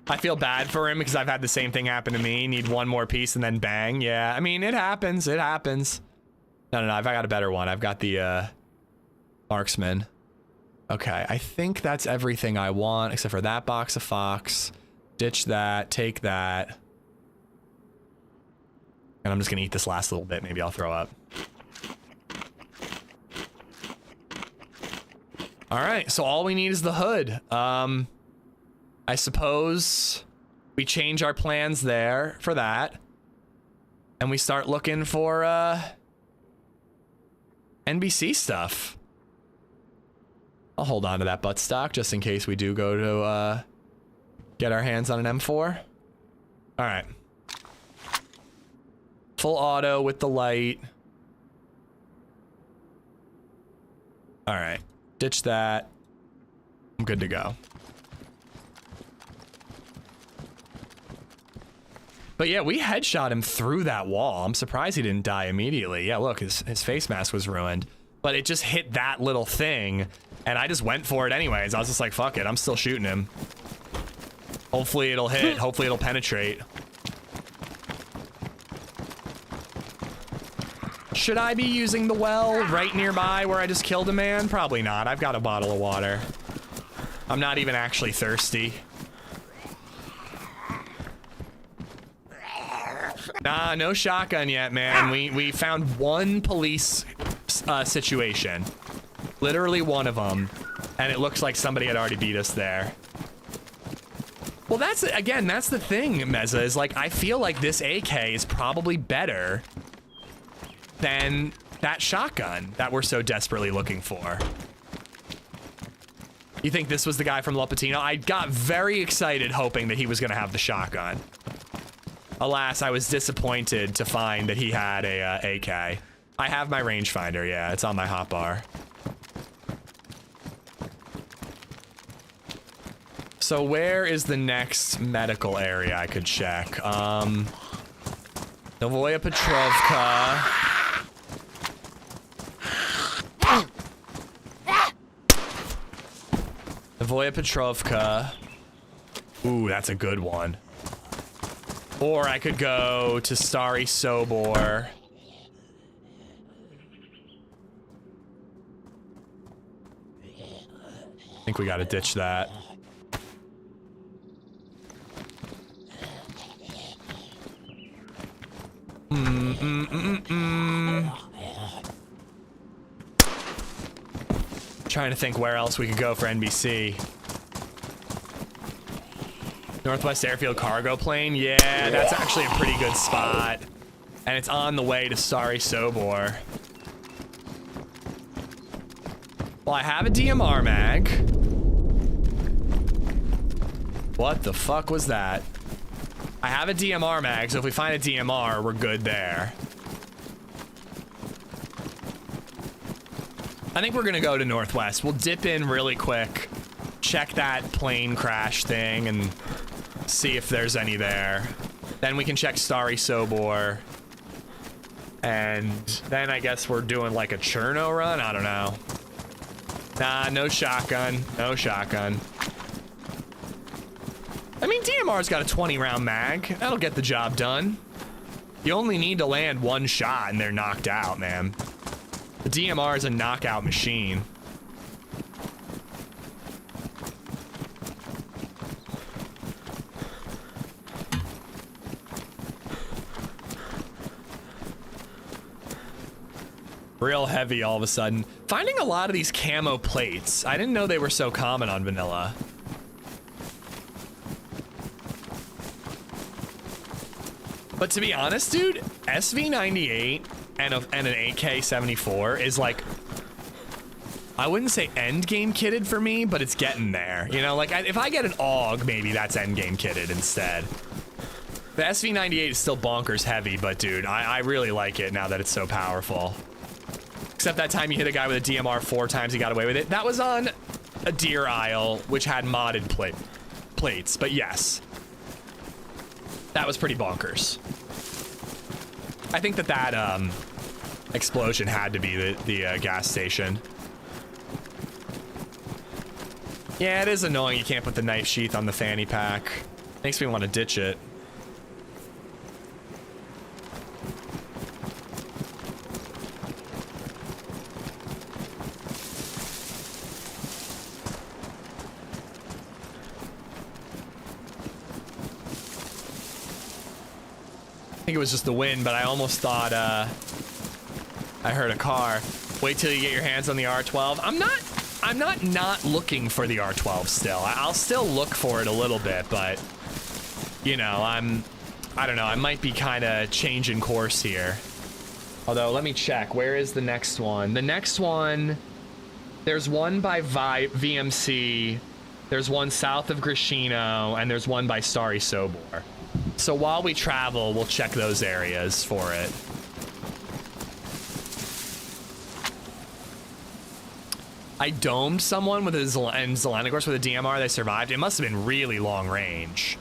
I feel bad for him because I've had the same thing happen to me. Need one more piece and then bang. Yeah, I mean, it happens. It happens. No, I've got a better one. I've got the marksman. Okay, I think that's everything I want except for that box of Fox. Ditch that. Take that. And I'm just gonna eat this last little bit. Maybe I'll throw up. All right, so all we need is the hood. I suppose we change our plans there for that. And we start looking for NBC stuff. I'll hold on to that butt stock just in case we do go to get our hands on an M4. All right. Full auto with the light. All right. Ditch that. I'm good to go. But yeah, we headshot him through that wall. I'm surprised he didn't die immediately. Yeah, look, his face mask was ruined. But it just hit that little thing, and I just went for it anyways. I was just like, fuck it, I'm still shooting him. Hopefully it'll hit. Hopefully it'll penetrate. Should I be using the well right nearby where I just killed a man? Probably not. I've got a bottle of water. I'm not even actually thirsty. Nah, no shotgun yet, man. We found one police situation. Literally one of them. And it looks like somebody had already beat us there. Well, that's, again, that's the thing, Meza, is like, I feel like this AK is probably better than that shotgun that we're so desperately looking for. You think this was the guy from Lupatino? I got very excited hoping that he was gonna have the shotgun. Alas, I was disappointed to find that he had a AK. I have my rangefinder, yeah, it's on my hotbar. So where is the next medical area I could check? Novoya Petrovka. Novoya Petrovka. Ooh, that's a good one. Or I could go to Stary Sobor. I think we gotta ditch that. Trying to think where else we could go for NBC. Northwest Airfield cargo plane. Yeah, that's actually a pretty good spot. And it's on the way to Starry Sobor. Well, I have a DMR mag. What the fuck was that? I have a DMR mag, so if we find a DMR, we're good there. I think we're gonna go to Northwest. We'll dip in really quick, check that plane crash thing, and see if there's any there. Then we can check Starry Sobor. And then I guess we're doing like a Cherno run? I don't know. Nah, no shotgun. No shotgun. I mean, DMR's got a 20 round mag. That'll get the job done. You only need to land one shot and they're knocked out, man. The DMR is a knockout machine. Real heavy all of a sudden. Finding a lot of these camo plates. I didn't know they were so common on vanilla. But to be honest, dude, SV98 and an AK-74 is like, I wouldn't say end game kitted for me, but it's getting there. You know, like if I get an AUG, maybe that's end game kitted instead. The SV98 is still bonkers heavy, but dude, I really like it now that it's so powerful. Except that time you hit a guy with a DMR 4 times, he got away with it. That was on a Deer Isle, which had modded plates, but yes. That was pretty bonkers. I think that explosion had to be the gas station. Yeah, it is annoying you can't put the knife sheath on the fanny pack. Makes me want to ditch it. I think it was just the wind, but I almost thought I heard a car. Wait till you get your hands on the R12. I'm not looking for the R12 still. I'll still look for it a little bit, but you know, I don't know. I might be kind of changing course here. Although, let me check. Where is the next one? The next one, there's one by VMC. There's one south of Grishino, and there's one by Starry Sobor. So while we travel, we'll check those areas for it. I domed someone with a Zelenogorsk with a DMR. They survived. It must have been really long range.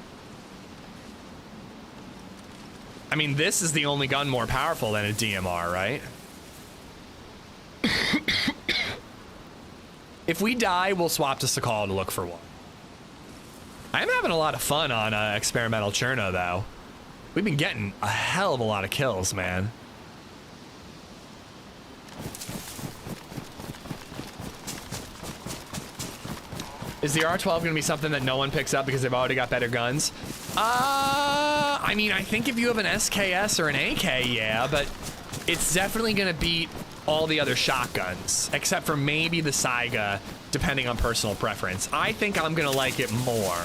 I mean, this is the only gun more powerful than a DMR, right? If we die, we'll swap to Sakal to look for one. I'm having a lot of fun on experimental Cherno, though. We've been getting a hell of a lot of kills, man. Is the R12 going to be something that no one picks up because they've already got better guns? I mean, I think if you have an SKS or an AK, yeah, but it's definitely going to beat all the other shotguns, except for maybe the Saiga, depending on personal preference. I think I'm going to like it more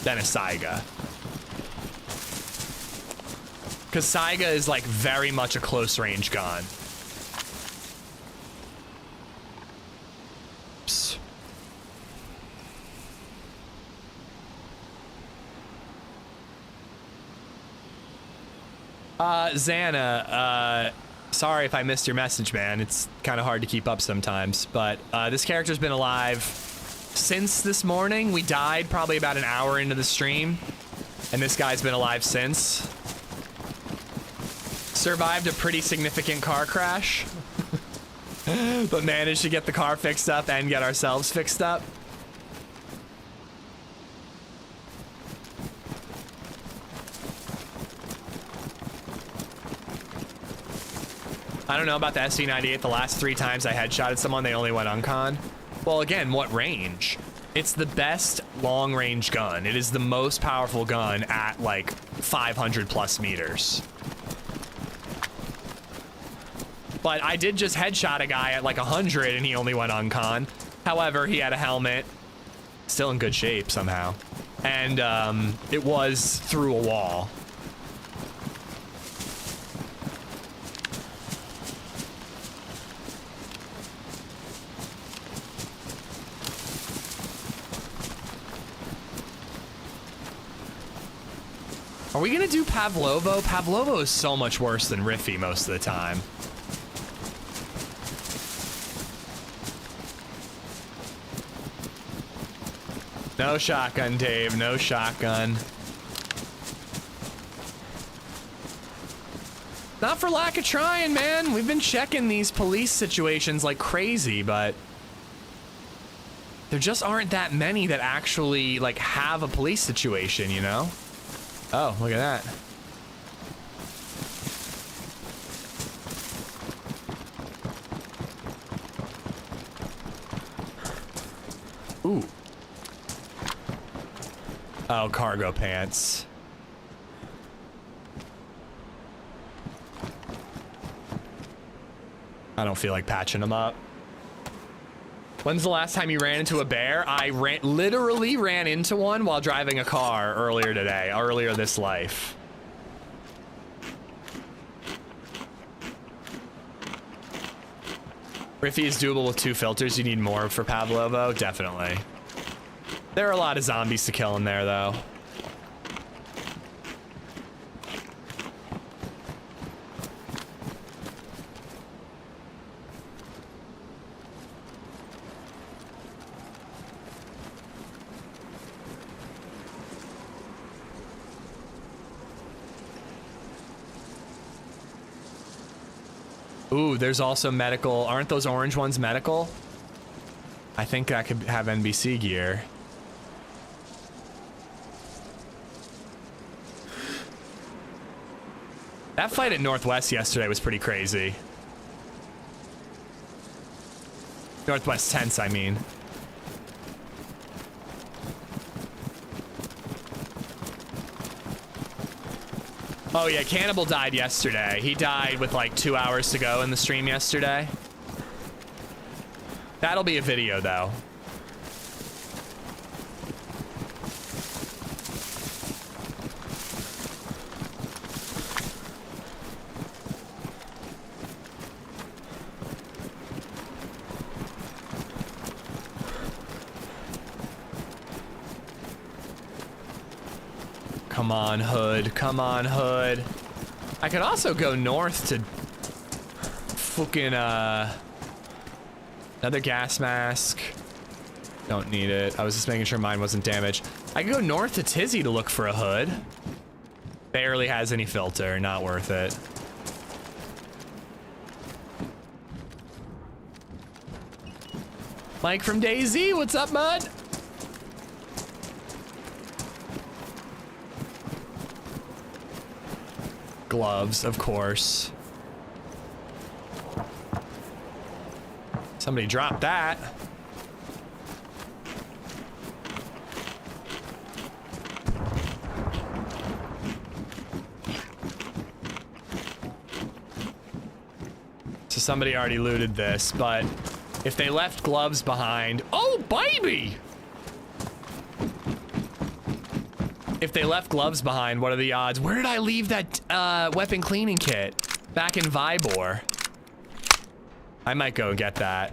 than a Saiga. Because Saiga is like very much a close range gun. Psst. Xana, sorry if I missed your message, man. It's kind of hard to keep up sometimes, but this character's been alive since this morning. We died probably about an hour into the stream, and this guy's been alive since. Survived a pretty significant car crash, but managed to get the car fixed up and get ourselves fixed up. I don't know about the SV98. The last 3 times I headshotted someone, they only went uncon. Well, again, what range? It's the best long-range gun. It is the most powerful gun at, like, 500 plus meters. But I did just headshot a guy at, like, 100, and he only went uncon. However, he had a helmet. Still in good shape, somehow. and it was through a wall. Are we gonna do Pavlovo? Pavlovo is so much worse than Riffy most of the time. No shotgun, Dave, no shotgun. Not for lack of trying, man. We've been checking these police situations like crazy, but there just aren't that many that actually like have a police situation, you know? Oh, look at that. Ooh. Oh, cargo pants. I don't feel like patching them up. When's the last time you ran into a bear? I literally ran into one while driving a car earlier this life. Riffy is doable with 2 filters. You need more for Pavlovo? Definitely. There are a lot of zombies to kill in there, though. Ooh, there's also medical. Aren't those orange ones medical? I think I could have NBC gear. That fight at Northwest yesterday was pretty crazy. Northwest Tents, I mean. Oh yeah, Cannibal died yesterday. He died with like 2 hours to go in the stream yesterday. That'll be a video though. Come on, Hood. Come on, Hood. I could also go north to fucking, another gas mask. Don't need it. I was just making sure mine wasn't damaged. I could go north to Tizzy to look for a Hood. Barely has any filter. Not worth it. Mike from DayZ, what's up, bud? Gloves, of course. Somebody dropped that. So somebody already looted this, but if they left gloves behind... Oh, baby! If they left gloves behind, what are the odds? Where did I leave that weapon cleaning kit? Back in Vybor. I might go and get that.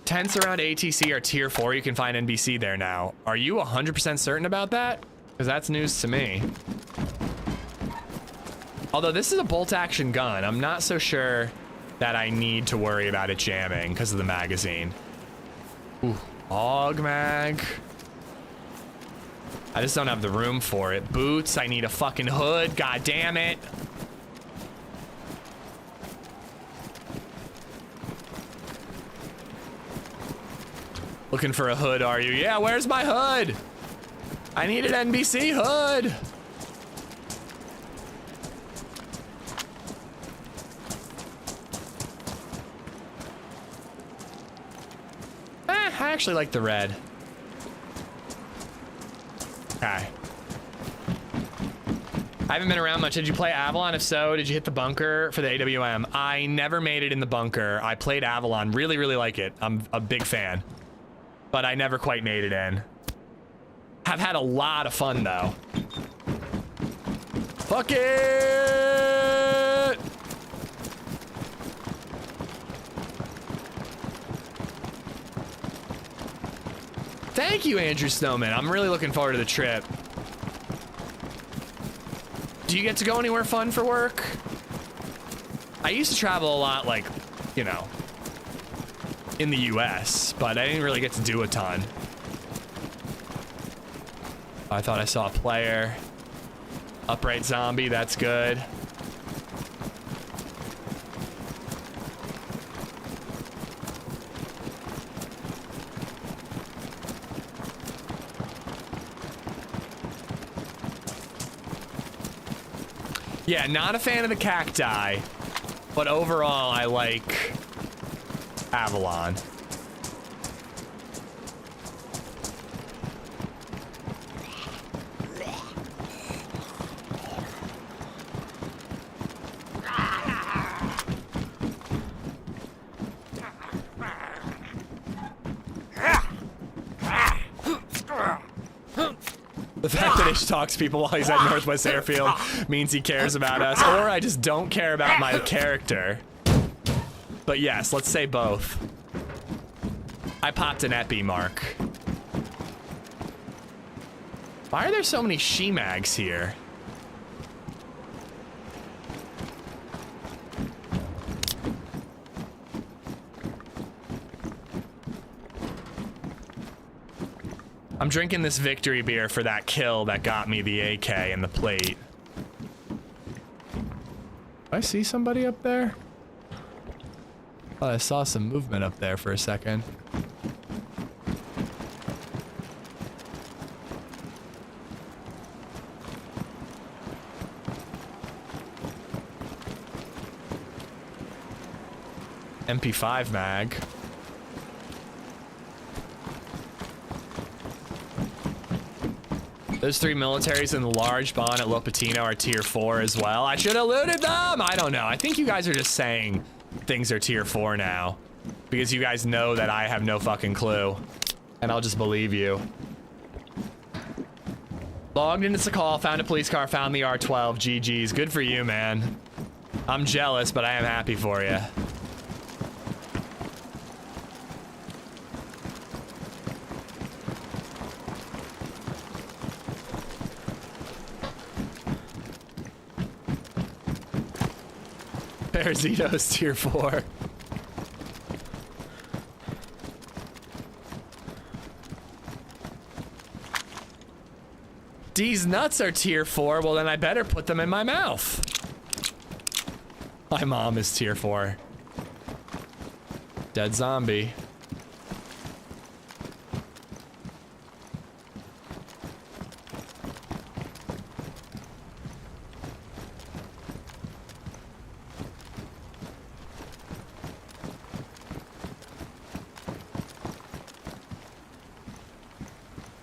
Tents around ATC are tier 4. You can find NBC there now. Are you 100% certain about that? Because that's news to me. Although this is a bolt action gun, I'm not so sure that I need to worry about it jamming because of the magazine. Ooh, AUG mag. I just don't have the room for it. Boots, I need a fucking hood, god damn it. Looking for a hood, are you? Yeah, where's my hood? I need an NBC hood. I actually like the red. Okay. I haven't been around much. Did you play Avalon? If so, did you hit the bunker for the AWM? I never made it in the bunker. I played Avalon. Really, really like it. I'm a big fan. but I never quite made it in. Have had a lot of fun though. Fuck it! Thank you, Andrew Snowman. I'm really looking forward to the trip. Do you get to go anywhere fun for work? I used to travel a lot, like, you know, in the US, but I didn't really get to do a ton. I thought I saw a player. Upright zombie, that's good. Yeah, not a fan of the cacti, but overall I like Avalon. The fact that he talks to people while he's at Northwest Airfield means he cares about us, or I just don't care about my character. But yes, let's say both. I popped an epi, Mark. Why are there so many she-mags here? I'm drinking this victory beer for that kill that got me the AK and the plate. I see somebody up there? Thought I saw some movement up there for a second. MP5 mag. Those three militaries in the large bond at Lopatino are tier 4 as well. I should have looted them! I don't know. I think you guys are just saying things are tier 4 now. Because you guys know that I have no fucking clue. And I'll just believe you. Logged into the call, found a police car, found the R12. GG's. Good for you, man. I'm jealous, but I am happy for you. Parasito's tier 4. These nuts are tier 4. Well, then I better put them in my mouth. My mom is tier 4. Dead zombie.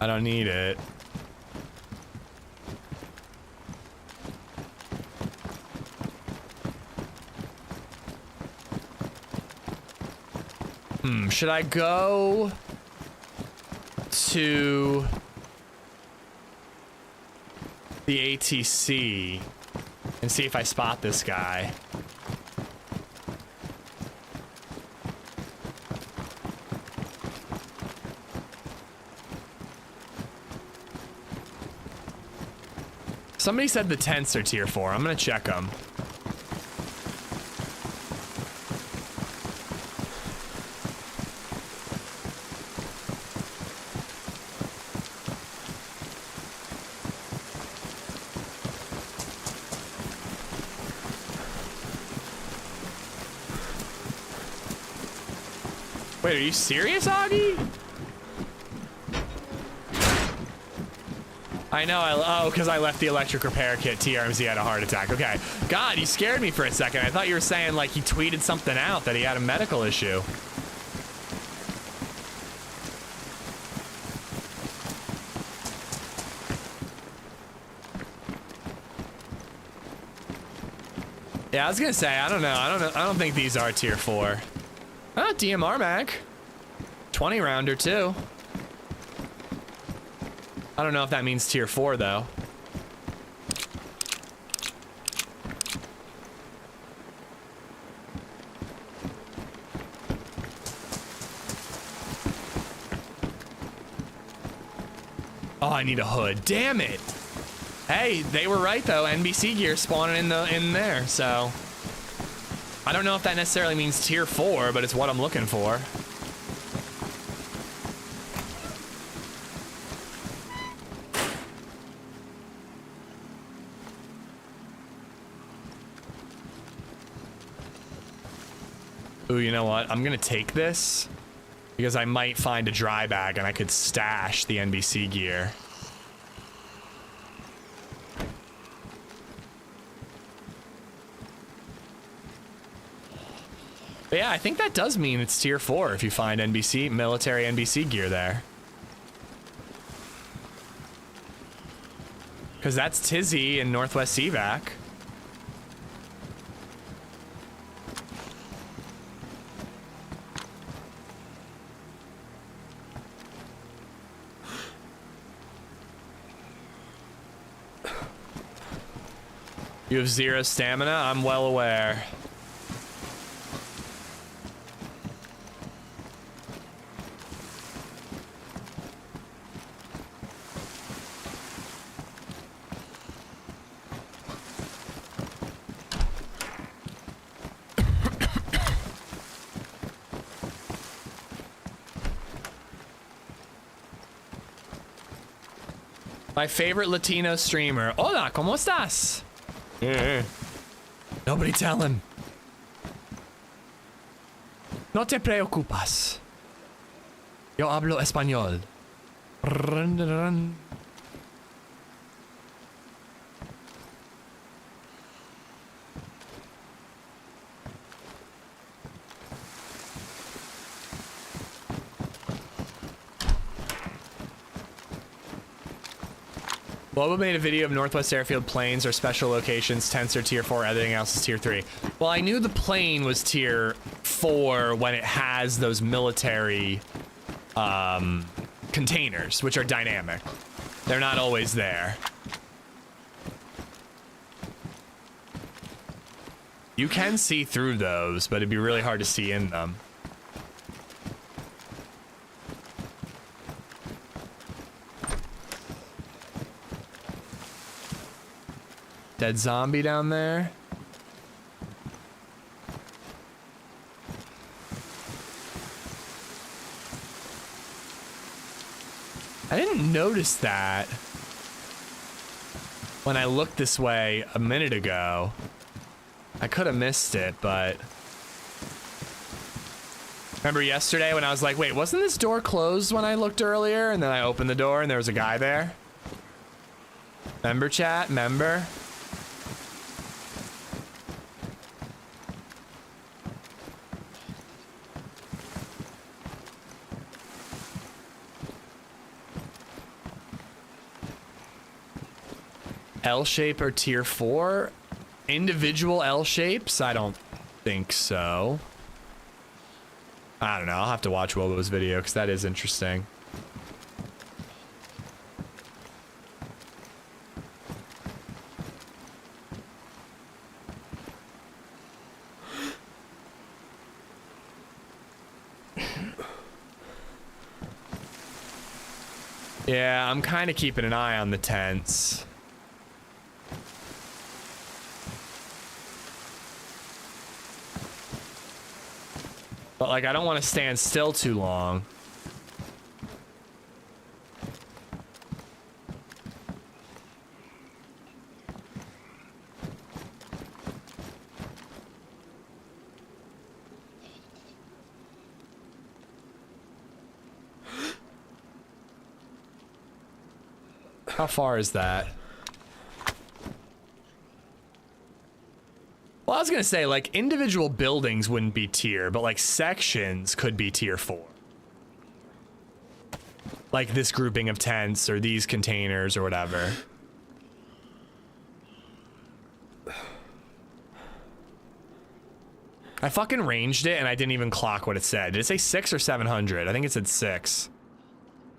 I don't need it. Should I go to the ATC and see if I spot this guy? Somebody said the tents are tier 4. I'm gonna check them. Wait, are you serious, Augie? I know, oh, because I left the electric repair kit. TRMZ had a heart attack. Okay. God, you scared me for a second. I thought you were saying, like, he tweeted something out that he had a medical issue. Yeah, I was gonna say, I don't know. I don't think these are tier 4. Oh, DMR mag. 20 rounder, too. I don't know if that means tier 4 though. Oh, I need a hood. Damn it. Hey, they were right though. NBC gear spawning in there, so I don't know if that necessarily means tier 4, but it's what I'm looking for. Ooh, you know what? I'm gonna take this because I might find a dry bag and I could stash the NBC gear. But yeah, I think that does mean it's tier 4 if you find military NBC gear there. Because that's Tizzy and Northwest Evac. You have 0 stamina? I'm well aware. My favorite Latino streamer. Hola, ¿cómo estás? Nobody tell him. No te preocupas. Yo hablo español. Boba made a video of Northwest Airfield planes or special locations. Tents are tier 4, everything else is tier 3. Well, I knew the plane was tier 4 when it has those military containers, which are dynamic. They're not always there. You can see through those, but it'd be really hard to see in them. Dead zombie down there. I didn't notice that when I looked this way a minute ago. I could have missed it, but remember yesterday when I was like, wait, wasn't this door closed when I looked earlier? And then I opened the door and there was a guy there. Member chat, member. L shape or tier 4? Individual L shapes? I don't think so. I don't know. I'll have to watch Wobo's video because that is interesting. Yeah, I'm kind of keeping an eye on the tents. But, like, I don't want to stand still too long. How far is that? Well, I was gonna say, like, individual buildings wouldn't be tier, but, like, sections could be tier 4. Like this grouping of tents or these containers or whatever. I fucking ranged it and I didn't even clock what it said. Did it say 6 or 700? I think it said 6.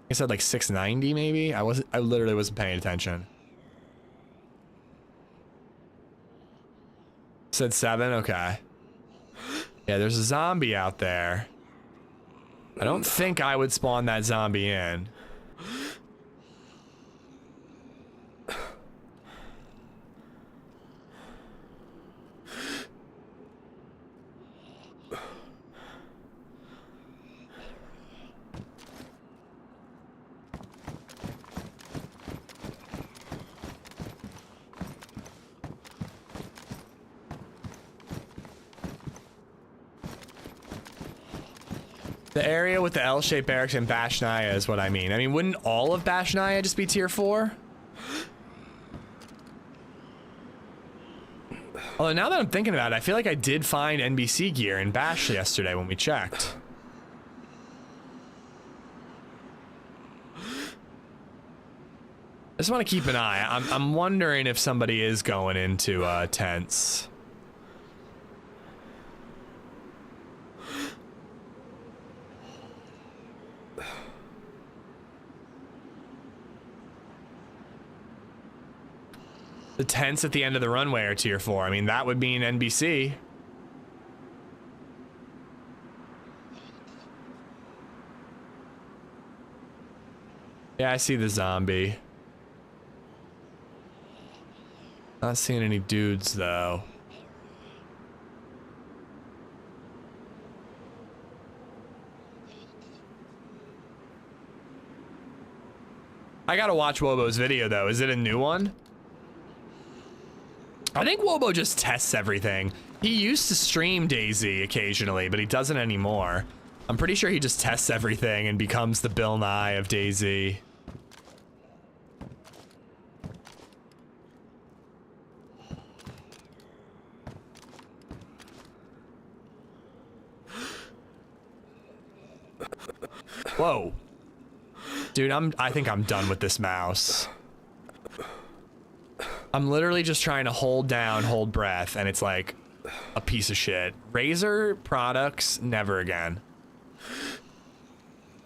I said like 690 maybe. I literally wasn't paying attention. Said 7. Okay. Yeah, there's a zombie out there. I don't think I would spawn that zombie in. The area with the L-shaped barracks in Bashnaya is what I mean. I mean, wouldn't all of Bashnaya just be tier 4? Although now that I'm thinking about it, I feel like I did find NBC gear in Bash yesterday when we checked. I just want to keep an eye. I'm wondering if somebody is going into tents. The tents at the end of the runway are tier 4. I mean, that would mean NBC. Yeah, I see the zombie. Not seeing any dudes, though. I gotta watch Wobo's video, though. Is it a new one? I think Wobo just tests everything. He used to stream DayZ occasionally, but he doesn't anymore. I'm pretty sure he just tests everything and becomes the Bill Nye of DayZ. Whoa. Dude, I think I'm done with this mouse. I'm literally just trying to hold down, hold breath, and it's like a piece of shit. Razer products, never again.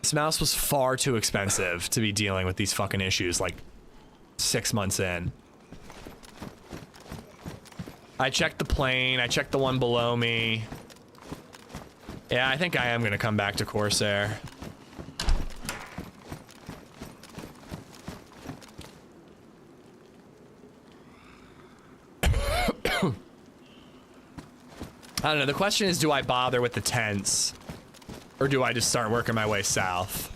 This mouse was far too expensive to be dealing with these fucking issues like 6 months in. I checked the plane, I checked the one below me. Yeah, I think I am gonna come back to Corsair. I don't know, the question is, do I bother with the tents? Or do I just start working my way south?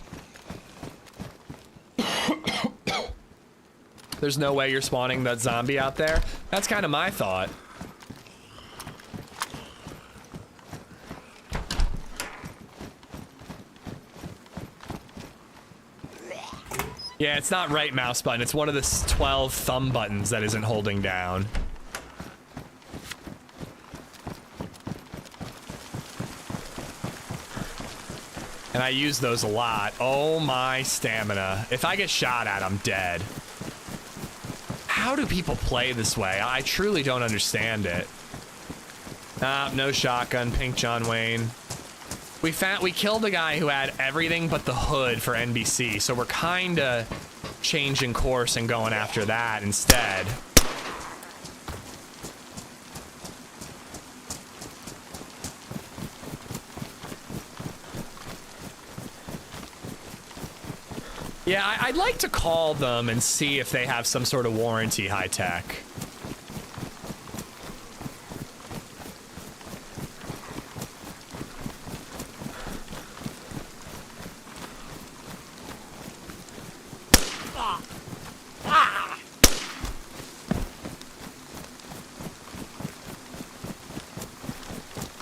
There's no way you're spawning that zombie out there? That's kind of my thought. Yeah, it's not right mouse button. It's one of the 12 thumb buttons that isn't holding down. And I use those a lot. Oh my stamina. If I get shot at, I'm dead. How do people play this way? I truly don't understand it. Nah, no shotgun, pink John Wayne. We killed a guy who had everything but the hood for NBC, so we're kinda changing course and going after that instead. Yeah, I'd like to call them and see if they have some sort of warranty high tech.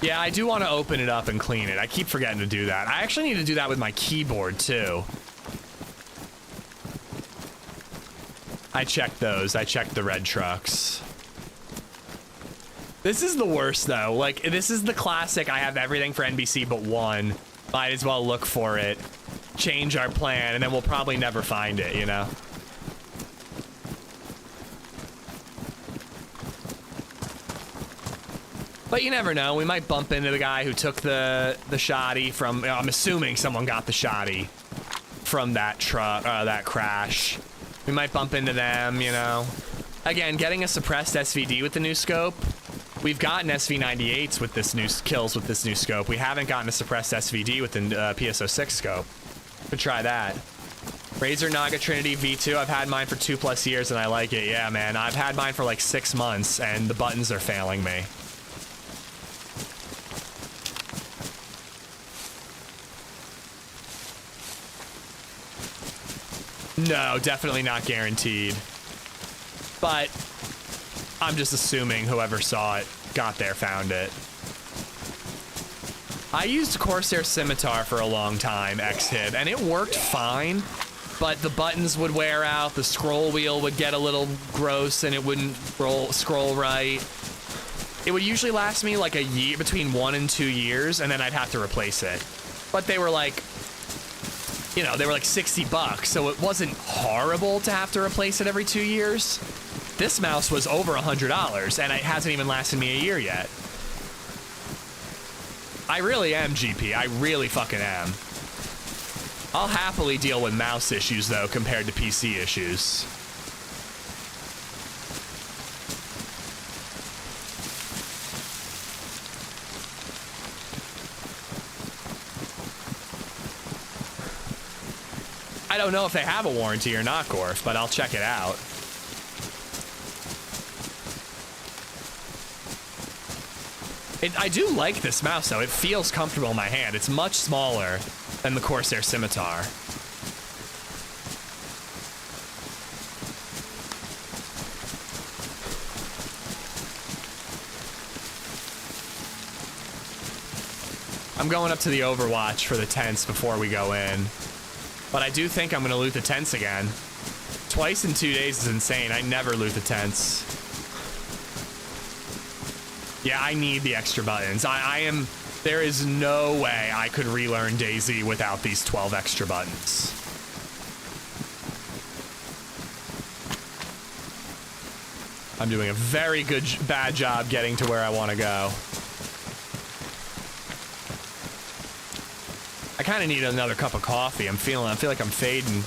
Yeah, I do want to open it up and clean it. I keep forgetting to do that. I actually need to do that with my keyboard too. I checked those. I checked the red trucks. This is the worst though. Like, this is the classic. I have everything for NBC but one. Might as well look for it, change our plan, and then we'll probably never find it, you know? But you never know. We might bump into the guy who took the shoddy from, I'm assuming someone got the shoddy from that truck, that crash. We might bump into them, you know. Again, getting a suppressed SVD with the new scope. We've gotten SV98s with this new kills with this new scope. We haven't gotten a suppressed SVD with the PSO6 scope. Could try that. Razor Naga Trinity V2. I've had mine for 2+ years and I like it. Yeah, man. I've had mine for like 6 months and the buttons are failing me. No, definitely not guaranteed. But I'm just assuming whoever saw it got there, found it. I used Corsair Scimitar for a long time, X-Hib, and it worked fine, but the buttons would wear out, the scroll wheel would get a little gross, and it wouldn't scroll right. It would usually last me like a year, between 1 and 2 years, and then I'd have to replace it. But they were like, you know, they were like $60, so it wasn't horrible to have to replace it every 2 years. This mouse was over $100, and it hasn't even lasted me a year yet. I really am, GP. I really fucking am. I'll happily deal with mouse issues, though, compared to PC issues. I don't know if they have a warranty or not, Gorf, but I'll check it out. I do like this mouse, though. It feels comfortable in my hand. It's much smaller than the Corsair Scimitar. I'm going up to the Overwatch for the tents before we go in. But I do think I'm going to loot the tents again. Twice in 2 days is insane. I never loot the tents. Yeah, I need the extra buttons. There is no way I could relearn DayZ without these 12 extra buttons. I'm doing a very bad job getting to where I want to go. I kind of need another cup of coffee. I feel like I'm fading.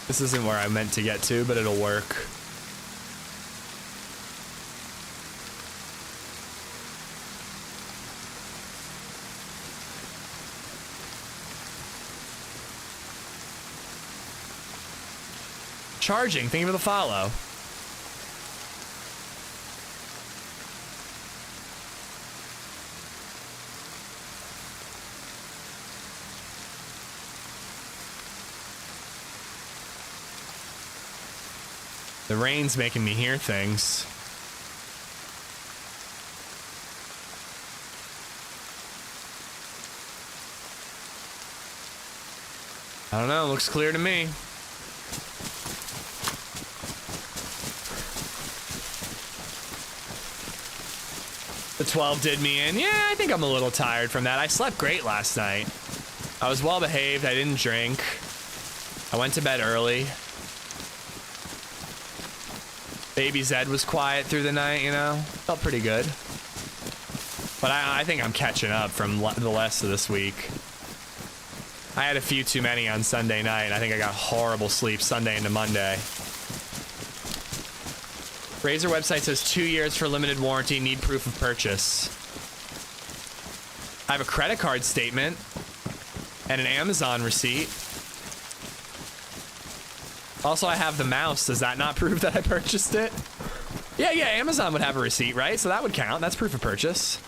This isn't where I meant to get to, but it'll work. Charging, thank you for the follow. The rain's making me hear things. I don't know, looks clear to me. The 12 did me in. Yeah, I think I'm a little tired from that. I slept great last night. I was well behaved, I didn't drink. I went to bed early. Baby Zed was quiet through the night, you know? Felt pretty good. But I think I'm catching up from the rest of this week. I had a few too many on Sunday night, and I think I got horrible sleep Sunday into Monday. Razer website says 2 years for limited warranty, need proof of purchase. I have a credit card statement and an Amazon receipt. Also, I have the mouse. Does that not prove that I purchased it? Yeah, Amazon would have a receipt, right? So that would count. That's proof of purchase.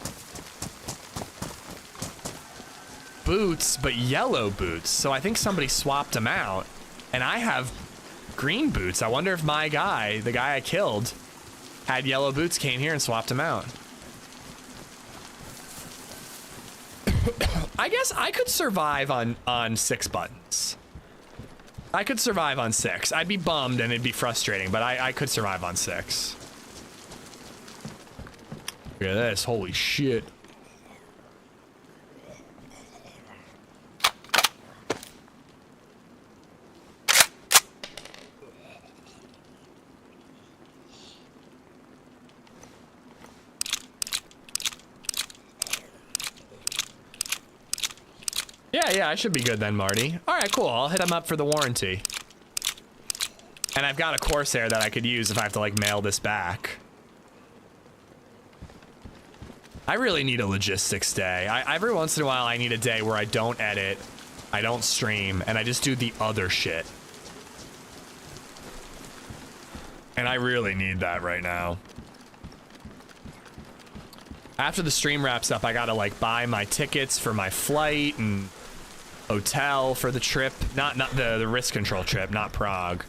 Boots, but yellow boots. So I think somebody swapped them out. And I have green boots. I wonder if my guy, the guy I killed, had yellow boots, came here and swapped them out. I guess I could survive on 6 buttons. I could survive on 6. I'd be bummed and it'd be frustrating, but I could survive on 6. Look at this, holy shit. Yeah, I should be good then, Marty. All right, cool. I'll hit him up for the warranty. And I've got a Corsair that I could use if I have to, like, mail this back. I really need a logistics day. Every once in a while, I need a day where I don't edit, I don't stream, and I just do the other shit. And I really need that right now. After the stream wraps up, I gotta, like, buy my tickets for my flight and hotel for the trip. Not the risk control trip, not Prague.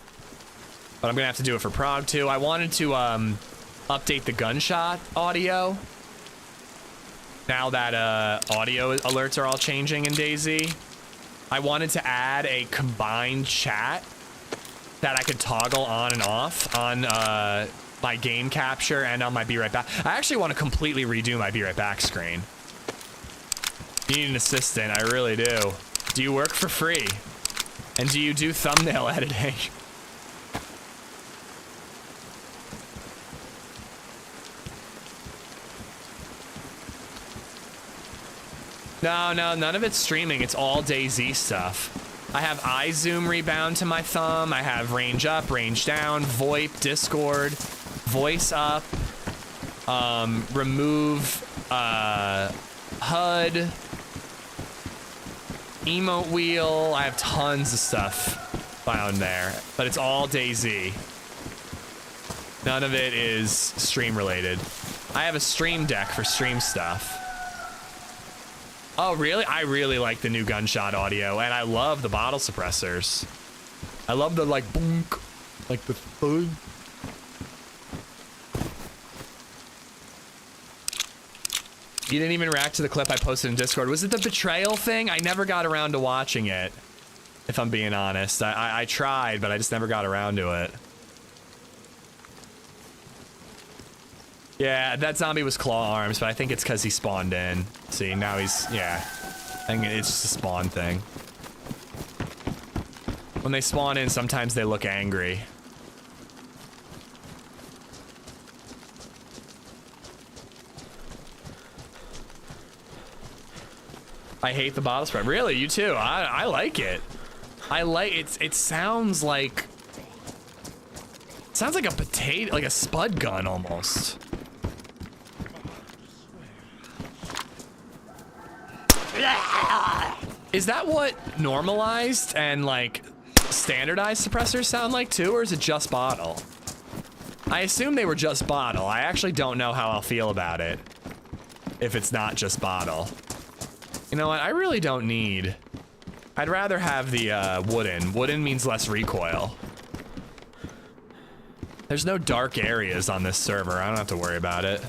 But I'm gonna have to do it for Prague, too. I wanted to, update the gunshot audio. Now that audio alerts are all changing in DayZ, I wanted to add a combined chat that I could toggle on and off on my game capture and on my Be Right Back. I actually want to completely redo my Be Right Back screen. Need an assistant, I really do. Do you work for free? And do you do thumbnail editing? No, none of it's streaming. It's all DayZ stuff. I have eye zoom rebound to my thumb. I have range up, range down, VoIP, Discord, voice up, remove HUD, emote wheel. I have tons of stuff found there, but it's all DayZ. None of it is stream related. I have a stream deck for stream stuff. Oh, really? I really like the new gunshot audio, and I love the bottle suppressors. I love the, like, boonk, like the thud. You didn't even react to the clip I posted in Discord. Was it the betrayal thing? I never got around to watching it, if I'm being honest. I tried, but I just never got around to it. Yeah, that zombie was claw arms, but I think it's because he spawned in. See, now he's, yeah. I think it's just a spawn thing. When they spawn in, sometimes they look angry. I hate the bottle spread. Really? You too? I like it. I like it. It sounds like... It sounds like a potato, like a spud gun almost. Is that what normalized and like standardized suppressors sound like too, or is it just bottle? I assume they were just bottle. I actually don't know how I'll feel about it if it's not just bottle. You know what? I really don't need. I'd rather have the wooden. Wooden means less recoil. There's no dark areas on this server. I don't have to worry about it.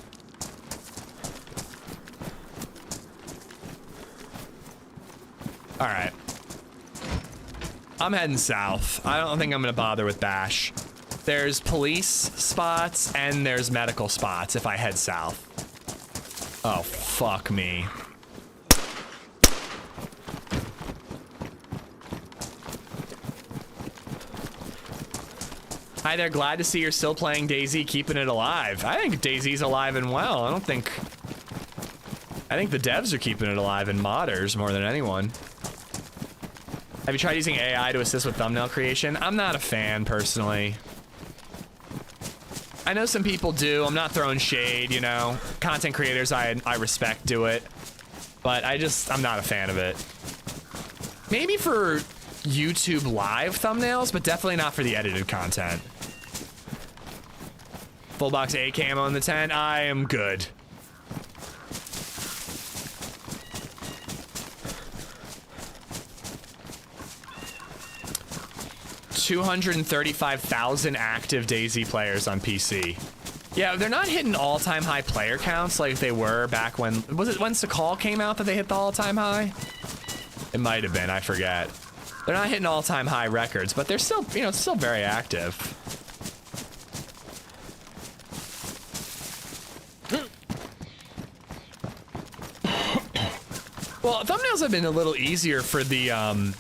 All right. I'm heading south. I don't think I'm gonna bother with Bash. There's police spots and there's medical spots if I head south. Oh, fuck me. Hi there, glad to see you're still playing DayZ, keeping it alive. I think DayZ's alive and well. I think the devs are keeping it alive and modders more than anyone. Have you tried using AI to assist with thumbnail creation? I'm not a fan, personally. I know some people do. I'm not throwing shade, you know. Content creators I respect do it. But I'm not a fan of it. Maybe for YouTube live thumbnails, but definitely not for the edited content. Full box A camo in the tent. I am good. $235,000 active DayZ players on PC. Yeah, they're not hitting all-time high player counts like they were back when... Was it when Sakal came out that they hit the all-time high? It might have been, I forget. They're not hitting all-time high records, but they're still, you know, still very active. Well, thumbnails have been a little easier for the,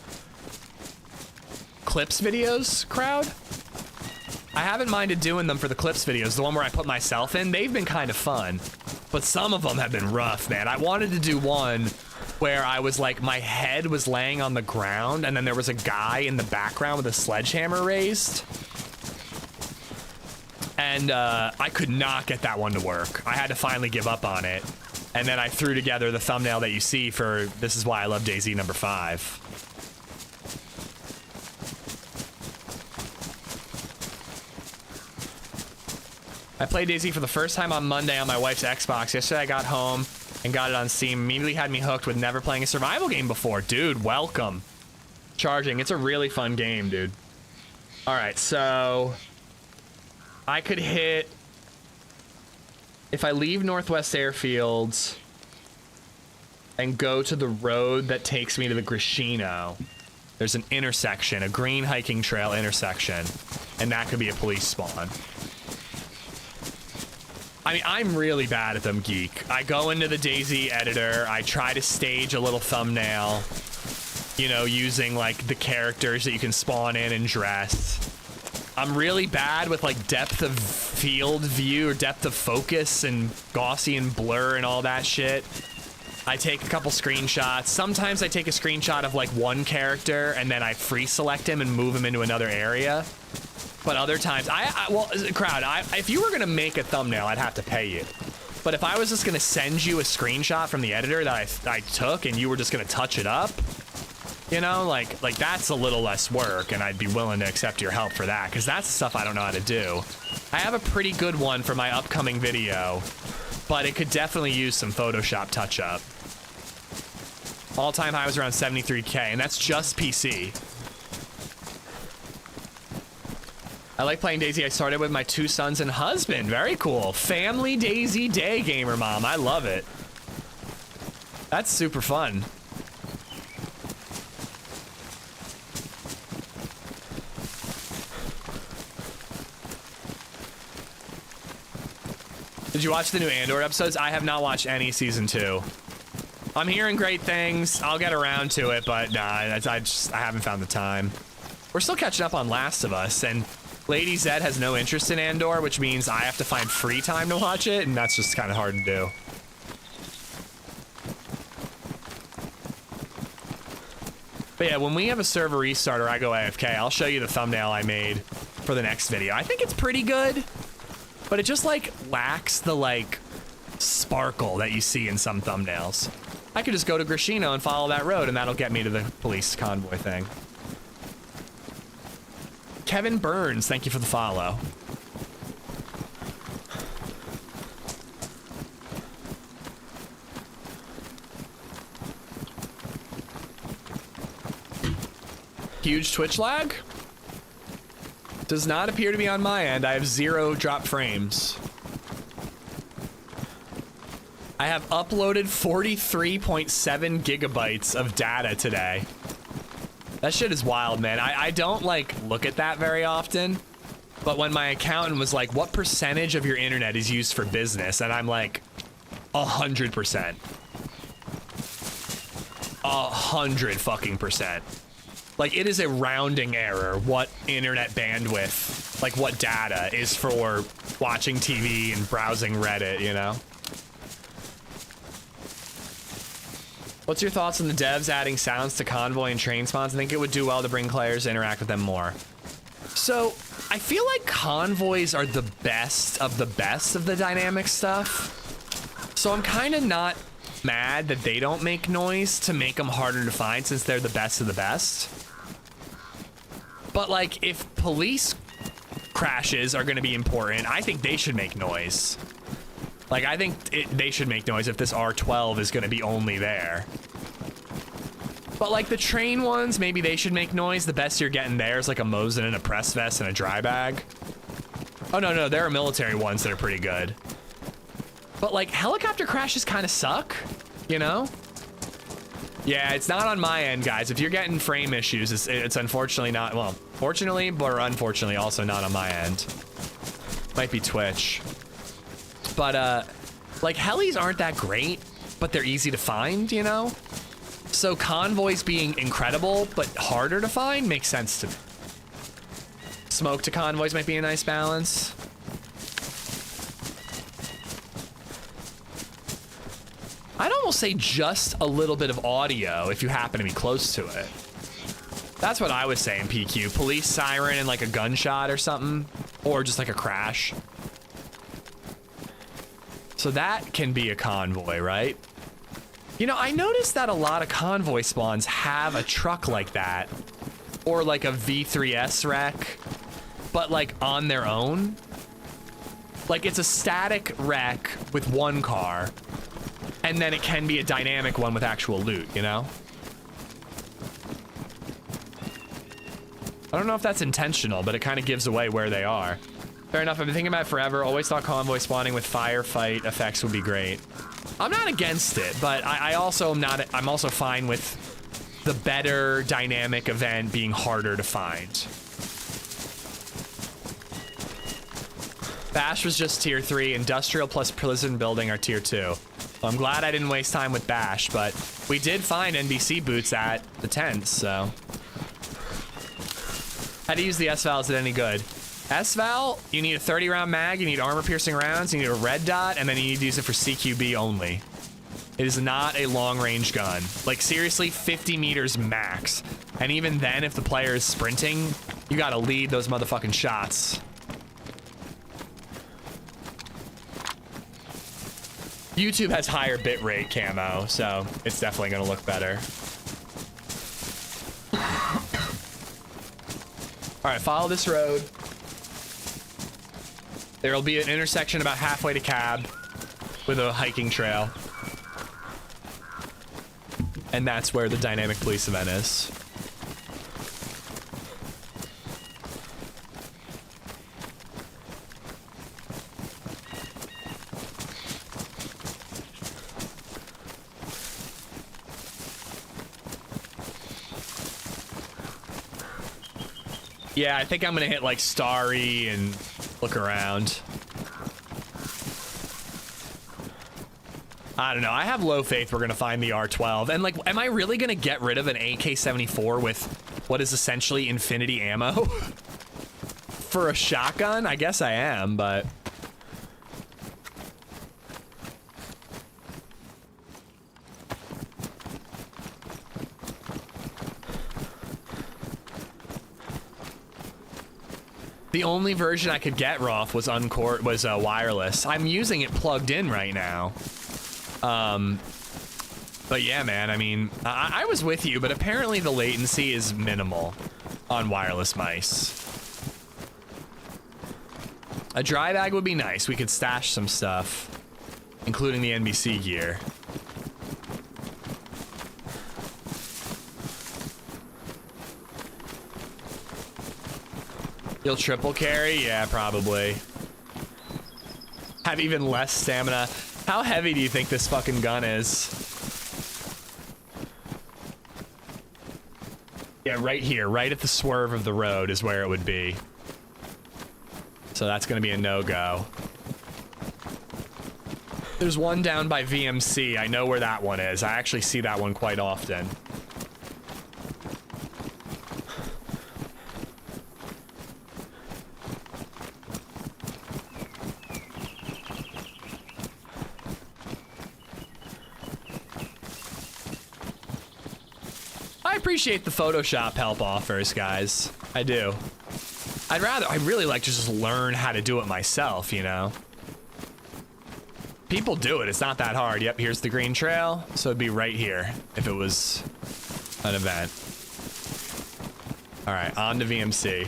clips videos crowd. I haven't minded doing them for the clips videos, the one where I put myself in. They've been kind of fun, but some of them have been rough, man. I wanted to do one where I was like, my head was laying on the ground and then there was a guy in the background with a sledgehammer raised. And I could not get that one to work. I had to finally give up on it. And then I threw together the thumbnail that you see for This Is Why I Love DayZ number 5. I played DayZ for the first time on Monday on my wife's Xbox. Yesterday I got home and got it on Steam. Immediately had me hooked with never playing a survival game before. Dude, welcome. Charging. It's a really fun game, dude. All right, so I could hit, if I leave Northwest Airfield and go to the road that takes me to the Grishino, there's an intersection, a green hiking trail intersection, and that could be a police spawn. I mean, I'm really bad at them, Geek. I go into the DayZ editor, I try to stage a little thumbnail, you know, using like the characters that you can spawn in and dress. I'm really bad with like depth of field view or depth of focus and Gaussian blur and all that shit. I take a couple screenshots. Sometimes I take a screenshot of like one character and then I free select him and move him into another area. But other times, well, crowd, if you were gonna make a thumbnail, I'd have to pay you. But if I was just gonna send you a screenshot from the editor that I took and you were just gonna touch it up, you know, like that's a little less work, and I'd be willing to accept your help for that, because that's the stuff I don't know how to do. I have a pretty good one for my upcoming video, but it could definitely use some Photoshop touch-up. All-time high was around 73K, and that's just PC. I like playing DayZ. I started with my 2 sons and husband. Very cool. Family DayZ Day, Gamer Mom. I love it. That's super fun. Did you watch the new Andor episodes? I have not watched any season 2. I'm hearing great things. I'll get around to it, but nah, I haven't found the time. We're still catching up on Last of Us, and LadyZed has no interest in Andor, which means I have to find free time to watch it, and that's just kind of hard to do. But yeah, when we have a server restart or I go AFK, I'll show you the thumbnail I made for the next video. I think it's pretty good, but it just like lacks the like sparkle that you see in some thumbnails. I could just go to Grishino and follow that road, and that'll get me to the police convoy thing. Kevin Burns, thank you for the follow. Huge Twitch lag? Does not appear to be on my end. I have 0 drop frames. I have uploaded 43.7 gigabytes of data today. That shit is wild, man. I don't like look at that very often, but when my accountant was like, what percentage of your internet is used for business? And I'm like, 100%. 100% Like, it is a rounding error what internet bandwidth, like what data is for watching TV and browsing Reddit, you know? What's your thoughts on the devs adding sounds to convoy and train spawns? I think it would do well to bring players to interact with them more. So, I feel like convoys are the best of the dynamic stuff. So I'm kind of not mad that they don't make noise to make them harder to find, since they're the best of the best. But like, if police crashes are gonna be important, I think they should make noise. Like, I think they should make noise if this R12 is gonna be only there. But like the train ones, maybe they should make noise. The best you're getting there is like a Mosin and a press vest and a dry bag. Oh no, there are military ones that are pretty good. But like, helicopter crashes kind of suck, you know? Yeah, it's not on my end, guys. If you're getting frame issues, it's unfortunately not, well, fortunately, but unfortunately also not on my end. Might be Twitch. But, like, helis aren't that great, but they're easy to find, you know? So convoys being incredible, but harder to find makes sense to me. Smoke to convoys might be a nice balance. I don't almost say just a little bit of audio if you happen to be close to it. That's what I was saying, PQ. Police siren and like a gunshot or something, or just like a crash. So that can be a convoy, right? You know, I noticed that a lot of convoy spawns have a truck like that, or like a V3S wreck, but like on their own. Like it's a static wreck with one car, and then it can be a dynamic one with actual loot, you know? I don't know if that's intentional, but it kind of gives away where they are. Fair enough, I've been thinking about it forever. Always thought convoy spawning with firefight effects would be great. I'm not against it, but I also am not, I'm also fine with the better dynamic event being harder to find. Bash was just tier 3, industrial plus prison building are tier 2. Well, I'm glad I didn't waste time with Bash, but we did find NBC boots at the tents, so. How to use the SVAL, is it any good? SVAL, you need a 30 round mag, you need armor piercing rounds, you need a red dot, and then you need to use it for CQB only. It is not a long range gun. Like seriously, 50 meters max. And even then, if the player is sprinting, you gotta lead those motherfucking shots. YouTube has higher bitrate camo, so it's definitely gonna look better. All right, follow this road. There'll be an intersection about halfway to Cab with a hiking trail. And that's where the dynamic police event is. Yeah, I think I'm gonna hit like Starry and look around. I don't know. I have low faith we're gonna find the R12. And like, am I really gonna get rid of an AK-74 with what is essentially infinity ammo for a shotgun? I guess I am, but. The only version I could get, Rolf, was wireless. I'm using it plugged in right now. But yeah, man, I mean, I was with you, but apparently the latency is minimal on wireless mice. A dry bag would be nice. We could stash some stuff, including the NBC gear. You'll triple carry? Yeah, probably. Have even less stamina. How heavy do you think this fucking gun is? Yeah, right here, right at the swerve of the road is where it would be. So that's gonna be a no-go. There's one down by VMC. I know where that one is. I actually see that one quite often. I appreciate the Photoshop help offers, guys. I do. I'd really like to just learn how to do it myself, you know? People do it, it's not that hard. Yep, here's the green trail. So it'd be right here if it was an event. All right, on to VMC.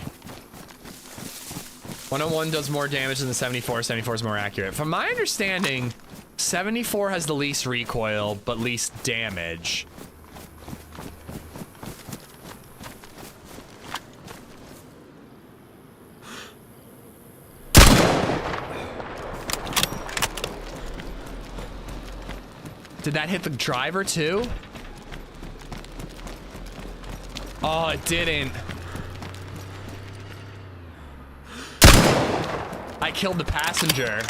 101 does more damage than the 74. 74 is more accurate. From my understanding, 74 has the least recoil, but least damage. Did that hit the driver too? Oh, it didn't. I killed the passenger.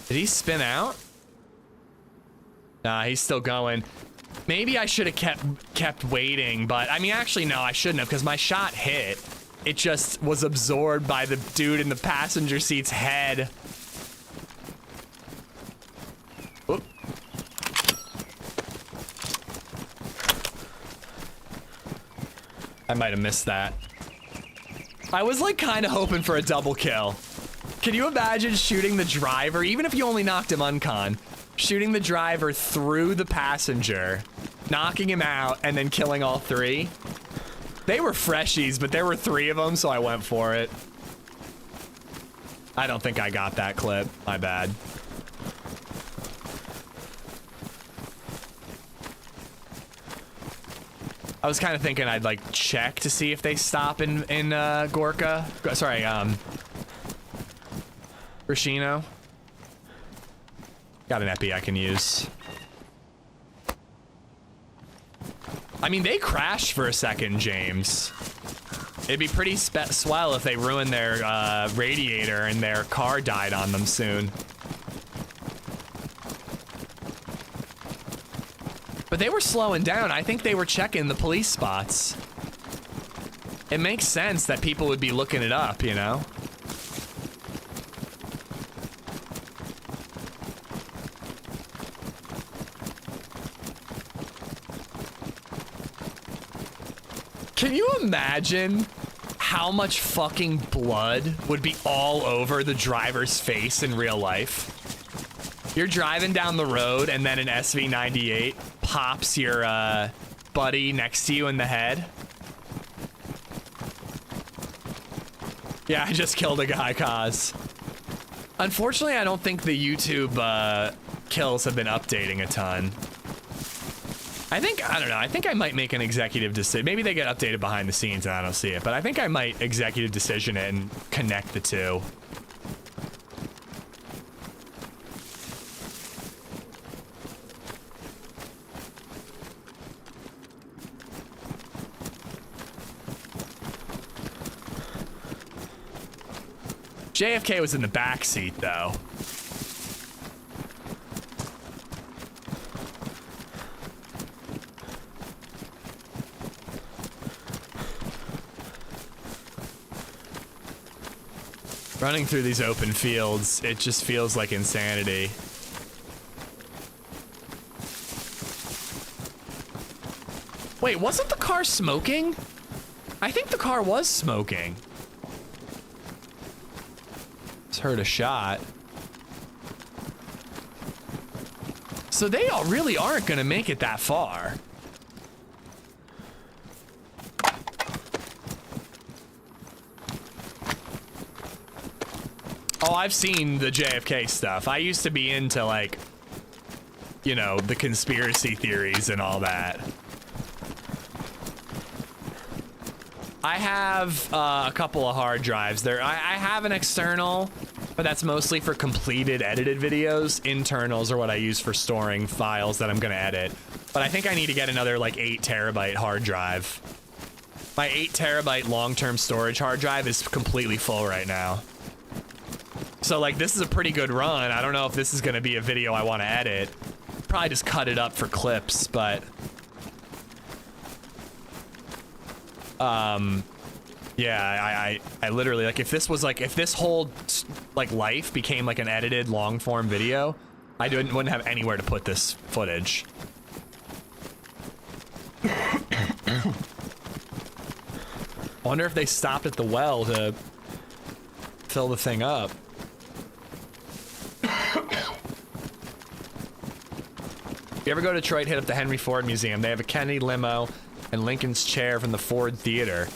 Did he spin out? Nah, he's still going. Maybe I should have kept waiting, but I mean, actually, no, I shouldn't have, because my shot hit. It just was absorbed by the dude in the passenger seat's head. Oop. I might have missed that. I was like kind of hoping for a double kill. Can you imagine shooting the driver, even if you only knocked him uncon, shooting the driver through the passenger, knocking him out, and then killing all three? They were freshies, but there were 3 of them, so I went for it. I don't think I got that clip. My bad. I was kind of thinking I'd like check to see if they stop in Gorka. Sorry, Rashino. Got an epi I can use. I mean, they crashed for a second, James. It'd be pretty swell if they ruined their radiator and their car died on them soon. But they were slowing down. I think they were checking the police spots. It makes sense that people would be looking it up, you know? Can you imagine how much fucking blood would be all over the driver's face in real life? You're driving down the road and then an SV98 pops your buddy next to you in the head. Yeah, I just killed a guy, Kaz. Unfortunately, I don't think the YouTube kills have been updating a ton. I don't know, I think I might make an executive decision. Maybe they get updated behind the scenes and I don't see it, but I think I might executive decision it and connect the two. JFK was in the back seat, though. Running through these open fields, it just feels like insanity. Wait, wasn't the car smoking? I think the car was smoking. Just heard a shot. So they all really aren't gonna make it that far. Oh, I've seen the JFK stuff. I used to be into, like, you know, the conspiracy theories and all that. I have a couple of hard drives there. I have an external, but that's mostly for completed edited videos. Internals are what I use for storing files that I'm gonna edit. But I think I need to get another, like, 8 terabyte hard drive. My 8 terabyte long-term storage hard drive is completely full right now. So, like, this is a pretty good run. I don't know if this is going to be a video I want to edit. Probably just cut it up for clips, but... yeah, I literally, like, if this was, like, if this whole, like, life became, like, an edited long-form video, I wouldn't have anywhere to put this footage. I wonder if they stopped at the well to fill the thing up. If you ever go to Detroit, hit up the Henry Ford Museum. They have a Kennedy limo and Lincoln's chair from the Ford Theater.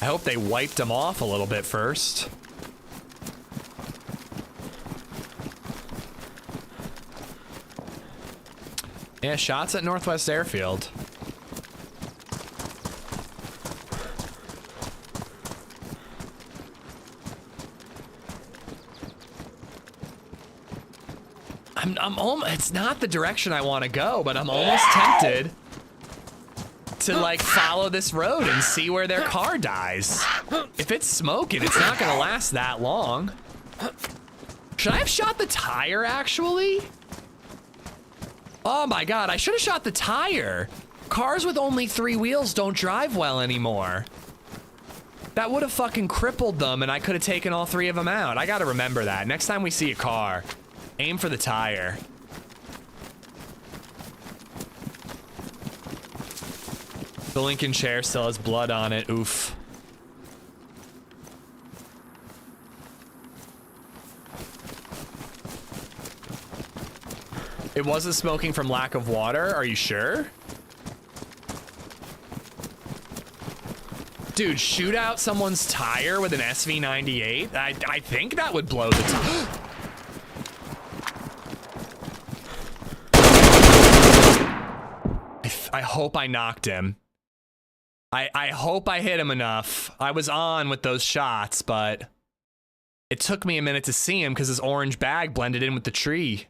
I hope they wiped them off a little bit first. Yeah, shots at Northwest Airfield. It's not the direction I want to go, but I'm almost tempted to, like, follow this road and see where their car dies. If it's smoking, it's not gonna last that long. Should I have shot the tire, actually? Oh my God, I should have shot the tire. Cars with only 3 wheels don't drive well anymore. That would have fucking crippled them and I could have taken all 3 of them out. I gotta remember that. Next time we see a car, aim for the tire. The Lincoln chair still has blood on it, oof. It wasn't smoking from lack of water, are you sure? Dude, shoot out someone's tire with an SV98? I think that would blow the tire. I hope I knocked him. I hope I hit him enough. I was on with those shots, but it took me a minute to see him because his orange bag blended in with the tree.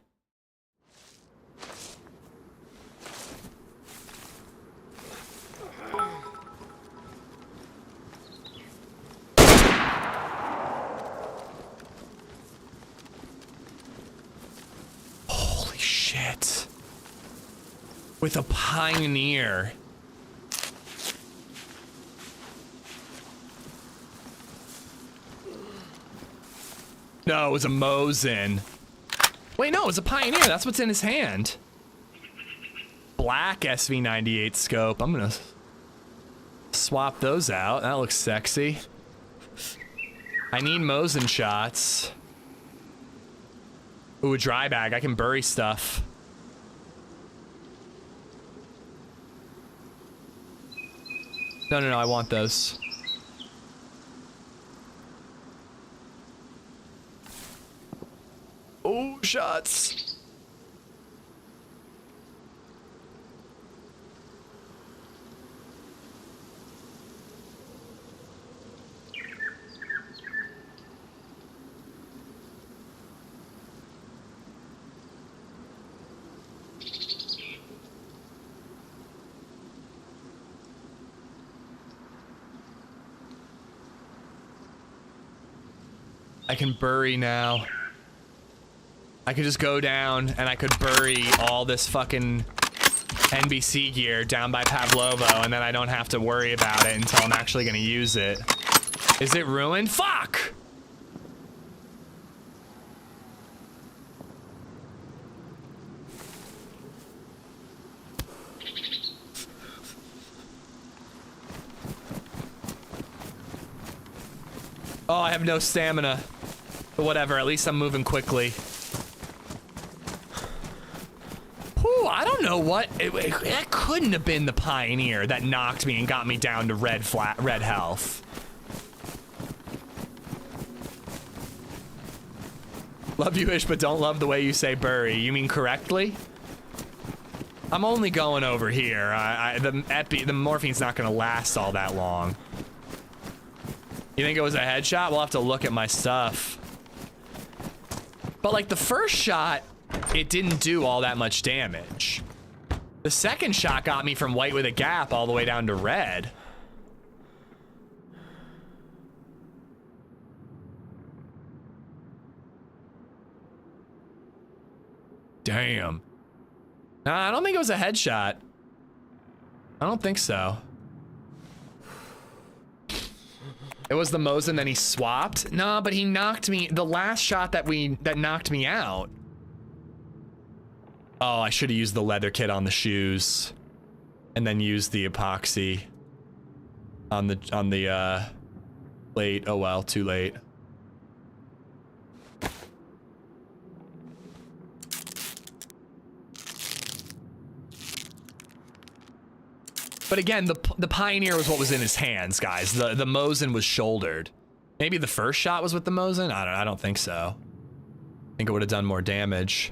Holy shit. With a Pioneer. No, it was a Mosin. Wait, no, it was a Pioneer. That's what's in his hand. Black SV98 scope. I'm gonna swap those out. That looks sexy. I need Mosin shots. Ooh, a dry bag. I can bury stuff. No, I want those. Oh, shots. I can bury now. I could just go down and I could bury all this fucking NBC gear down by Pavlovo and then I don't have to worry about it until I'm actually gonna use it. Is it ruined? Fuck! Oh, I have no stamina. But whatever, at least I'm moving quickly. Whew, I don't know what, that couldn't have been the Pioneer that knocked me and got me down to red health. Love you, Ish, but don't love the way you say bury. You mean correctly? I'm only going over here. The morphine's not gonna last all that long. You think it was a headshot? We'll have to look at my stuff. But like the first shot, it didn't do all that much damage. The second shot got me from white with a gap all the way down to red. Damn. Nah, I don't think it was a headshot. I don't think so. It was the Mosin, then he swapped? Nah, but he knocked me. The last shot that knocked me out. Oh, I should have used the leather kit on the shoes. And then used the epoxy on the plate. Oh well, too late. But again, the Pioneer was what was in his hands, guys. The Mosin was shouldered. Maybe the first shot was with the Mosin? I don't think so. I think it would have done more damage.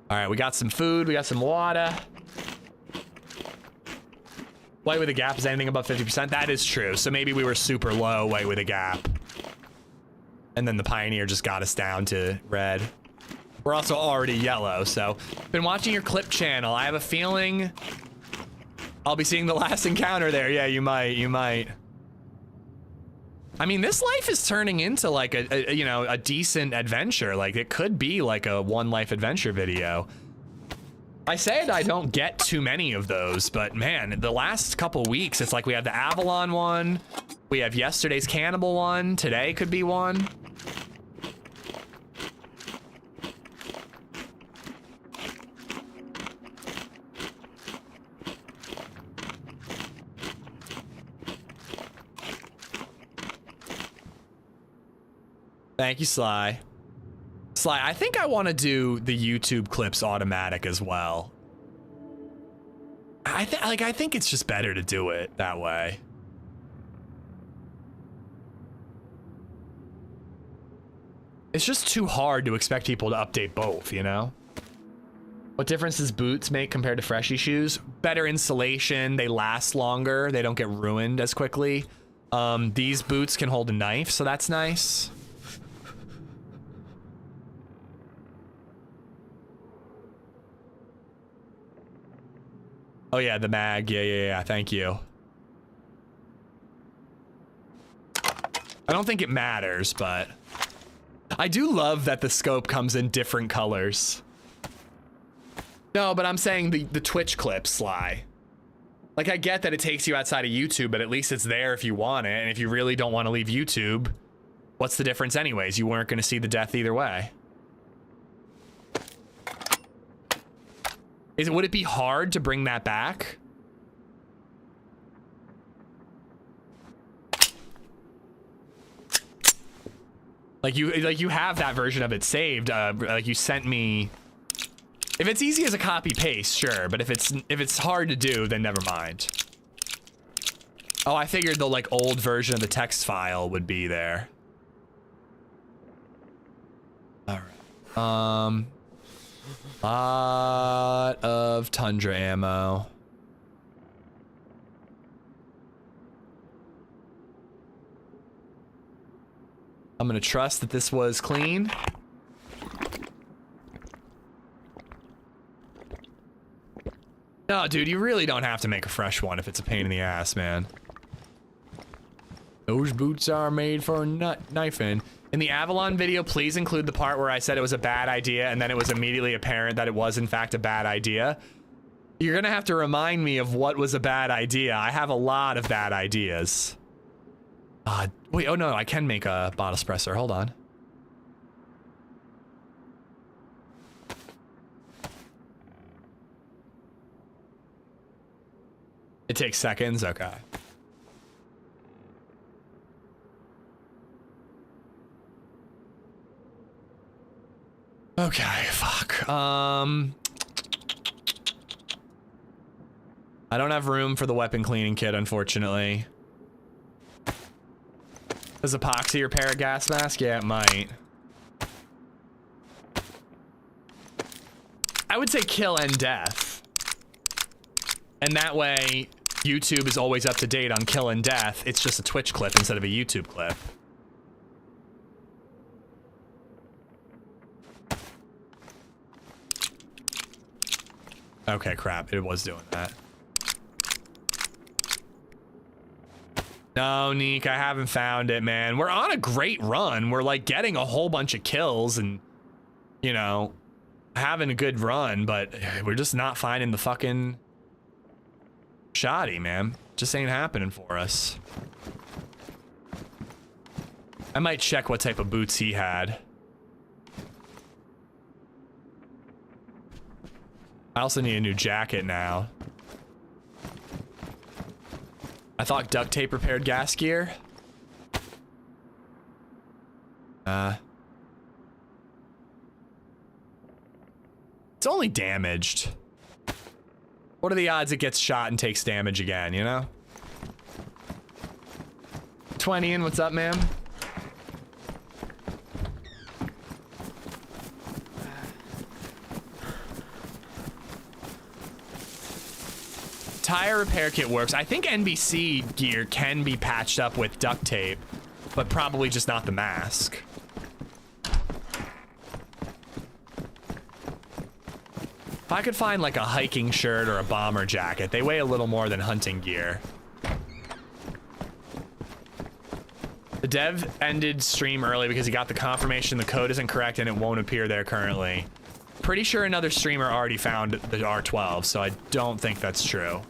All right, we got some food, we got some water. White with a gap is anything above 50%? That is true. So maybe we were super low white with a gap. And then the Pioneer just got us down to red. We're also already yellow, so. Been watching your clip channel. I have a feeling I'll be seeing the last encounter there. Yeah, you might. I mean, this life is turning into like a decent adventure. Like it could be like a one life adventure video. I said I don't get too many of those, but man, the last couple weeks, it's like we have the Avalon one, we have yesterday's Cannibal one, today could be one. Thank you, Sly. Sly, I think I want to do the YouTube clips automatic as well. I think it's just better to do it that way. It's just too hard to expect people to update both, you know? What difference does boots make compared to Freshie shoes? Better insulation, they last longer, they don't get ruined as quickly. These boots can hold a knife, so that's nice. Oh yeah, the mag. Yeah. Thank you. I don't think it matters, but I do love that the scope comes in different colors. No, but I'm saying the Twitch clips, Sly. Like, I get that it takes you outside of YouTube, but at least it's there if you want it. And if you really don't want to leave YouTube, what's the difference anyways? You weren't going to see the death either way. Would it be hard to bring that back? Like you have that version of it saved. Like you sent me. If it's easy as a copy paste, sure. But if it's hard to do, then never mind. Oh, I figured the like old version of the text file would be there. All right. Lot of Tundra ammo. I'm gonna trust that this was clean. No, dude, you really don't have to make a fresh one if it's a pain in the ass, man. Those boots are made for knifing. In the Avalon video, please include the part where I said it was a bad idea and then it was immediately apparent that it was in fact a bad idea. You're gonna have to remind me of what was a bad idea. I have a lot of bad ideas. Wait, oh no, I can make a bottle suppressor, hold on. It takes seconds, okay. Okay, fuck. I don't have room for the weapon cleaning kit, unfortunately. Does epoxy repair a gas mask? Yeah, it might. I would say kill and death. And that way, YouTube is always up to date on kill and death. It's just a Twitch clip instead of a YouTube clip. Okay, crap. It was doing that. No, Neek, I haven't found it, man. We're on a great run. We're like getting a whole bunch of kills and, you know, having a good run, but we're just not finding the fucking shoddy, man. Just ain't happening for us. I might check what type of boots he had. I also need a new jacket now. I thought duct tape repaired gas gear. It's only damaged. What are the odds it gets shot and takes damage again, you know? 20 in, what's up, ma'am? Tire repair kit works. I think NBC gear can be patched up with duct tape, but probably just not the mask. If I could find like a hiking shirt or a bomber jacket, they weigh a little more than hunting gear. The dev ended stream early because he got the confirmation the code isn't correct and it won't appear there currently. Pretty sure another streamer already found the R12, so I don't think that's true.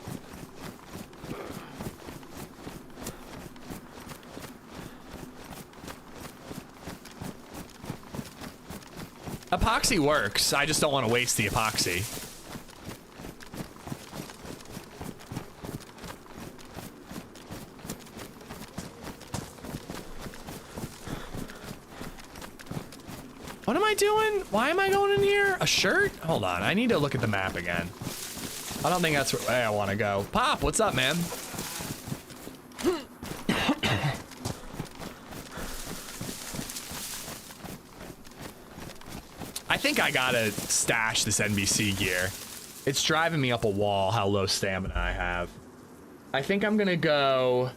Epoxy works. I just don't want to waste the epoxy. What am I doing? Why am I going in here? A shirt? Hold on. I need to look at the map again. I don't think that's where I want to go. Pop, what's up, man? I think I gotta stash this NBC gear. It's driving me up a wall how low stamina I have. I think I'm gonna go...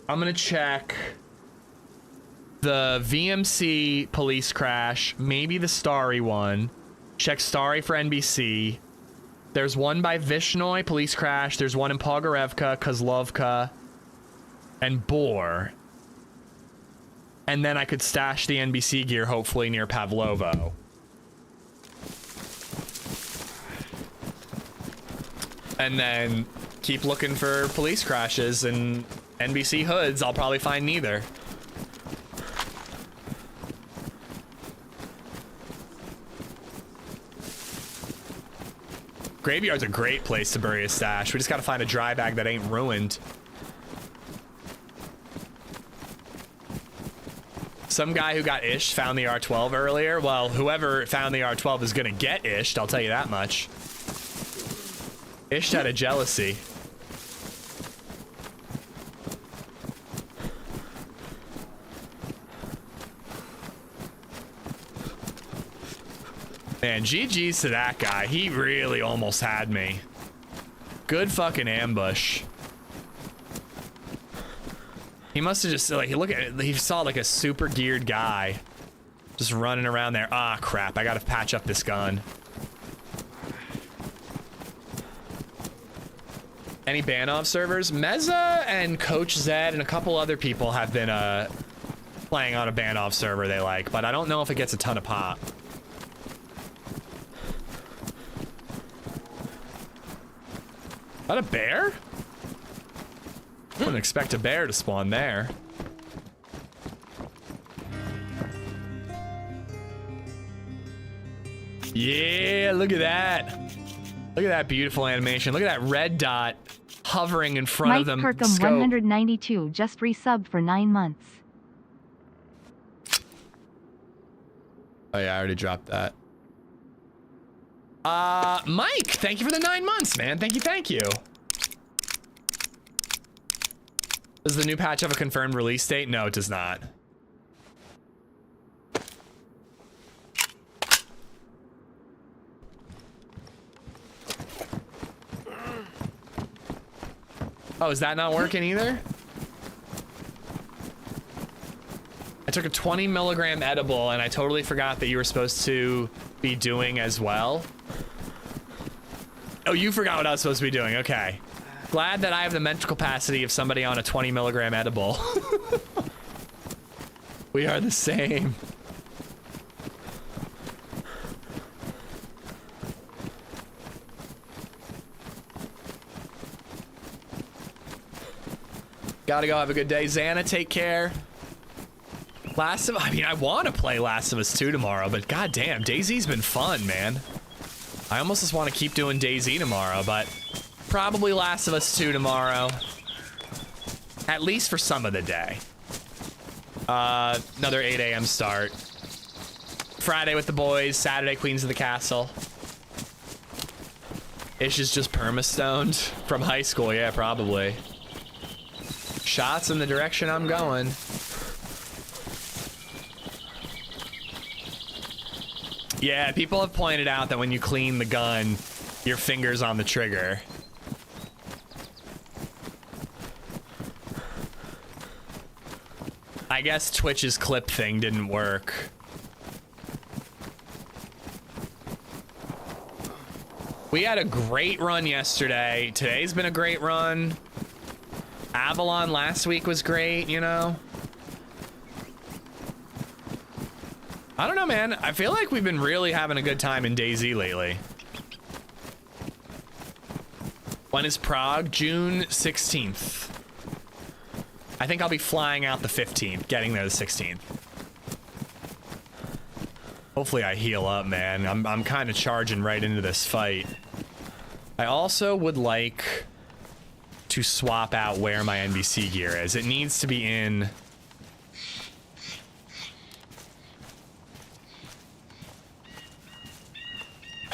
I'm gonna check the VMC police crash, maybe the Starry one. Check Starry for NBC. There's one by Vishnoi, police crash. There's one in Pogorevka, Kozlovka, and Bor. And then I could stash the NBC gear, hopefully, near Pavlovo. And then keep looking for police crashes and NBC hoods. I'll probably find neither. Graveyard's a great place to bury a stash. We just gotta find a dry bag that ain't ruined. Some guy who got ished found the R12 earlier. Well, whoever found the R12 is gonna get ished, I'll tell you that much. Ished out of jealousy. Man, GG's to that guy. He really almost had me. Good fucking ambush. He must have just, like, he saw like a super geared guy just running around there. Ah, crap. I gotta patch up this gun. Any Banov servers? Meza and Coach Zed and a couple other people have been playing on a Banov server they like, but I don't know if it gets a ton of pop. Is that a bear? I wouldn't expect a bear to spawn there. Yeah, look at that. Look at that beautiful animation. Look at that red dot hovering in front of them. Mike Kirkham 192 just resubbed for 9 months. Oh yeah, I already dropped that. Mike, thank you for the 9 months, man. Thank you, thank you. Does the new patch have a confirmed release date? No, it does not. Oh, is that not working either? I took a 20 milligram edible and I totally forgot that you were supposed to be doing as well. Oh, you forgot what I was supposed to be doing. Okay. Glad that I have the mental capacity of somebody on a 20 milligram edible. We are the same. Gotta go, have a good day. Xana, take care. I mean, I want to play Last of Us 2 tomorrow, but goddamn, DayZ's been fun, man. I almost just want to keep doing DayZ tomorrow, but probably Last of Us 2 tomorrow. At least for some of the day. Another 8 a.m. start. Friday with the boys, Saturday Queens of the Castle. Ish is just perma-stoned from high school, yeah, probably. Shots in the direction I'm going. Yeah, people have pointed out that when you clean the gun, your finger's on the trigger. I guess Twitch's clip thing didn't work. We had a great run yesterday. Today's been a great run. Avalon last week was great, you know? I don't know, man. I feel like we've been really having a good time in DayZ lately. When is Prague? June 16th. I think I'll be flying out the 15th, getting there the 16th. Hopefully I heal up, man. I'm kind of charging right into this fight. I also would like to swap out where my NBC gear is. It needs to be in...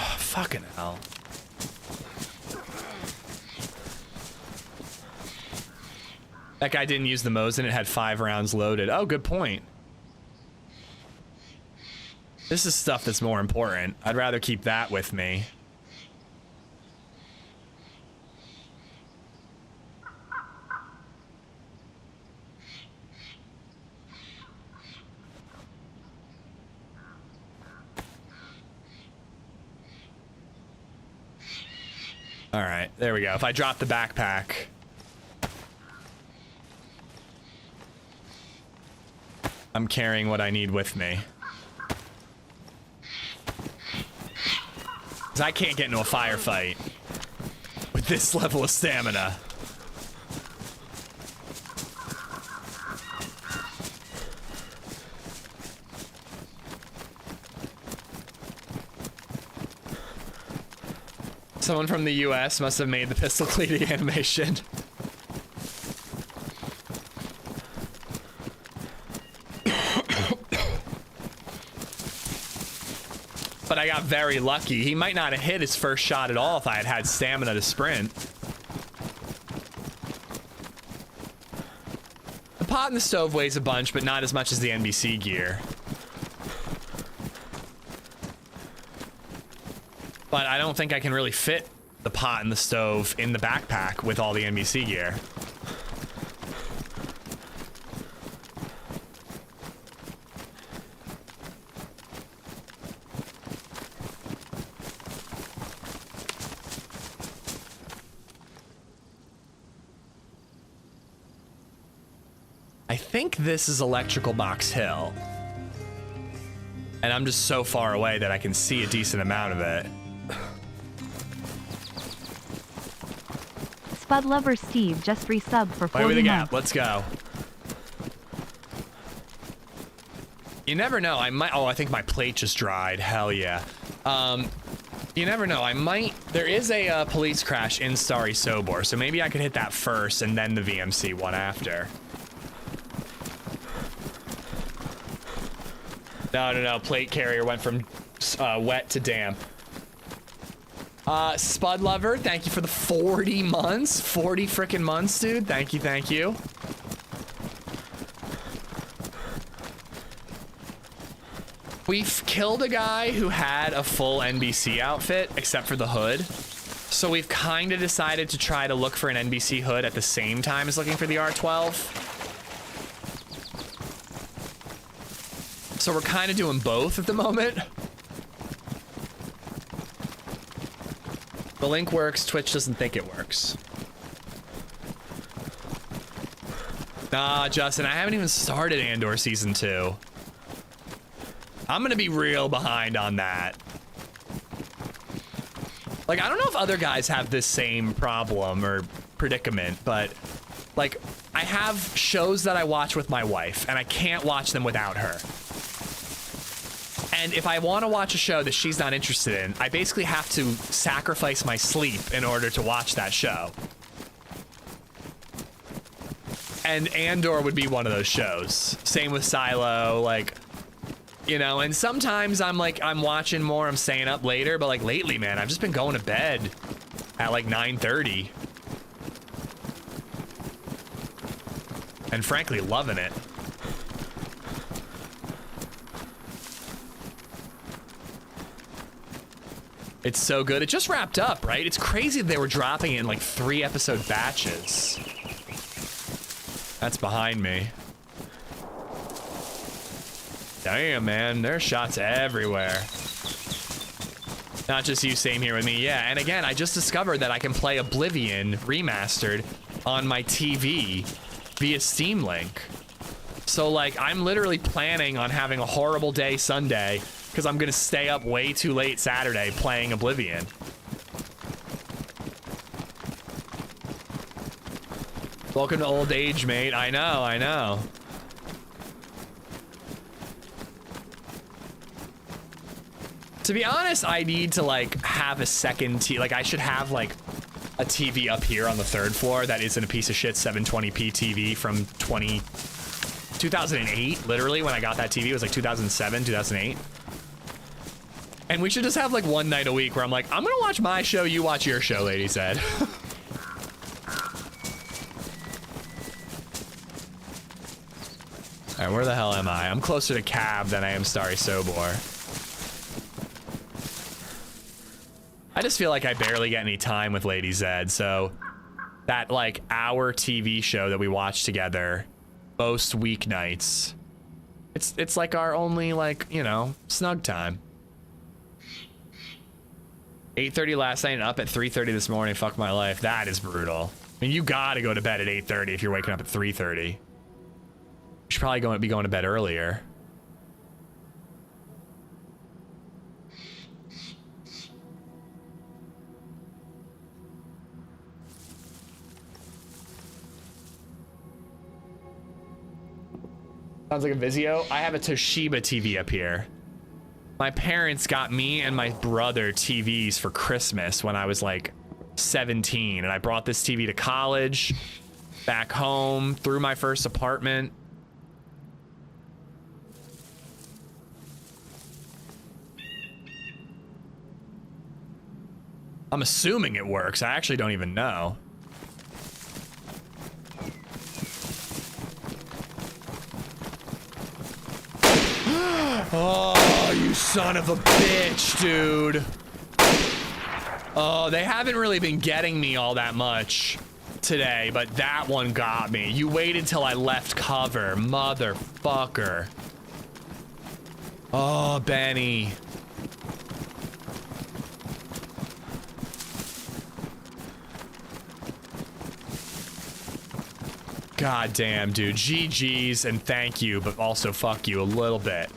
Oh, fucking hell. That guy didn't use the Mosin. It had 5 rounds loaded. Oh, good point. This is stuff that's more important. I'd rather keep that with me. All right, there we go. If I drop the backpack... I'm carrying what I need with me. Because I can't get into a firefight with this level of stamina. Someone from the US must have made the pistol cleaning animation. But I got very lucky. He might not have hit his first shot at all if I had had stamina to sprint. The pot in the stove weighs a bunch, but not as much as the NBC gear. But I don't think I can really fit the pot in the stove in the backpack with all the NBC gear. I think this is Electrical Box Hill. And I'm just so far away that I can see a decent amount of it. Spud Lover Steve just resubbed for 40 Wait, the gap. months. Let's go. You never know. I might... Oh, I think my plate just dried. Hell yeah. You never know. I might... There is a police crash in Starry Sobor, so maybe I could hit that first and then the VMC one after. No. Plate carrier went from wet to damp. Spud Lover, thank you for the 40 months. 40 frickin' months, dude. Thank you. We've killed a guy who had a full NBC outfit, except for the hood. So we've kind of decided to try to look for an NBC hood at the same time as looking for the R12. So we're kind of doing both at the moment. The link works, Twitch doesn't think it works. Nah, Justin, I haven't even started Andor Season 2. I'm gonna be real behind on that. Like, I don't know if other guys have this same problem or predicament, but like, I have shows that I watch with my wife, and I can't watch them without her. And if I want to watch a show that she's not interested in, I basically have to sacrifice my sleep in order to watch that show. And Andor would be one of those shows. Same with Silo, like, you know, and sometimes I'm like, I'm watching more, I'm staying up later, but like lately, man, I've just been going to bed at like 9:30. And frankly, loving it. It's so good. It just wrapped up, right? It's crazy that they were dropping it in like 3-episode batches. That's behind me. Damn, man. There's shots everywhere. Not just you, same here with me. Yeah, and again, I just discovered that I can play Oblivion Remastered on my TV via Steam Link. So like, I'm literally planning on having a horrible day Sunday because I'm gonna stay up way too late Saturday playing Oblivion. Welcome to old age, mate. I know, I know. To be honest, I need to like have a second like I should have like a TV up here on the 3rd floor that isn't a piece of shit 720p TV from 2008, literally when I got that TV. It was like 2007, 2008. And we should just have like one night a week where I'm like, I'm gonna watch my show, you watch your show, LadyZed. All right, where the hell am I? I'm closer to Cab than I am Starry Sobor. I just feel like I barely get any time with LadyZed, so that like hour TV show that we watch together most weeknights, it's like our only like, you know, snug time. 8:30 last night and up at 3:30 this morning. Fuck my life. That is brutal. I mean, you gotta go to bed at 8:30 if you're waking up at 3:30. You should probably be going to bed earlier. Sounds like a Vizio. I have a Toshiba TV up here. My parents got me and my brother TVs for Christmas when I was like 17, and I brought this TV to college, back home, through my first apartment. I'm assuming it works. I actually don't even know. Oh, you son of a bitch, dude. Oh, they haven't really been getting me all that much today, but that one got me. You waited till I left cover, motherfucker. Oh, Benny. God damn, dude. GG's and thank you, but also fuck you a little bit.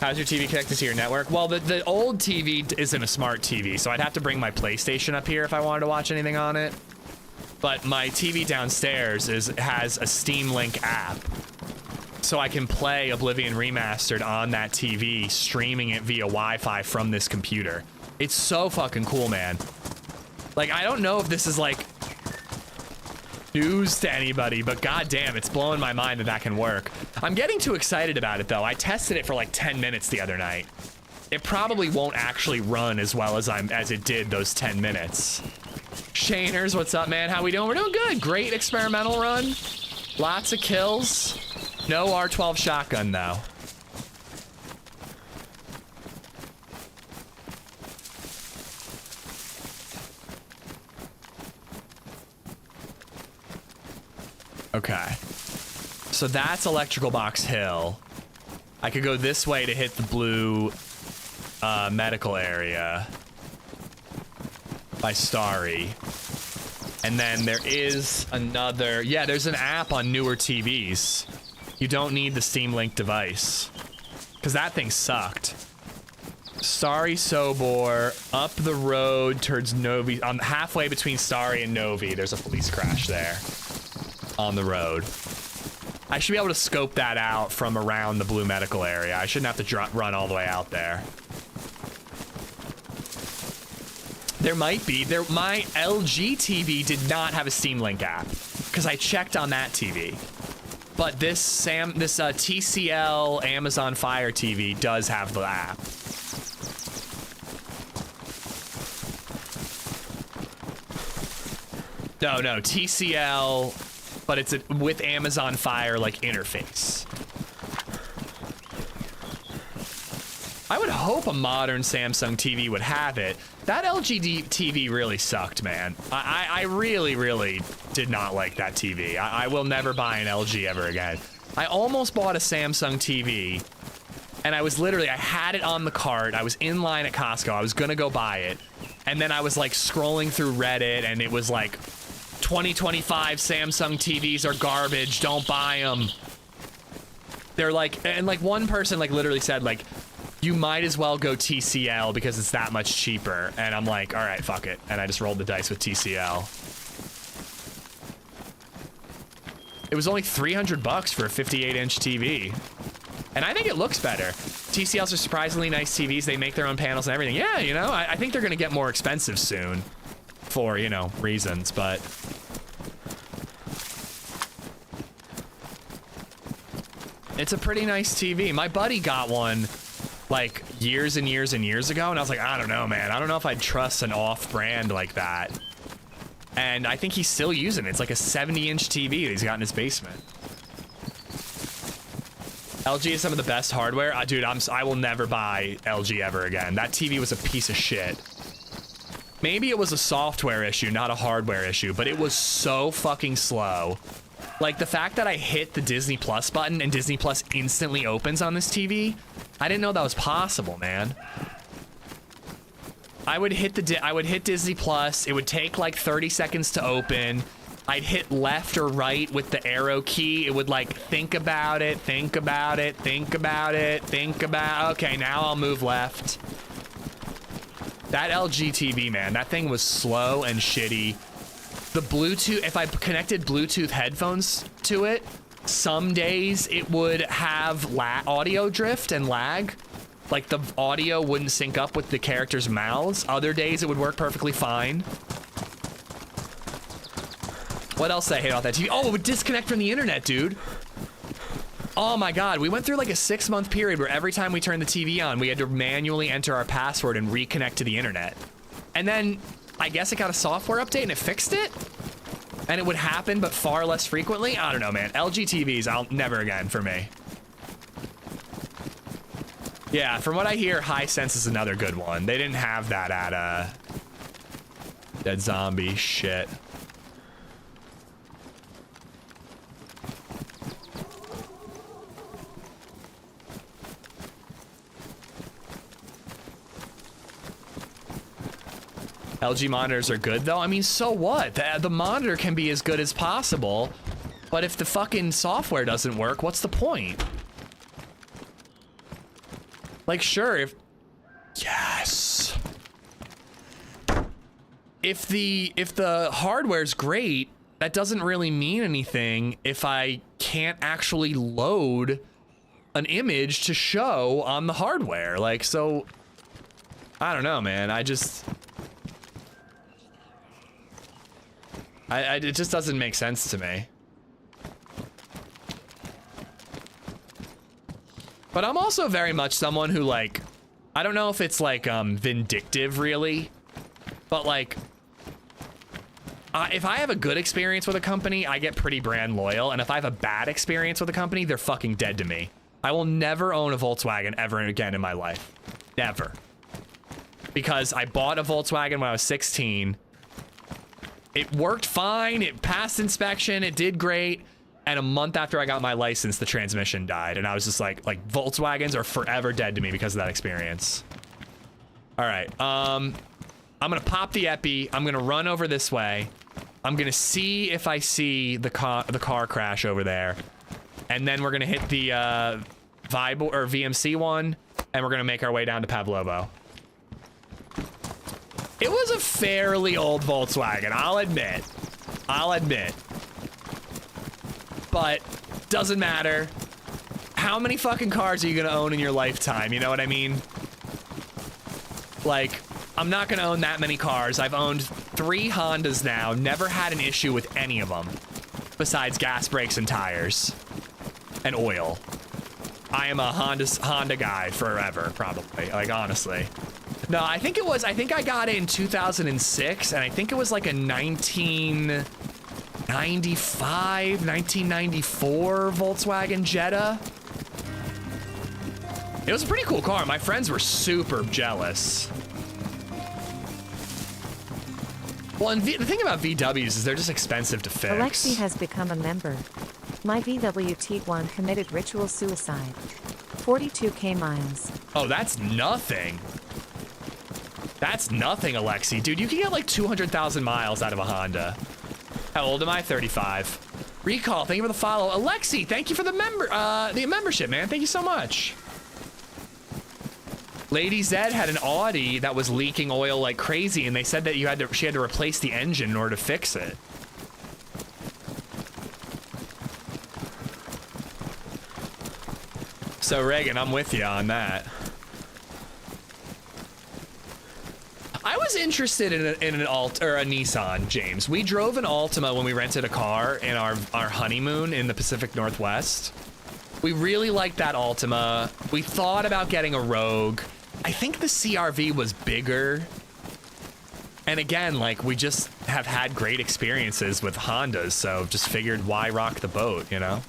How's your TV connected to your network? Well, the old TV isn't a smart TV, so I'd have to bring my PlayStation up here if I wanted to watch anything on it. But my TV downstairs has a Steam Link app, so I can play Oblivion Remastered on that TV, streaming it via Wi-Fi from this computer. It's so fucking cool, man. Like, I don't know if this is like news to anybody, but goddamn, it's blowing my mind that that can work. I'm getting too excited about it though. I tested it for like 10 minutes the other night. It probably won't actually run as well as it did those 10 minutes. Shaners, what's up, man? How we doing? We're doing good. Great experimental run. Lots of kills. No R12 shotgun though. Okay, so that's Electrical Box Hill. I could go this way to hit the blue medical area by Starry. And then there is another, yeah, there's an app on newer TVs. You don't need the Steam Link device, because that thing sucked. Starry Sobor, up the road towards Novi, halfway between Starry and Novi, there's a police crash there. On the road. I should be able to scope that out from around the blue medical area. I shouldn't have to run all the way out there. There might be. My LG TV did not have a Steam Link app because I checked on that TV. But this TCL Amazon Fire TV does have the app. No, TCL, but it's with Amazon Fire like interface. I would hope a modern Samsung TV would have it. That LG TV really sucked, man. I really, really did not like that TV. I will never buy an LG ever again. I almost bought a Samsung TV, and I had it on the cart. I was in line at Costco. I was gonna go buy it, and then I was like scrolling through Reddit, and it was like 2025 Samsung TVs are garbage. Don't buy them. They're like, and like one person like literally said like, you might as well go TCL because it's that much cheaper. And I'm like, all right, fuck it. And I just rolled the dice with TCL. It was only $300 for a 58-inch TV. And I think it looks better. TCLs are surprisingly nice TVs. They make their own panels and everything. Yeah, you know, I think they're going to get more expensive soon for, you know, reasons, but... It's a pretty nice TV. My buddy got one like years and years and years ago, and I was like, I don't know, man. I don't know if I'd trust an off-brand like that. And I think he's still using it. It's like a 70-inch TV that he's got in his basement. LG is some of the best hardware. Dude, I will never buy LG ever again. That TV was a piece of shit. Maybe it was a software issue, not a hardware issue, but it was so fucking slow. Like, the fact that I hit the Disney Plus button and Disney Plus instantly opens on this TV, I didn't know that was possible, man. I would hit Disney Plus, it would take like 30 seconds to open. I'd hit left or right with the arrow key. It would like, think about it, think about it, think about it, think about, okay, now I'll move left. That LG TV, man, that thing was slow and shitty. The Bluetooth, if I connected Bluetooth headphones to it, some days it would have audio drift and lag. Like the audio wouldn't sync up with the characters' mouths. Other days it would work perfectly fine. What else did I hate about that TV? Oh, it would disconnect from the internet, dude. Oh my God, we went through like a 6-month period where every time we turned the TV on, we had to manually enter our password and reconnect to the internet. And then I guess it got a software update and it fixed it? And it would happen, but far less frequently? I don't know, man. LG TVs, I'll never again for me. Yeah, from what I hear, Hisense is another good one. They didn't have that at, Dead Zombie shit. LG monitors are good though. I mean, so what? The monitor can be as good as possible, but if the fucking software doesn't work, what's the point? Like, sure, if... Yes! If the hardware's great, that doesn't really mean anything if I can't actually load an image to show on the hardware. Like, so... I don't know, man. I just... it just doesn't make sense to me. But I'm also very much someone who, like, I don't know if it's like vindictive really, but like if I have a good experience with a company, I get pretty brand loyal, and if I have a bad experience with a company, they're fucking dead to me. I will never own a Volkswagen ever again in my life. Never. Because I bought a Volkswagen when I was 16. It worked fine, it passed inspection, it did great, and a month after I got my license, the transmission died, and I was just like Volkswagens are forever dead to me because of that experience. All right, I'm gonna pop the epi, I'm gonna run over this way, I'm gonna see if I see the car crash over there, and then we're gonna hit the Vibe or VMC one, and we're gonna make our way down to Pavlovo. It was a fairly old Volkswagen, I'll admit. But doesn't matter. How many fucking cars are you gonna own in your lifetime? You know what I mean? Like, I'm not gonna own that many cars. I've owned 3 Hondas now, never had an issue with any of them. Besides gas, brakes, and tires. And oil. I am a Honda guy forever, probably, like honestly. No, I think I got it in 2006, and I think it was like a 1995, 1994 Volkswagen Jetta. It was a pretty cool car. My friends were super jealous. Well, and the thing about VWs is they're just expensive to fix. Alexi has become a member. My VW-T1 committed ritual suicide. 42k miles. Oh, that's nothing. That's nothing, Alexi. Dude, you can get like 200,000 miles out of a Honda. How old am I? 35. Recall, thank you for the follow. Alexi, thank you for the membership, man. Thank you so much. LadyZed had an Audi that was leaking oil like crazy, and they said that she had to replace the engine in order to fix it. So Reagan, I'm with you on that. I was interested in a Nissan, James. We drove an Altima when we rented a car in our honeymoon in the Pacific Northwest. We really liked that Altima. We thought about getting a Rogue. I think the CRV was bigger. And again, like, we just have had great experiences with Hondas, so just figured why rock the boat, you know?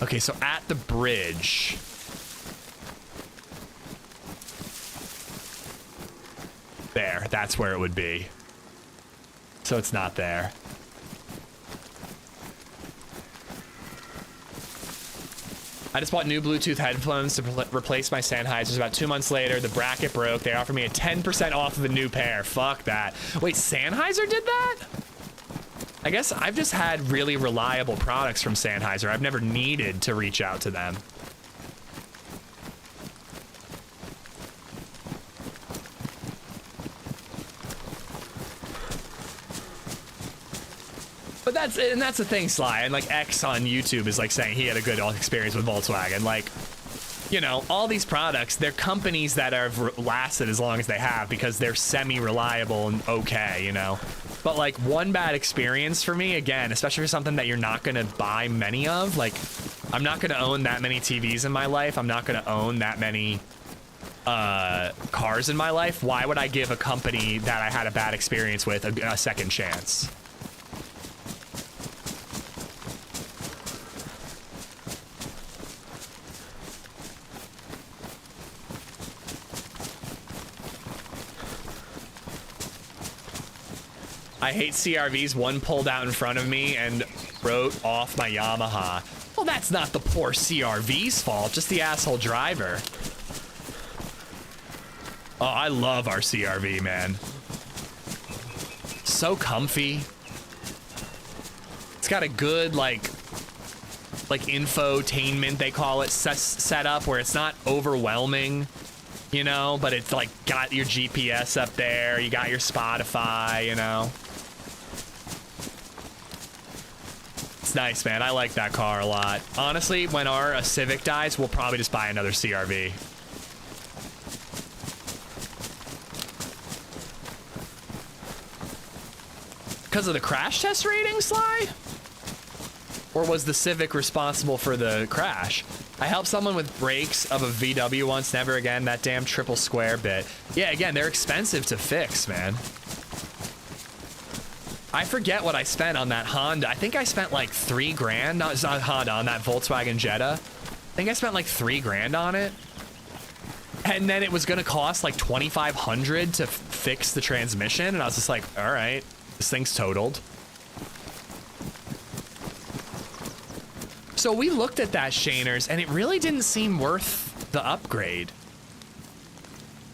Okay, so at the bridge. There, that's where it would be. So it's not there. I just bought new Bluetooth headphones to replace my Sennheisers. About 2 months later, the bracket broke. They offered me a 10% off of a new pair. Fuck that. Wait, Sennheiser did that? I guess I've just had really reliable products from Sennheiser. I've never needed to reach out to them. But that's the thing, Sly, and like X on YouTube is like saying he had a good experience with Volkswagen. Like, you know, all these products, they're companies that have lasted as long as they have because they're semi-reliable and okay, you know. But like one bad experience for me, again, especially for something that you're not gonna buy many of, like I'm not gonna own that many TVs in my life. I'm not gonna own that many cars in my life. Why would I give a company that I had a bad experience with a second chance? I hate CRVs. One pulled out in front of me and wrote off my Yamaha. Well, that's not the poor CRV's fault, just the asshole driver. Oh, I love our CRV, man. So comfy. It's got a good, like infotainment, they call it, set up where it's not overwhelming, you know, but it's like got your GPS up there, you got your Spotify, you know. It's nice, man. I like that car a lot. Honestly, when our Civic dies, we'll probably just buy another CRV. Because of the crash test rating, Sly? Or was the Civic responsible for the crash? I helped someone with brakes of a VW once, never again, that damn triple square bit. Yeah, again, they're expensive to fix, man. I forget what I spent on that Honda. I think I spent like 3 grand, not Honda, on that Volkswagen Jetta. I think I spent like 3 grand on it. And then it was gonna cost like $2,500 to fix the transmission, and I was just like, all right, this thing's totaled. So we looked at that, Shaners, and it really didn't seem worth the upgrade.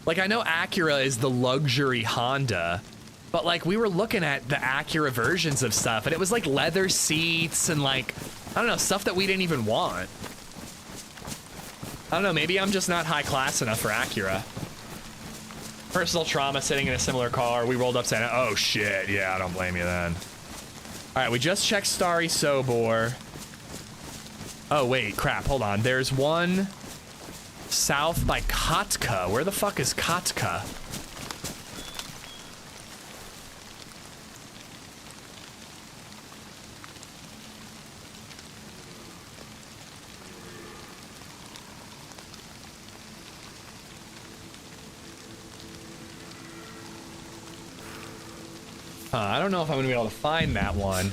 Like, I know Acura is the luxury Honda, but like we were looking at the Acura versions of stuff, and it was like leather seats and like, I don't know, stuff that we didn't even want. I don't know, maybe I'm just not high class enough for Acura. Personal trauma sitting in a similar car. We rolled up saying, oh shit, yeah, I don't blame you then. All right, we just checked Starry Sobor. Oh wait, crap, hold on. There's one south by Kotka. Where the fuck is Kotka? I don't know if I'm gonna be able to find that one.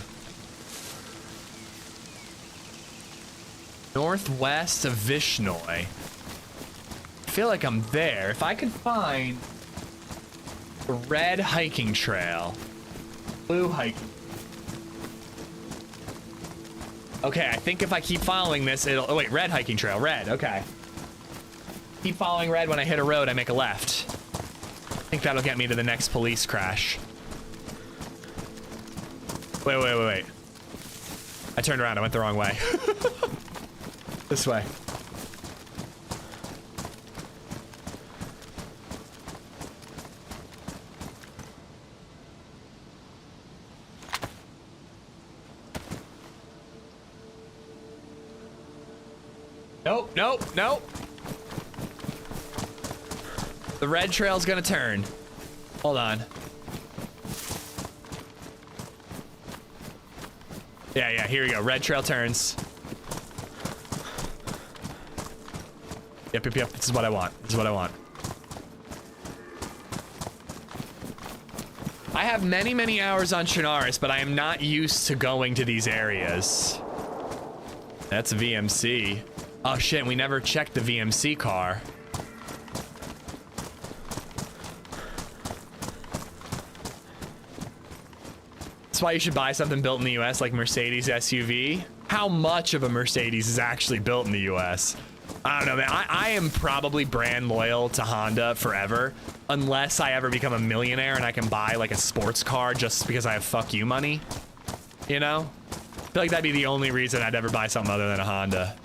Northwest of Vishnoi. I feel like I'm there. If I could find the red hiking trail. Blue hiking. Okay, I think if I keep following this, it'll... Oh, wait, red hiking trail. Red, okay. Keep following red. When I hit a road, I make a left. I think that'll get me to the next police crash. Wait. I turned around. I went the wrong way. This way. Nope. The red trail's gonna turn. Hold on. Yeah, here we go. Red trail turns. Yep. This is what I want. I have many hours on Chernarus, but I am not used to going to these areas. That's a VMC. Oh shit, we never checked the VMC car. That's why you should buy something built in the US like Mercedes SUV. How much of a Mercedes is actually built in the US? I don't know, man. I am probably brand loyal to Honda forever, unless I ever become a millionaire and I can buy like a sports car just because I have fuck you money. You know? I feel like that'd be the only reason I'd ever buy something other than a Honda.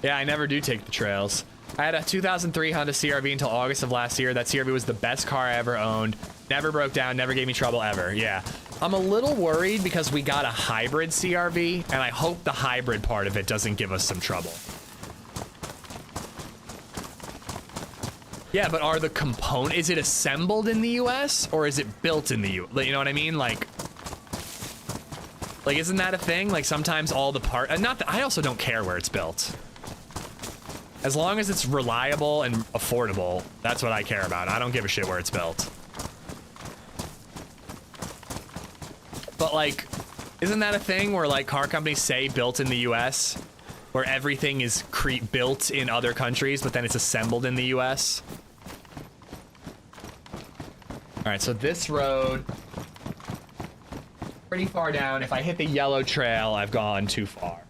Yeah, I never do take the trails. I had a 2003 Honda CR-V until August of last year. That CR-V was the best car I ever owned. Never broke down, never gave me trouble ever. Yeah. I'm a little worried because we got a hybrid CR-V, and I hope the hybrid part of it doesn't give us some trouble. Yeah, but are the components, is it assembled in the US or is it built in the US? You know what I mean? Like isn't that a thing? Like sometimes all the I also don't care where it's built. As long as it's reliable and affordable, that's what I care about. I don't give a shit where it's built. But like, isn't that a thing where like car companies say built in the US, where everything is built in other countries, but then it's assembled in the US? All right, so this road, pretty far down. If I hit the yellow trail, I've gone too far.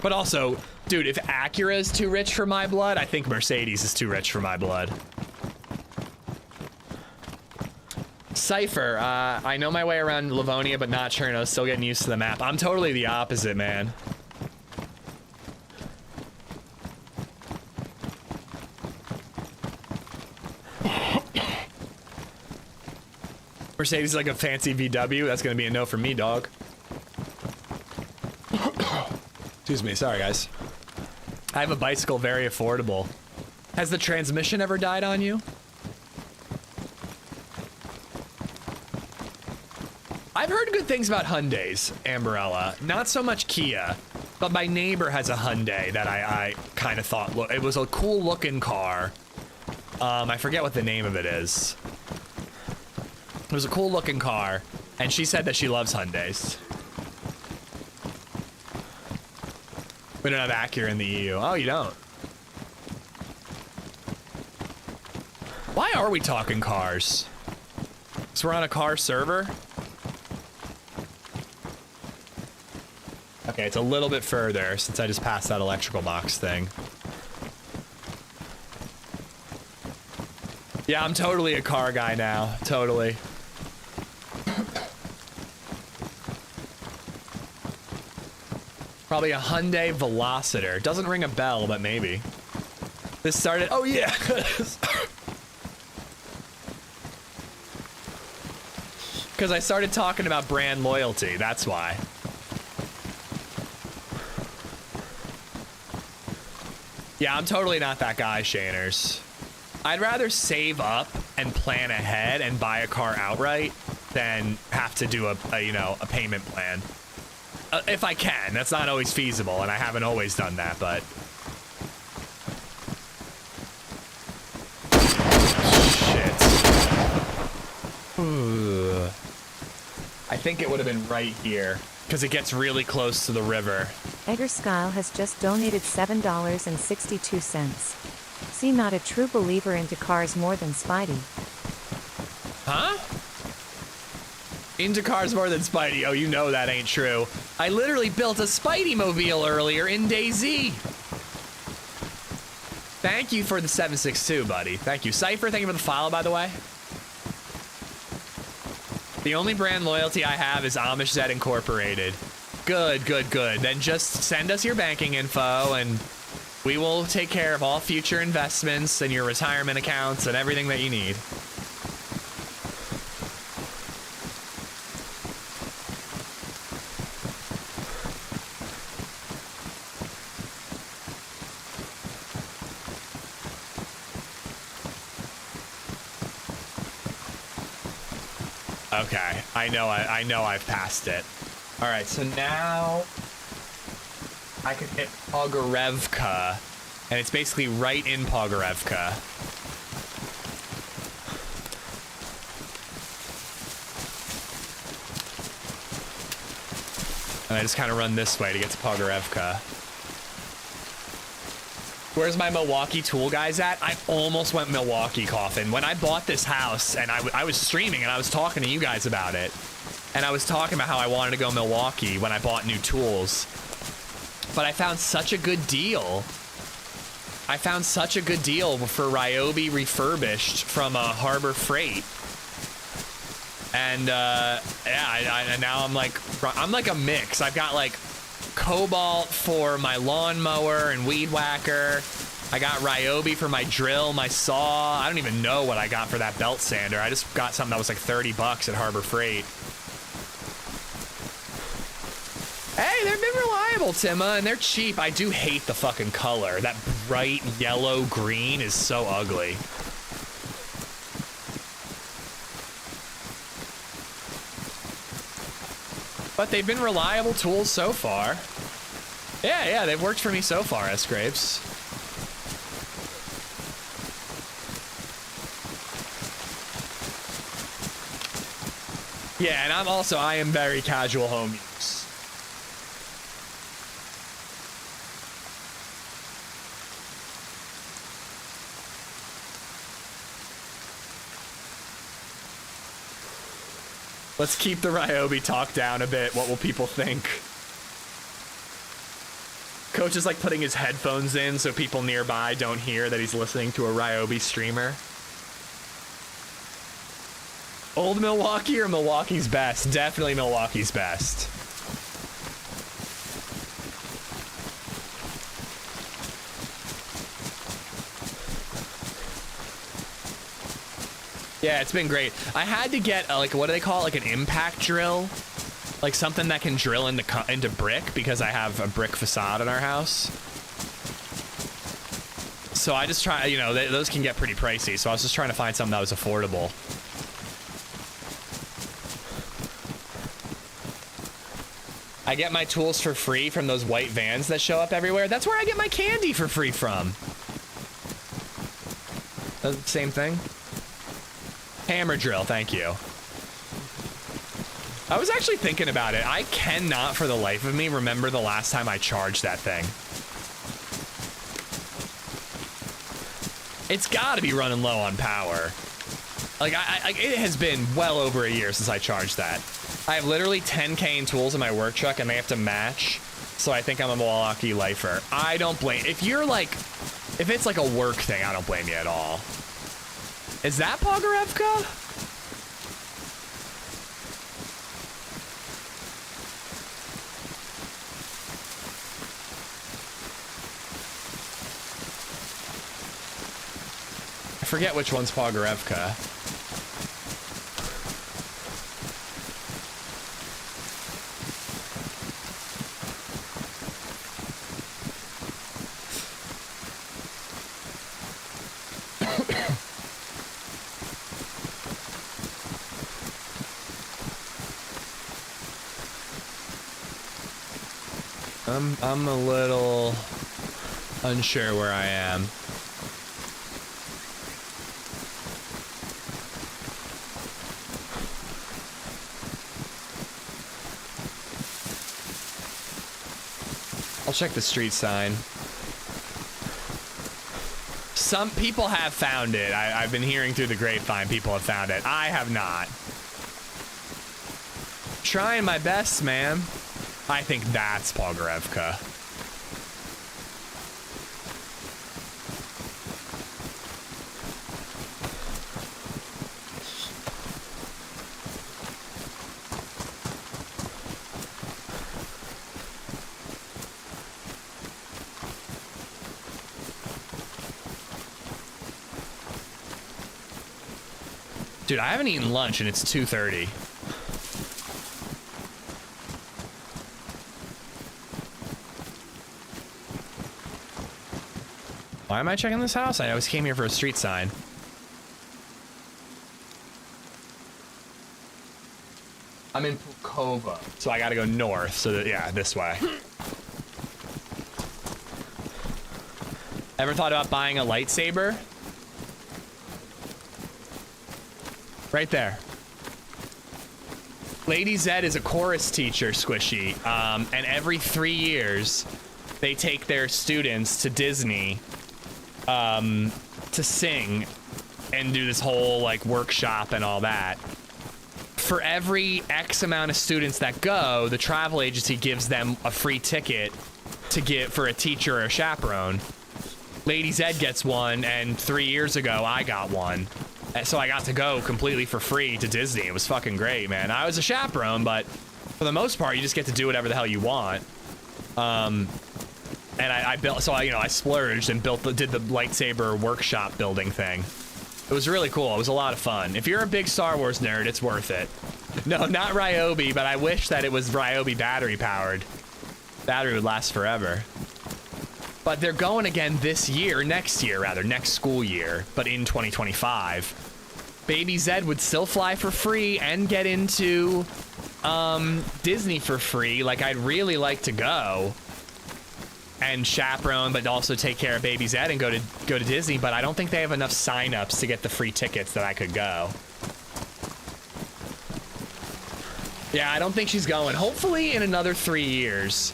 But also, dude, if Acura is too rich for my blood, I think Mercedes is too rich for my blood. Cypher, I know my way around Livonia, but not Cherno. Still getting used to the map. I'm totally the opposite, man. Mercedes is like a fancy VW. That's gonna be a no from me, dog. Excuse me, sorry guys. I have a bicycle, very affordable. Has the transmission ever died on you? I've heard good things about Hyundais, Amberella. Not so much Kia, but my neighbor has a Hyundai that I kind of thought, it was a cool looking car. I forget what the name of it is. It was a cool looking car, and she said that she loves Hyundais. We don't have Acura in the EU. Oh, you don't? Why are we talking cars? So we're on a car server? Okay, it's a little bit further since I just passed that electrical box thing. Yeah, I'm totally a car guy now. Totally. Probably a Hyundai Velociter. Doesn't ring a bell, but maybe. This started... Oh, yeah. Because I started talking about brand loyalty. That's why. Yeah, I'm totally not that guy, Shaners. I'd rather save up and plan ahead and buy a car outright than have to do a payment plan. If I can. That's not always feasible, and I haven't always done that, but... Shit. I think it would have been right here, because it gets really close to the river. Edgar Skyle has just donated $7.62. See, not a true believer into cars more than Spidey. Huh? Into cars more than Spidey. Oh, you know that ain't true. I literally built a Spidey mobile earlier in DayZ. Thank you for the 762, buddy. Thank you. Cypher, thank you for the follow, by the way. The only brand loyalty I have is AmishZed Incorporated. Good, good, good. Then just send us your banking info and we will take care of all future investments and your retirement accounts and everything that you need. Okay, I know I've passed it. All right, so now I can hit Pogorevka, and it's basically right in Pogorevka. And I just kind of run this way to get to Pogorevka. Where's my Milwaukee tool guys at? I almost went Milwaukee, Coffin. When I bought this house, and I was streaming, and I was talking to you guys about it, and I was talking about how I wanted to go Milwaukee when I bought new tools. But I found such a good deal. I found such a good deal for Ryobi refurbished from Harbor Freight. And yeah, now I'm like a mix. I've got like Cobalt for my lawnmower and weed whacker. I got Ryobi for my drill, my saw. I don't even know what I got for that belt sander. I just got something that was like 30 bucks at Harbor Freight. Hey, they've been reliable, Timma, and they're cheap. I do hate the fucking color. That bright yellow green is so ugly. But they've been reliable tools so far. Yeah, they've worked for me so far, S-Grapes. Yeah, and I am very casual home use. Let's keep the Ryobi talk down a bit. What will people think? Coach is like putting his headphones in so people nearby don't hear that he's listening to a Ryobi streamer. Old Milwaukee or Milwaukee's best? Definitely Milwaukee's best. Yeah, it's been great. I had to get like, what do they call it? Like an impact drill, like something that can drill into brick because I have a brick facade in our house. So I just try, you know, those can get pretty pricey. So I was just trying to find something that was affordable. I get my tools for free from those white vans that show up everywhere. That's where I get my candy for free from. Same thing. Hammer drill, thank you. I was actually thinking about it. I cannot for the life of me remember the last time I charged that thing. It's got to be running low on power. Like, it has been well over a year since I charged that. I have literally 10K in tools in my work truck and they have to match. So I think I'm a Milwaukee lifer. I don't blame, if it's like a work thing, I don't blame you at all. Is that Pogorevka? I forget which one's Pogorevka. I'm a little unsure where I am. I'll check the street sign. Some people have found it. I've been hearing through the grapevine people have found it. I have not. Trying my best, man. I think that's Pogorevka. Dude, I haven't eaten lunch and it's 2:30. Why am I checking this house? I always came here for a street sign. I'm in Pukova, so I gotta go north, so that, yeah, this way. Ever thought about buying a lightsaber? Right there. LadyZed is a chorus teacher, Squishy, and every 3 years, they take their students to Disney to sing and do this whole, like, workshop and all that. For every X amount of students that go, the travel agency gives them a free ticket to get for a teacher or a chaperone. LadyZed gets one, and 3 years ago, I got one. So I got to go completely for free to Disney. It was fucking great, man. I was a chaperone, but for the most part, you just get to do whatever the hell you want. And I built, so I splurged and did the lightsaber workshop building thing. It was really cool. It was a lot of fun. If you're a big Star Wars nerd, it's worth it. No, not Ryobi, but I wish that it was Ryobi battery powered. Battery would last forever. But they're going again this year, next school year, but in 2025. Baby Zed would still fly for free and get into Disney for free. Like, I'd really like to go and chaperone, but also take care of Baby Zed and go to Disney, but I don't think they have enough signups to get the free tickets that I could go. Yeah, I don't think she's going. Hopefully in another 3 years,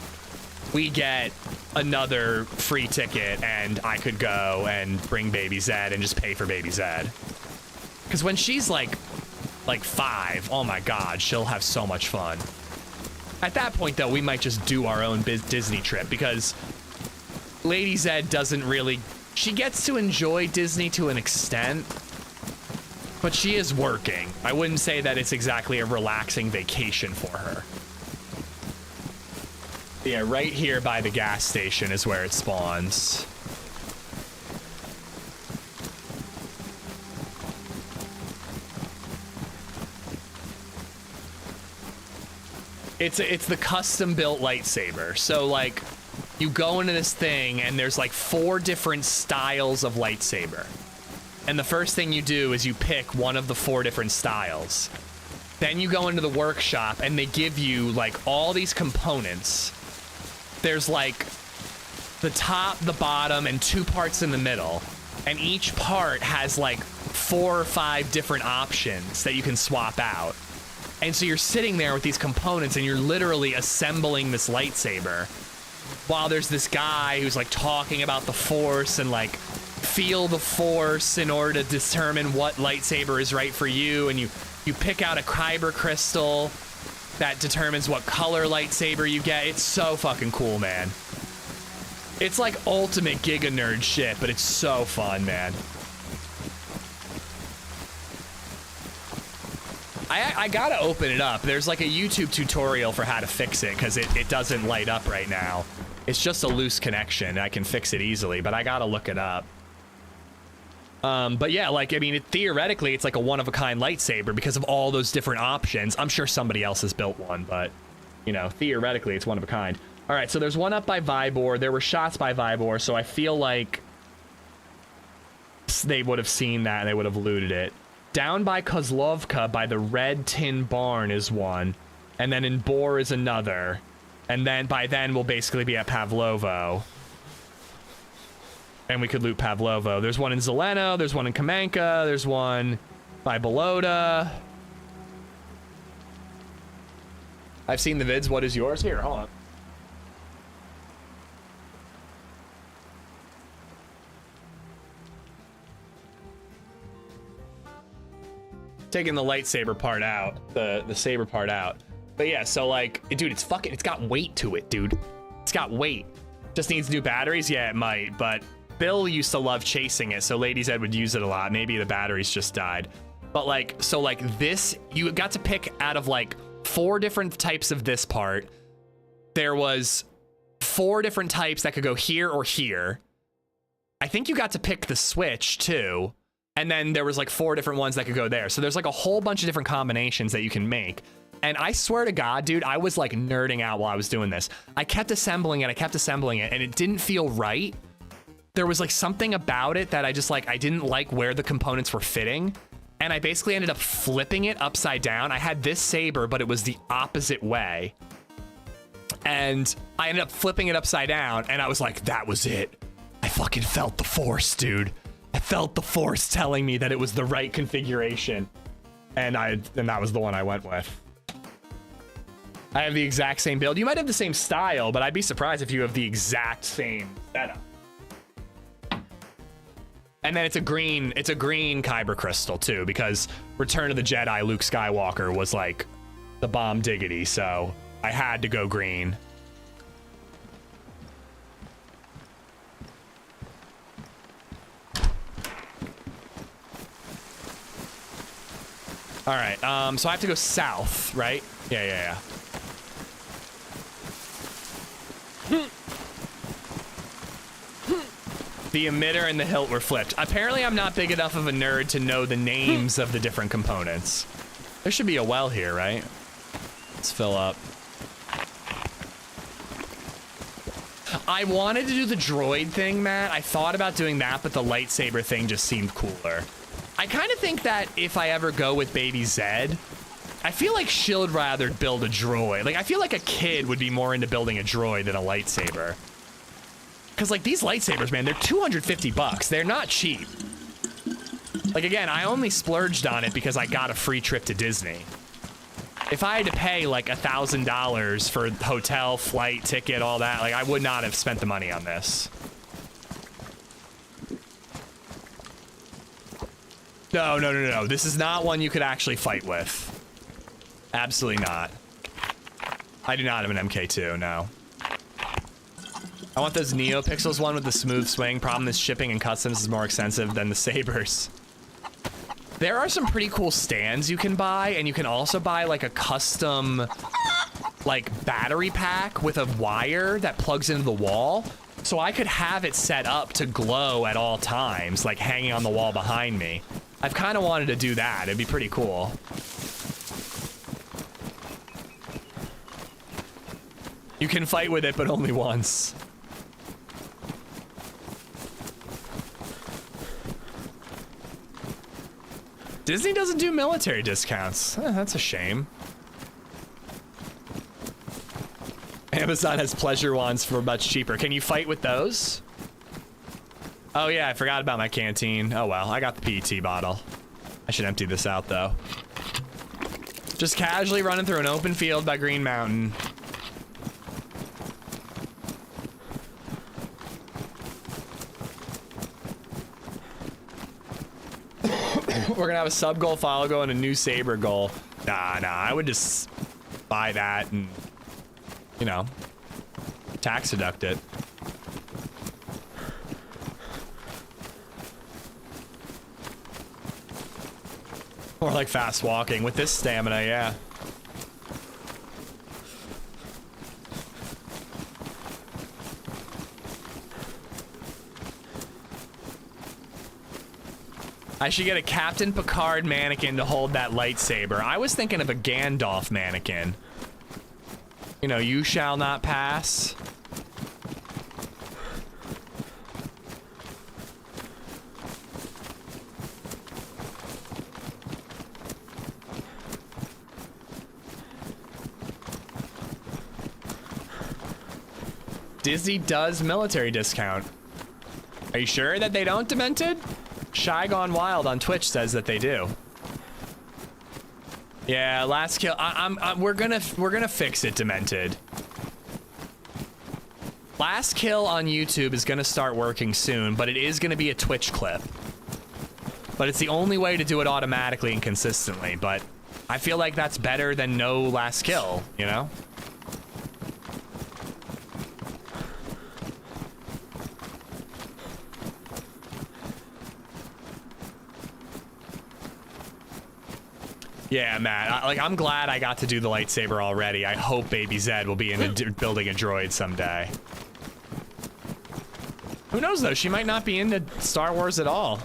we get another free ticket and I could go and bring Baby Zed and just pay for Baby Zed. Because when she's like 5, oh my god, she'll have so much fun. At that point, though, we might just do our own Disney trip, because LadyZed doesn't really... She gets to enjoy Disney to an extent, but she is working. I wouldn't say that it's exactly a relaxing vacation for her. Yeah, right here by the gas station is where it spawns. It's the custom built lightsaber. So like, you go into this thing and there's like 4 different styles of lightsaber. And the first thing you do is you pick one of the 4 different styles. Then you go into the workshop and they give you like all these components. There's like the top, the bottom, and 2 parts in the middle. And each part has like 4 or 5 different options that you can swap out. And so you're sitting there with these components and you're literally assembling this lightsaber while there's this guy who's like talking about the Force and like feel the Force in order to determine what lightsaber is right for you. And you pick out a kyber crystal that determines what color lightsaber you get. It's so fucking cool, man. It's like ultimate Giga Nerd shit, but it's so fun, man. I gotta open it up. There's like a YouTube tutorial for how to fix it, because it doesn't light up right now. It's just a loose connection. I can fix it easily, but I gotta look it up. But yeah, like, I mean, theoretically, it's like a one-of-a-kind lightsaber because of all those different options. I'm sure somebody else has built one, but, you know, theoretically, it's one-of-a-kind. All right, so there's one up by Vybor. There were shots by Vybor, so I feel like they would have seen that and they would have looted it. Down by Kozlovka, by the Red Tin Barn, is one. And then in Bor is another. And then by then, we'll basically be at Pavlovo. And we could loot Pavlovo. There's one in Zeleno. There's one in Kamenka. There's one by Belota. I've seen the vids. What is yours? Here, hold on. Taking the lightsaber part out, the saber part out. But yeah, so like, dude, it's got weight to it, dude. It's got weight. Just needs new batteries? Yeah, it might, but Bill used to love chasing it, so LadyZed would use it a lot. Maybe the batteries just died. But like, so like this, you got to pick out of like 4 different types of this part. There was 4 different types that could go here or here. I think you got to pick the switch too. And then there was like 4 different ones that could go there. So there's like a whole bunch of different combinations that you can make. And I swear to God, dude, I was like nerding out while I was doing this. I kept assembling it, and it didn't feel right. There was like something about it that I didn't like where the components were fitting. And I basically ended up flipping it upside down. I had this saber, but it was the opposite way. And I ended up flipping it upside down, and I was like, that was it. I fucking felt the force, dude. I felt the force telling me that it was the right configuration. And that was the one I went with. I have the exact same build. You might have the same style, but I'd be surprised if you have the exact same setup. And then it's a green kyber crystal too, because Return of the Jedi Luke Skywalker was like the bomb diggity, so I had to go green. All right, so I have to go south, right? Yeah. The emitter and the hilt were flipped. Apparently, I'm not big enough of a nerd to know the names of the different components. There should be a well here, right? Let's fill up. I wanted to do the droid thing, Matt. I thought about doing that, but the lightsaber thing just seemed cooler. I kind of think that if I ever go with Baby Zed, I feel like she'll rather build a droid. Like, I feel like a kid would be more into building a droid than a lightsaber. Because, like, these lightsabers, man, they're 250 bucks. They're not cheap. Like, again, I only splurged on it because I got a free trip to Disney. If I had to pay, like, $1,000 for hotel, flight, ticket, all that, like, I would not have spent the money on this. No. This is not one you could actually fight with. Absolutely not. I do not have an MK2, no. I want those NeoPixels one with the smooth swing. Problem is shipping and customs is more expensive than the sabers. There are some pretty cool stands you can buy, and you can also buy like a custom like battery pack with a wire that plugs into the wall. So I could have it set up to glow at all times, like hanging on the wall behind me. I've kind of wanted to do that. It'd be pretty cool. You can fight with it, but only once. Disney doesn't do military discounts. That's a shame. Amazon has pleasure wands for much cheaper. Can you fight with those? Oh yeah, I forgot about my canteen. Oh well, I got the PET bottle. I should empty this out though. Just casually running through an open field by Green Mountain. We're gonna have a sub goal, follow goal, and a new saber goal. Nah, I would just buy that and, you know, tax deduct it. Or like fast walking with this stamina, yeah. I should get a Captain Picard mannequin to hold that lightsaber. I was thinking of a Gandalf mannequin. You know, you shall not pass. Disney does military discount. Are you sure that they don't, Demented? Shy Gone Wild on Twitch says that they do. Yeah, last kill. We're gonna fix it, Demented. Last kill on YouTube is gonna start working soon, but it is gonna be a Twitch clip. But it's the only way to do it automatically and consistently. But I feel like that's better than no last kill, you know? Yeah, Matt, I'm glad I got to do the lightsaber already. I hope Baby Zed will be into building a droid someday. Who knows, though? She might not be into Star Wars at all.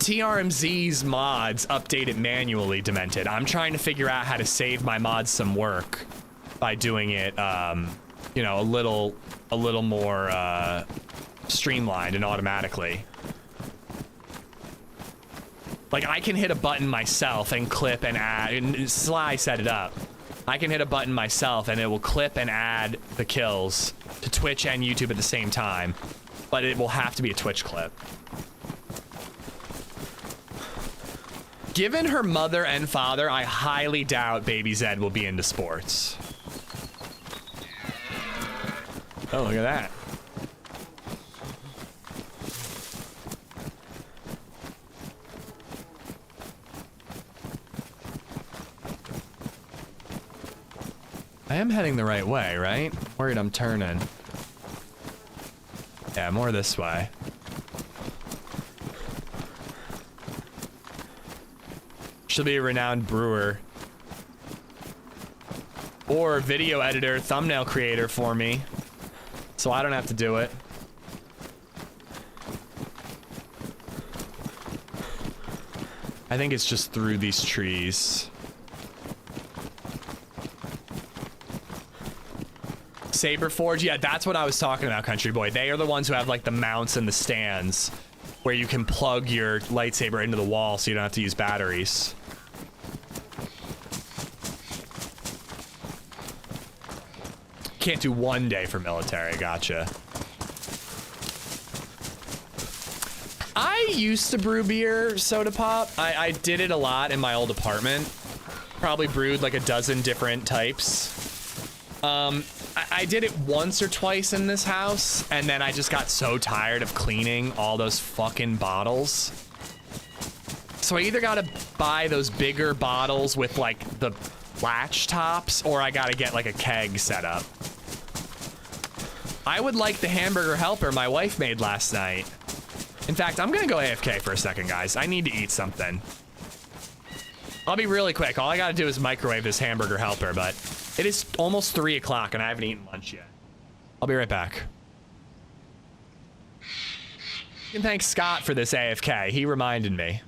TRMZ's mods update it manually, Demented. I'm trying to figure out how to save my mods some work by doing it, you know, a little more streamlined and automatically. Like, I can hit a button myself and clip and add, and Sly set it up. I can hit a button myself and it will clip and add the kills to Twitch and YouTube at the same time, but it will have to be a Twitch clip. Given her mother and father, I highly doubt BabyZed will be into sports. Oh, look at that. I am heading the right way, right? Worried I'm turning. Yeah, more this way. She'll be a renowned brewer. Or video editor, thumbnail creator for me. So I don't have to do it. I think it's just through these trees. Saberforge, yeah, that's what I was talking about, Country Boy. They are the ones who have like the mounts and the stands where you can plug your lightsaber into the wall so you don't have to use batteries. Can't do one day for military, gotcha. I used to brew beer, soda pop. I did it a lot in my old apartment. Probably brewed like a dozen different types. I did it once or twice in this house, and then I just got so tired of cleaning all those fucking bottles. So I either gotta buy those bigger bottles with like the latch tops, or I gotta get like a keg set up. I would like the hamburger helper my wife made last night. In fact, I'm gonna go AFK for a second, guys. I need to eat something. I'll be really quick. All I gotta do is microwave this hamburger helper, but it is almost 3 o'clock and I haven't eaten lunch yet. I'll be right back. You can thank Scott for this AFK. He reminded me.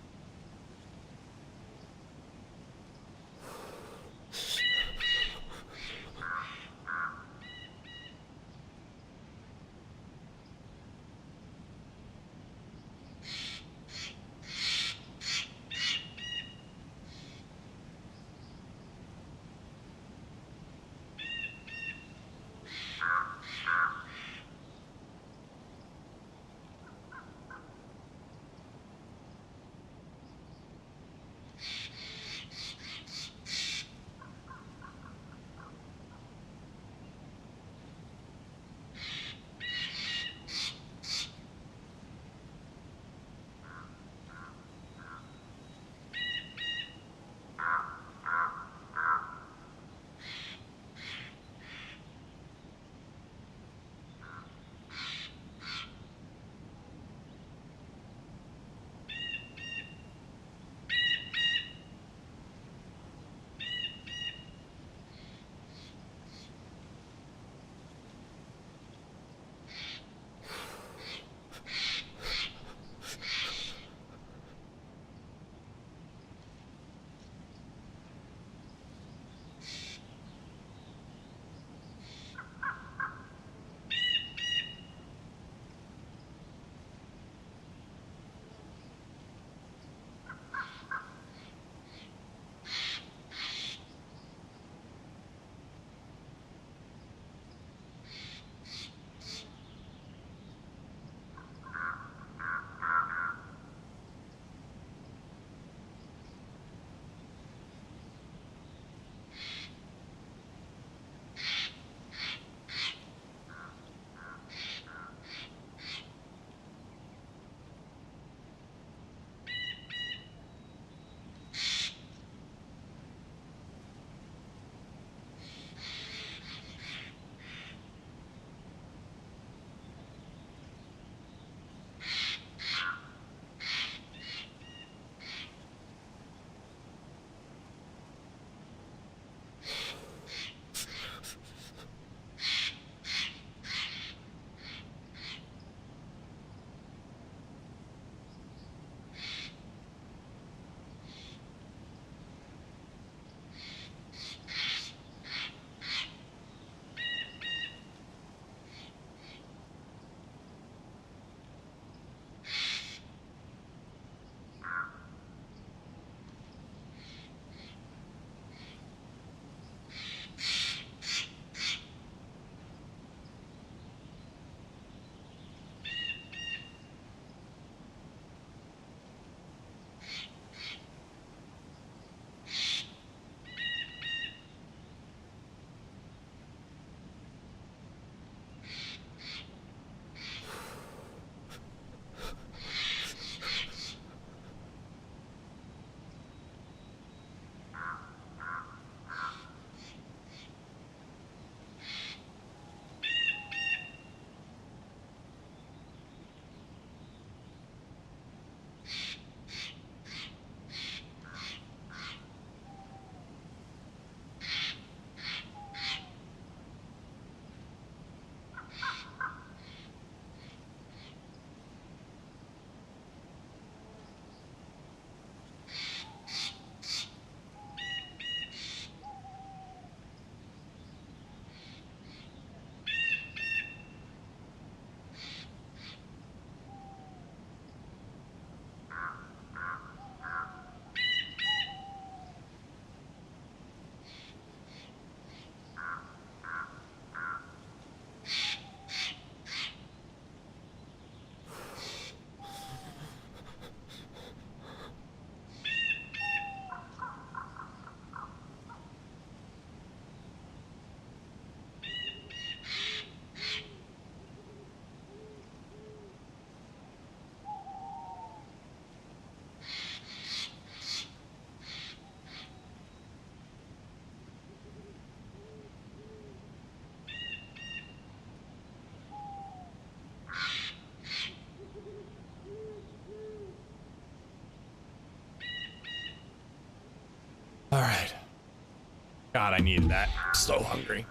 God, I needed that. So hungry.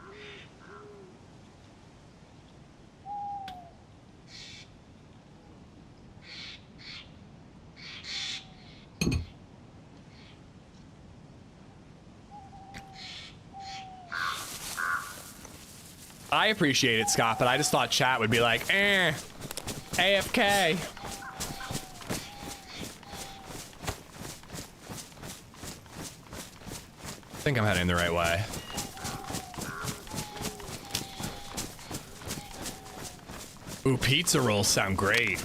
I appreciate it, Scott, but I just thought chat would be like, AFK. I think I'm heading the right way. Ooh, pizza rolls sound great.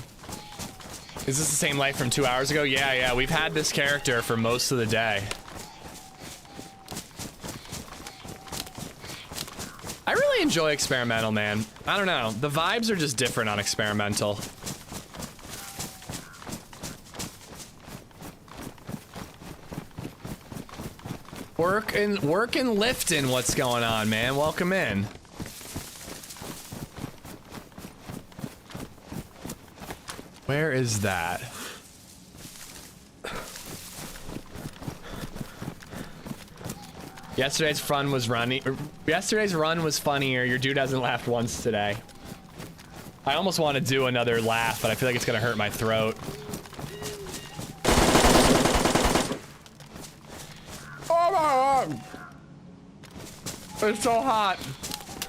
Is this the same life from 2 hours ago? Yeah, we've had this character for most of the day. I really enjoy experimental, man. I don't know. The vibes are just different on experimental. Work and lifting. What's going on, man? Welcome in. Where is that? Yesterday's run was funnier. Your dude hasn't laughed once today. I almost want to do another laugh, but I feel like it's gonna hurt my throat. Oh my god! It's so hot.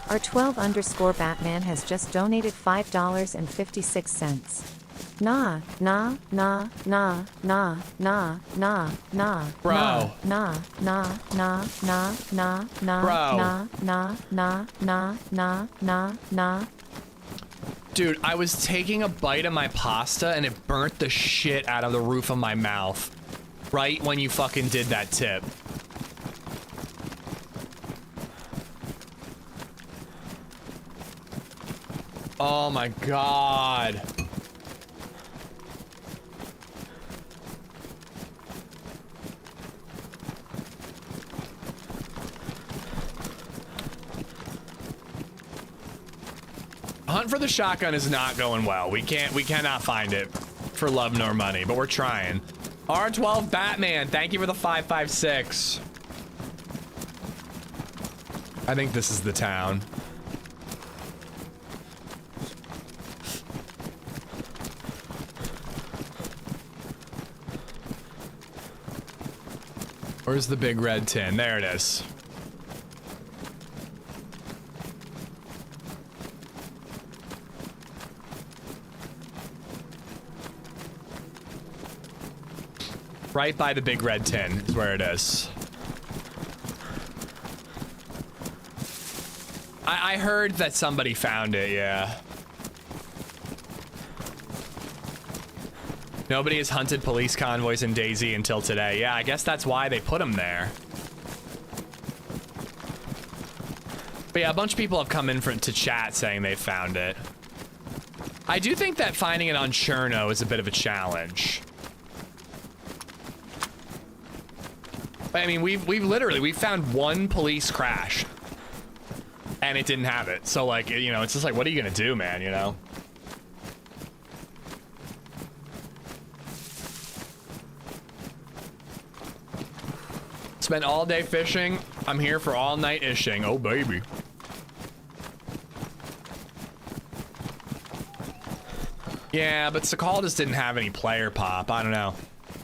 R12_Batman has just donated $5.56. Nah. Bro. Dude, I was taking a bite of my pasta and it burnt the shit out of the roof of my mouth. Right when you fucking did that tip. Oh my god. Hunt for the shotgun is not going well. We cannot find it for love nor money, but we're trying. R12 Batman, thank you for the 556. I think this is the town. Where's the big red tin? There it is. Right by the big red tin is where it is. I heard that somebody found it, yeah. Nobody has hunted police convoys in DayZ until today. Yeah, I guess that's why they put them there. But yeah, a bunch of people have come in to chat saying they found it. I do think that finding it on Cherno is a bit of a challenge. I mean, we've found one police crash and it didn't have it. So like, you know, it's just like, what are you gonna do, man, you know? Spent all day fishing. I'm here for all night ishing. Oh, baby. Yeah, but Sakal just didn't have any player pop. I don't know.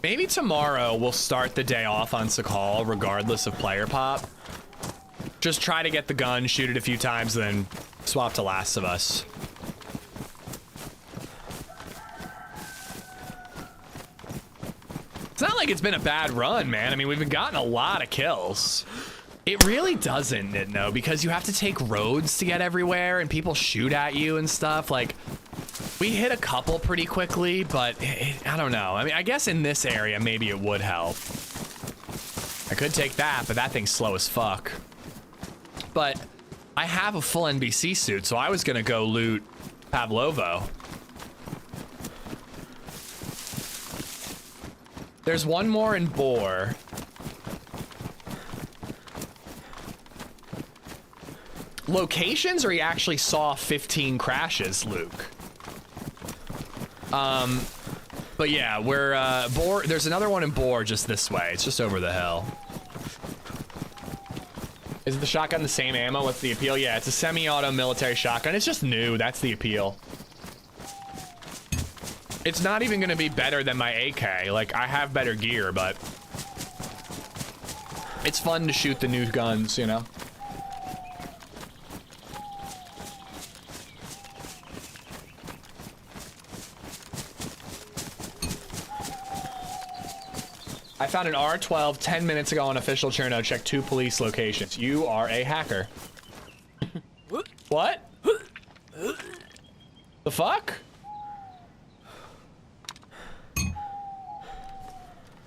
Maybe tomorrow we'll start the day off on Sakal regardless of player pop. Just try to get the gun, shoot it a few times, then swap to Last of Us. It's not like it's been a bad run, man. I mean, we've gotten a lot of kills. It really doesn't, though, because you have to take roads to get everywhere and people shoot at you and stuff. Like, we hit a couple pretty quickly, but I don't know. I mean, I guess in this area, maybe it would help. I could take that, but that thing's slow as fuck. But I have a full NBC suit, so I was gonna go loot Pavlovo. There's one more in Boar. Locations, or you actually saw 15 crashes, Luke? But yeah, we're, Boar, there's another one in Boar just this way. It's just over the hill. Is the shotgun the same ammo? What's the appeal? Yeah, it's a semi-auto military shotgun. It's just new. That's the appeal. It's not even going to be better than my AK. Like, I have better gear, but it's fun to shoot the new guns, you know? I found an R12 10 minutes ago on official Cherno. Check 2 police locations. You are a hacker. What? The fuck?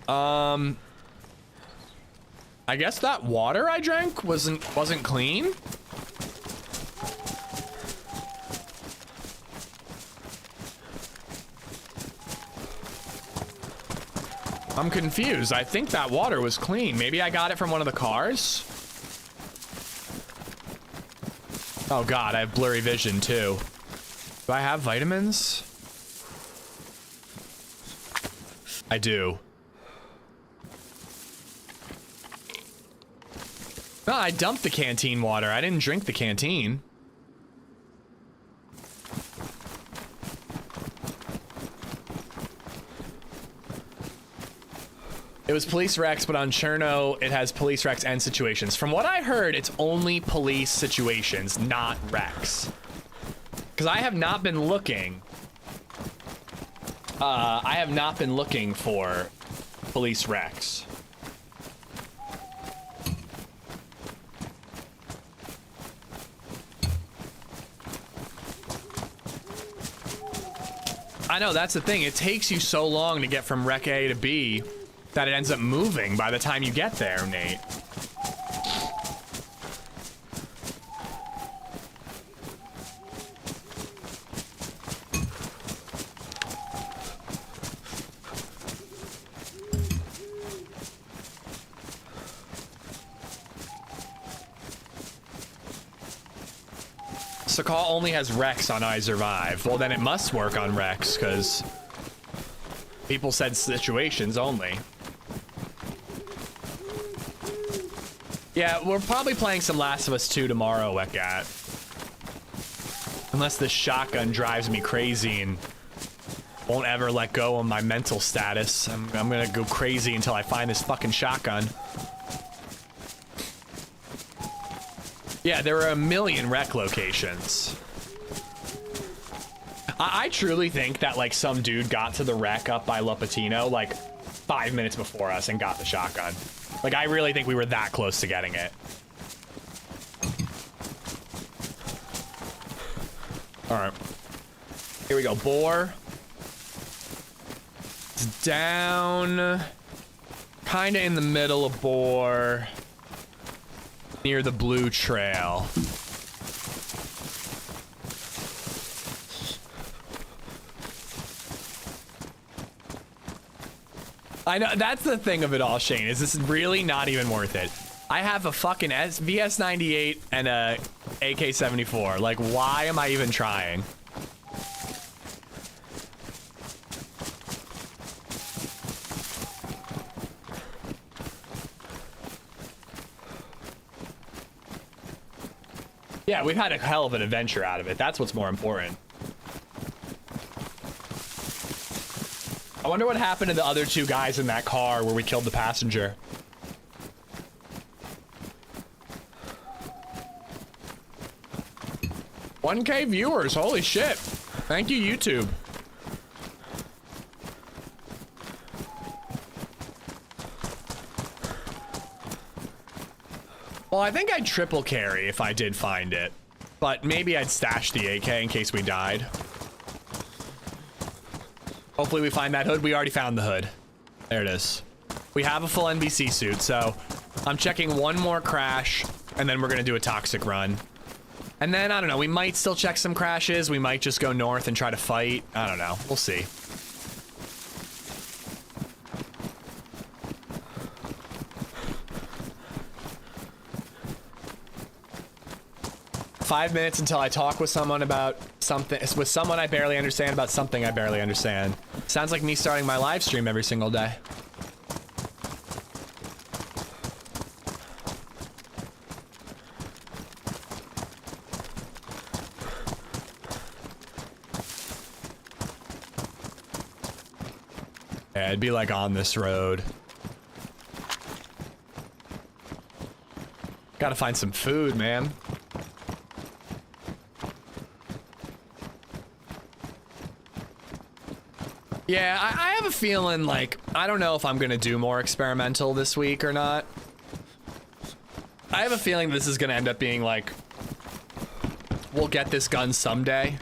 I guess that water I drank wasn't clean. I'm confused. I think that water was clean. Maybe I got it from one of the cars. Oh god, I have blurry vision too. Do I have vitamins? I do. No, I dumped the canteen water. I didn't drink the canteen. It was police Rex, but on Cherno, it has police Rex and situations. From what I heard, it's only police situations, not Rex. Because I have not been looking. I have not been looking for police Rex. I know, that's the thing. It takes you so long to get from Rec A to B that it ends up moving by the time you get there, Nate. Sakal only has Rex on I Survive. Well, then it must work on Rex, because people said situations only. Yeah, we're probably playing some Last of Us 2 tomorrow, Wekat. Unless this shotgun drives me crazy and won't ever let go of my mental status. I'm gonna go crazy until I find this fucking shotgun. Yeah, there are a million rec locations. I truly think that, like, some dude got to the wreck up by La Patino, like, 5 minutes before us and got the shotgun. Like, I really think we were that close to getting it. Alright. Here we go. Boar. It's down. Kinda in the middle of Boar. Near the blue trail. I know, that's the thing of it all, Shane, is this really not even worth it. I have a fucking VS98 and a AK-74. Like, why am I even trying? Yeah, we've had a hell of an adventure out of it. That's what's more important. I wonder what happened to the other 2 guys in that car where we killed the passenger. $1K viewers, holy shit. Thank you, YouTube. Well, I think I'd triple carry if I did find it, but maybe I'd stash the AK in case we died. Hopefully we find that hood. We already found the hood. There it is. We have a full NBC suit, so I'm checking one more crash, and then we're gonna do a toxic run. And then, I don't know, we might still check some crashes. We might just go north and try to fight. I don't know. We'll see. Five minutes until I talk with someone about something, with someone I barely understand about something I barely understand. Sounds like me starting my live stream every single day. Yeah, it'd be like on this road. Gotta find some food, man. Yeah, I have a feeling like, I don't know if I'm gonna do more experimental this week or not. I have a feeling this is gonna end up being like, we'll get this gun someday,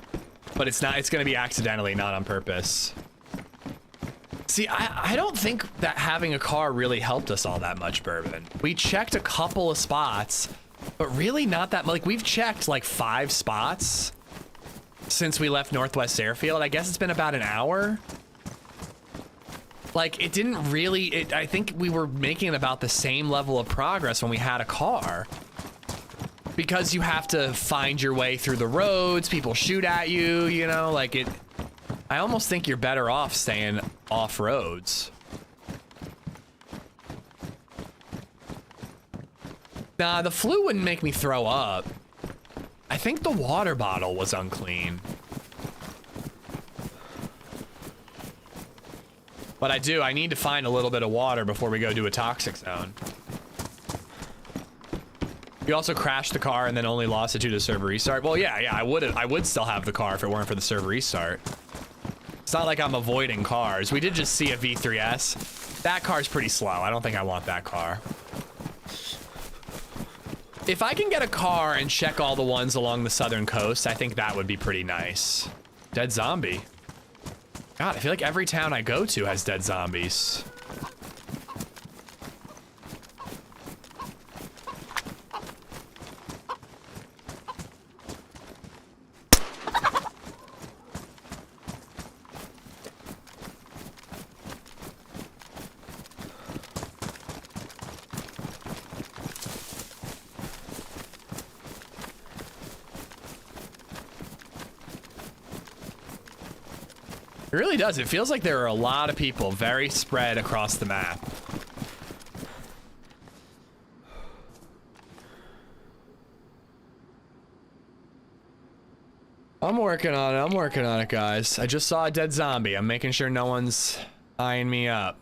but it's not, it's gonna be accidentally, not on purpose. See, I don't think that having a car really helped us all that much, Bourbon. We checked a couple of spots, but really not that much. Like, we've checked like 5 spots since we left Northwest Airfield. I guess it's been about an hour. Like, it didn't really, I think we were making about the same level of progress when we had a car. Because you have to find your way through the roads, people shoot at you, you know, like it. I almost think you're better off staying off roads. Nah, the flu wouldn't make me throw up. I think the water bottle was unclean. But I need to find a little bit of water before we go do a toxic zone. You also crashed the car and then only lost it due to server restart. Well, yeah, I would still have the car if it weren't for the server restart. It's not like I'm avoiding cars. We did just see a V3S. That car's pretty slow. I don't think I want that car. If I can get a car and check all the ones along the southern coast, I think that would be pretty nice. Dead zombie. God, I feel like every town I go to has dead zombies. It really does. It feels like there are a lot of people very spread across the map. I'm working on it. I'm working on it, guys. I just saw a dead zombie. I'm making sure no one's eyeing me up.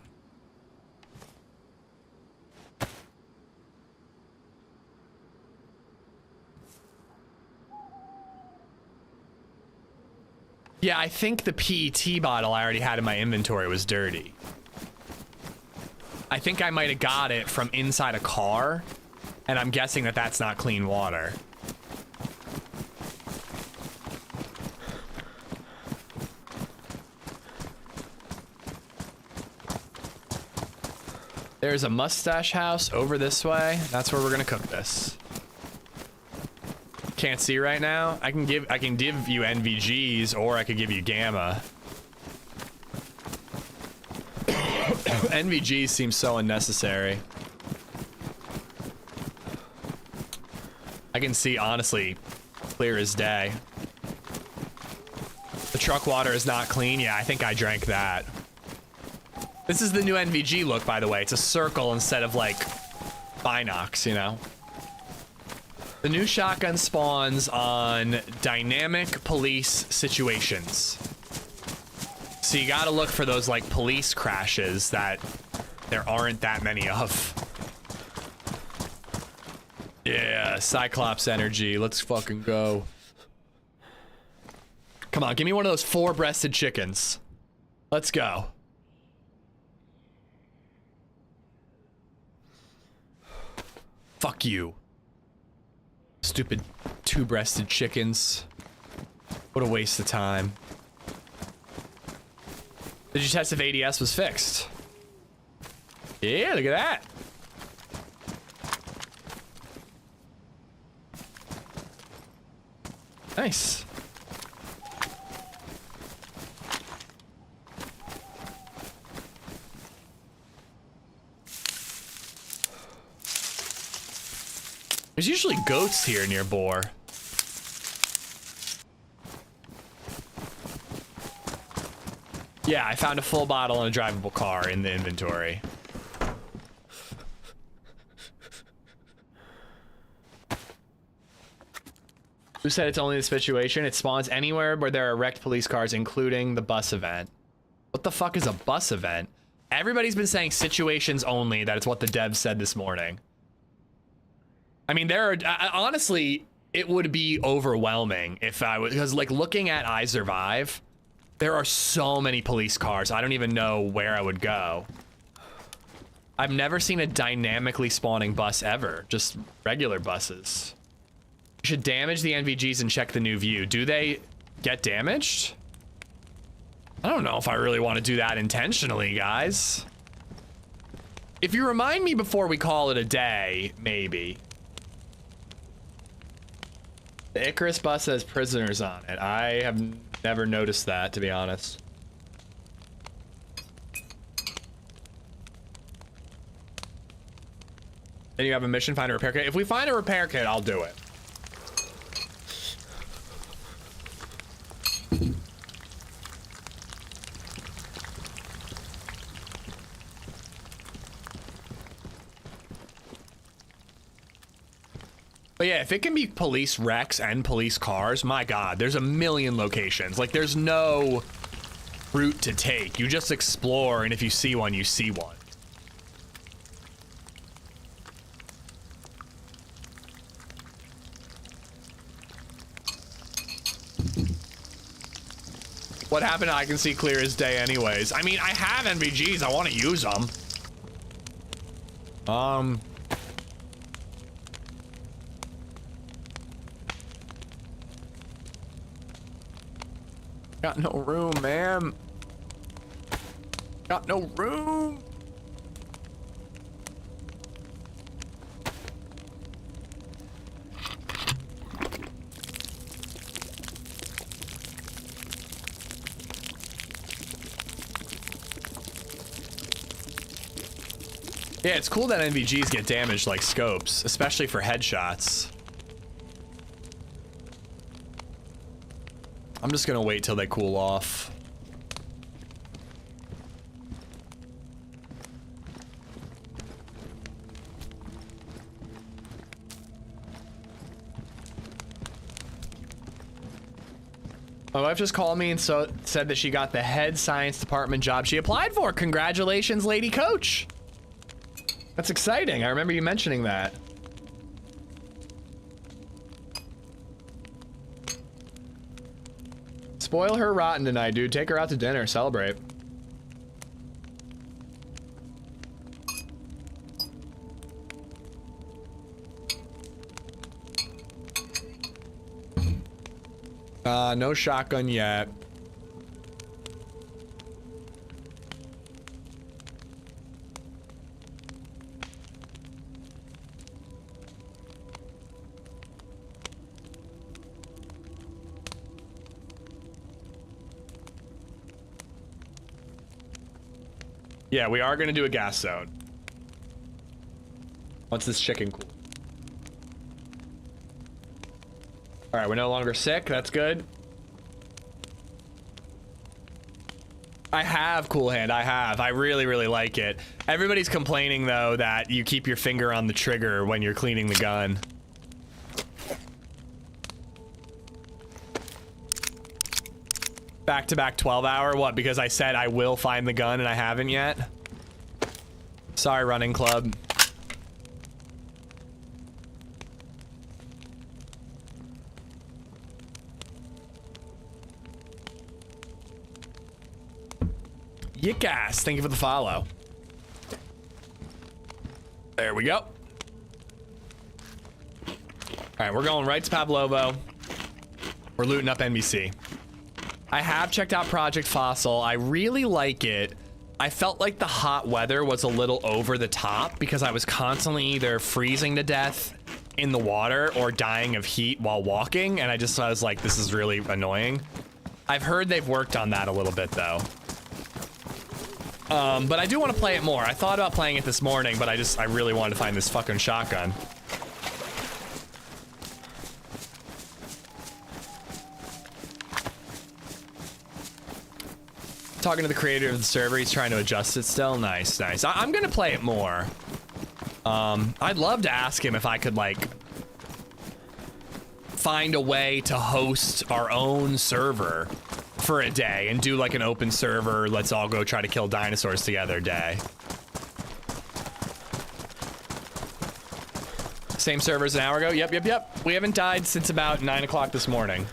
Yeah, I think the PET bottle I already had in my inventory was dirty. I think I might have got it from inside a car, and I'm guessing that that's not clean water. There's a mustache house over this way. That's where we're gonna cook this. Can't see right now. I can give you NVGs, or I could give you gamma. NVGs seem so unnecessary. I can see, honestly, clear as day. The truck water is not clean. Yeah, I think I drank that. This is the new NVG look, by the way. It's a circle instead of like binocs, you know. The new shotgun spawns on dynamic police situations. So you gotta look for those like police crashes that there aren't that many of. Yeah, Cyclops energy. Let's fucking go. Come on, give me one of those 4-breasted chickens. Let's go. Fuck you. Stupid 2-breasted chickens. What a waste of time. Did you test if ADS was fixed? Yeah, look at that. Nice. There's usually goats here near Boar. Yeah, I found a full bottle and a drivable car in the inventory. Who said it's only the situation? It spawns anywhere where there are wrecked police cars, including the bus event. What the fuck is a bus event? Everybody's been saying situations only. That's what the devs said this morning. I mean, there are honestly, it would be overwhelming if I was, because like looking at I Survive, there are so many police cars. I don't even know where I would go. I've never seen a dynamically spawning bus ever, just regular buses. You should damage the NVGs and check the new view. Do they get damaged? I don't know if I really want to do that intentionally, guys. If you remind me before we call it a day, maybe. The Icarus bus has prisoners on it. I have never noticed that, to be honest. Then you have a mission, find a repair kit. If we find a repair kit, I'll do it. But yeah, if it can be police wrecks and police cars, my God, there's a million locations. Like, there's no route to take. You just explore, and if you see one, you see one. What happened? I can see clear as day anyways. I mean, I have NVGs. I want to use them. Got no room, man. Got no room. Yeah, it's cool that NVGs get damaged like scopes, especially for headshots. I'm just gonna wait till they cool off. My wife just called me and said that she got the head science department job she applied for. Congratulations, Lady Coach. That's exciting. I remember you mentioning that. Spoil her rotten tonight, dude. Take her out to dinner. Celebrate. No shotgun yet. Yeah, we are gonna do a gas zone. Once this chicken cool. All right, we're no longer sick. That's good. I have Cool Hand. I have. I really, really like it. Everybody's complaining though that you keep your finger on the trigger when you're cleaning the gun. Back-to-back 12-hour? What, because I said I will find the gun and I haven't yet? Sorry, running club. Yickass, thank you for the follow. There we go. All right, we're going right to Pavlovo. We're looting up NBC. I have checked out Project Fossil. I really like it. I felt like the hot weather was a little over the top because I was constantly either freezing to death in the water or dying of heat while walking, and I was like, this is really annoying. I've heard they've worked on that a little bit though. But I do want to play it more. I thought about playing it this morning, but I really wanted to find this fucking shotgun. Talking to the creator of the server, he's trying to adjust it still. Nice, nice. I'm gonna play it more. I'd love to ask him if I could like find a way to host our own server for a day and do like an open server, let's all go try to kill dinosaurs together day. Same server as an hour ago? Yep. We haven't died since about 9 o'clock this morning.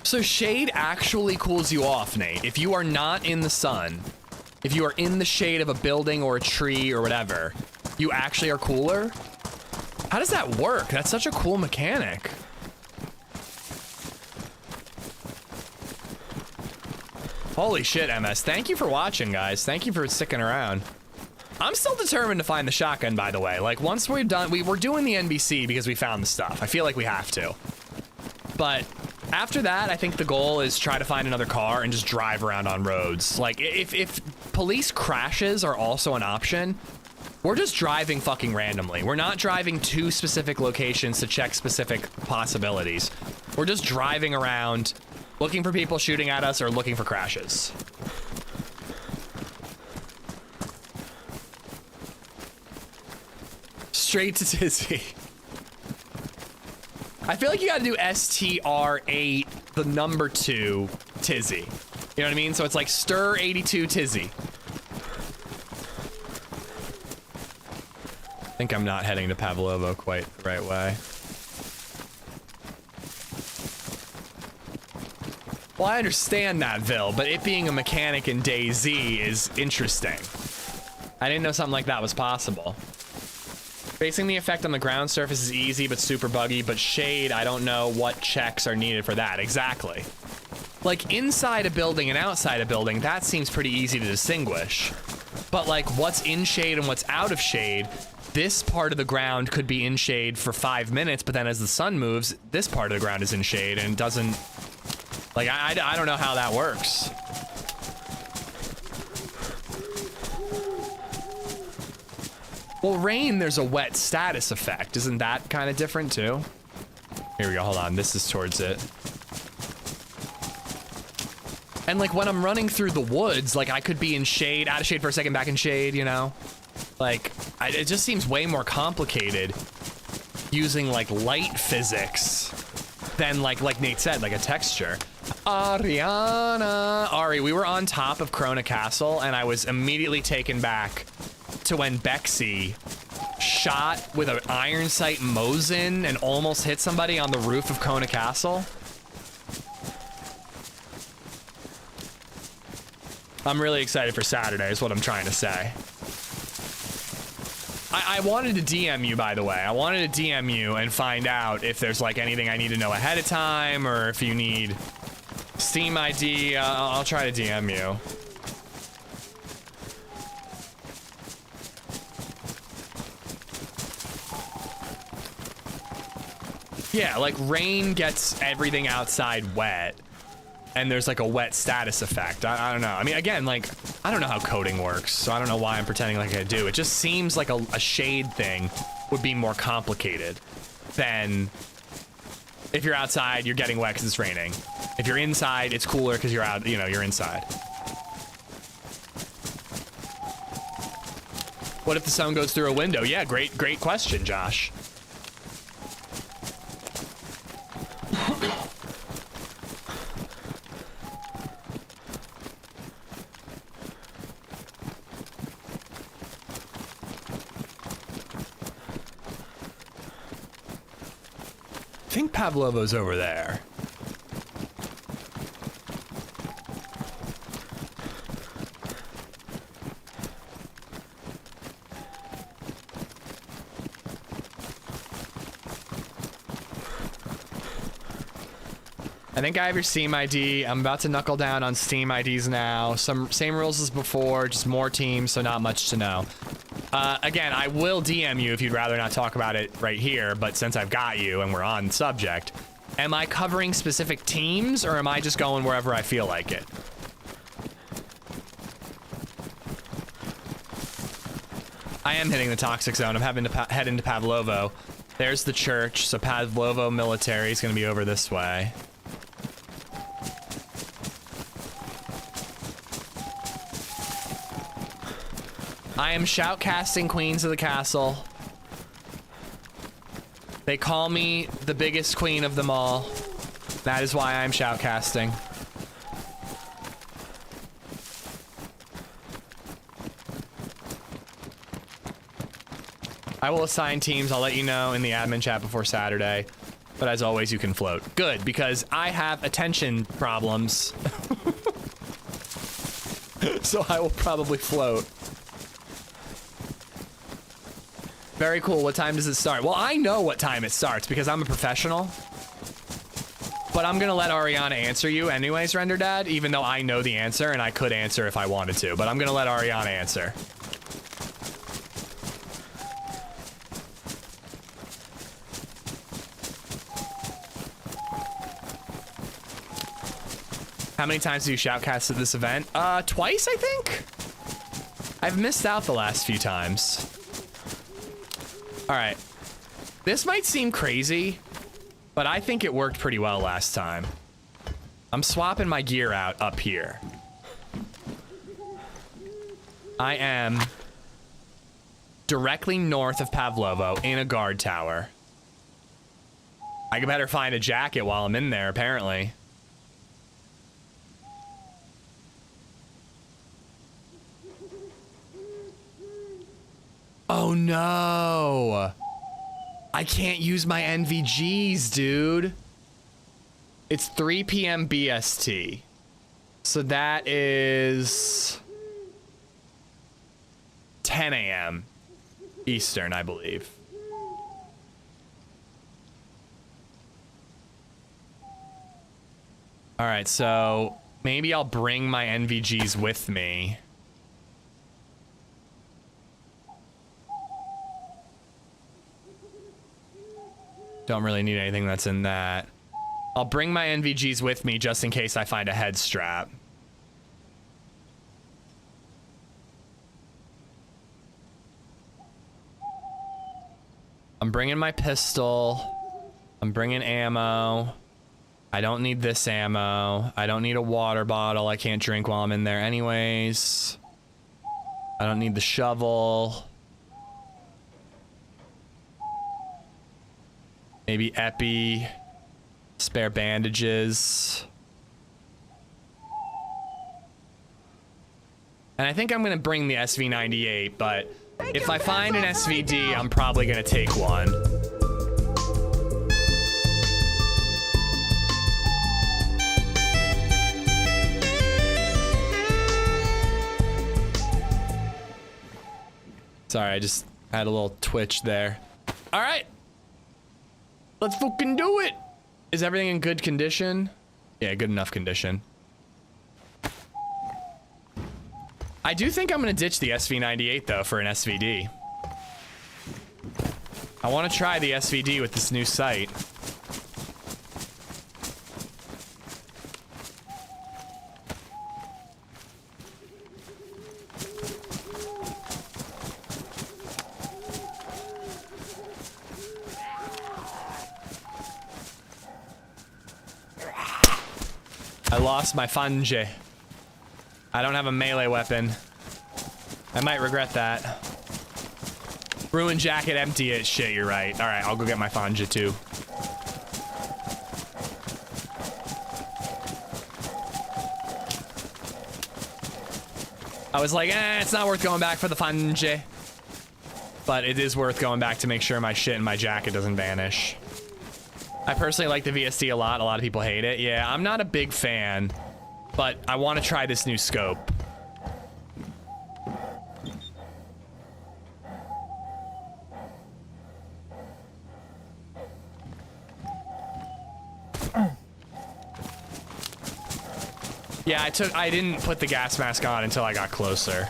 So shade actually cools you off, Nate. If you are not in the sun, if you are in the shade of a building or a tree or whatever, you actually are cooler? How does that work? That's such a cool mechanic. Holy shit, MS. Thank you for watching, guys. Thank you for sticking around. I'm still determined to find the shotgun, by the way. Like, once we're done, we're doing the NBC because we found the stuff. I feel like we have to. But after that, I think the goal is try to find another car and just drive around on roads. Like, if police crashes are also an option, we're just driving fucking randomly. We're not driving to specific locations to check specific possibilities. We're just driving around, looking for people shooting at us or looking for crashes. Straight to Tizzy. I feel like you gotta do STR8, the number 2, Tizzy. You know what I mean? So it's like stir 82 Tizzy. I think I'm not heading to Pavlovo quite the right way. Well, I understand that, Vil, but it being a mechanic in DayZ is interesting. I didn't know something like that was possible. Facing the effect on the ground surface is easy but super buggy, but shade, I don't know what checks are needed for that. Exactly. Like, inside a building and outside a building, that seems pretty easy to distinguish. But like, what's in shade and what's out of shade, this part of the ground could be in shade for 5 minutes, but then as the sun moves, this part of the ground is in shade and doesn't... Like, I don't know how that works. Well, rain, there's a wet status effect. Isn't that kind of different too? Here we go, hold on, this is towards it. And like when I'm running through the woods, like I could be in shade, out of shade for a second, back in shade, you know? Like, it just seems way more complicated using like light physics than like Nate said, like a texture. Ariana. Ari, we were on top of Krona Castle and I was immediately taken back to when Bexy shot with an iron sight Mosin and almost hit somebody on the roof of Krona Castle. I'm really excited for Saturday is what I'm trying to say. I wanted to DM you, by the way. I wanted to DM you and find out if there's like anything I need to know ahead of time or if you need Steam ID. I'll try to DM you. Yeah, like rain gets everything outside wet and there's like a wet status effect. I don't know. I mean, again, like, I don't know how coding works, so I don't know why I'm pretending like I do. It just seems like a shade thing would be more complicated than if you're outside, you're getting wet because it's raining. If you're inside, it's cooler because you're out, you know, you're inside. What if the sun goes through a window? Yeah, great question, Josh. I think Pavlovo's over there. I think I have your Steam ID. I'm about to knuckle down on Steam IDs now. Same rules as before, just more teams, so not much to know. Again, I will DM you if you'd rather not talk about it right here, but since I've got you and we're on subject, am I covering specific teams or am I just going wherever I feel like it? I am hitting the toxic zone. I'm having to head into Pavlovo. There's the church, so Pavlovo military is going to be over this way. I am shoutcasting Queens of the Castle. They call me the biggest queen of them all. That is why I'm shoutcasting. I will assign teams. I'll let you know in the admin chat before Saturday. But as always, you can float. Good, because I have attention problems. So I will probably float. Very cool. What time does it start? Well, I know what time it starts because I'm a professional. But I'm gonna let Ariana answer you anyways, Render Dad, even though I know the answer and I could answer if I wanted to. But I'm gonna let Ariana answer. How many times have you shoutcast at this event? Twice, I think? I've missed out the last few times. All right. This might seem crazy, but I think it worked pretty well last time. I'm swapping my gear out up here. I am directly north of Pavlovo in a guard tower. I better find a jacket while I'm in there, apparently. Oh no! I can't use my NVGs, dude. It's 3 p.m. BST. So that is 10 a.m. Eastern, I believe. All right, so maybe I'll bring my NVGs with me. Don't really need anything that's in that. I'll bring my NVGs with me just in case I find a head strap. I'm bringing my pistol. I'm bringing ammo. I don't need this ammo. I don't need a water bottle. I can't drink while I'm in there anyways. I don't need the shovel. Maybe epi, spare bandages. And I think I'm gonna bring the SV98, but if I find an SVD, I'm probably gonna take one. Sorry, I just had a little twitch there. All right. Let's fucking do it. Is everything in good condition? Yeah, good enough condition. I do think I'm gonna ditch the SV98 though for an SVD. I want to try the SVD with this new sight. I lost my fungi. I don't have a melee weapon. I might regret that. Ruin jacket, empty it. Shit, you're right. All right, I'll go get my fungi too. I was like, it's not worth going back for the fungi. But it is worth going back to make sure my shit and my jacket doesn't vanish. I personally like the VST a lot. A lot of people hate it. Yeah, I'm not a big fan, but I want to try this new scope. Yeah, I didn't put the gas mask on until I got closer.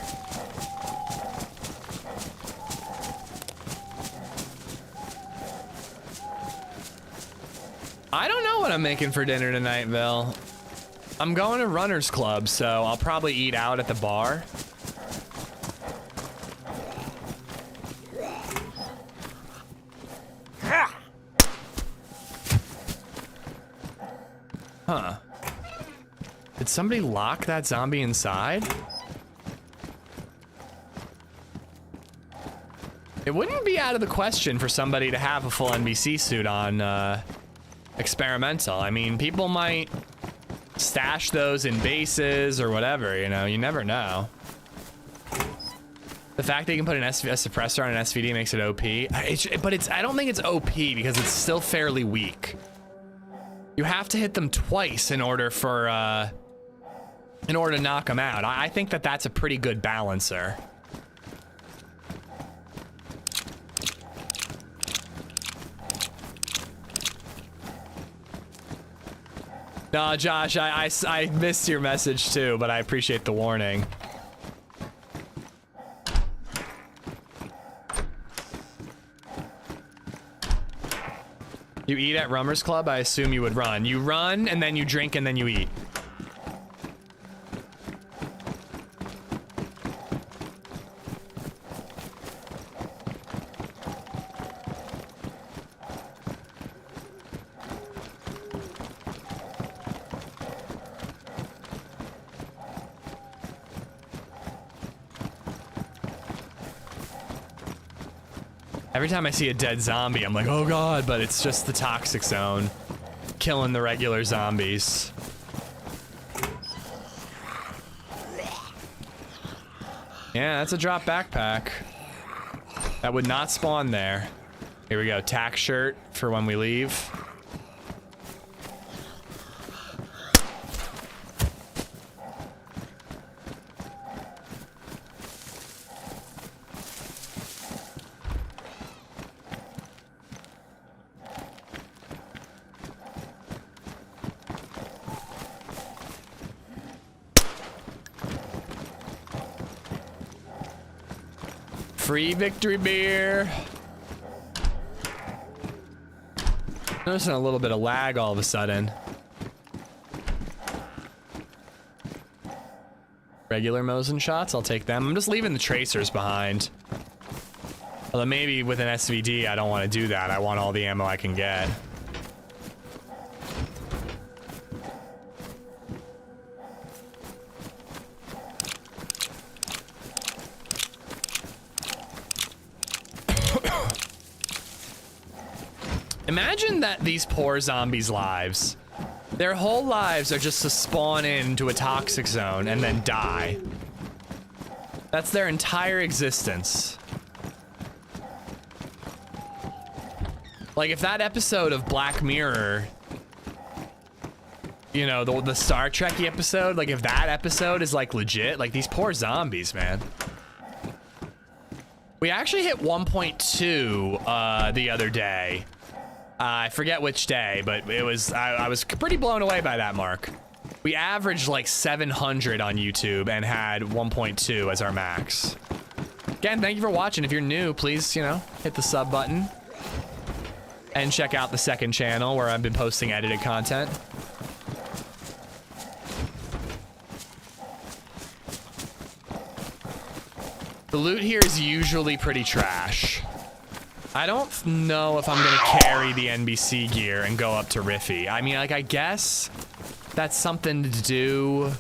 I don't know what I'm making for dinner tonight, Bill. I'm going to Runner's Club, so I'll probably eat out at the bar. Huh. Did somebody lock that zombie inside? It wouldn't be out of the question for somebody to have a full NBC suit on experimental. I mean, people might stash those in bases or whatever, you know, you never know. The fact that you can put a suppressor on an SVD makes it OP. But I don't think it's OP because it's still fairly weak. You have to hit them twice in order to knock them out. I think that that's a pretty good balancer. No, Josh, I missed your message too, but I appreciate the warning. You eat at Rummers Club? I assume you would run. You run, and then you drink, and then you eat. Every time I see a dead zombie, I'm like, oh god, but it's just the toxic zone killing the regular zombies. Yeah, that's a drop backpack. That would not spawn there. Here we go, tack shirt for when we leave. Free victory beer. Noticing a little bit of lag all of a sudden. Regular Mosin shots, I'll take them. I'm just leaving the tracers behind. Although maybe with an SVD, I don't want to do that. I want all the ammo I can get. Imagine that these poor zombies' lives, their whole lives are just to spawn into a toxic zone and then die. That's their entire existence. Like if that episode of Black Mirror, you know, the Star Trek-y episode, like if that episode is like legit, like these poor zombies, man. We actually hit 1.2 the other day. I forget which day, but it was, I was pretty blown away by that mark. We averaged like 700 on YouTube and had 1.2 as our max. Again, thank you for watching. If you're new, please, you know, hit the sub button. And check out the second channel where I've been posting edited content. The loot here is usually pretty trash. I don't know if I'm gonna carry the NBC gear and go up to Riffy. I mean, like, I guess that's something to do.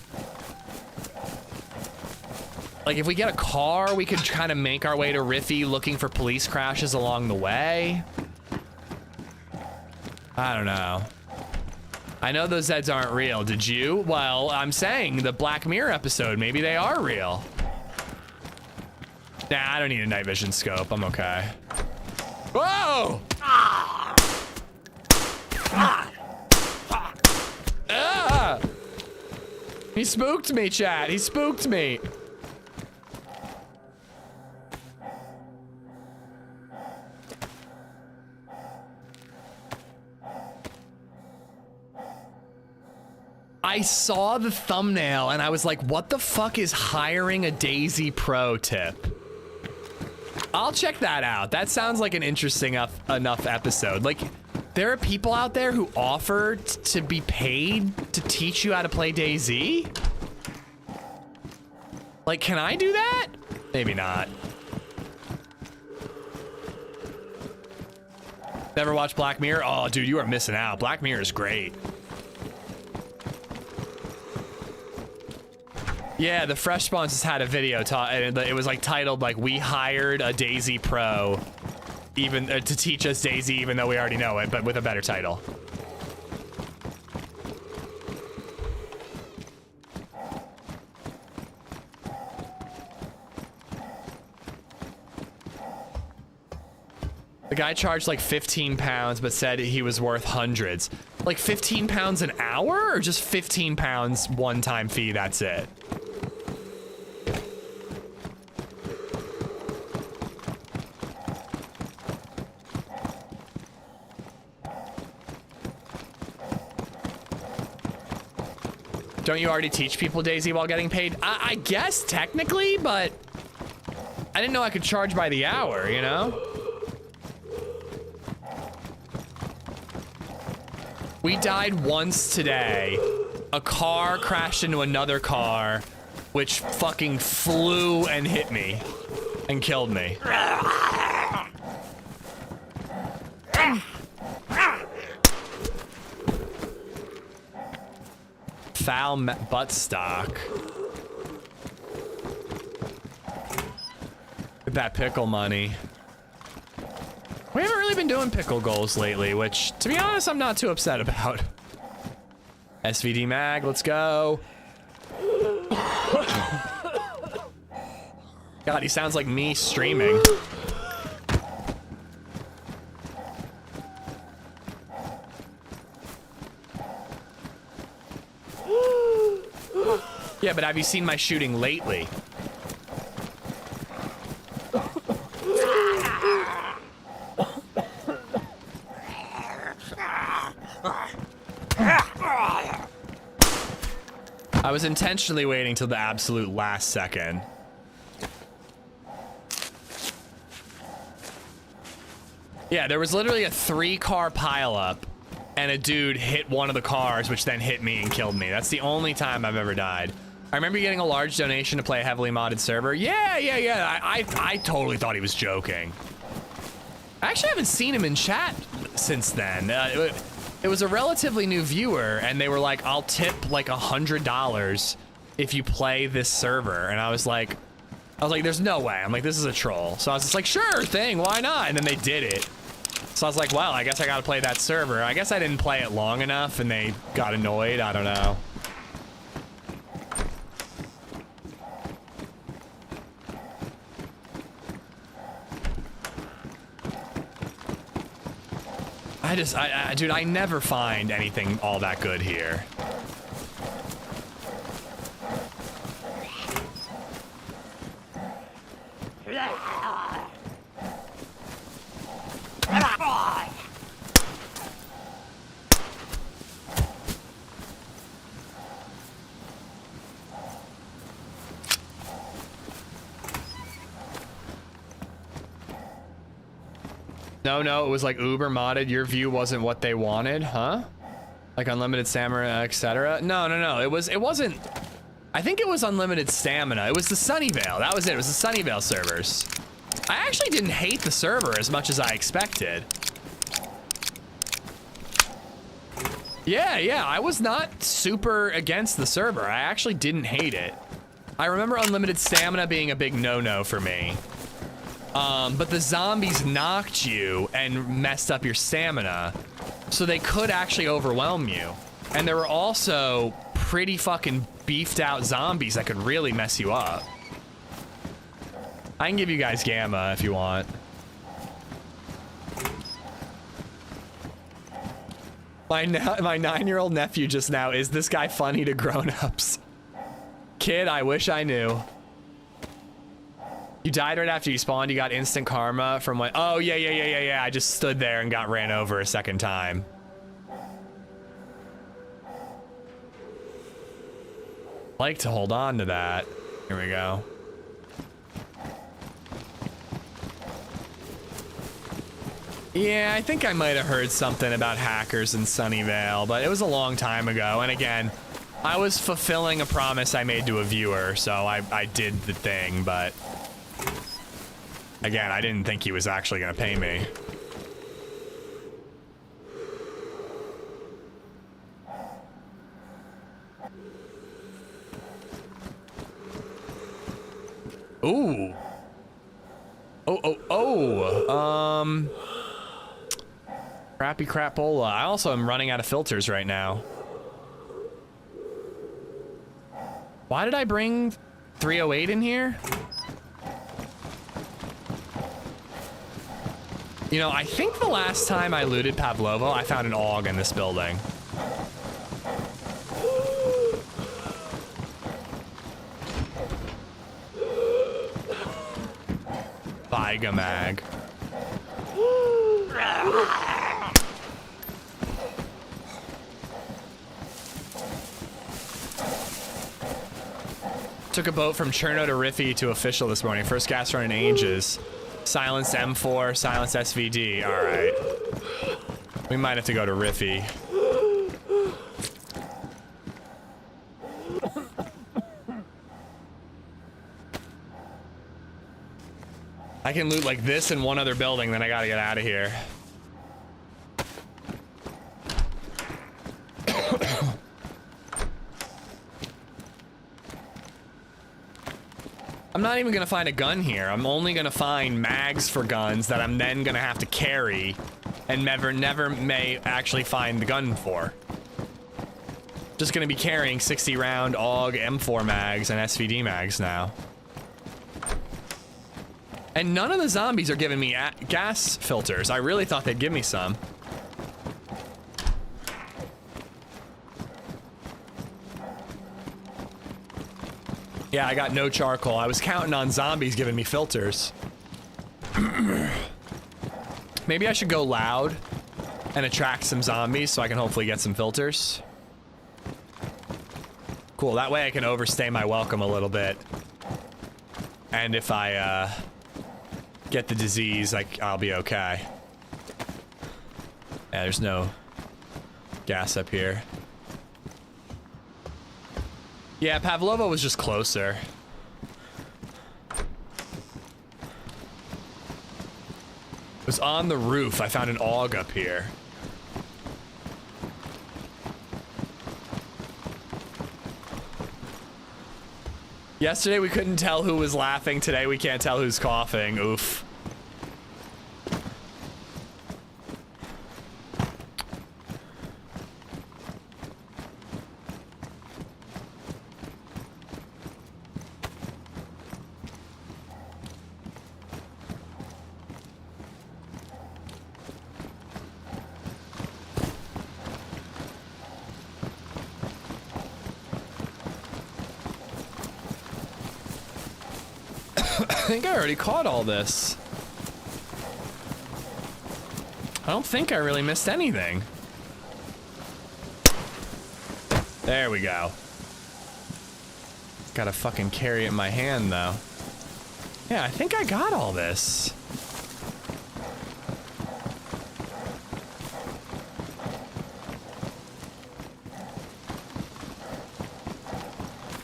Like, if we get a car, we could kind of make our way to Riffy looking for police crashes along the way. I don't know. I know those Zeds aren't real. Did you? Well, I'm saying the Black Mirror episode, maybe they are real. Nah, I don't need a night vision scope. I'm okay. Whoa! Ah! He spooked me, chat. He spooked me. I saw the thumbnail and I was like, what the fuck is hiring a DayZ pro tip? I'll check that out. That sounds like an interesting enough episode. Like, there are people out there who offer to be paid to teach you how to play DayZ? Like, can I do that? Maybe not. Never watched Black Mirror? Oh, dude, you are missing out. Black Mirror is great. Yeah, the Fresh Spawns just had a video, and it was like titled like "We hired a DayZ pro, even to teach us DayZ, even though we already know it, but with a better title." The guy charged like 15 pounds, but said he was worth hundreds. Like 15 pounds an hour, or just 15 pounds one-time fee? That's it. Don't you already teach people DayZ while getting paid? I guess technically, but I didn't know I could charge by the hour, you know? We died once today. A car crashed into another car, which fucking flew and hit me and killed me. Foul butt stock. Get that pickle money. We haven't really been doing pickle goals lately, which, to be honest, I'm not too upset about. SVD mag, let's go. God, he sounds like me streaming. Yeah, but have you seen my shooting lately? I was intentionally waiting till the absolute last second. Yeah, there was literally a 3-car pileup, and a dude hit one of the cars, which then hit me and killed me. That's the only time I've ever died. I remember getting a large donation to play a heavily modded server. Yeah. I totally thought he was joking. I actually haven't seen him in chat since then. It was a relatively new viewer, and they were like, I'll tip like $100 if you play this server. And I was like, there's no way. I'm like, this is a troll. So I was just like, sure thing, why not? And then they did it. So I was like, well, I guess I gotta play that server. I guess I didn't play it long enough and they got annoyed. I don't know. Dude, I never find anything all that good here. No, it was like Uber modded. Your view wasn't what they wanted, huh? Like unlimited stamina, etc. No. It wasn't. I think it was unlimited stamina. It was the Sunnyvale. That was it. It was the Sunnyvale servers. I actually didn't hate the server as much as I expected. Yeah. I was not super against the server. I actually didn't hate it. I remember unlimited stamina being a big no-no for me. But the zombies knocked you and messed up your stamina, so they could actually overwhelm you. And there were also pretty fucking beefed out zombies that could really mess you up. I can give you guys gamma if you want. My 9-year-old nephew just now, is this guy funny to grown-ups? Kid, I wish I knew. You died right after you spawned. You got instant karma from what? Oh, yeah. I just stood there and got ran over a second time. Like to hold on to that. Here we go. Yeah, I think I might have heard something about hackers in Sunnyvale, but it was a long time ago. And again, I was fulfilling a promise I made to a viewer, so I did the thing, but again, I didn't think he was actually gonna pay me. Ooh. Oh. Crappy crapola. I also am running out of filters right now. Why did I bring 308 in here? You know, I think the last time I looted Pavlovo, I found an AUG in this building. Vigamag. Took a boat from Cherno to Riffy to official this morning. First gas run in ages. Silenced M4, silenced SVD. All right. We might have to go to Riffy. I can loot like this in one other building, then I gotta get out of here. I'm not even gonna find a gun here. I'm only gonna find mags for guns that I'm then gonna have to carry and never may actually find the gun for. Just gonna be carrying 60 round AUG M4 mags and SVD mags now. And none of the zombies are giving me gas filters. I really thought they'd give me some. Yeah, I got no charcoal. I was counting on zombies giving me filters. Maybe I should go loud and attract some zombies so I can hopefully get some filters. Cool, that way I can overstay my welcome a little bit. And if I get the disease, I'll be okay. Yeah, there's no gas up here. Yeah, Pavlovo was just closer. It was on the roof. I found an AUG up here. Yesterday we couldn't tell who was laughing. Today we can't tell who's coughing. Oof. I think I already caught all this. I don't think I really missed anything. There we go. Gotta fucking carry it in my hand, though. Yeah, I think I got all this.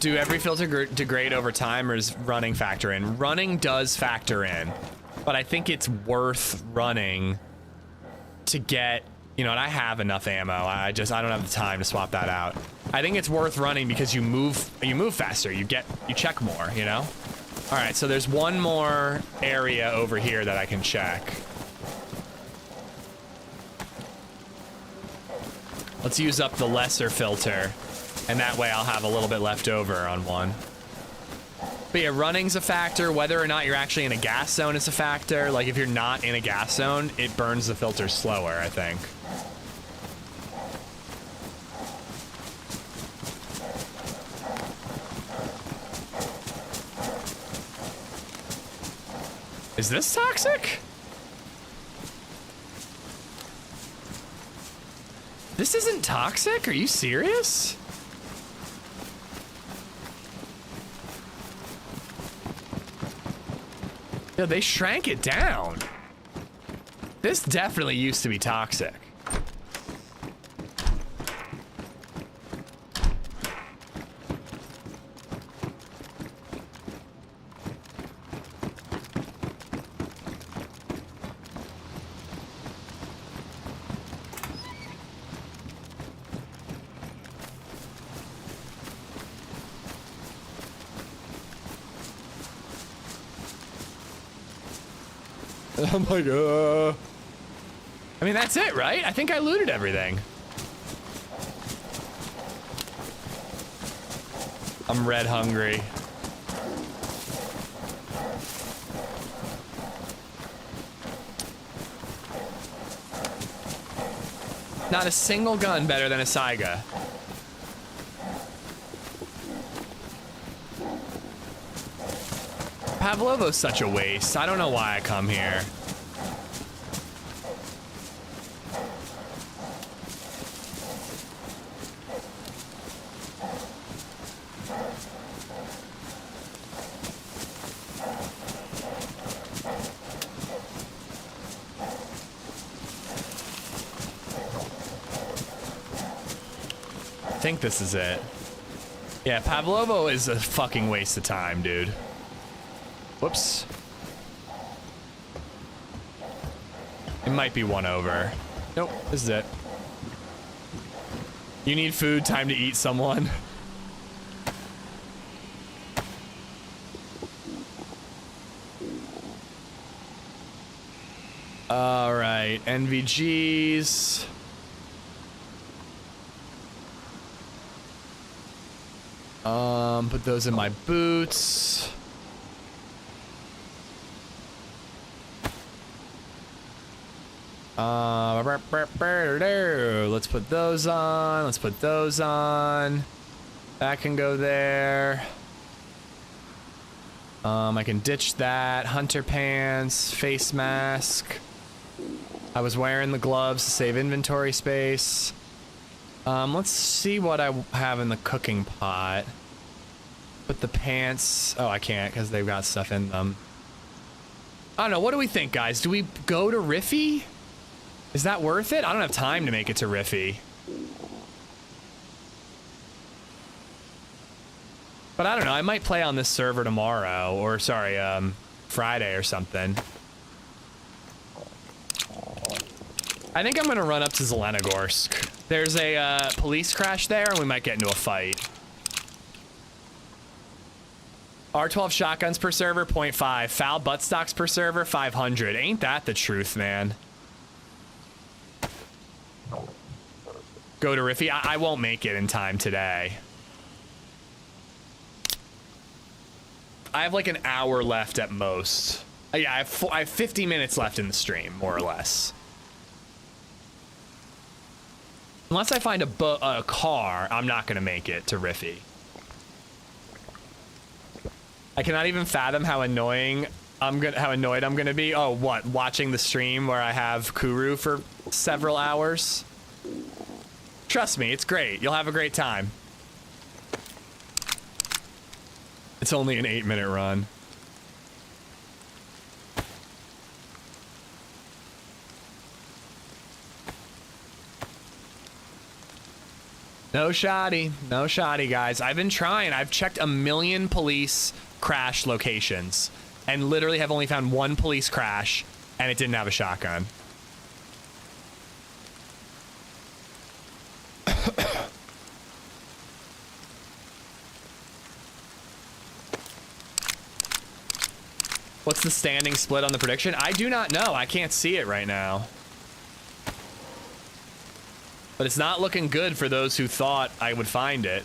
Do every filter degrade over time, or does running factor in? Running does factor in, but I think it's worth running to get, you know, and I have enough ammo. I don't have the time to swap that out. I think it's worth running because you move faster. You check more, you know? All right, so there's one more area over here that I can check. Let's use up the lesser filter. And that way I'll have a little bit left over on one. But yeah, running's a factor. Whether or not you're actually in a gas zone is a factor. Like if you're not in a gas zone, it burns the filter slower, I think. Is this toxic? This isn't toxic? Are you serious? Yeah, they shrank it down. This definitely used to be toxic. I'm like, I mean, that's it, right? I think I looted everything. I'm red hungry. Not a single gun better than a Saiga. Pavlovo's such a waste. I don't know why I come here. I think this is it. Yeah, Pavlovo is a fucking waste of time, dude. Whoops. It might be one over. Nope, this is it. You need food, time to eat someone. All right, NVGs. Put those in my boots. Let's put those on. Let's put those on. That can go there. I can ditch that. Hunter pants, face mask. I was wearing the gloves to save inventory space. Let's see what I have in the cooking pot. Put the pants. Oh, I can't because they've got stuff in them. I don't know. What do we think, guys? Do we go to Riffy? Is that worth it? I don't have time to make it to Riffy. But I don't know. I might play on this server tomorrow, or sorry, Friday or something. I think I'm gonna run up to Zelenogorsk. There's a police crash there, and we might get into a fight. R12 shotguns per server, 0.5. Foul buttstocks per server, 500. Ain't that the truth, man? Go to Riffy. I won't make it in time today. I have like an hour left at most. Yeah, I have 50 minutes left in the stream, more or less. Unless I find a car, I'm not gonna make it to Riffy. I cannot even fathom how annoyed I'm gonna be. Oh, what? Watching the stream where I have Kuru for several hours? Trust me, it's great. You'll have a great time. It's only an 8-minute run. No shoddy. No shoddy, guys. I've been trying. I've checked 1 million police crash locations and literally have only found one police crash, and it didn't have a shotgun. What's the standing split on the prediction? I do not know. I can't see it right now. But it's not looking good for those who thought I would find it.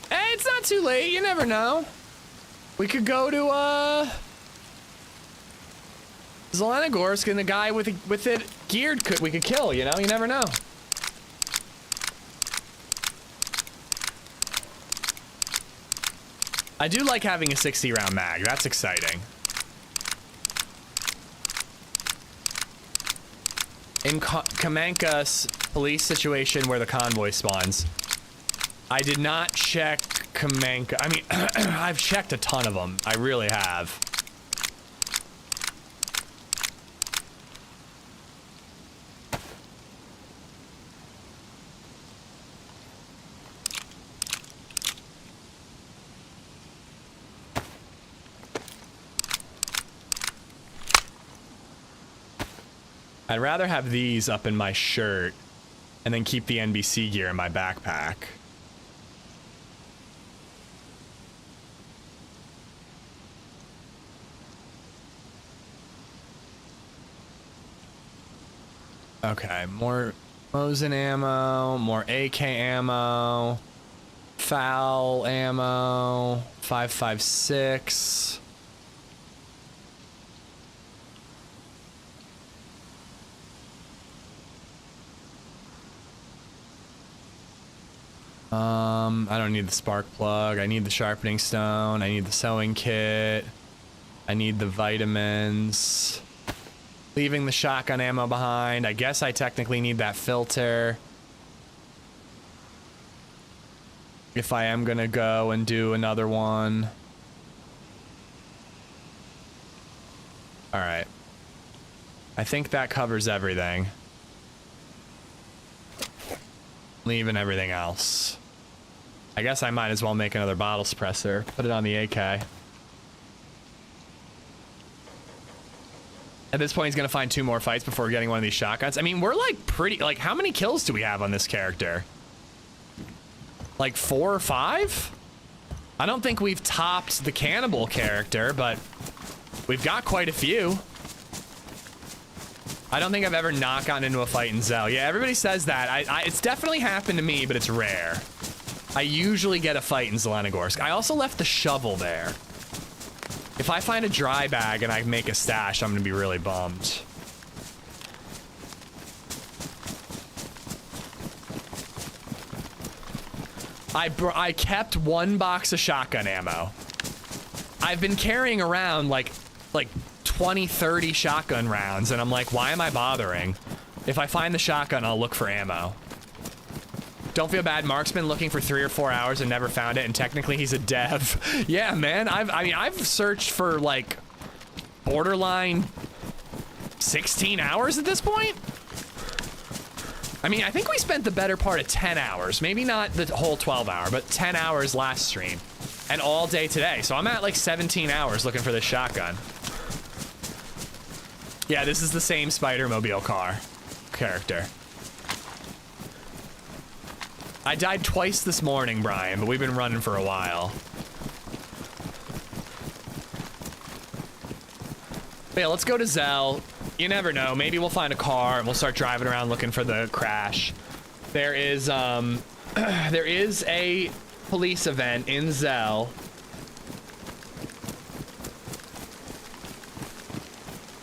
Hey, it's not too late. You never know. We could go to, Zelenogorsk, and the guy with it geared we could kill, you know? You never know. I do like having a 60-round mag. That's exciting. In Kamenka's police situation where the convoy spawns, I did not check Kamenka. I mean, I've checked a ton of them. I really have. I'd rather have these up in my shirt and then keep the NBC gear in my backpack. Okay, more Mosin ammo, more AK ammo, foul ammo, 5.56. I don't need the spark plug. I need the sharpening stone. I need the sewing kit. I need the vitamins. Leaving the shotgun ammo behind. I guess I technically need that filter. If I am gonna go and do another one. Alright. I think that covers everything. Leaving everything else. I guess I might as well make another bottle suppressor. Put it on the AK. At this point, he's gonna find 2 more fights before getting one of these shotguns. I mean, we're like pretty, like, how many kills do we have on this character? Like 4 or 5? I don't think we've topped the cannibal character, but we've got quite a few. I don't think I've ever not gotten into a fight in Zell. Yeah, everybody says that. It's definitely happened to me, but it's rare. I usually get a fight in Zelenogorsk. I also left the shovel there. If I find a dry bag and I make a stash, I'm gonna be really bummed. I kept 1 box of shotgun ammo. I've been carrying around like 20, 30 shotgun rounds, and I'm like, why am I bothering? If I find the shotgun, I'll look for ammo. Don't feel bad. Mark's been looking for 3 or 4 hours and never found it, and technically he's a dev. Yeah, man. I've searched for like borderline 16 hours at this point. I mean, I think we spent the better part of 10 hours. Maybe not the whole 12 hour, but 10 hours last stream. And all day today. So I'm at like 17 hours looking for this shotgun. Yeah, this is the same Spider-Mobile car character. I died twice this morning, Brian, but we've been running for a while. But yeah, let's go to Zell. You never know. Maybe we'll find a car and we'll start driving around looking for the crash. There is there is a police event in Zell.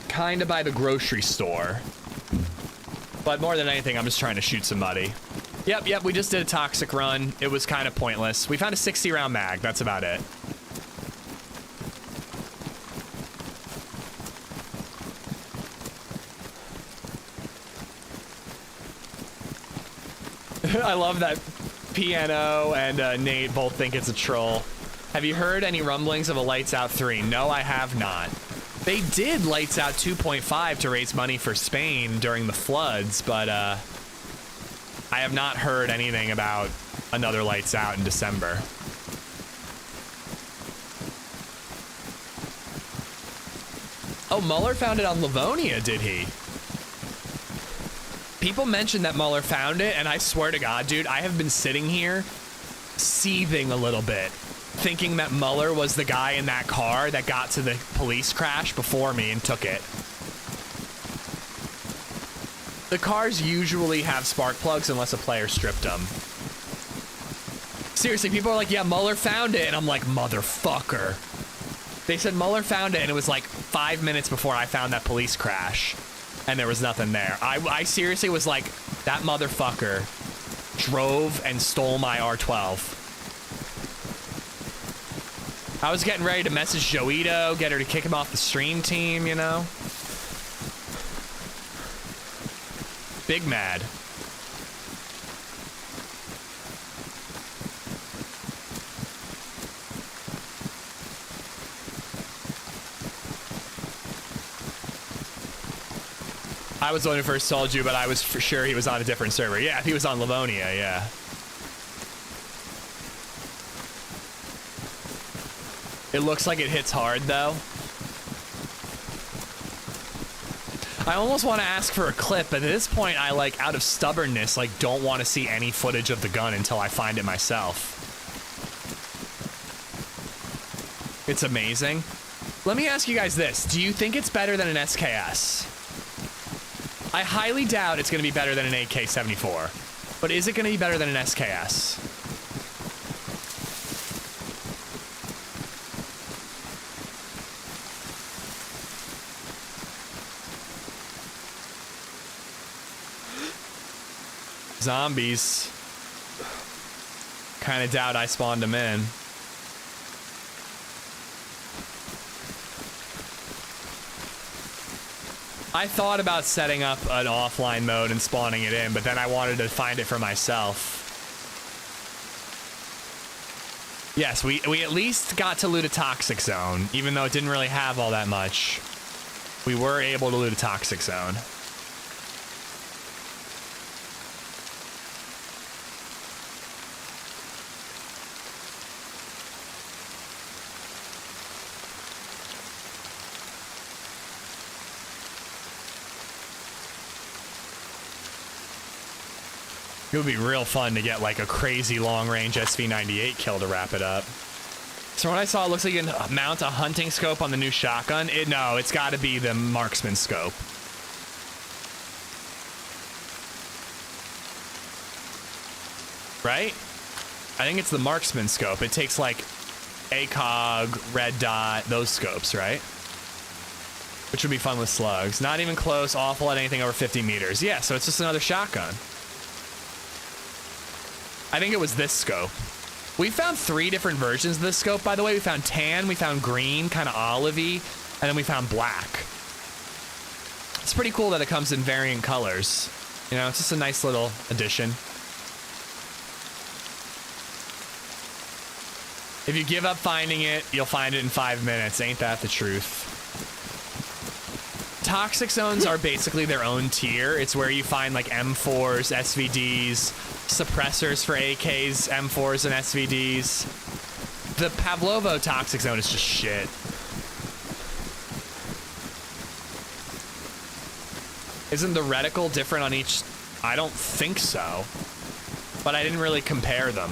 Kind of by the grocery store. But more than anything, I'm just trying to shoot somebody. Yep, we just did a toxic run. It was kind of pointless. We found a 60 round mag. That's about it. I love that Piano and Nate both think it's a troll. Have you heard any rumblings of a Lights Out 3? No, I have not. They did Lights Out 2.5 to raise money for Spain during the floods, but I have not heard anything about another Lights Out in December. Oh, Mueller found it on Livonia, did he? People mentioned that Mueller found it, and I swear to God, dude, I have been sitting here seething a little bit, thinking that Mueller was the guy in that car that got to the police crash before me and took it. The cars usually have spark plugs unless a player stripped them. Seriously, people are like, yeah, Mueller found it, and I'm like, motherfucker. They said Mueller found it, and it was like 5 minutes before I found that police crash, and there was nothing there. I seriously was like, that motherfucker drove and stole my R12. I was getting ready to message Joito, get her to kick him off the stream team, you know? Big mad. I was the one who first told you, but I was for sure he was on a different server. Yeah, he was on Livonia, yeah. It looks like it hits hard, though. I almost want to ask for a clip, but at this point, I like, out of stubbornness, like, don't want to see any footage of the gun until I find it myself. It's amazing. Let me ask you guys this. Do you think it's better than an SKS? I highly doubt it's going to be better than an AK-74. But is it going to be better than an SKS? Zombies. Kind of doubt I spawned them in. I thought about setting up an offline mode and spawning it in, but then I wanted to find it for myself. Yes, we at least got to loot a toxic zone, even though it didn't really have all that much. We were able to loot a toxic zone. It would be real fun to get like a crazy long-range SV98 kill to wrap it up. So when I saw it looks like you can mount a hunting scope on the new shotgun, no, it's got to be the marksman scope. Right? I think it's the marksman scope. It takes like ACOG, red dot, those scopes, right? Which would be fun with slugs. Not even close, awful at anything over 50 meters. Yeah, so it's just another shotgun. I think it was this scope. We found 3 different versions of this scope, by the way. We found tan, we found green, kind of olivey, and then we found black. It's pretty cool that it comes in variant colors. You know, it's just a nice little addition. If you give up finding it, you'll find it in 5 minutes. Ain't that the truth? Toxic zones are basically their own tier. It's where you find like M4s, SVDs, suppressors for AKs, M4s, and SVDs. The Pavlovo toxic zone is just shit. Isn't the reticle different on each? I don't think so. But I didn't really compare them.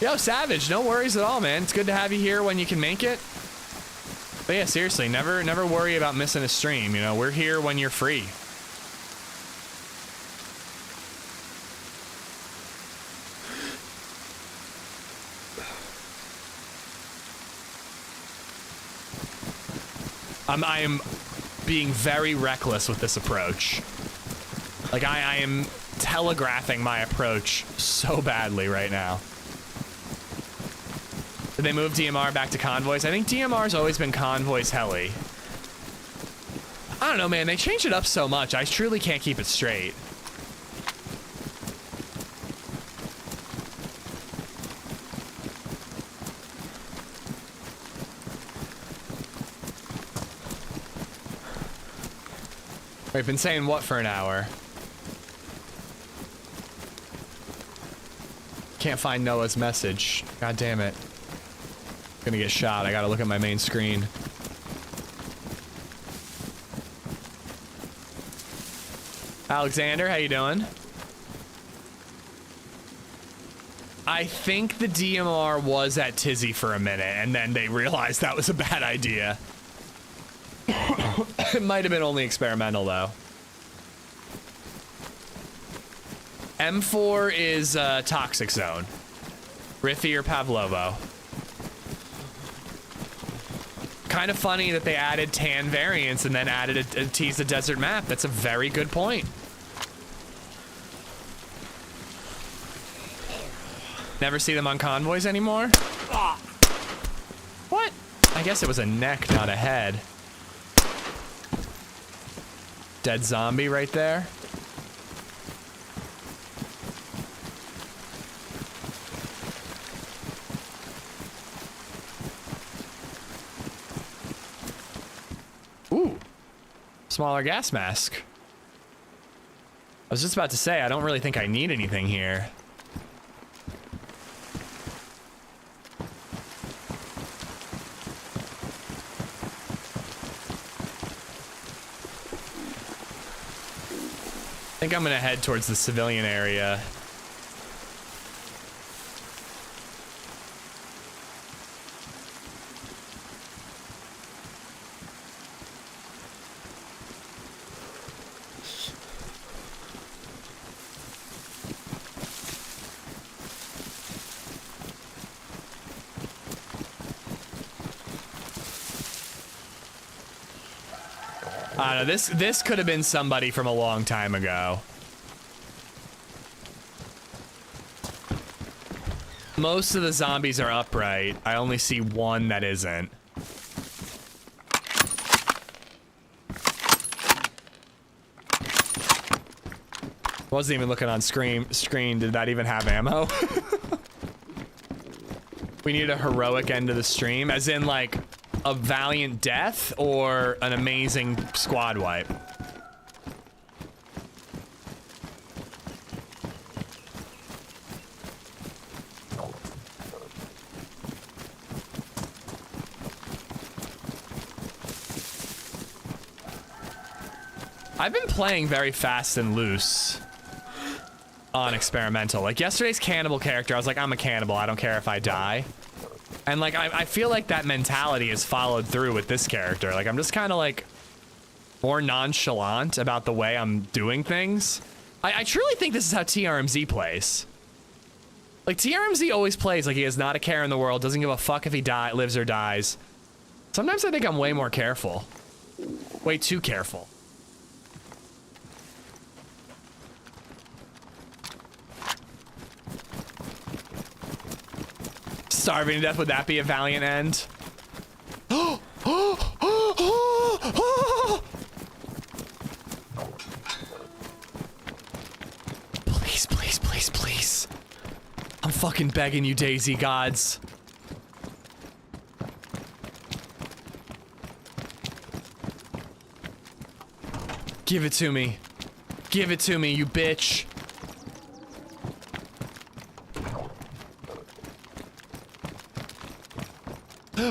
Yo, Savage, no worries at all, man. It's good to have you here when you can make it. But yeah, seriously, never worry about missing a stream. You know, we're here when you're free. I am being very reckless with this approach. Like, I am telegraphing my approach so badly right now. Did they move DMR back to convoys? I think DMR's always been convoys heli. I don't know, man. They changed it up so much. I truly can't keep it straight. We've been saying what for an hour? Can't find Noah's message. God damn it. Gonna get shot. I gotta look at my main screen. Alexander, how you doing? I think the DMR was at Tizzy for a minute, and then they realized that was a bad idea. It might have been only experimental, though. M4 is Toxic Zone. Riffy or Pavlovo. Kind of funny that they added tan variants and then added a Tease the Desert map. That's a very good point. Never see them on convoys anymore? What? I guess it was a neck, not a head. Dead zombie right there. Ooh. Smaller gas mask. I was just about to say, I don't really think I need anything here. think I'm gonna head towards the civilian area. I don't know, this could have been somebody from a long time ago. Most of the zombies are upright. I only see one that isn't. Wasn't even looking on screen. Did that even have ammo? We need a heroic end to the stream, as in like a valiant death or an amazing squad wipe. I've been playing very fast and loose on experimental. Like yesterday's cannibal character, I was like, I'm a cannibal, I don't care if I die. And like, I feel like that mentality is followed through with this character. Like, I'm just kind of like more nonchalant about the way I'm doing things. I truly think this is how TRMZ plays. Like, TRMZ always plays like he has not a care in the world, doesn't give a fuck if he lives or dies. Sometimes I think I'm way more careful. Way too careful. Starving to death, would that be a valiant end? Please, please, please, please. I'm fucking begging you, DayZ gods. Give it to me. Give it to me, you bitch.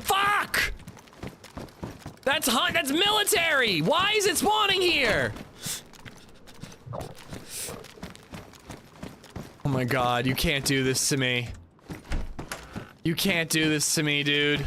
Fuck! That's military! Why is it spawning here? Oh my god, you can't do this to me. You can't do this to me, dude.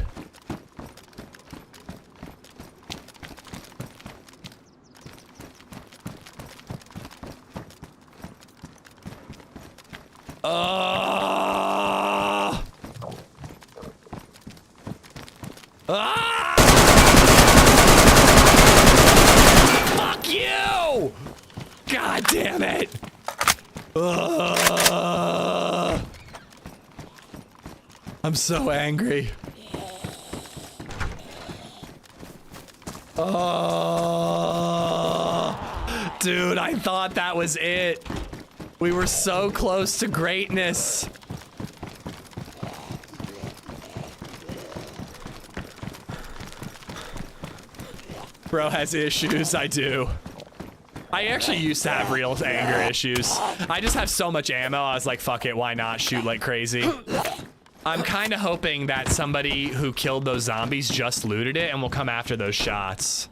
Fuck you! God damn it! I'm so angry. Dude, I thought that was it. We were so close to greatness. Bro has issues, I do. I actually used to have real anger issues. I just have so much ammo, I was like, fuck it, why not shoot like crazy? I'm kind of hoping that somebody who killed those zombies just looted it and will come after those shots.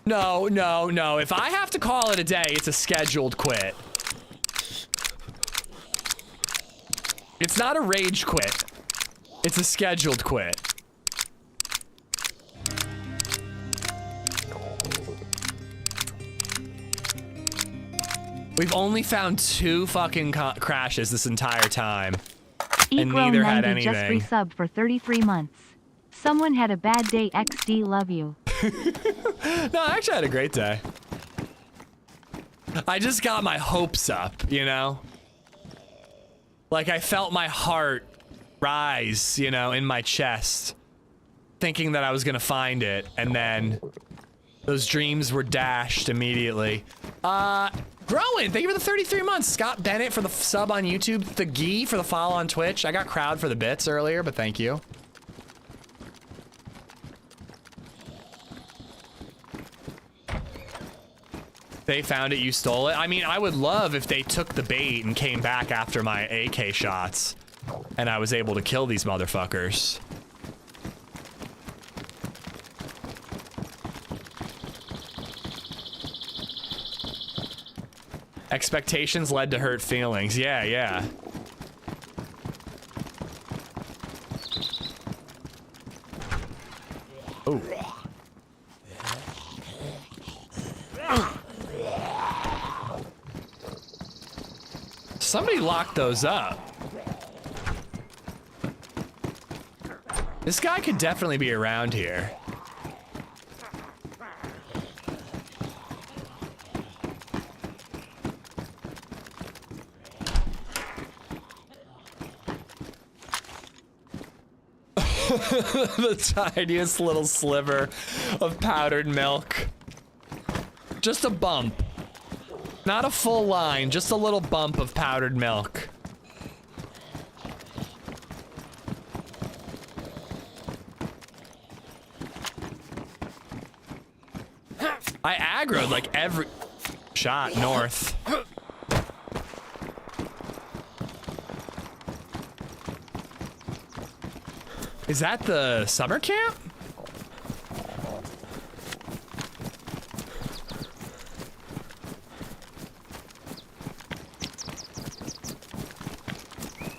No, no, no. If I have to call it a day, it's a scheduled quit. It's not a rage quit. It's a scheduled quit. We've only found 2 fucking crashes this entire time. And neither had anything. Just resubbed for 33 months. Someone had a bad day, XD, love you. No, I actually had a great day. I just got my hopes up, you know? Like, I felt my heart rise, you know, in my chest. Thinking that I was gonna find it, and then those dreams were dashed immediately. Growing, thank you for the 33 months. Scott Bennett for the sub on YouTube. Thagi for the follow on Twitch. I got crowd for the bits earlier, but thank you. They found it, you stole it. I mean, I would love if they took the bait and came back after my AK shots and I was able to kill these motherfuckers. Expectations led to hurt feelings. Yeah, yeah. Oh. Somebody locked those up. This guy could definitely be around here. The tiniest little sliver of powdered milk. Just a bump. Not a full line, just a little bump of powdered milk. I aggroed like every shot north. Is that the summer camp?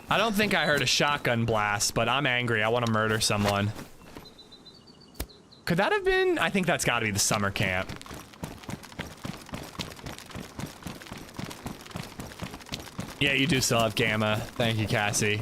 I don't think I heard a shotgun blast, but I'm angry. I want to murder someone. Could that have been? I think that's got to be the summer camp. Yeah, you do still have Gamma. Thank you, Cassie.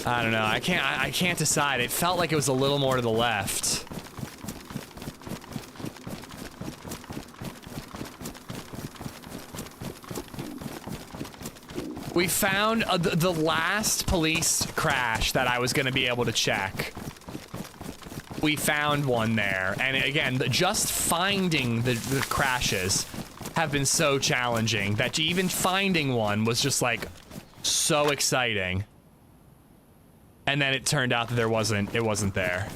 I don't know. I can't decide. It felt like it was a little more to the left. We found the last police crash that I was going to be able to check. We found one there. And again, just finding the crashes have been so challenging that even finding one was just like so exciting. And then it turned out that it wasn't there.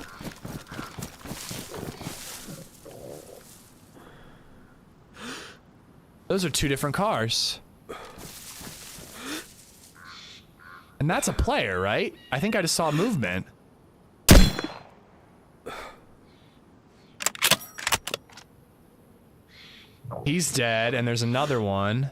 Those are two different cars. And that's a player, right? I think I just saw movement. He's dead, and there's another one.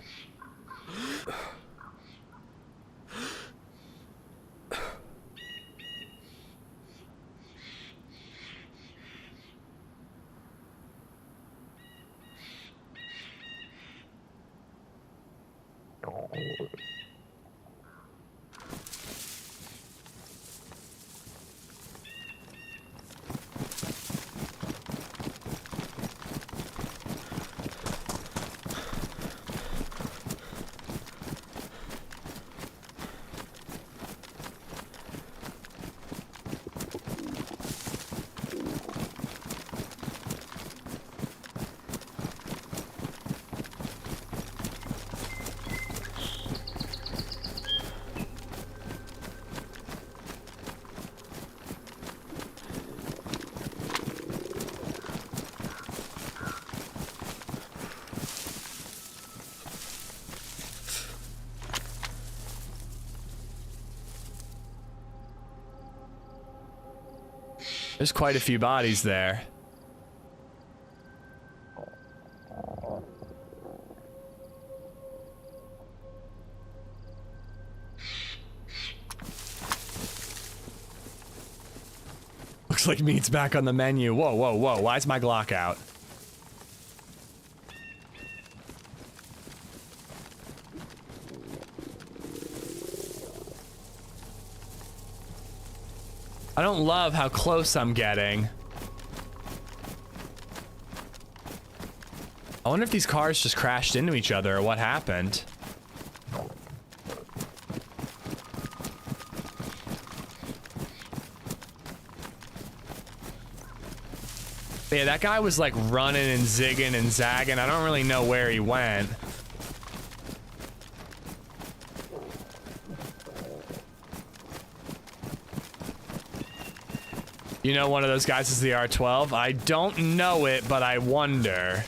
There's quite a few bodies there. Looks like meat's back on the menu. Whoa, whoa, whoa. Why is my Glock out? I don't love how close I'm getting. I wonder if these cars just crashed into each other or what happened. But yeah, that guy was like running and zigging and zagging. I don't really know where he went. You know one of those guys is the R12? I don't know it, but I wonder.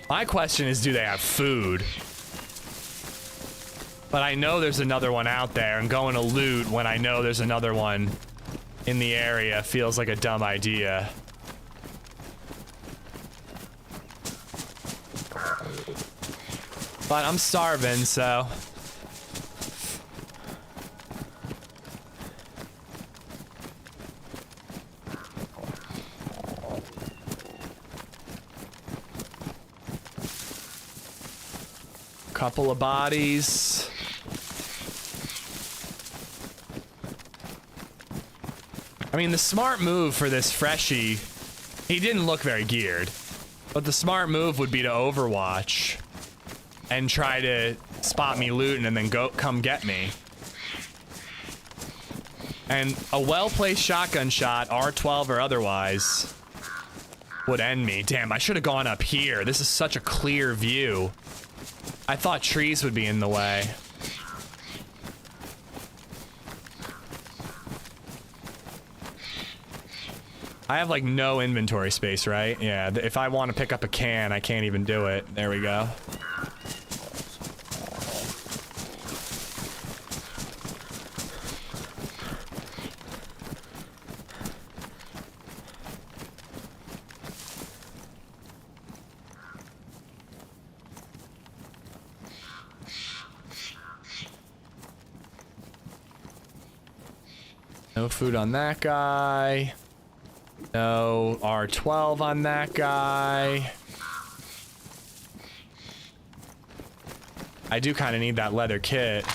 My question is, do they have food? But I know there's another one out there, and going to loot when I know there's another one in the area feels like a dumb idea. But I'm starving, so... Couple of bodies. I mean, the smart move for this freshie, he didn't look very geared, but the smart move would be to overwatch and try to spot me looting and then come get me. And a well-placed shotgun shot, R12 or otherwise, would end me. Damn, I should have gone up here. This is such a clear view. I thought trees would be in the way. I have like no inventory space, right? Yeah, if I want to pick up a can, I can't even do it. There we go. No food on that guy. No R12 on that guy. I do kind of need that leather kit.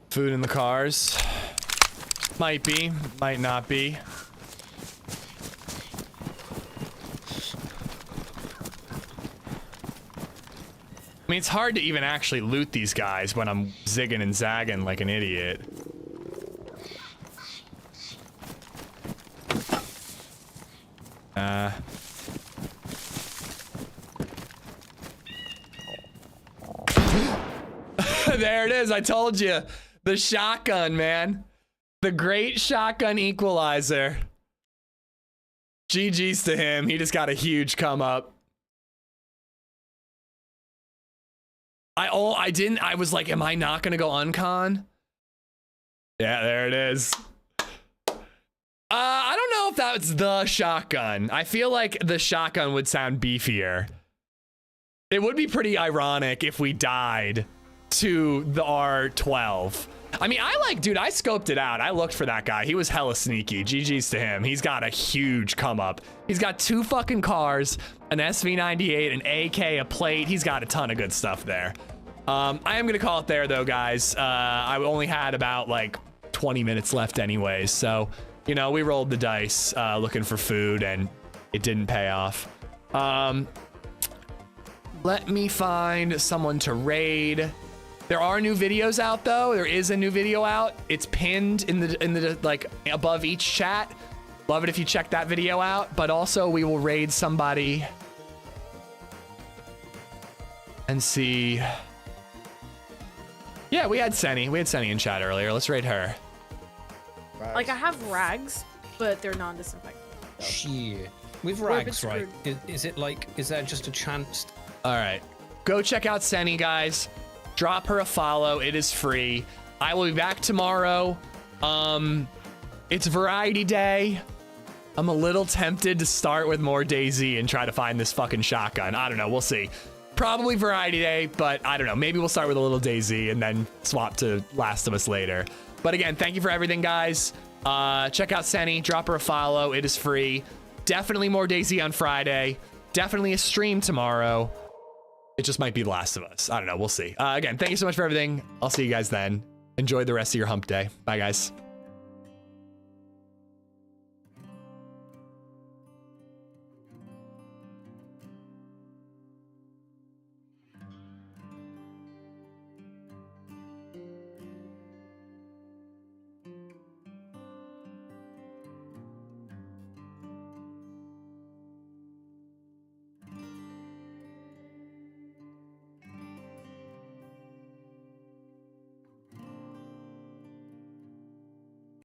Food in the cars. Might be, might not be. I mean, it's hard to even actually loot these guys when I'm zigging and zagging like an idiot. There it is, I told you. The shotgun, man. The great shotgun equalizer. GG's to him. He just got a huge come up. I was like, am I not gonna go uncon? Yeah, there it is. I don't know if that's the shotgun. I feel like the shotgun would sound beefier. It would be pretty ironic if we died to the R12. I mean, dude, I scoped it out. I looked for that guy. He was hella sneaky. GG's to him. He's got a huge come up. He's got 2 fucking cars, an SV98, an AK, a plate. He's got a ton of good stuff there. I am gonna call it there though, guys. I only had about like 20 minutes left anyways. So, you know, we rolled the dice looking for food and it didn't pay off. Let me find someone to raid. There are new videos out though. There is a new video out. It's pinned in the like above each chat. Love it if you check that video out. But also we will raid somebody and see. Yeah, we had Senny. We had Senny in chat earlier. Let's raid her. Like I have rags, but they're non-disinfectant. So. Shit. With rags, right? Is it like? Is there just a chance? All right, go check out Senny, guys. Drop her a follow. It is free. I will be back tomorrow. It's variety day. I'm a little tempted to start with more DayZ and try to find this fucking shotgun. I don't know. We'll see. Probably variety day, but I don't know. Maybe we'll start with a little DayZ and then swap to Last of Us later. But again, thank you for everything, guys. Check out Senny. Drop her a follow. It is free. Definitely more DayZ on Friday. Definitely a stream tomorrow. It just might be The Last of Us. I don't know. We'll see. Again, thank you so much for everything. I'll see you guys then. Enjoy the rest of your hump day. Bye, guys.